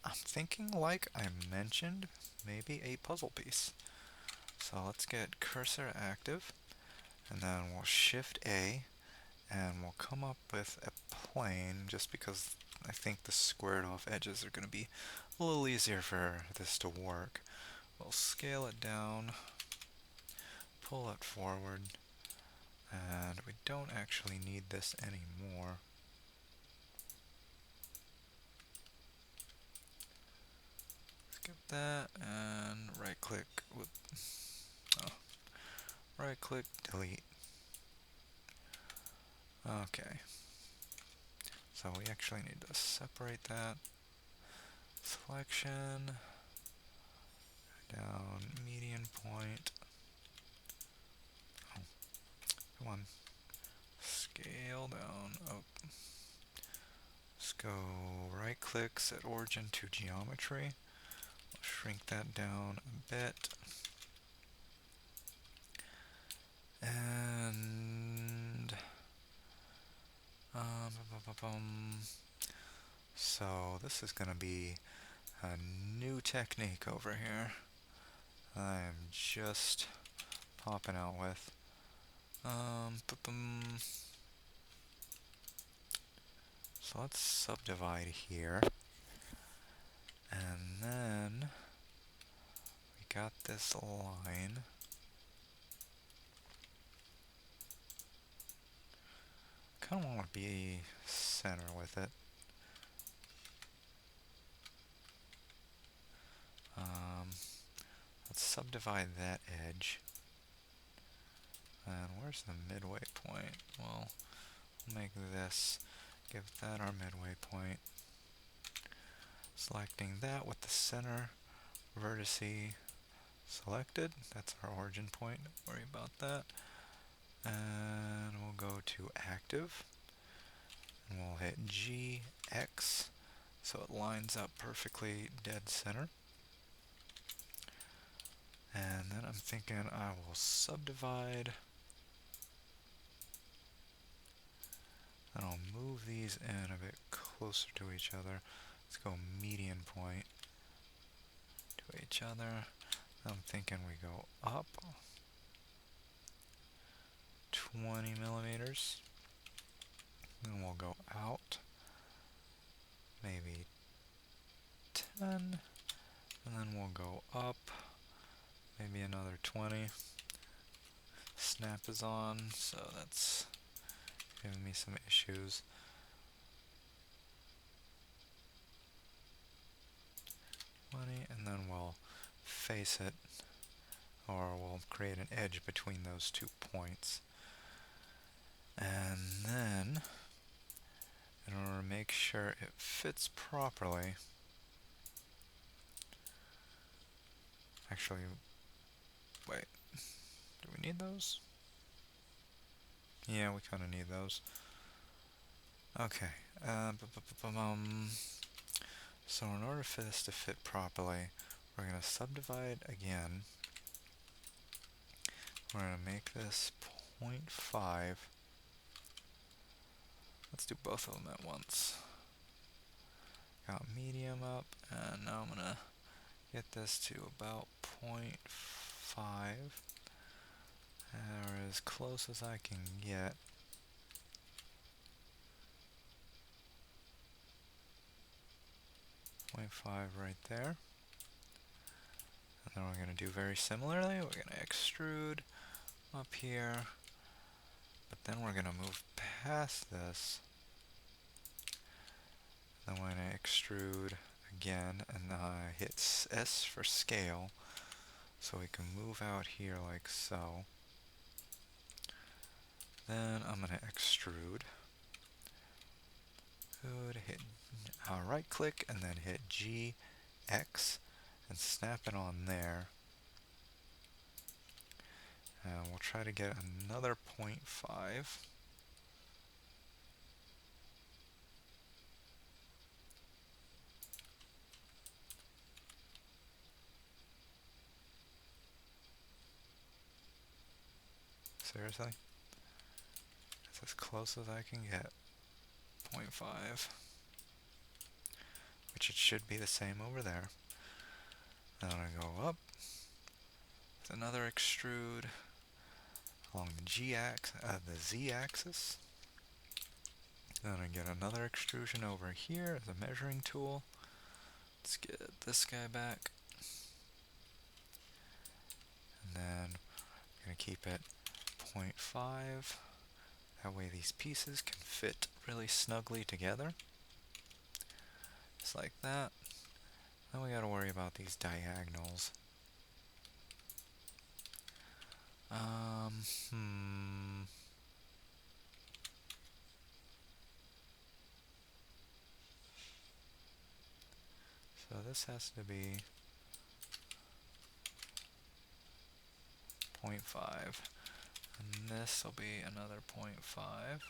I'm thinking, like I mentioned, maybe a puzzle piece. So let's get cursor active, and then we'll shift A, and we'll come up with a plane, just because I think the squared off edges are going to be a little easier for this to work. We'll scale it down, pull it forward, and we don't actually need this anymore. Skip that, and right click, right click, delete. Okay, so we actually need to separate that. Selection, down, median point. Oh, come on. Scale down. Oh. Let's go right click, set origin to geometry. We'll shrink that down a bit. And so this is going to be a new technique over here I'm just popping out with. So let's subdivide here, and then we got this line. Kind of want to be center with it. Let's subdivide that edge. And where's the midway point? Well, we'll make this, give that our midway point. Selecting that with the center vertice selected. That's our origin point. Don't worry about that. And we'll go to active. And we'll hit GX so it lines up perfectly dead center. And then I'm thinking I will subdivide. And I'll move these in a bit closer to each other. Let's go median point to each other. I'm thinking we go up 20 millimeters. Then we'll go out maybe 10. And then we'll go up maybe another 20. Snap is on, so that's giving me some issues. 20, and then we'll face it, or we'll create an edge between those 2 points. And then, in order to make sure it fits properly, actually, wait, do we need those? Yeah, we kind of need those. Okay, so in order for this to fit properly, we're going to subdivide again. We're going to make this 0.5. Let's do both of them at once. Got medium up, and now I'm gonna get this to about 0.5, or as close as I can get. Point 0.5 right there. And then we're going to do very similarly. We're going to extrude up here, but then we're going to move past this. Then we're going to extrude again, and hit S for scale, so we can move out here like so. Then I'm going to extrude. Good, hit right click, and then hit GX, and snap it on there. And we'll try to get another 0.5. Seriously? That's as close as I can get. 0.5. Which it should be the same over there. Then I'm going to go up with another extrude along the Z axis. Then I get another extrusion over here as a measuring tool. Let's get this guy back. And then I'm going to keep it 0.5. That way these pieces can fit really snugly together. Just like that. Then we gotta worry about these diagonals. So this has to be 0.5. And this will be another 0.5,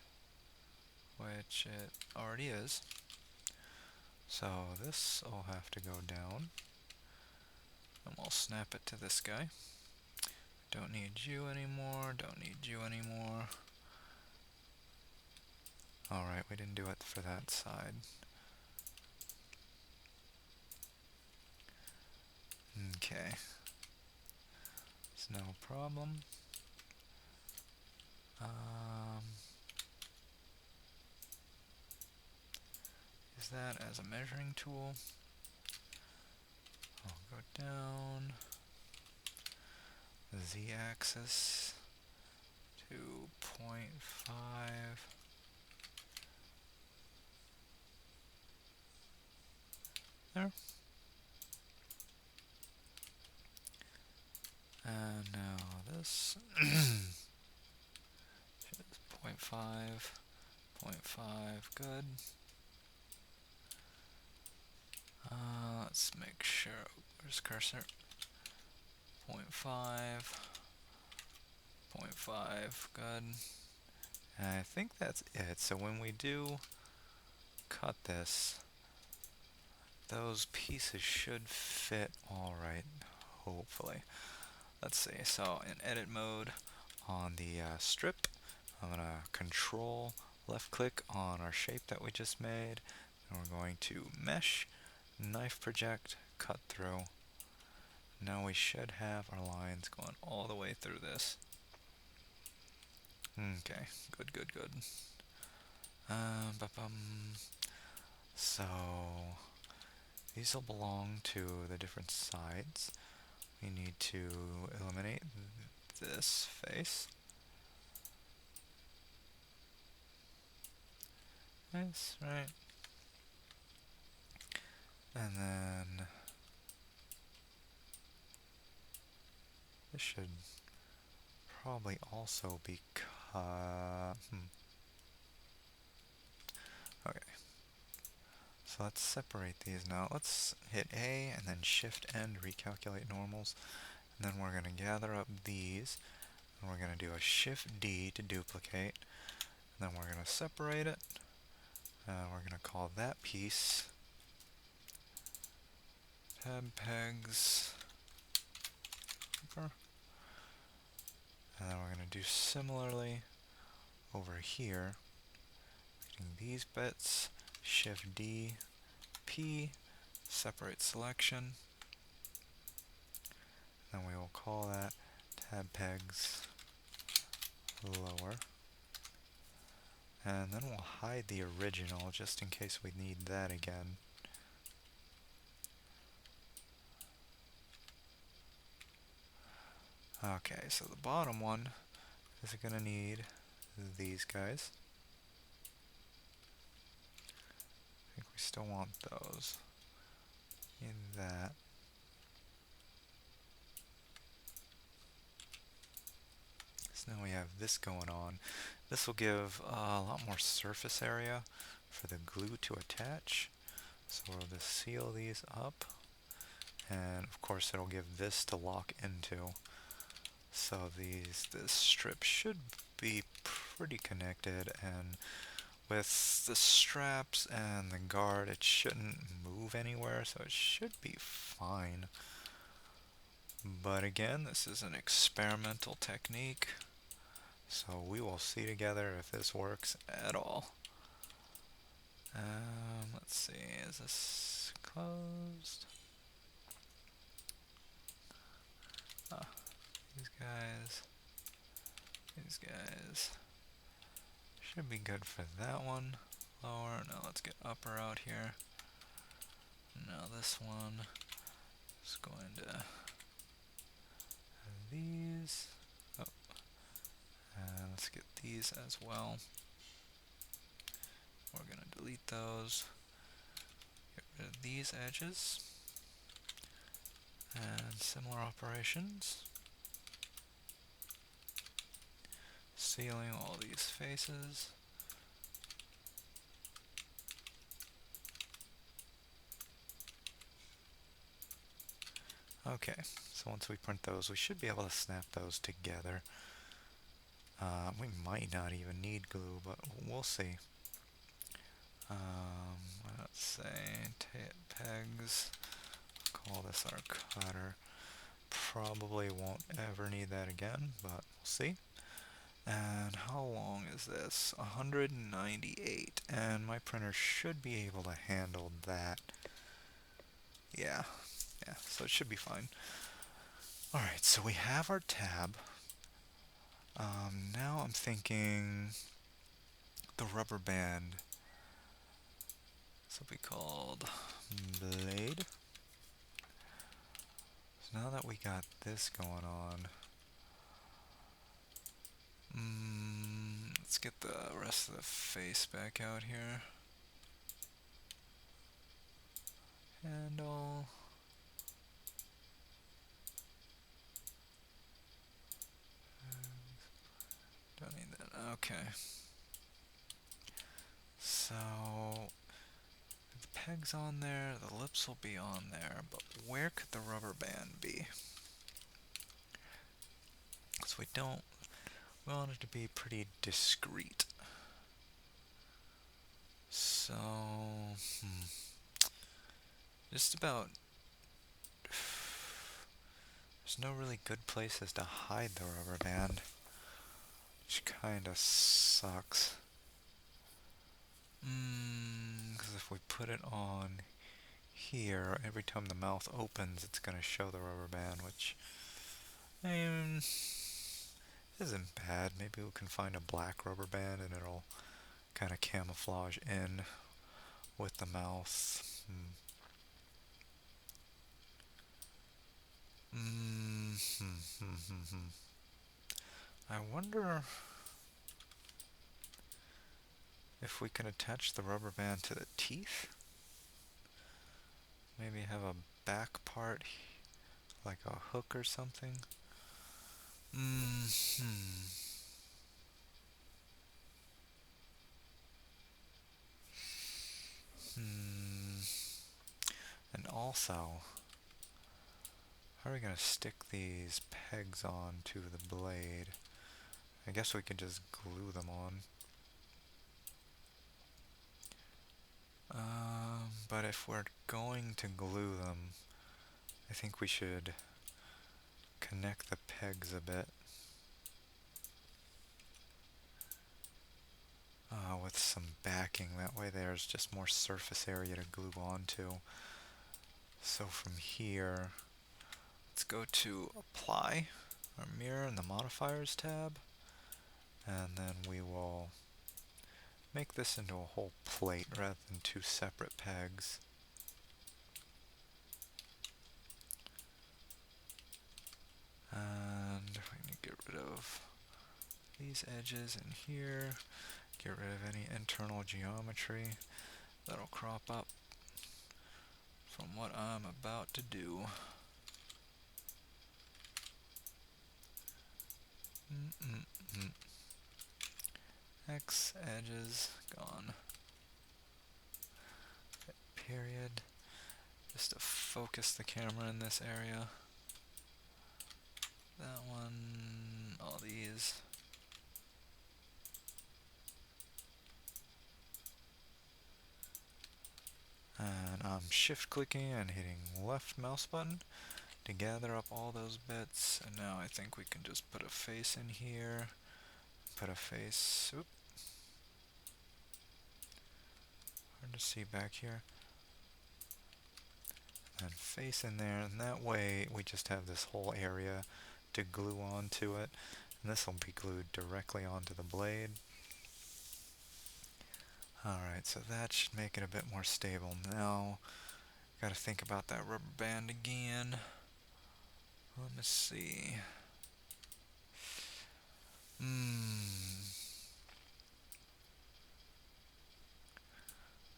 which it already is. So this will have to go down. And we'll snap it to this guy. Don't need you anymore, don't need you anymore. Alright, we didn't do it for that side. Okay. It's no problem. Use that as a measuring tool. I'll go down the Z-axis to 0.5. There. And now this is 0.5, 0.5, good. Let's make sure, where's cursor? 0.5, 0.5, good. And I think that's it. So when we do cut this, those pieces should fit alright, hopefully. Let's see, so in edit mode on the strip, I'm going to control left click on our shape that we just made, and we're going to mesh, knife project, cut through. Now we should have our lines going all the way through this. Okay, good, good, good. So these will belong to the different sides. We need to eliminate this face. Nice, right? And then this should probably also be cut. Okay. So let's separate these now. Let's hit A and then Shift N, recalculate normals. And then we're going to gather up these. And we're going to do a Shift D to duplicate. And then we're going to separate it. We're going to call that piece tab pegs. And then we're going to do similarly over here. Getting these bits, Shift D, P, separate selection. Then we will call that tab pegs lower. And then we'll hide the original just in case we need that again. Okay, so the bottom one is going to need these guys. I think we still want those in that. So now we have this going on. This will give a lot more surface area for the glue to attach. So we'll just seal these up. And of course it'll give this to lock into. So this strip should be pretty connected, and with the straps and the guard it shouldn't move anywhere, so it should be fine. But again, this is an experimental technique, so we will see together if this works at all. Let's see, is this closed? These guys should be good for that one. Lower, now let's get upper out here. Now this one is going to have these. Oh, and let's get these as well. We're going to delete those. Get rid of these edges. And similar operations. Sealing all these faces. Okay, so once we print those, we should be able to snap those together. We might not even need glue, but we'll see. Let's say pegs. Call this our cutter. Probably won't ever need that again, but we'll see. And how long is this? 198, and my printer should be able to handle that. Yeah, so it should be fine. Alright, so we have our tab. Now I'm thinking the rubber band. This will be called blade. So now that we got this going on, let's get the rest of the face back out here. Handle. Don't need that. Okay. So the pegs on there, the lips will be on there, but where could the rubber band be? Because we want it to be pretty discreet. So, just about, there's no really good places to hide the rubber band, which kind of sucks. Because if we put it on here, every time the mouth opens, it's going to show the rubber band, which isn't bad. Maybe we can find a black rubber band and it'll kind of camouflage in with the mouth. I wonder if we can attach the rubber band to the teeth. Maybe have a back part like a hook or something. And also, how are we going to stick these pegs on to the blade? I guess we could just glue them on. But if we're going to glue them, I think we should connect the pegs a bit. some backing. That way there's just more surface area to glue onto. So from here, let's go to Apply, our mirror in the Modifiers tab, and then we will make this into a whole plate rather than two separate pegs. And we need to get rid of these edges in here, get rid of any internal geometry that'll crop up from what I'm about to do. X edges gone. Period. Just to focus the camera in this area. That one, all these. And I'm shift clicking and hitting left mouse button to gather up all those bits. And now I think we can just put a face in here. Put a face, oop. Hard to see back here. And face in there, and that way we just have this whole area to glue onto it. And this will be glued directly onto the blade. Alright, so that should make it a bit more stable. Now, gotta think about that rubber band again. Let me see.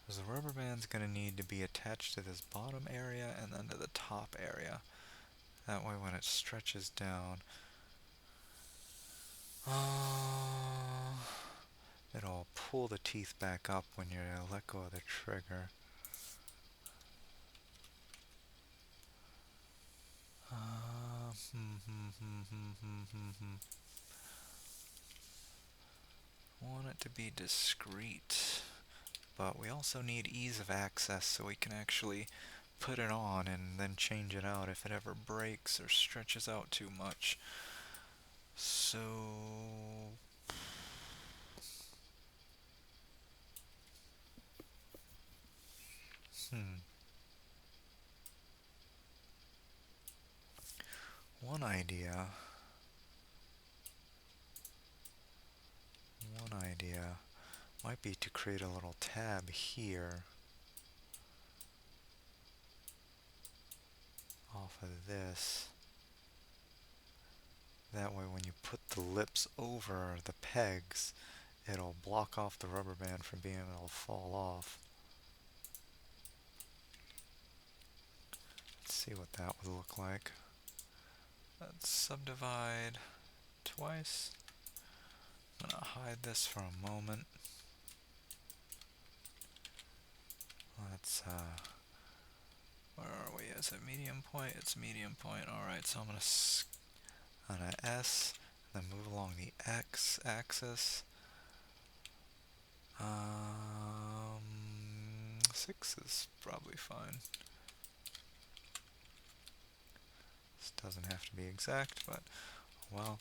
Because the rubber band's gonna need to be attached to this bottom area and then to the top area. That way when it stretches down, it'll pull the teeth back up when you let go of the trigger. Want it to be discreet, but we also need ease of access so we can actually put it on and then change it out if it ever breaks or stretches out too much. So one idea might be to create a little tab here off of this. That way when you put the lips over the pegs, it'll block off the rubber band from being able to fall off. Let's see what that would look like. Let's subdivide twice. I'm gonna hide this for a moment. Let's, where are we? Is it medium point? It's medium point. Alright, so I'm gonna on an S, and then move along the X axis. 6 is probably fine. This doesn't have to be exact, but well,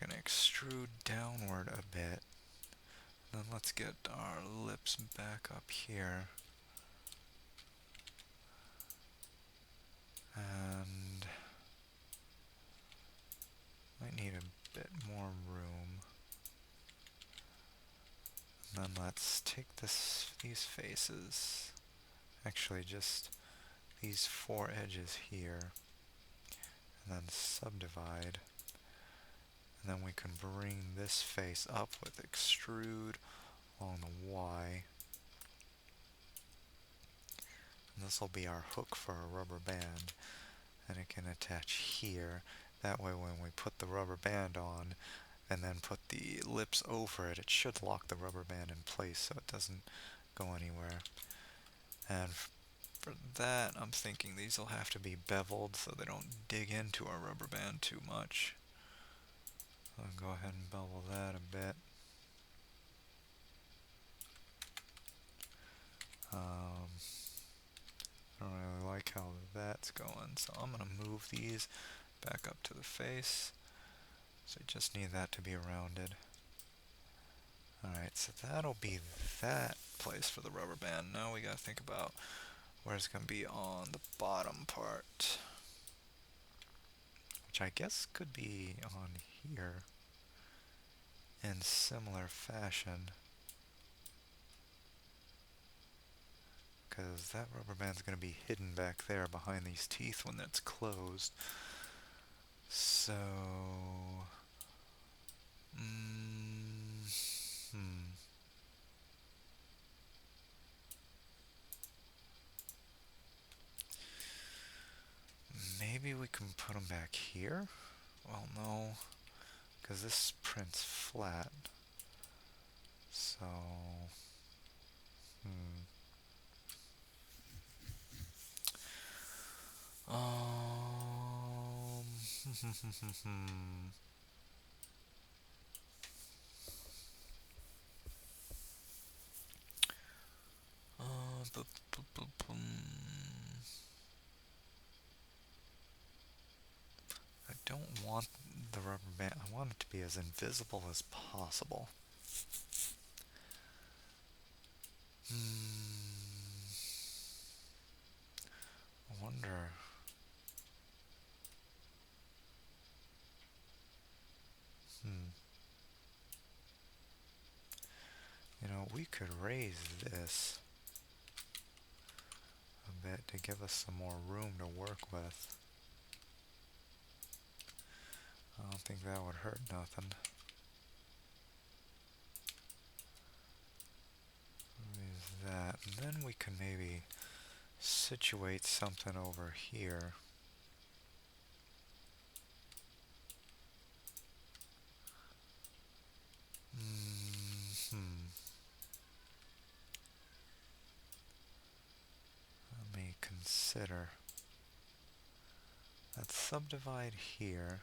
we're gonna extrude downward a bit. Then let's get our lips back up here. And might need a bit more room. And then let's take these faces, actually just these 4 edges here, and then subdivide. And then we can bring this face up with extrude along the Y. And this will be our hook for a rubber band, and it can attach here. That way when we put the rubber band on and then put the lips over it, it should lock the rubber band in place so it doesn't go anywhere. And for that, I'm thinking these will have to be beveled so they don't dig into our rubber band too much. I'll go ahead and bevel that a bit. I don't really like how that's going, so I'm going to move these back up to the face. So I just need that to be rounded. Alright, so that'll be that place for the rubber band. Now we gotta think about where it's gonna be on the bottom part. Which I guess could be on here in similar fashion. Because that rubber band's gonna be hidden back there behind these teeth when it's closed. So... Maybe we can put them back here? Well, no, because this print's flat. So, hmm. Um, I don't want the rubber band. I want it to be as invisible as possible. I wonder. Hmm. You know, we could raise this a bit to give us some more room to work with. I don't think that would hurt nothing. Raise that, and then we can maybe situate something over here. Let me consider. Let's subdivide here.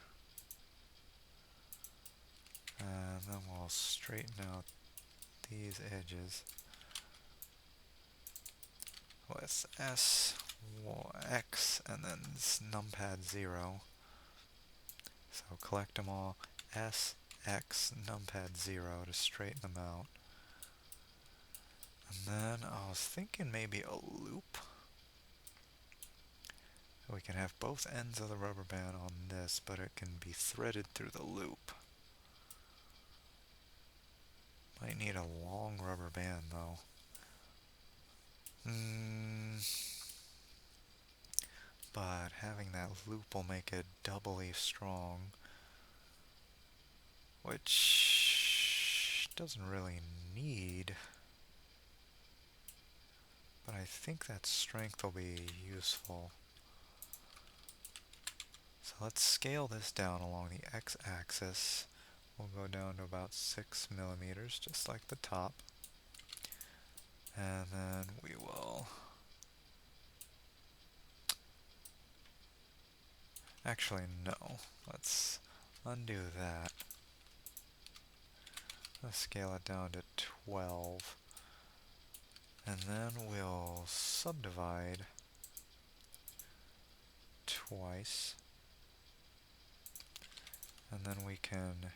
And then we'll straighten out these edges with S, X, and then numpad 0. So collect them all. S, X, numpad 0 to straighten them out. And then I was thinking maybe a loop. We can have both ends of the rubber band on this, but it can be threaded through the loop. Might need a long rubber band though. But having that loop will make it doubly strong, which doesn't really need, but I think that strength will be useful. So let's scale this down along the x-axis. We'll go down to about 6 millimeters, just like the top. And then we will... Actually, no. Let's undo that. Let's scale it down to 12. And then we'll subdivide twice. And then we can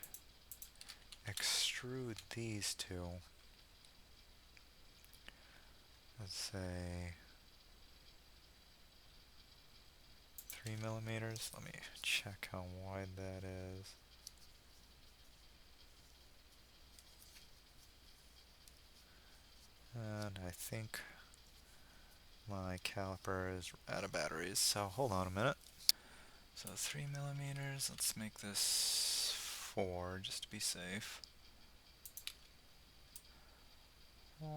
extrude these two. Let's say 3 millimeters. Let me check how wide that is. And I think my caliper is out of batteries, so hold on a minute. So 3 millimeters, let's make this 4 just to be safe. 4.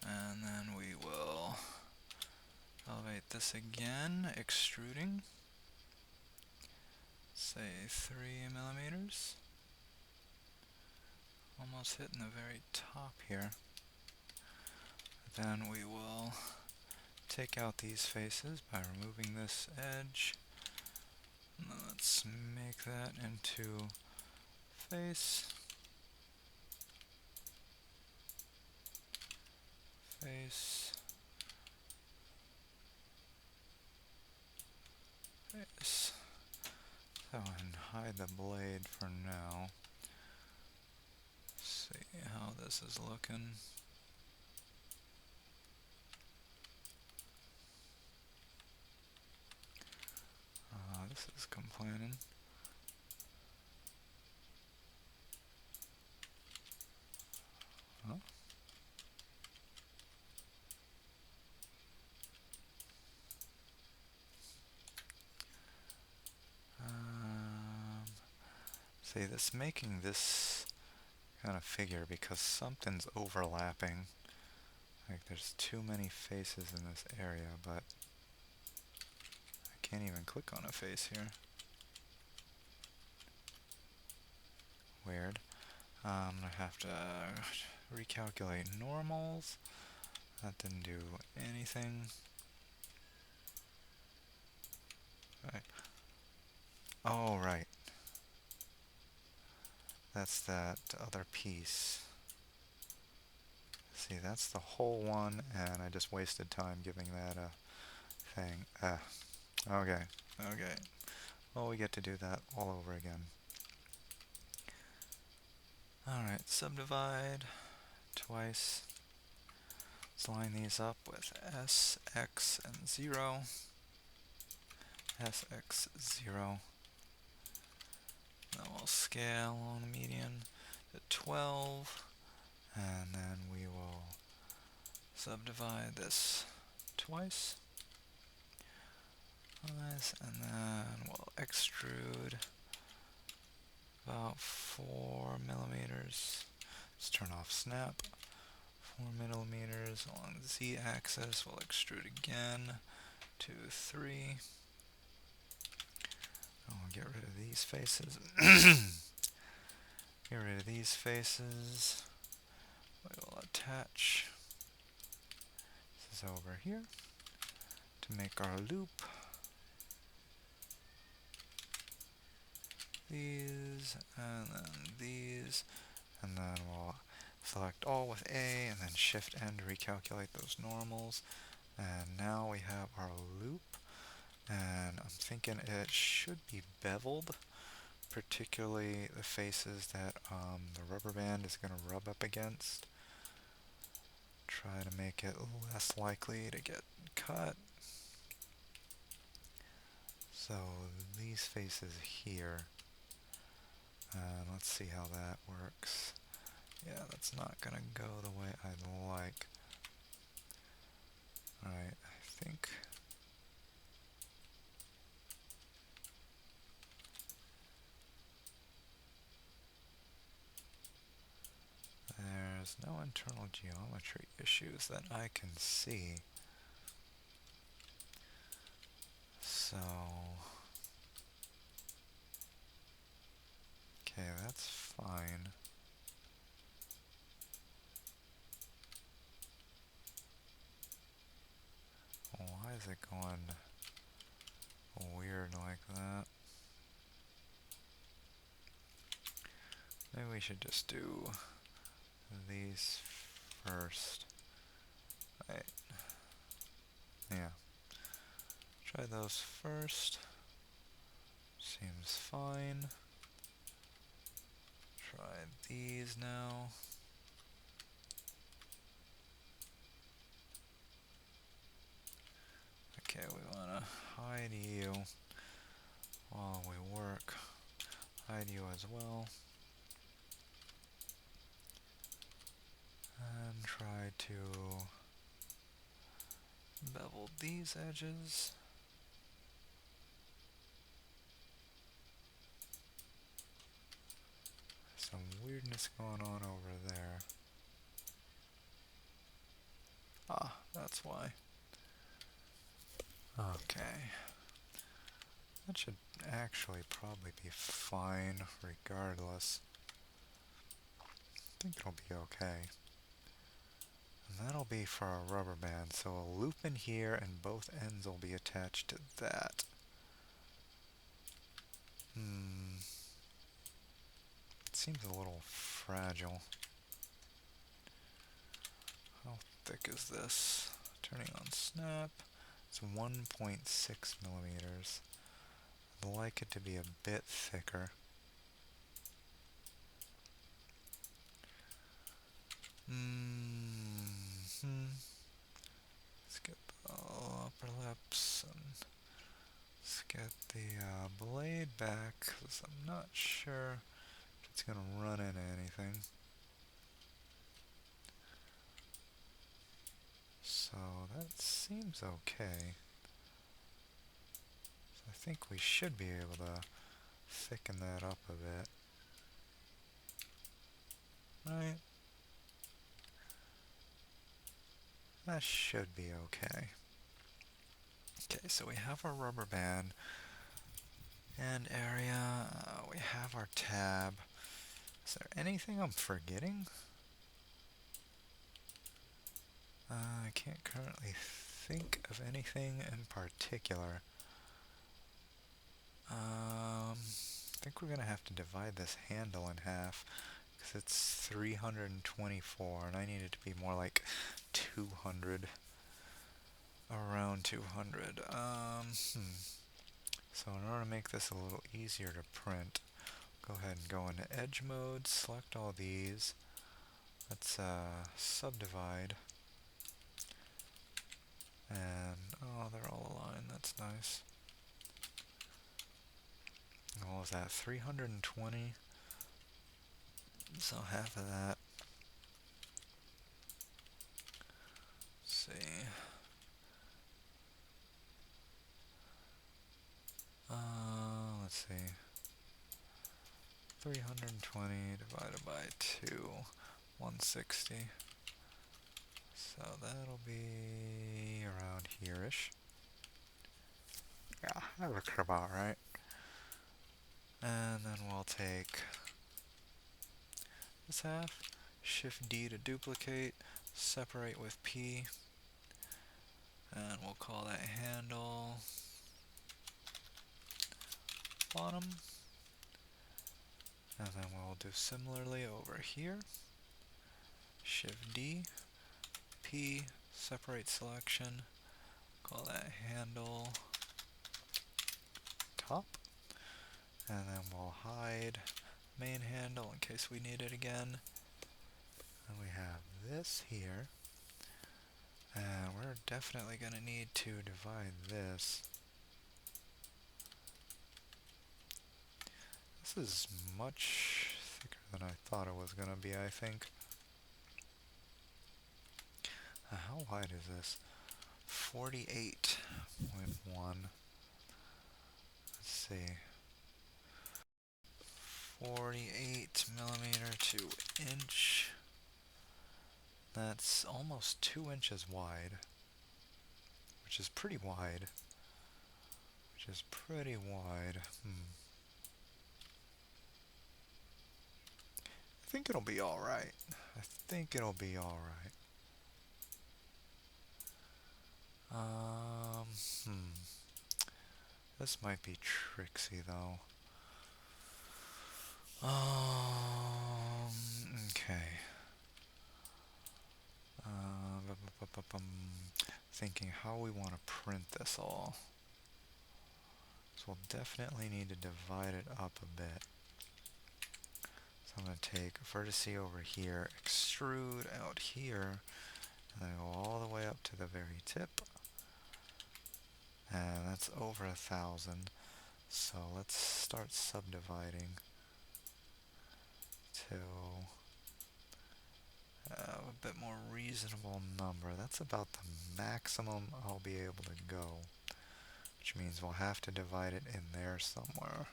And then we will elevate this again, extruding. Say 3 millimeters. Almost hitting the very top here. Then we will take out these faces by removing this edge. Let's make that into face. Face. Face. So and hide the blade for now. See how this is looking. This is complaining. Huh? See, this making this kind of figure because something's overlapping. Like there's too many faces in this area, but I can't even click on a face here. Weird. I'm gonna have to recalculate normals. That didn't do anything. Right. Oh, right. That's that other piece. See, that's the whole one, and I just wasted time giving that a thing. Okay. Okay. Well, we get to do that all over again. Alright, subdivide twice. Let's line these up with S, X, and 0. S, X, 0. Then we'll scale on the median to 12. And then we will subdivide this twice. And then we'll extrude about 4 millimeters. Let's turn off snap. 4 millimeters along the z-axis. We'll extrude again to 3. I'll get rid of these faces. Get rid of these faces. We will attach this is over here to make our loop. These, and then these, and then we'll select all with A, and then Shift N to recalculate those normals. And now we have our loop, and I'm thinking it should be beveled, particularly the faces that the rubber band is going to rub up against. Try to make it less likely to get cut. So these faces here, and let's see how that works. Yeah, that's not gonna go the way I'd like. Alright, I think there's no internal geometry issues that I can see. So, okay, that's fine. Why is it going weird like that? Maybe we should just do these first. Right. Yeah. Try those first. Seems fine. Try these now. Okay, we want to hide you while we work. Hide you as well. And try to bevel these edges. Some weirdness going on over there. Ah, that's why. Okay. That should actually probably be fine regardless. I think it'll be okay. And that'll be for our rubber band. So a loop in here and both ends will be attached to that. It seems a little fragile. How thick is this? Turning on snap. It's 1.6 millimeters. I'd like it to be a bit thicker. get the blade back, because I'm not sure if it's going to run into anything. So that seems okay. So I think we should be able to thicken that up a bit. Right? That should be okay. Okay, so we have our rubber band and area. We have our tab. Is there anything I'm forgetting? I can't currently think of anything in particular. I think we're going to have to divide this handle in half because it's 324 and I need it to be more like 200. Around 200. So in order to make this a little easier to print, go ahead and go into edge mode, select all these. Let's subdivide. And, oh, they're all aligned. That's nice. What was that? 320. So half of that. Let's see. Let's see. 320 divided by 2. 160. So that'll be around here-ish. Yeah, that looks about right. And then we'll take this half, Shift D to duplicate, separate with P, and we'll call that handle bottom. And then we'll do similarly over here. Shift D, P, separate selection, call that handle top. And then we'll hide main handle in case we need it again. And we have this here. And we're definitely going to need to divide this. This is much thicker than I thought it was going to be, I think. How wide is this? 48.1. Let's see. 48 millimeter to inch. That's almost 2 inches wide, which is pretty wide. I think it'll be alright. Um, hmm. This might be tricksy though. Okay. Thinking how we want to print this all. So we'll definitely need to divide it up a bit. So I'm going to take vertice over here, extrude out here, and then go all the way up to the very tip. And that's over 1,000. So let's start subdividing to a bit more reasonable number. That's about the maximum I'll be able to go, which means we'll have to divide it in there somewhere,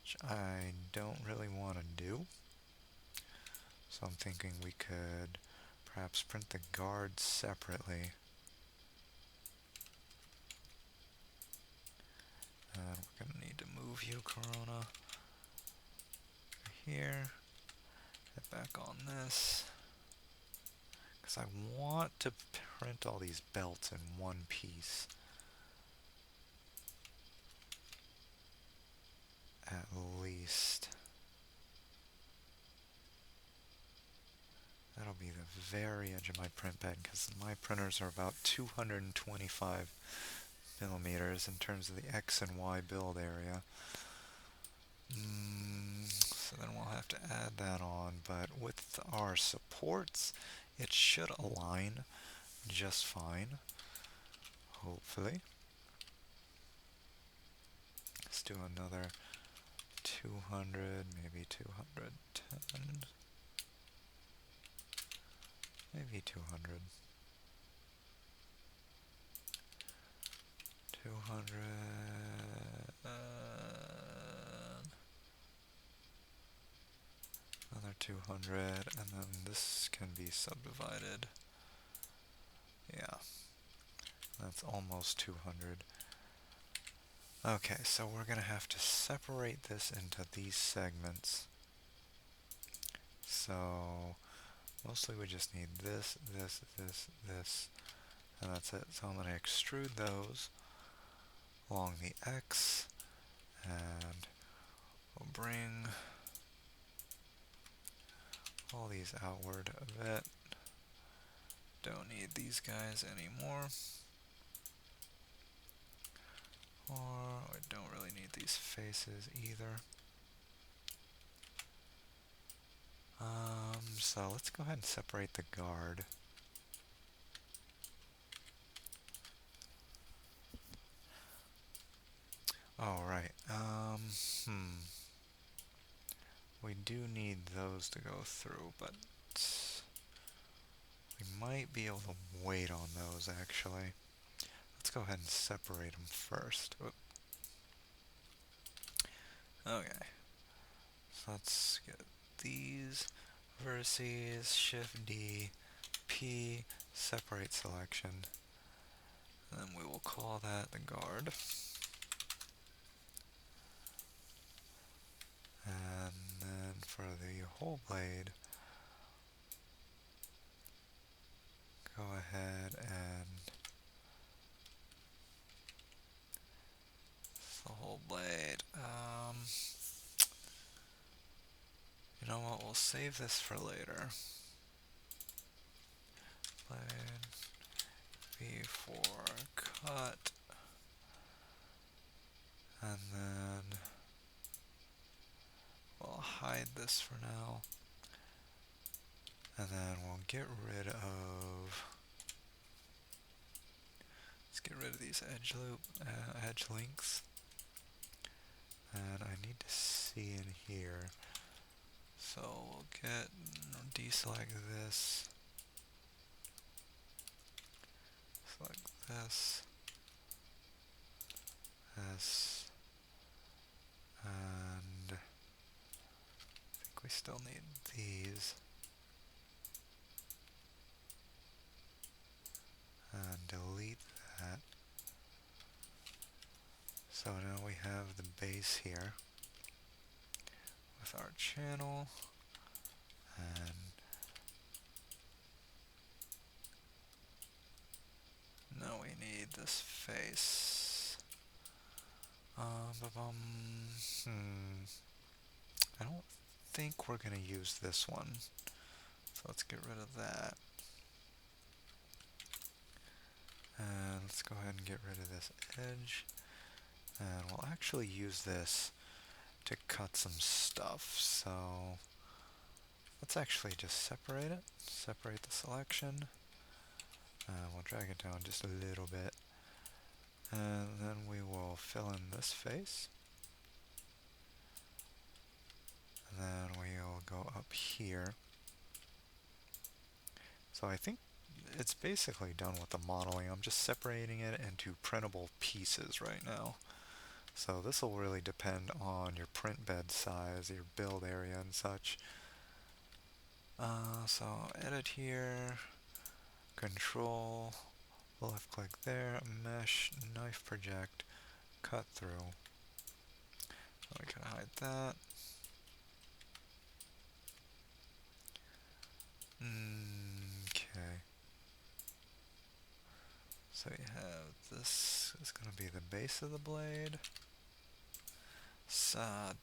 which I don't really want to do. So I'm thinking we could perhaps print the guards separately. And we're going to need to move you, Crona, here. Get back on this. Because I want to print all these belts in one piece. At least. That'll be the very edge of my print bed because my printers are about 225 millimeters in terms of the X and Y build area. So then we'll have to add that on, but with our supports, it should align just fine, hopefully. Let's do another 200, maybe 210, maybe 200. 200, another 200, and then this can be subdivided. Yeah, that's almost 200. Okay, so we're going to have to separate this into these segments. So mostly we just need this, this, this, this, and that's it. So I'm going to extrude those along the X, and we'll bring all these outward a bit. Don't need these guys anymore. Or I don't really need these faces either. So let's go ahead and separate the guard. Alright, we do need those to go through, but we might be able to wait on those actually. Let's go ahead and separate them first. Oop. Okay, so let's get these vertices, Shift D, P, separate selection, and then we will call that the guard. And then for the whole blade, go ahead and the whole blade. You know what? We'll save this for later. Blade before cut, and then we'll hide this for now, and then we'll get rid of. Let's get rid of these edge links, and I need to see in here. So we'll deselect this, select this, and I think we still need these, and delete that. So now we have the base here with our channel, and now we need this face. I don't think we're gonna use this one, so let's get rid of that. And let's go ahead and get rid of this edge, and we'll actually use this to cut some stuff. So let's actually just separate it, separate the selection, and we'll drag it down just a little bit, and then we will fill in this face, and then we'll go up here. So I think it's basically done with the modeling. I'm just separating it into printable pieces right now. So this will really depend on your print bed size, your build area and such. So edit here, control, left click there, mesh, knife project, cut through. We can hide that. Okay. So you have this is going to be the base of the blade.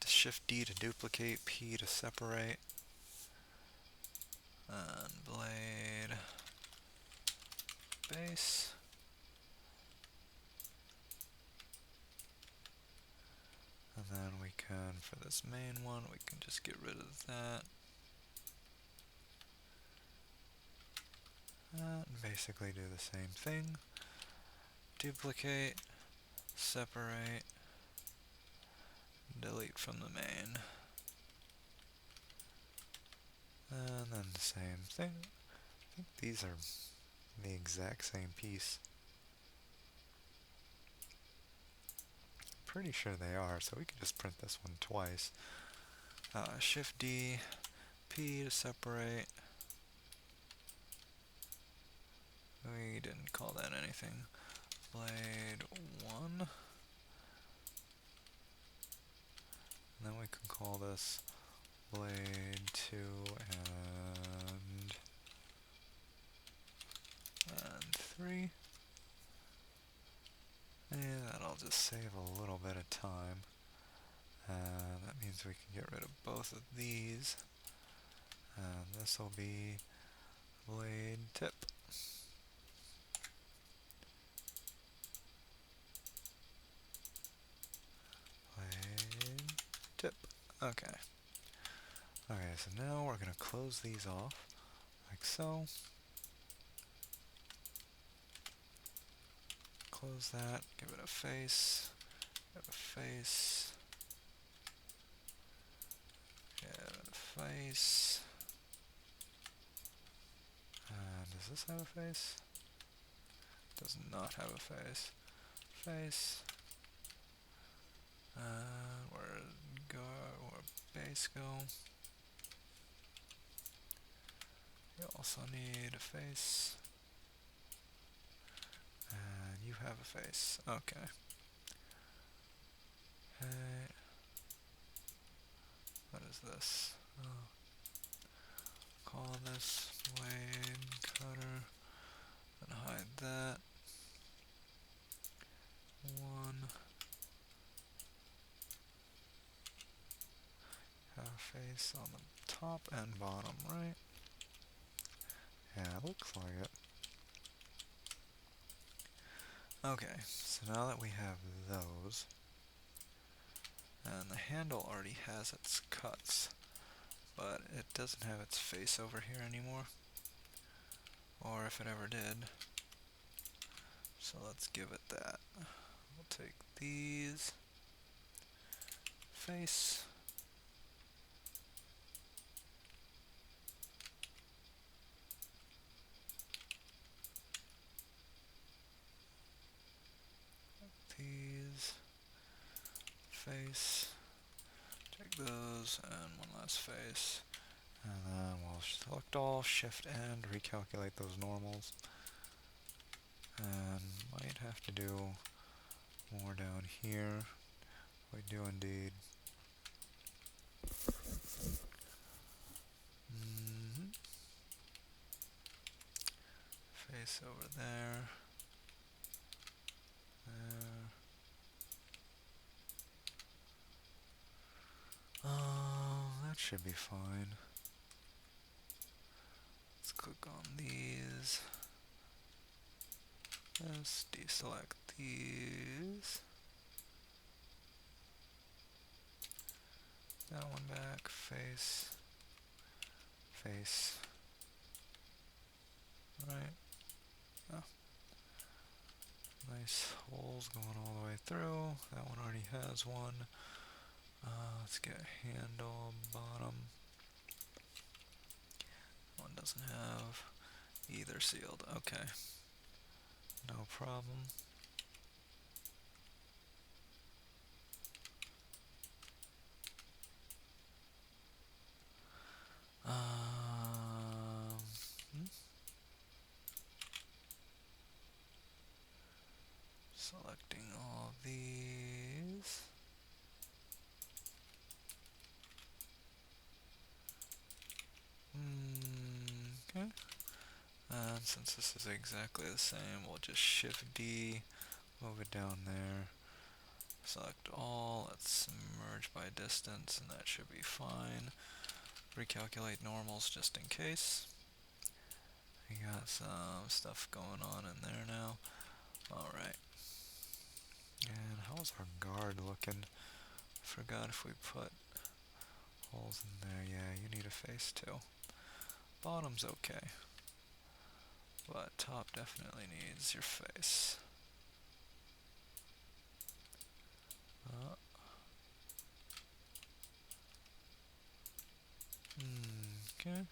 Shift D to duplicate, P to separate, and blade, base. And then we can, for this main one, we can just get rid of that. And basically do the same thing. Duplicate, separate, delete from the main. And then the same thing. I think these are the exact same piece. Pretty sure they are, so we can just print this one twice. Shift D, P to separate. We didn't call that anything. Blade 1. And then we can call this blade 2 and 3. And that'll just save a little bit of time. That means we can get rid of both of these. And this will be blade tip. Blade tip. Okay. Okay, so now we're going to close these off, like so. Close that, give it a face, give it a face, give it a face. Does this have a face? Does not have a face. Face. Where base go? You also need a face. And you have a face. Okay. Hey. What is this? Oh. Call this blade cutter and hide that. 1. Have a face on the top and bottom, right? Yeah, it looks like it. Okay, so now that we have those, and the handle already has its cuts, but it doesn't have its face over here anymore, or if it ever did. So let's give it that. We'll take these, face, these, face, take those, and one last face. And then we'll select all, shift and recalculate those normals. And might have to do more down here. We do indeed. Face over there. There. That should be fine. Let's click on these. Let's deselect these. That one back, face, face. Right. Oh. Nice holes going all the way through. That one already has one. Let's get handle, bottom. One doesn't have either sealed. Okay. No problem. Selecting all these. Okay. And since this is exactly the same, we'll just Shift D, move it down there. Select all, let's merge by distance, and that should be fine. Recalculate normals just in case. We got some stuff going on in there now. Alright. And how's our guard looking? Forgot if we put holes in there. Yeah, you need a face too. Bottom's okay. But top definitely needs your face. Okay.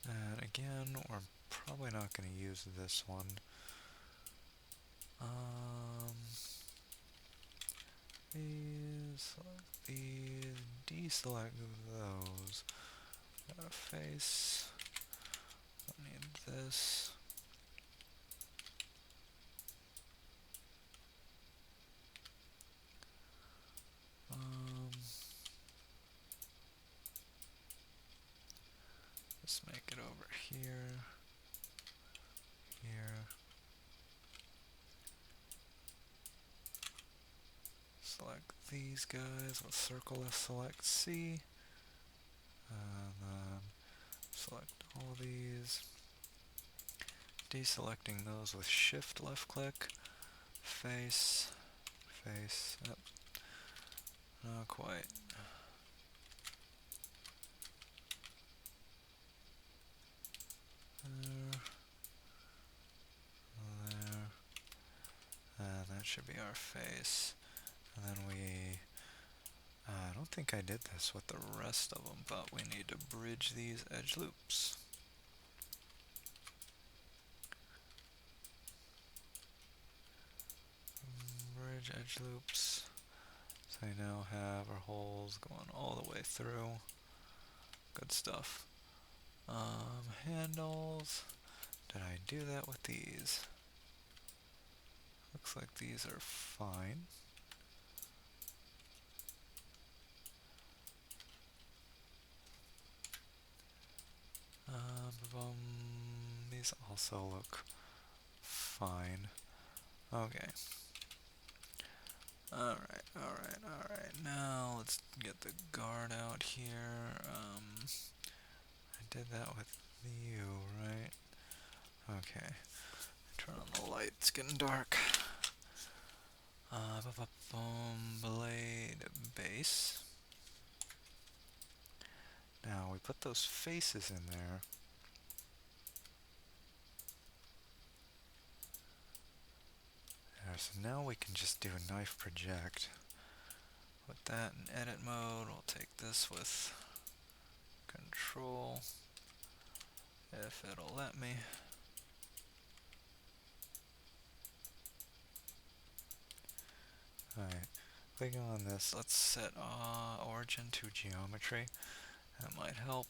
And again, we're probably not going to use this one. These, deselect those. Got a face. Don't need this. Just make it over here, here. Select these guys. Let's circle. Let's select C. And then select all these. Deselecting those with Shift left click. Face. Face. Yep. Not quite. There. There. And that should be our face. And then I don't think I did this with the rest of them, but we need to bridge these edge loops. Bridge edge loops. So we now have our holes going all the way through. Good stuff. Handles. Did I do that with these? Looks like these are fine. These also look fine. Okay. Alright. Now let's get the guard out here. I did that with you, right? Okay. Turn on the light. It's getting dark. Blade base. Now we put those faces in there. So now we can just do a knife project. Put that in edit mode. We'll take this with control, if it'll let me. Alright, clicking on this, let's set origin to geometry. That might help.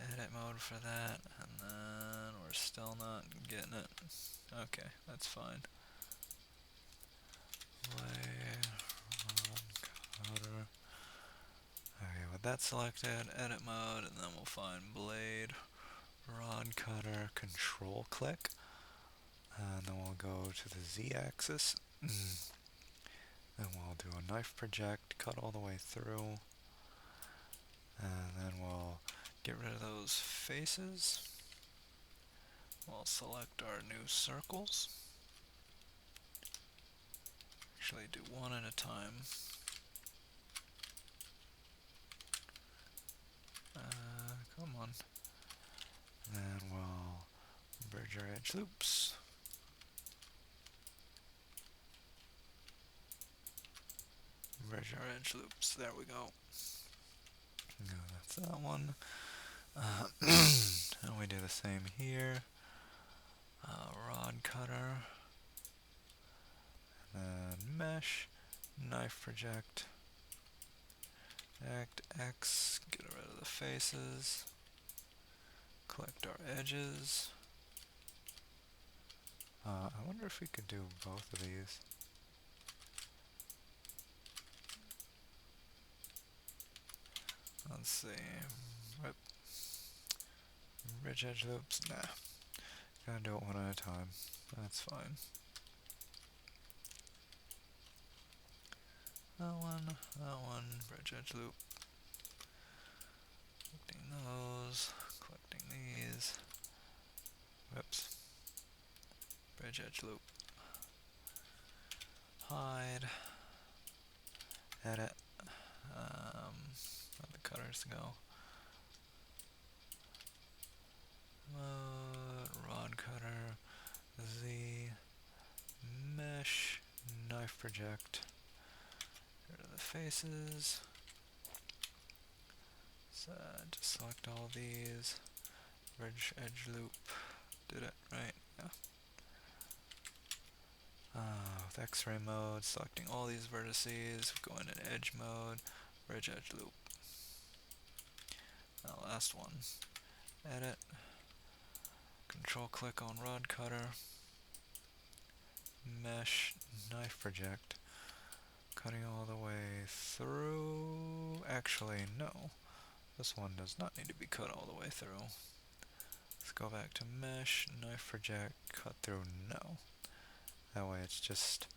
Edit mode for that, and then we're still not getting it. Okay, that's fine. Cutter. Okay, with that selected, edit mode, and then we'll find blade, rod cutter, control click, and then we'll go to the Z-axis, and we'll do a knife project, cut all the way through, and then we'll get rid of those faces. We'll select our new circles. Actually do one at a time. Come on. And then we'll bridge our edge loops. Bridge our edge loops. There we go. No, that's that one. And we do the same here. Rod cutter. And then mesh. Knife project. Act X. Get rid of the faces. Collect our edges. I wonder if we could do both of these. Let's see. Rip. Bridge edge loops. Nah. Gotta do it one at a time. That's fine. That one. Bridge edge loop. Collecting those. Collecting these. Whoops. Bridge edge loop. Hide. Edit. Let the cutters go. Mode, rod cutter, Z, mesh, knife project. Get rid of the faces. Just select all these. Bridge edge loop. Did it right? Yeah. With X-ray mode, selecting all these vertices, going in edge mode, bridge edge loop. Now last one. Edit. Control click on rod cutter. Mesh, knife project. Cutting all the way through. Actually, no. This one does not need to be cut all the way through. Let's go back to mesh, knife project, cut through, no. That way it's just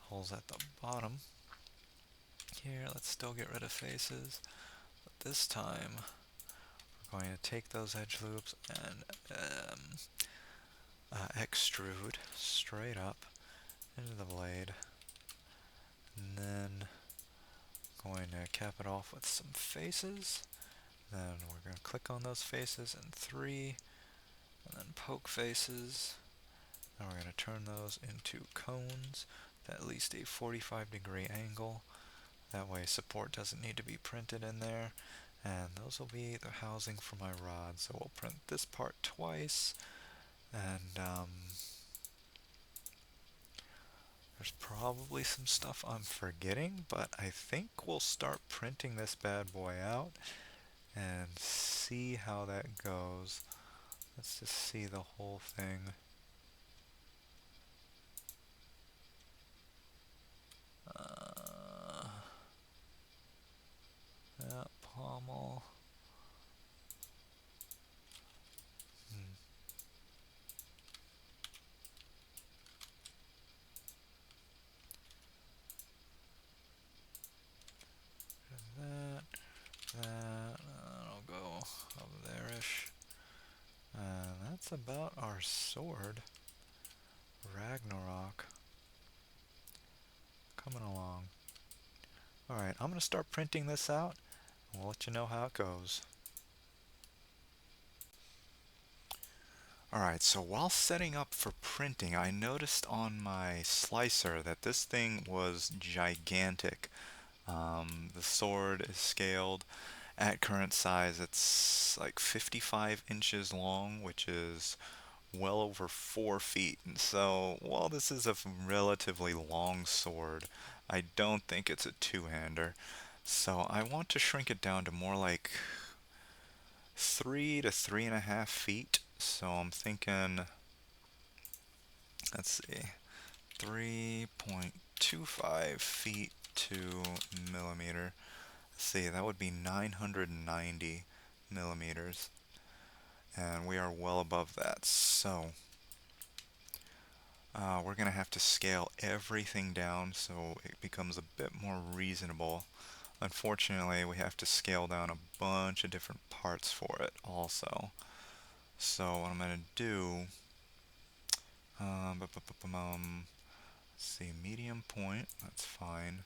holes at the bottom. Here, let's still get rid of faces. But this time, we're going to take those edge loops and extrude straight up into the blade. And then going to cap it off with some faces. Then we're going to click on those faces in 3, and then poke faces. And we're going to turn those into cones with at least a 45-degree angle. That way support doesn't need to be printed in there. And those will be the housing for my rod. So we'll print this part twice. And there's probably some stuff I'm forgetting, but I think we'll start printing this bad boy out and see how that goes. Let's just see the whole thing. Yeah, Pommel. That, that'll go up there-ish. And that's about our sword. Ragnarok. Coming along. Alright, I'm going to start printing this out, and we'll let you know how it goes. Alright, so while setting up for printing, I noticed on my slicer that this thing was gigantic. The sword is scaled at current size. It's like 55 inches long, which is well over 4 feet. And so, while this is a relatively long sword, I don't think it's a two-hander. So I want to shrink it down to more like 3 to 3.5 feet. So I'm thinking, let's see, 3.25 feet to millimeter. Let's see, that would be 990 millimeters. And we are well above that. So we're going to have to scale everything down so it becomes a bit more reasonable. Unfortunately, we have to scale down a bunch of different parts for it also. So what I'm going to do, let's see, medium point, that's fine.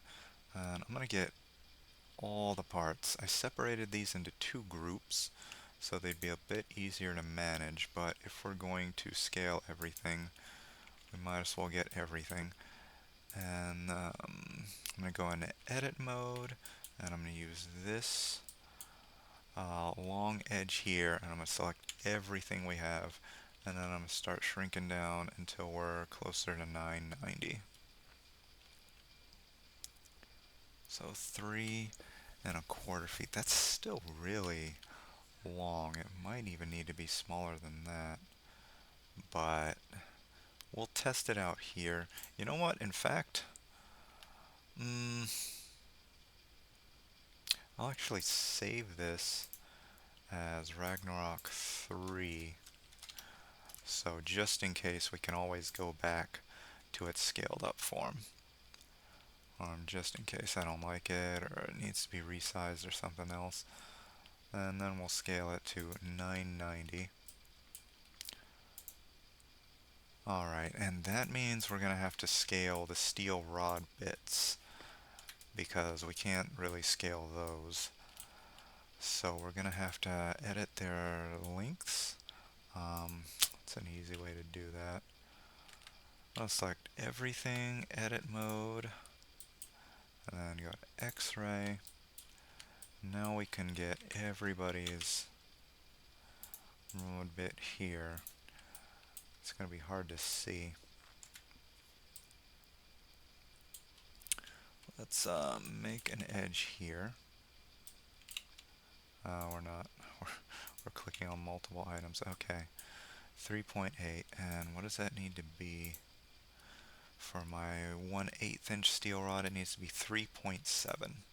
And I'm going to get all the parts. I separated these into 2 groups so they'd be a bit easier to manage, but if we're going to scale everything, we might as well get everything. And I'm going to go into edit mode, and I'm going to use this long edge here, and I'm going to select everything we have, and then I'm going to start shrinking down until we're closer to 990. So 3.25 feet. That's still really long. It might even need to be smaller than that, but we'll test it out here. You know what? In fact, I'll actually save this as Ragnarok 3. So just in case, we can always go back to its scaled up form. Just in case I don't like it or it needs to be resized or something else. And then we'll scale it to 990. Alright, and that means we're going to have to scale the steel rod bits because we can't really scale those. So we're going to have to edit their lengths. It's an easy way to do that. I'll select everything, edit mode, and then go to X-ray, Now we can get everybody's road bit here. It's going to be hard to see. Let's make an edge here. We're not. We're clicking on multiple items. Okay. 3.8. And what does that need to be? For my 1/8 inch steel rod, it needs to be 3.7.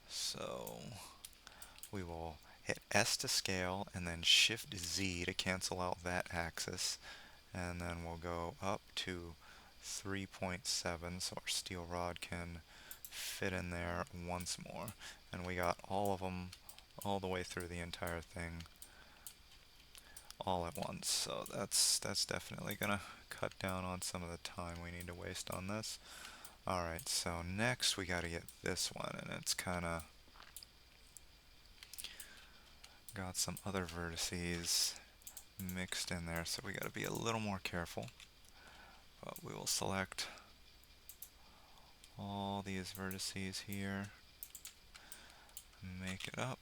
So we will hit S to scale and then Shift Z to cancel out that axis. And then we'll go up to 3.7 so our steel rod can fit in there once more. And we got all of them all the way through the entire thing all at once. So that's definitely gonna cut down on some of the time we need to waste on this. Alright, so next we gotta get this one, and it's kinda got some other vertices mixed in there, so we gotta be a little more careful. But we will select all these vertices here, make it up.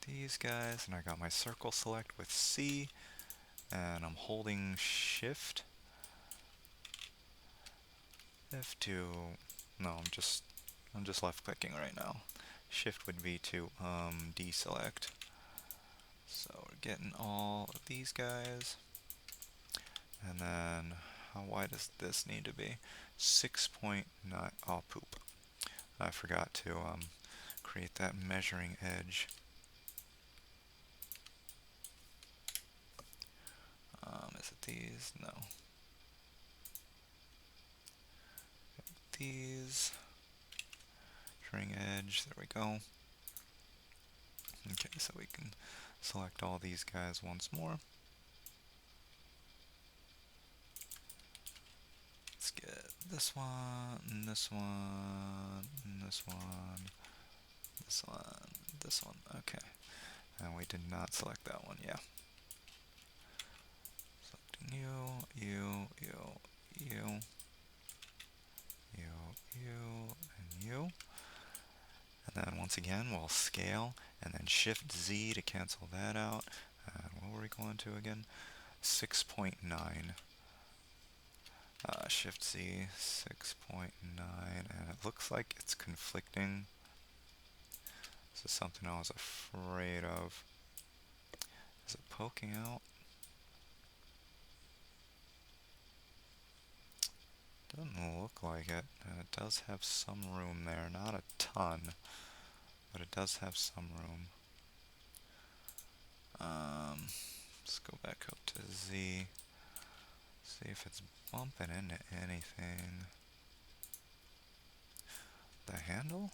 These guys, and I got my circle select with C, and I'm holding Shift F2. No, I'm just left clicking right now. Shift would be to deselect. So we're getting all of these guys, and then how wide does this need to be? 6.9. Oh, poop! I forgot to create that measuring edge. Is it these? No. These. Measuring edge. There we go. Okay, so we can select all these guys once more. Let's get this one, and this one, and this one, this one, this one. Okay. And we did not select that one, yeah. Selecting you, and you. And then once again, we'll scale, and then Shift Z to cancel that out. And what were we going to again? 6.9. Shift Z, 6.9, and it looks like it's conflicting. This is something I was afraid of. Is it poking out? Doesn't look like it, and it does have some room there. Not a ton, but it does have some room. Let's go back up to Z. See if it's bumping into anything. The handle?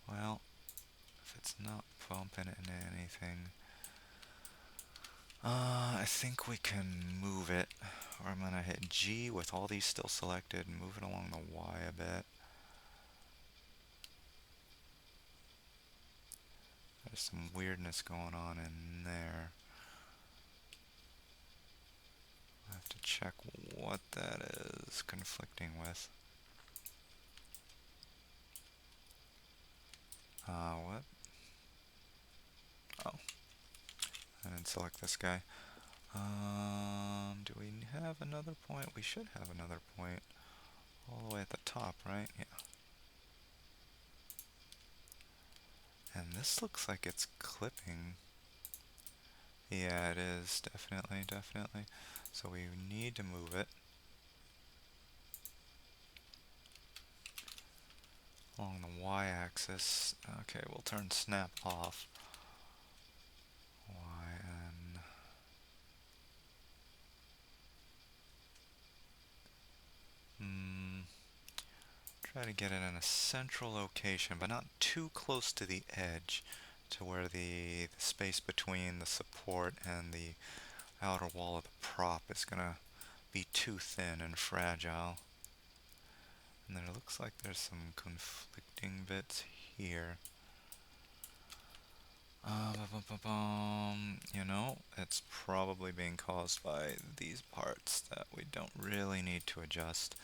Well, if it's not bumping into anything, I think we can move it. Or I'm gonna hit G with all these still selected and move it along the Y a bit. There's some weirdness going on in there. I have to check what that is conflicting with. What? Oh. I didn't select this guy. Do we have another point? We should have another point all the way at the top, right? Yeah. And this looks like it's clipping. Yeah, it is. Definitely, definitely. So we need to move it along the y-axis. Okay, we'll turn snap off. Y and try to get it in a central location, but not too close to the edge, to where the space between the support and the outer wall of the prop is gonna be too thin and fragile. And there looks like there's some conflicting bits here. You know, it's probably being caused by these parts that we don't really need to adjust.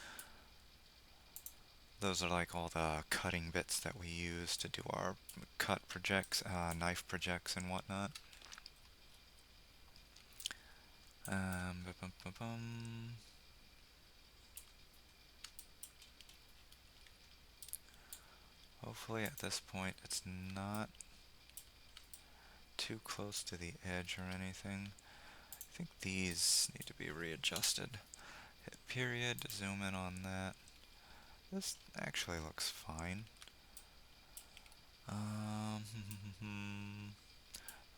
Those are like all the cutting bits that we use to do our cut projects, knife projects and whatnot. Um, bu- bum, bum, bum. Hopefully at this point it's not too close to the edge or anything. I think these need to be readjusted. Hit period to zoom in on that. This actually looks fine. Um,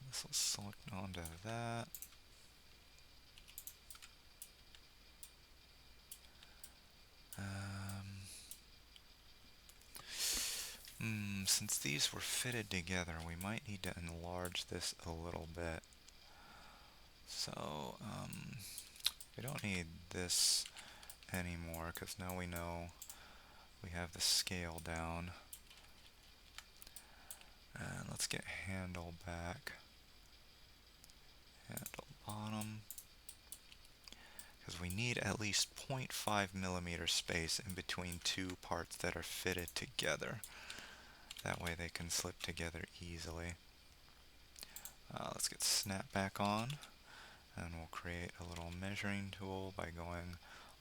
this will select onto that. Since these were fitted together, we might need to enlarge this a little bit. So, we don't need this anymore because now we know we have the scale down. And let's get handle back. Handle bottom. Because we need at least 0.5 millimeter space in between two parts that are fitted together. That way they can slip together easily. Let's get snap back on, and we'll create a little measuring tool by going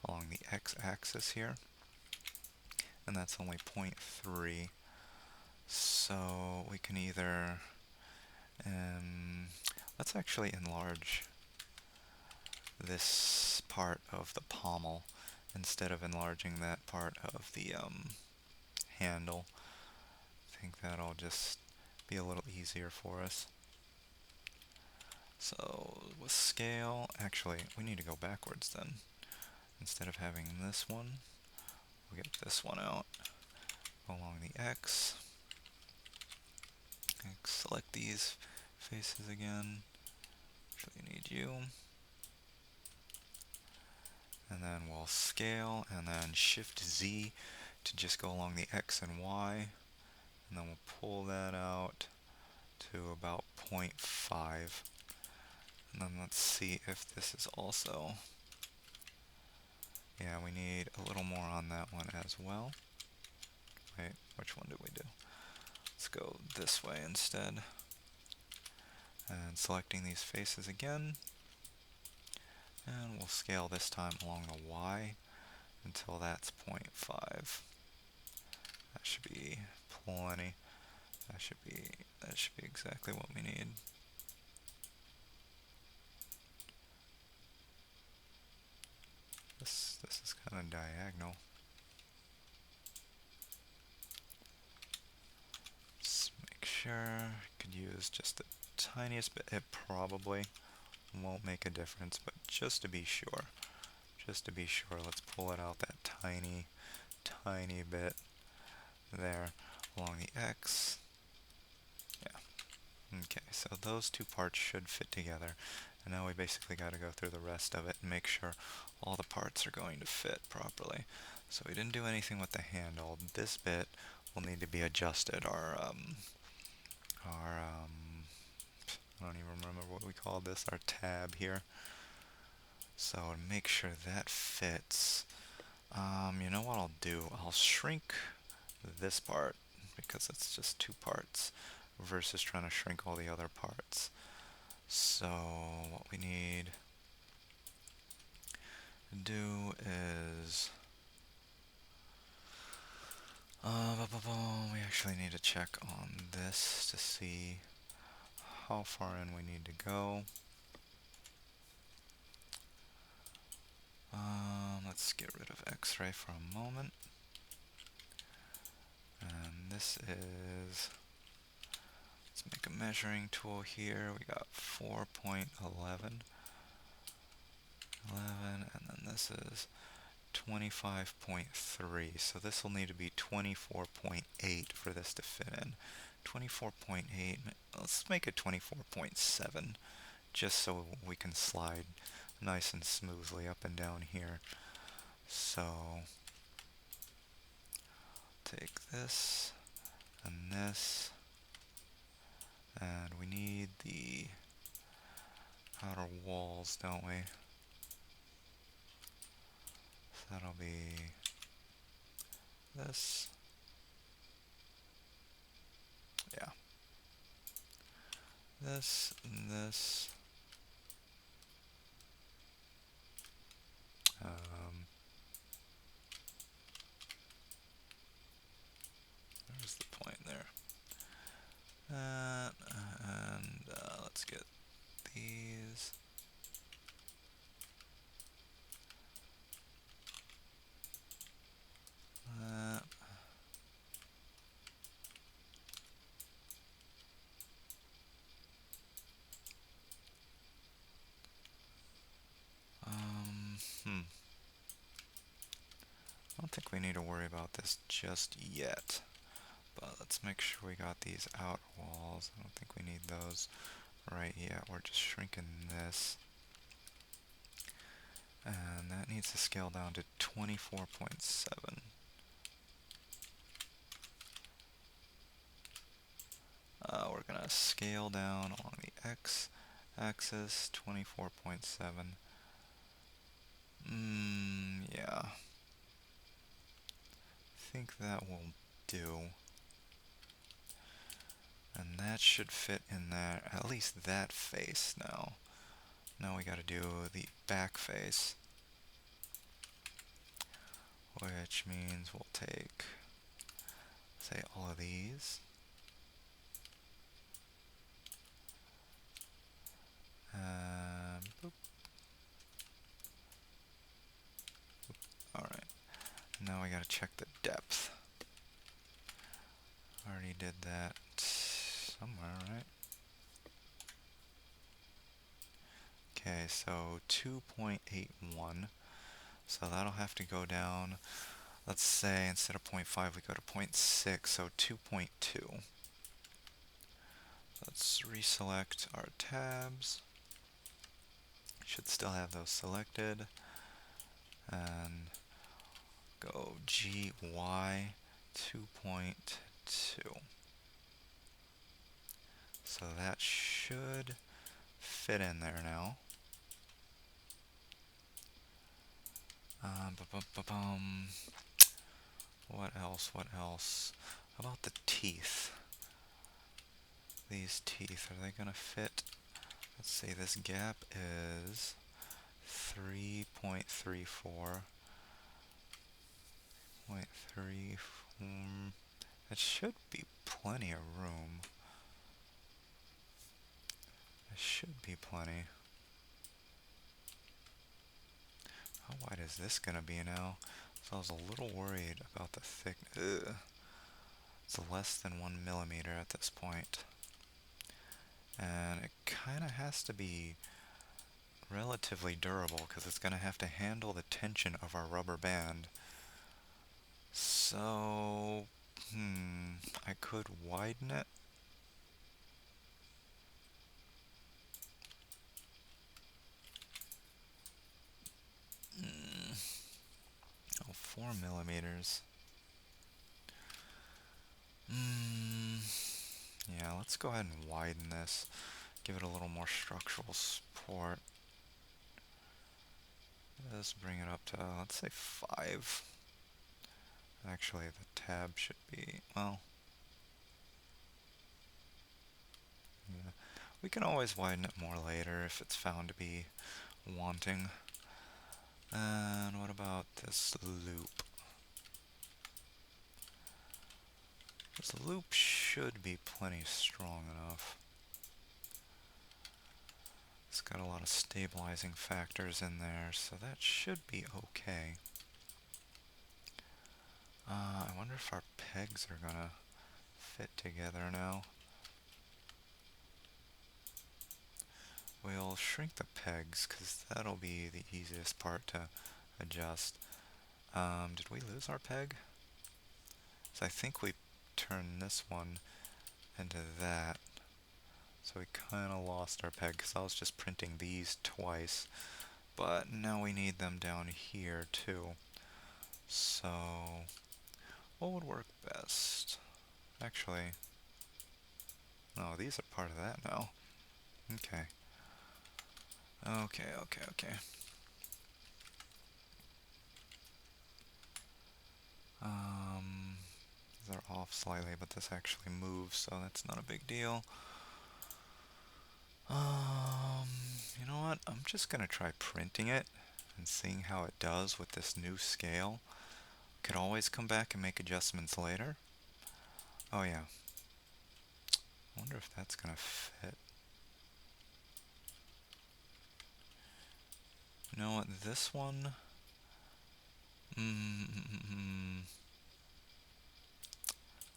along the x-axis here, and that's only 0.3. So we can either, let's actually enlarge this part of the pommel instead of enlarging that part of the handle. I think that'll just be a little easier for us. So with scale, actually we need to go backwards then. Instead of having this one, we'll get this one out. Go along the X. Select these faces again. Actually need you. And then we'll scale and then Shift Z to just go along the X and Y. And then we'll pull that out to about 0.5. And then let's see if this is also, yeah, we need a little more on that one as well. Wait, which one did we do? Let's go this way instead. And selecting these faces again. And we'll scale this time along the Y until that's 0.5. That should be plenty. That should be exactly what we need. This is kind of diagonal. Let's make sure. Could use just the tiniest bit. It probably won't make a difference, but just to be sure, let's pull it out that tiny bit there along the X. Yeah. Okay, so those two parts should fit together. And now we basically got to go through the rest of it and make sure all the parts are going to fit properly. So we didn't do anything with the handle. This bit will need to be adjusted. I don't even remember what we call this, our tab here. So to make sure that fits, you know what I'll do? I'll shrink this part because it's just two parts versus trying to shrink all the other parts. So what we need to do is we actually need to check on this to see how far in we need to go. Let's get rid of X-ray for a moment. And this is, let's make a measuring tool here. We got 4.11. 11, and then this is 25.3. So this will need to be 24.8 for this to fit in. 24.8, let's make it 24.7, just so we can slide nice and smoothly up and down here. So take this and this And we need the outer walls, don't we? So that'll be this. Yeah. This and this. Um, there's the point there. And let's get these. That. Hmm. I don't think we need to worry about this just yet. But let's make sure we got these out walls. I don't think we need those right yet. We're just shrinking this. And that needs to scale down to 24.7. We're going to scale down along the x-axis, 24.7. Yeah. I think that will do. And that should fit in there, at least that face now. Now we gotta do the back face. Which means we'll take, say, all of these. Boop. Alright. Now we gotta check the depth. Already did that somewhere, right? Okay, so 2.81. So that'll have to go down. Let's say instead of 0.5 we go to 0.6, so 2.2. Let's reselect our tabs. Should still have those selected. And go GY 2.2. So that should fit in there now. What else? What else? How about the teeth? These teeth, are they gonna fit? Let's see, this gap is 3.34. 0.3. That should be plenty of room. It should be plenty. How wide is this gonna be now? So I was a little worried about the thickness. It's less than 1 millimeter at this point. And it kind of has to be relatively durable because it's going to have to handle the tension of our rubber band. So, I could widen it. Oh, 4 millimeters. Yeah, let's go ahead and widen this. Give it a little more structural support. Let's bring it up to, let's say 5. Actually, the tab should be, well, yeah. We can always widen it more later if it's found to be wanting. And what about this loop? This loop should be plenty strong enough. It's got a lot of stabilizing factors in there, so that should be okay. I wonder if our pegs are gonna fit together now. We'll shrink the pegs, because that'll be the easiest part to adjust. Did we lose our peg? So I think we turned this one into that. So we kind of lost our peg, because I was just printing these twice. But now we need them down here too. So what would work best? Actually, no, Oh, these are part of that now. Okay. Okay, okay, okay. These are off slightly, but this actually moves, so that's not a big deal. Um, you know what? I'm just gonna try printing it and seeing how it does with this new scale. Could always come back and make adjustments later. Oh yeah. Wonder if that's gonna fit. You know what? This one.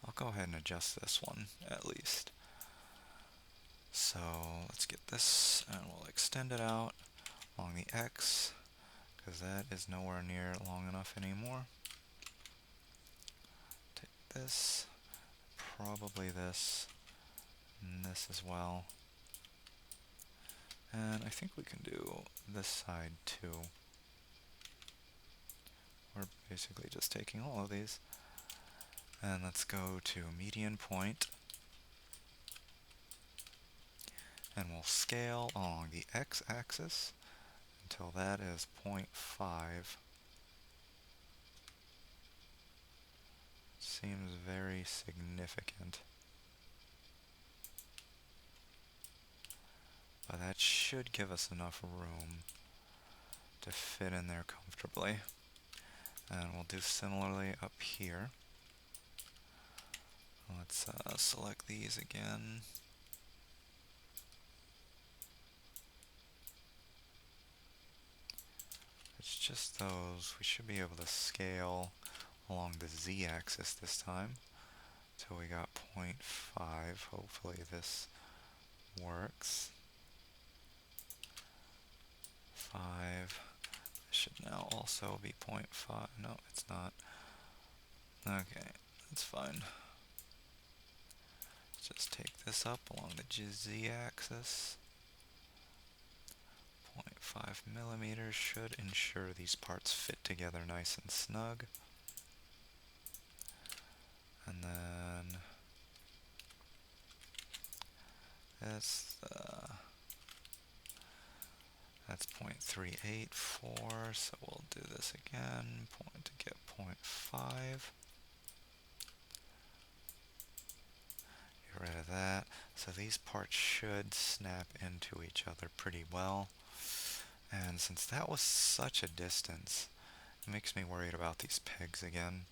I'll go ahead and adjust this one at least. So let's get this, and we'll extend it out along the X, because that is nowhere near long enough anymore. Take this, probably this, and this as well. And I think we can do this side too. We're basically just taking all of these. And let's go to median point. And we'll scale along the x-axis until that is 0.5. Seems very significant. But that should give us enough room to fit in there comfortably. And we'll do similarly up here. Let's select these again. It's just those. We should be able to scale along the z-axis this time. So we got 0.5. Hopefully this works. 5. This should now also be 0.5. No, it's not. Okay, that's fine. Just take this up along the z-axis. 0.5 millimeters should ensure these parts fit together nice and snug. And then that's 0.384, so we'll do this again, point to get 0.5. Get rid of that. So these parts should snap into each other pretty well. And since that was such a distance, it makes me worried about these pegs again.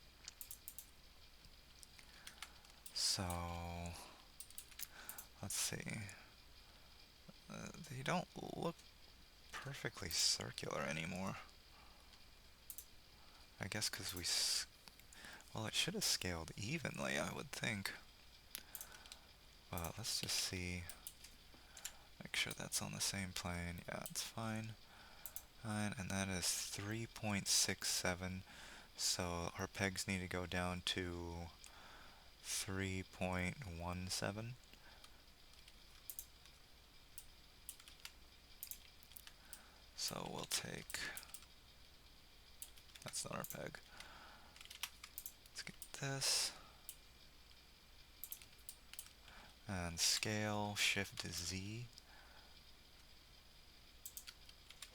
So, let's see. They don't look perfectly circular anymore. I guess because well, it should have scaled evenly, I would think. But let's just see. Make sure that's on the same plane. Yeah, it's fine. Fine, and that is 3.67. So our pegs need to go down to 3.17. So we'll take, that's not our peg. Let's get this. And scale, shift Z.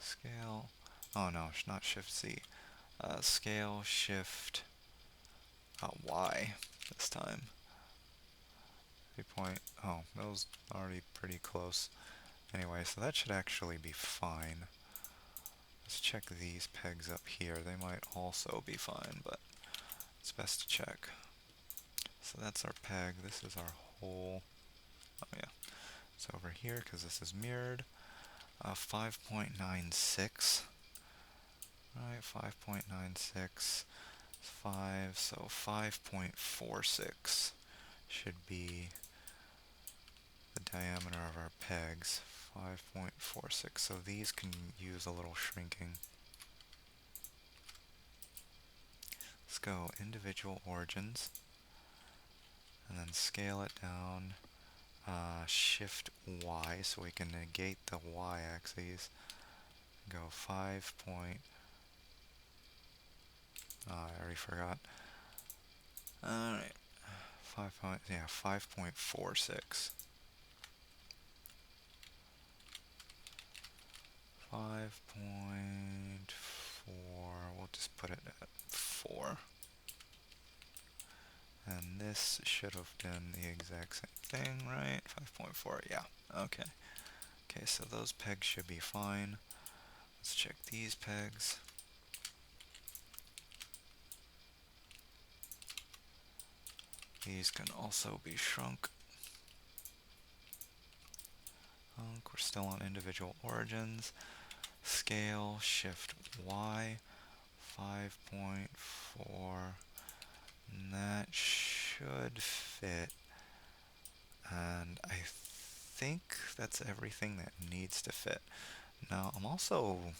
Scale, oh no, not shift Z. Scale, shift, Y this time. 3 point, oh, that was already pretty close. Anyway, so that should actually be fine. Let's check these pegs up here. They might also be fine, but it's best to check. So that's our peg. This is our hole. Oh yeah, it's over here because this is mirrored. 5.96. Right, 5.96. 5, so 5.46 should be the diameter of our pegs. 5.46. So these can use a little shrinking. Let's go individual origins and then scale it down. Shift Y so we can negate the Y axis. Go 5 point. I already forgot. Alright. 5.46. 5.4, we'll just put it at 4. And this should have been the exact same thing, right? 5.4, yeah, okay. Okay, so those pegs should be fine. Let's check these pegs. These can also be shrunk. We're still on individual origins. Scale, shift Y, 5.4. And that should fit. And I think that's everything that needs to fit. Now, I'm also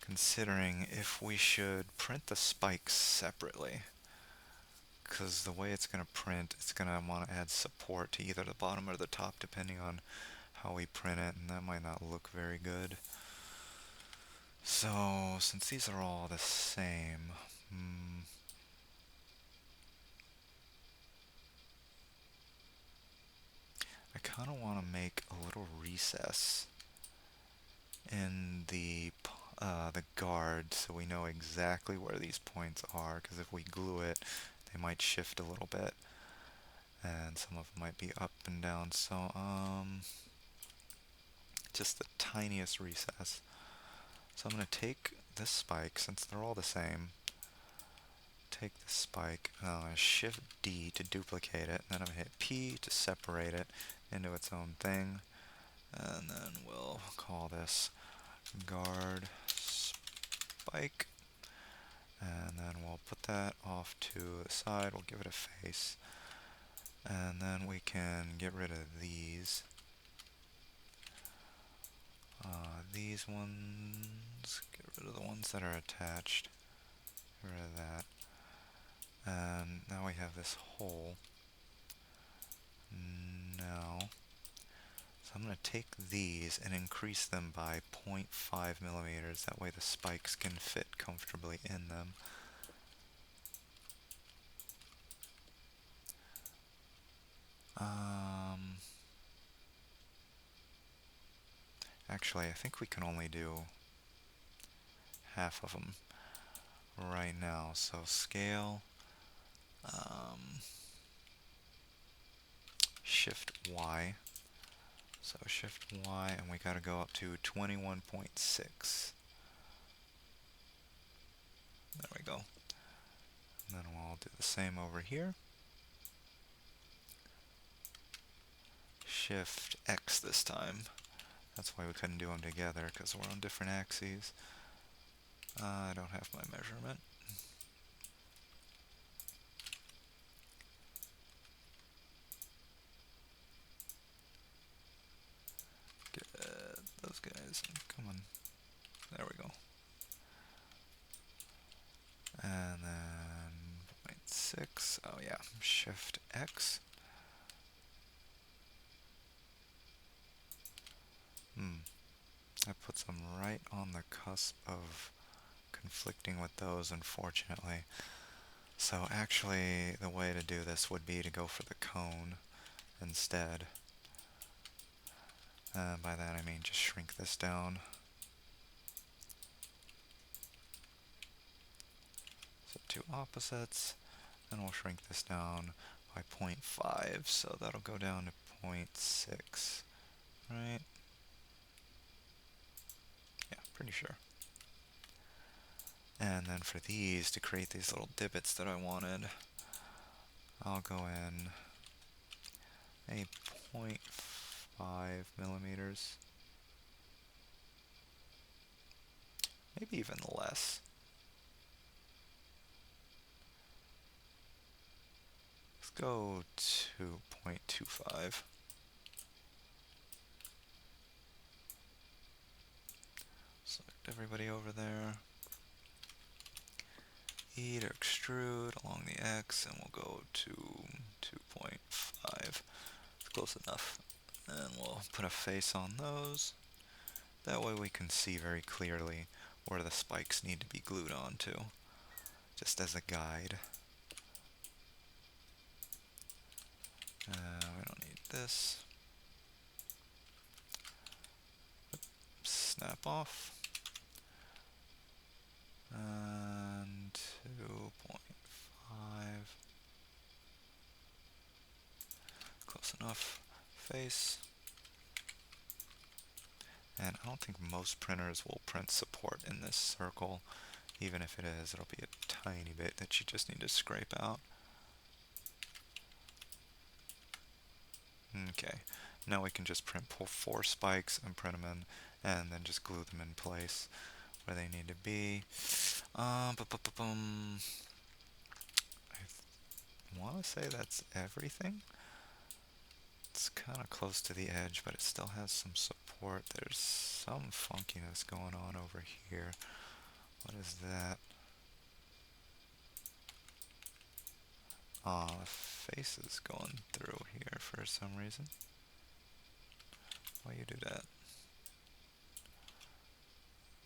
considering if we should print the spikes separately. Because the way it's going to print, it's going to want to add support to either the bottom or the top, depending on how we print it, and that might not look very good. So, since these are all the same, I kind of want to make a little recess in the guard so we know exactly where these points are, because if we glue it, they might shift a little bit, and some of them might be up and down, so just the tiniest recess. So I'm going to take this spike, since they're all the same, take the spike, shift D to duplicate it, and then I'm going to hit P to separate it into its own thing, and then we'll call this guard spike, and then we'll put that off to the side, we'll give it a face, and then we can get rid of these. These ones, get rid of the ones that are attached, get rid of that, and now we have this hole. Now, so I'm going to take these and increase them by 0.5 millimeters, that way the spikes can fit comfortably in them. Actually, I think we can only do half of them right now. So scale, shift Y. So shift Y, and we gotta go up to 21.6. There we go. And then we'll do the same over here. Shift X this time. That's why we couldn't do them together, because we're on different axes. I don't have my measurement. Get those guys. Come on. There we go. And then 0.6. Oh yeah. Shift X. That puts them right on the cusp of conflicting with those, unfortunately. So actually, the way to do this would be to go for the cone instead. By that I mean just shrink this down. So two opposites, and we'll shrink this down by 0.5, so that'll go down to 0.6, right? Yeah, pretty sure. And then for these, to create these little divots that I wanted, I'll go in a 0.5 millimeters. Maybe even less. Let's go to 0.25. Select everybody over there. E to extrude along the X, and we'll go to 2.5. It's close enough. And we'll put a face on those. That way we can see very clearly where the spikes need to be glued onto, just as a guide. We don't need this. snap off. And 2.5. Close enough. Face. And I don't think most printers will print support in this circle. Even if it is, it'll be a tiny bit that you just need to scrape out. Okay, now we can just print 4 spikes and print them in, and then just glue them in place where they need to be. I want to say that's everything. It's kind of close to the edge, but it still has some support. There's some funkiness going on over here. What is that? Ah, the face is going through here for some reason. Why you do that?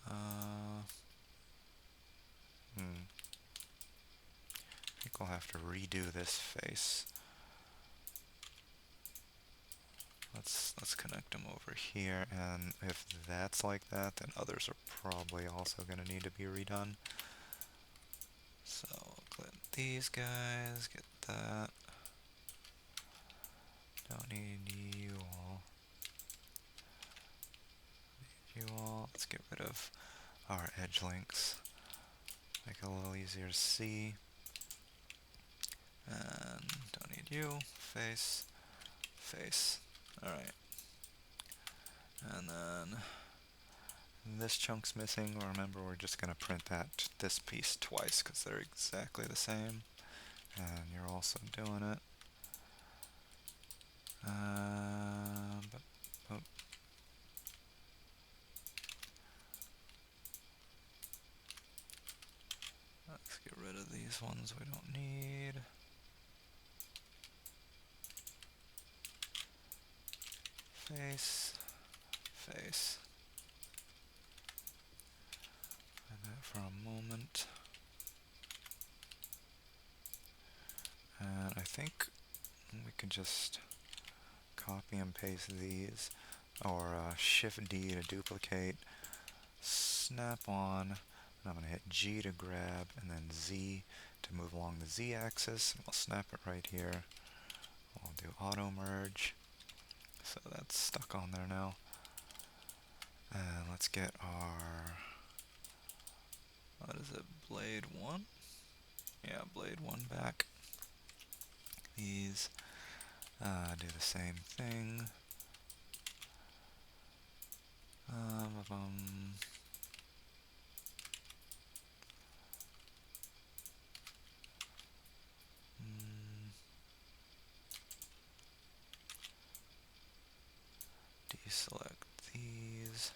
I think we'll have to redo this face. Let's connect them over here, and if that's like that, then others are probably also going to need to be redone. So, click these guys, get that. Don't need you all. Need you all. Let's get rid of our edge links. Make it a little easier to see. And don't need you. Face. Face. Alright. And then this chunk's missing. Remember, we're just going to print this piece twice because they're exactly the same. And you're also doing it. Let's get rid of these ones we don't need. Face, face. And that for a moment. And I think we can just copy and paste these, or Shift D to duplicate, snap on, and I'm going to hit G to grab, and then Z to move along the Z axis. We'll snap it right here. We'll do auto merge. So that's stuck on there now. And let's get our, what is it, blade 1? Yeah, blade 1 back. These do the same thing. Deselect these.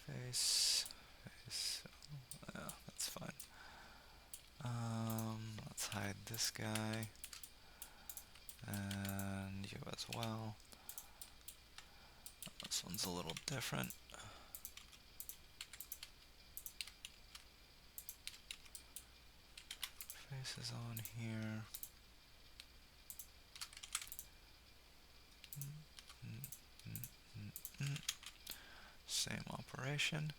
Face. Face. Yeah, that's fine. Let's hide this guy. And you as well. This one's a little different. Face is on here. Same operation.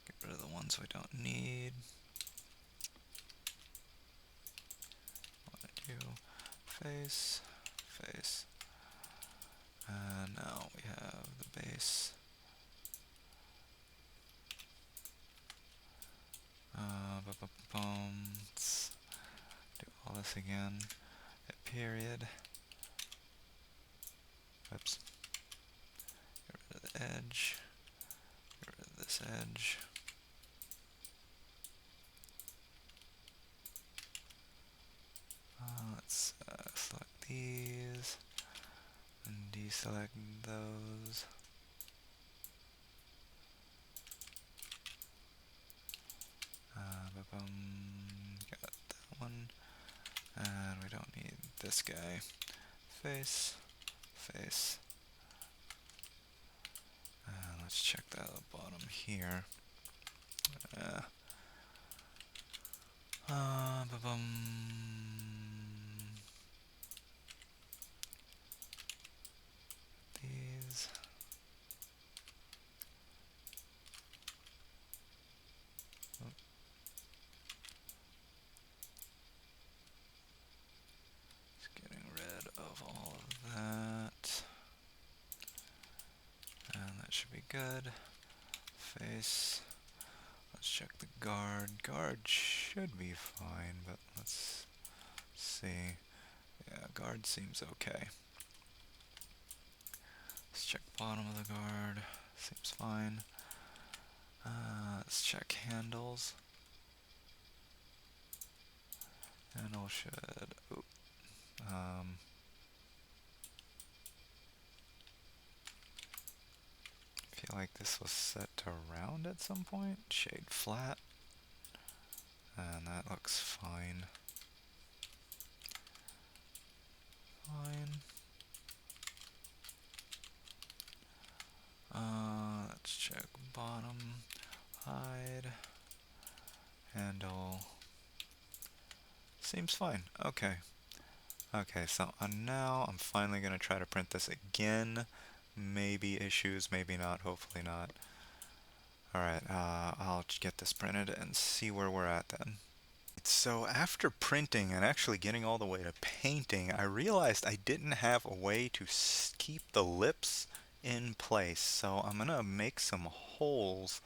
Get rid of the ones we don't need. Want to do face, face. And now we have the base. Let's do all this again. Hit period. Oops. Get rid of the edge. Get rid of this edge. Let's select these and deselect those. Got that one. And we don't need this guy. Face, face. Let's check that at the bottom here. These. remove all of that. And that should be good. Face. Let's check the guard. Guard should be fine, but let's see. Yeah, guard seems okay. Let's check bottom of the guard. Seems fine. Let's check handles. Handle should... Ooh, feel like this was set to round at some point. Shade flat. And that looks fine. Fine. Let's check bottom. Hide. Handle. Seems fine. Okay. Okay, so now I'm finally going to try to print this again. Maybe issues, maybe not, hopefully not. Alright, I'll get this printed and see where we're at then. So after printing and actually getting all the way to painting, I realized I didn't have a way to keep the lips in place. So I'm gonna make some holes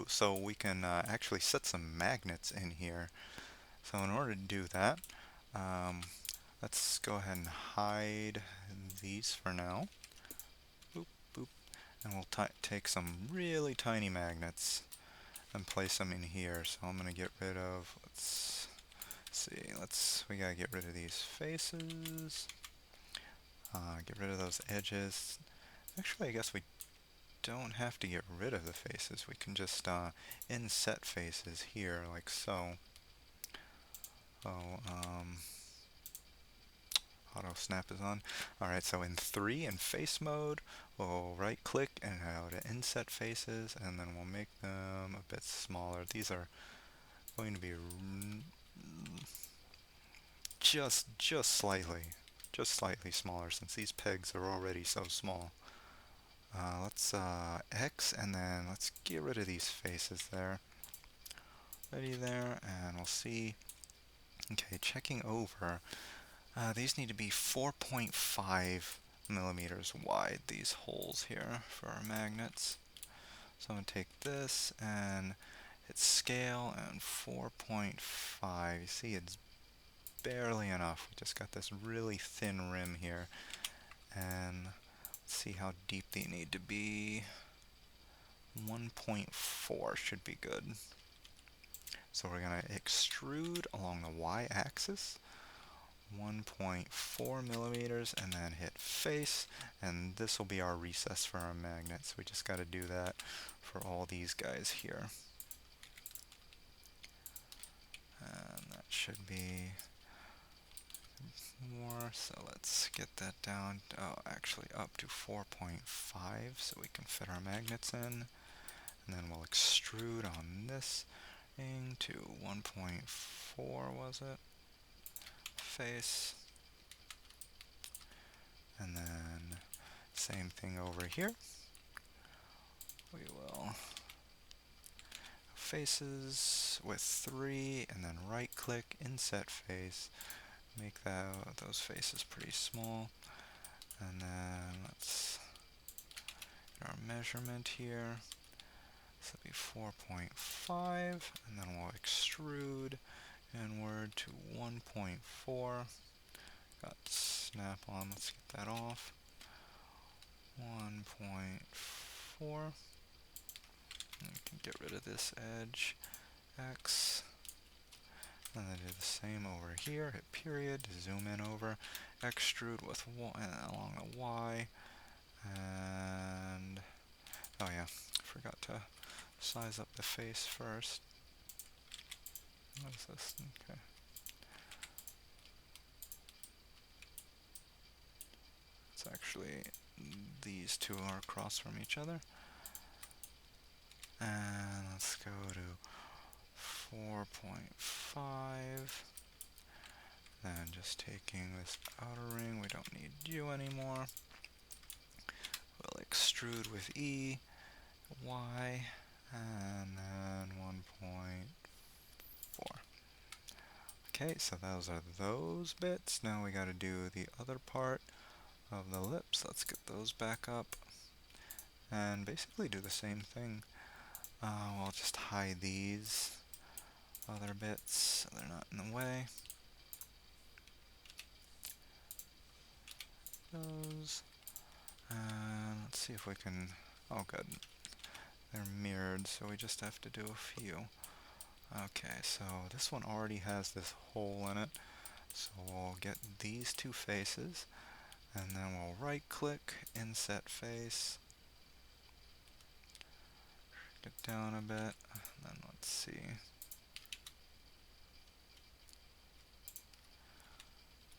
so we can actually set some magnets in here. So in order to do that, um, let's go ahead and hide these for now. Boop, boop. And we'll take some really tiny magnets and place them in here. So I'm gonna get rid of, let's see, we gotta get rid of these faces, get rid of those edges. Actually, I guess we don't have to get rid of the faces. We can just inset faces here, like so. Oh, auto snap is on. Alright, so in 3 in face mode, we'll right click and go to inset faces, and then we'll make them a bit smaller. These are going to be just slightly smaller since these pegs are already so small. Let's X, and then let's get rid of these faces there. Ready there, and we'll see. Okay, checking over. These need to be 4.5 millimeters wide, these holes here for our magnets. So I'm going to take this and hit scale and 4.5. You see, it's barely enough. We just got this really thin rim here. And let's see how deep they need to be. 1.4 should be good. So we're going to extrude along the y-axis. 1.4 millimeters, and then hit face, and this will be our recess for our magnets. We just got to do that for all these guys here. And that should be more, so let's get that down, actually up to 4.5 so we can fit our magnets in. And then we'll extrude on this thing to 1.4, was it? Face. And then same thing over here. We will faces with 3, and then right click, inset face, make those faces pretty small. And then let's get our measurement here. This will be 4.5, and then we'll extrude inward to 1.4. Got snap on, let's get that off. 1.4. And we can get rid of this edge, X. And then do the same over here, hit period, zoom in over, extrude with along the Y. And, oh yeah, forgot to size up the face first. What is this? Okay. It's actually, these two are across from each other. And let's go to 4.5. And just taking this outer ring, we don't need you anymore. We'll extrude with E, Y, and then 1.4. Okay, so those are those bits. Now we gotta do the other part of the lips. Let's get those back up and basically do the same thing. We'll just hide these other bits so they're not in the way. Those. And let's see if we can... Oh, good. They're mirrored, so we just have to do a few. Okay, so this one already has this hole in it. So we'll get these two faces, and then we'll right-click, inset face. Get down a bit, then let's see.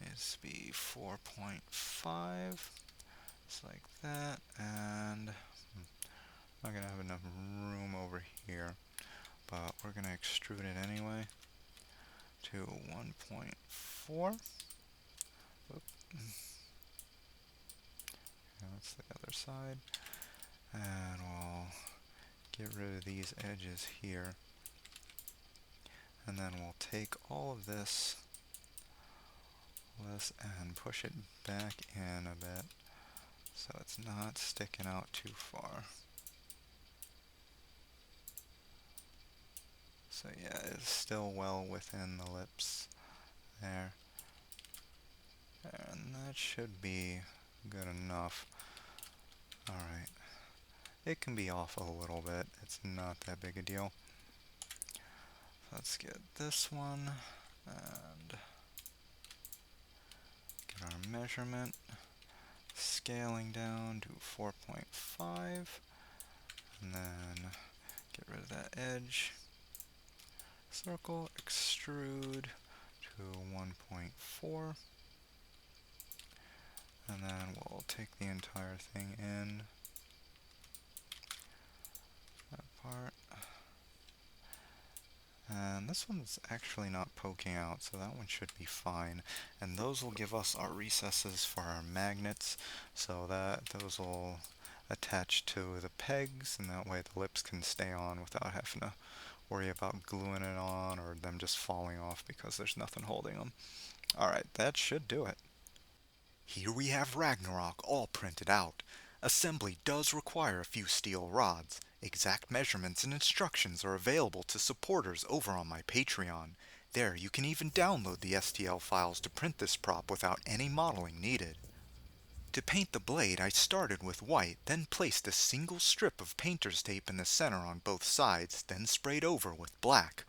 Needs to be 4.5, just like that, and I'm not gonna have enough room over here, but we're gonna extrude it anyway to 1.4. Oop. And that's the other side, and we'll get rid of these edges here, and then we'll take all of this and push it back in a bit so it's not sticking out too far. So yeah, it's still well within the lips there. And that should be good enough. Alright. It can be off a little bit. It's not that big a deal. Let's get this one and get our measurement. Scaling down to 4.5. And then get rid of that edge. Circle, extrude to 1.4. And then we'll take the entire thing in. That part. And this one's actually not poking out, so that one should be fine. And those will give us our recesses for our magnets, so that those will attach to the pegs, and that way the lips can stay on without having to worry about gluing it on or them just falling off because there's nothing holding them. Alright, that should do it. Here we have Ragnarok all printed out. Assembly does require a few steel rods. Exact measurements and instructions are available to supporters over on my Patreon. There you can even download the STL files to print this prop without any modeling needed. To paint the blade, I started with white, then placed a single strip of painter's tape in the center on both sides, then sprayed over with black.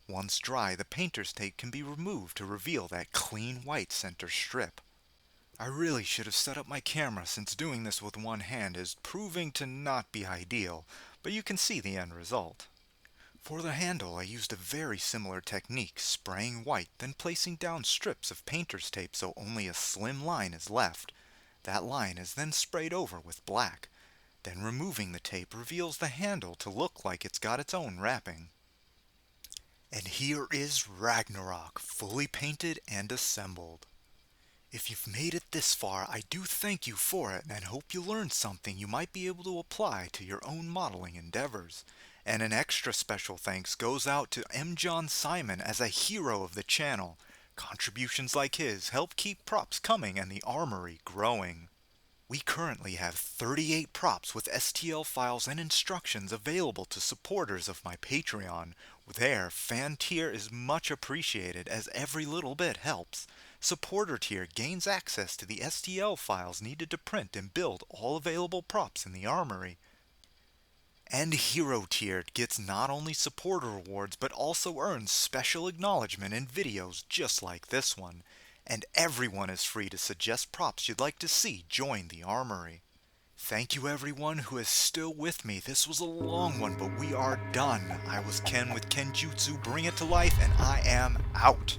Once dry, the painter's tape can be removed to reveal that clean white center strip. I really should have set up my camera since doing this with one hand is proving to not be ideal, but you can see the end result. For the handle, I used a very similar technique, spraying white, then placing down strips of painter's tape so only a slim line is left. That line is then sprayed over with black. Then removing the tape reveals the handle to look like it's got its own wrapping. And here is Ragnarok, fully painted and assembled. If you've made it this far, I do thank you for it and hope you learned something you might be able to apply to your own modeling endeavors. And an extra special thanks goes out to M. John Simon as a hero of the channel. Contributions like his help keep props coming and the armory growing. We currently have 38 props with STL files and instructions available to supporters of my Patreon. Their fan tier is much appreciated as every little bit helps. Supporter tier gains access to the STL files needed to print and build all available props in the armory. And Hero tier gets not only supporter rewards but also earns special acknowledgement in videos just like this one. And everyone is free to suggest props you'd like to see join the armory. Thank you everyone who is still with me. This was a long one, but we are done. I was Ken with Kenjutsu, bring it to life, and I am out.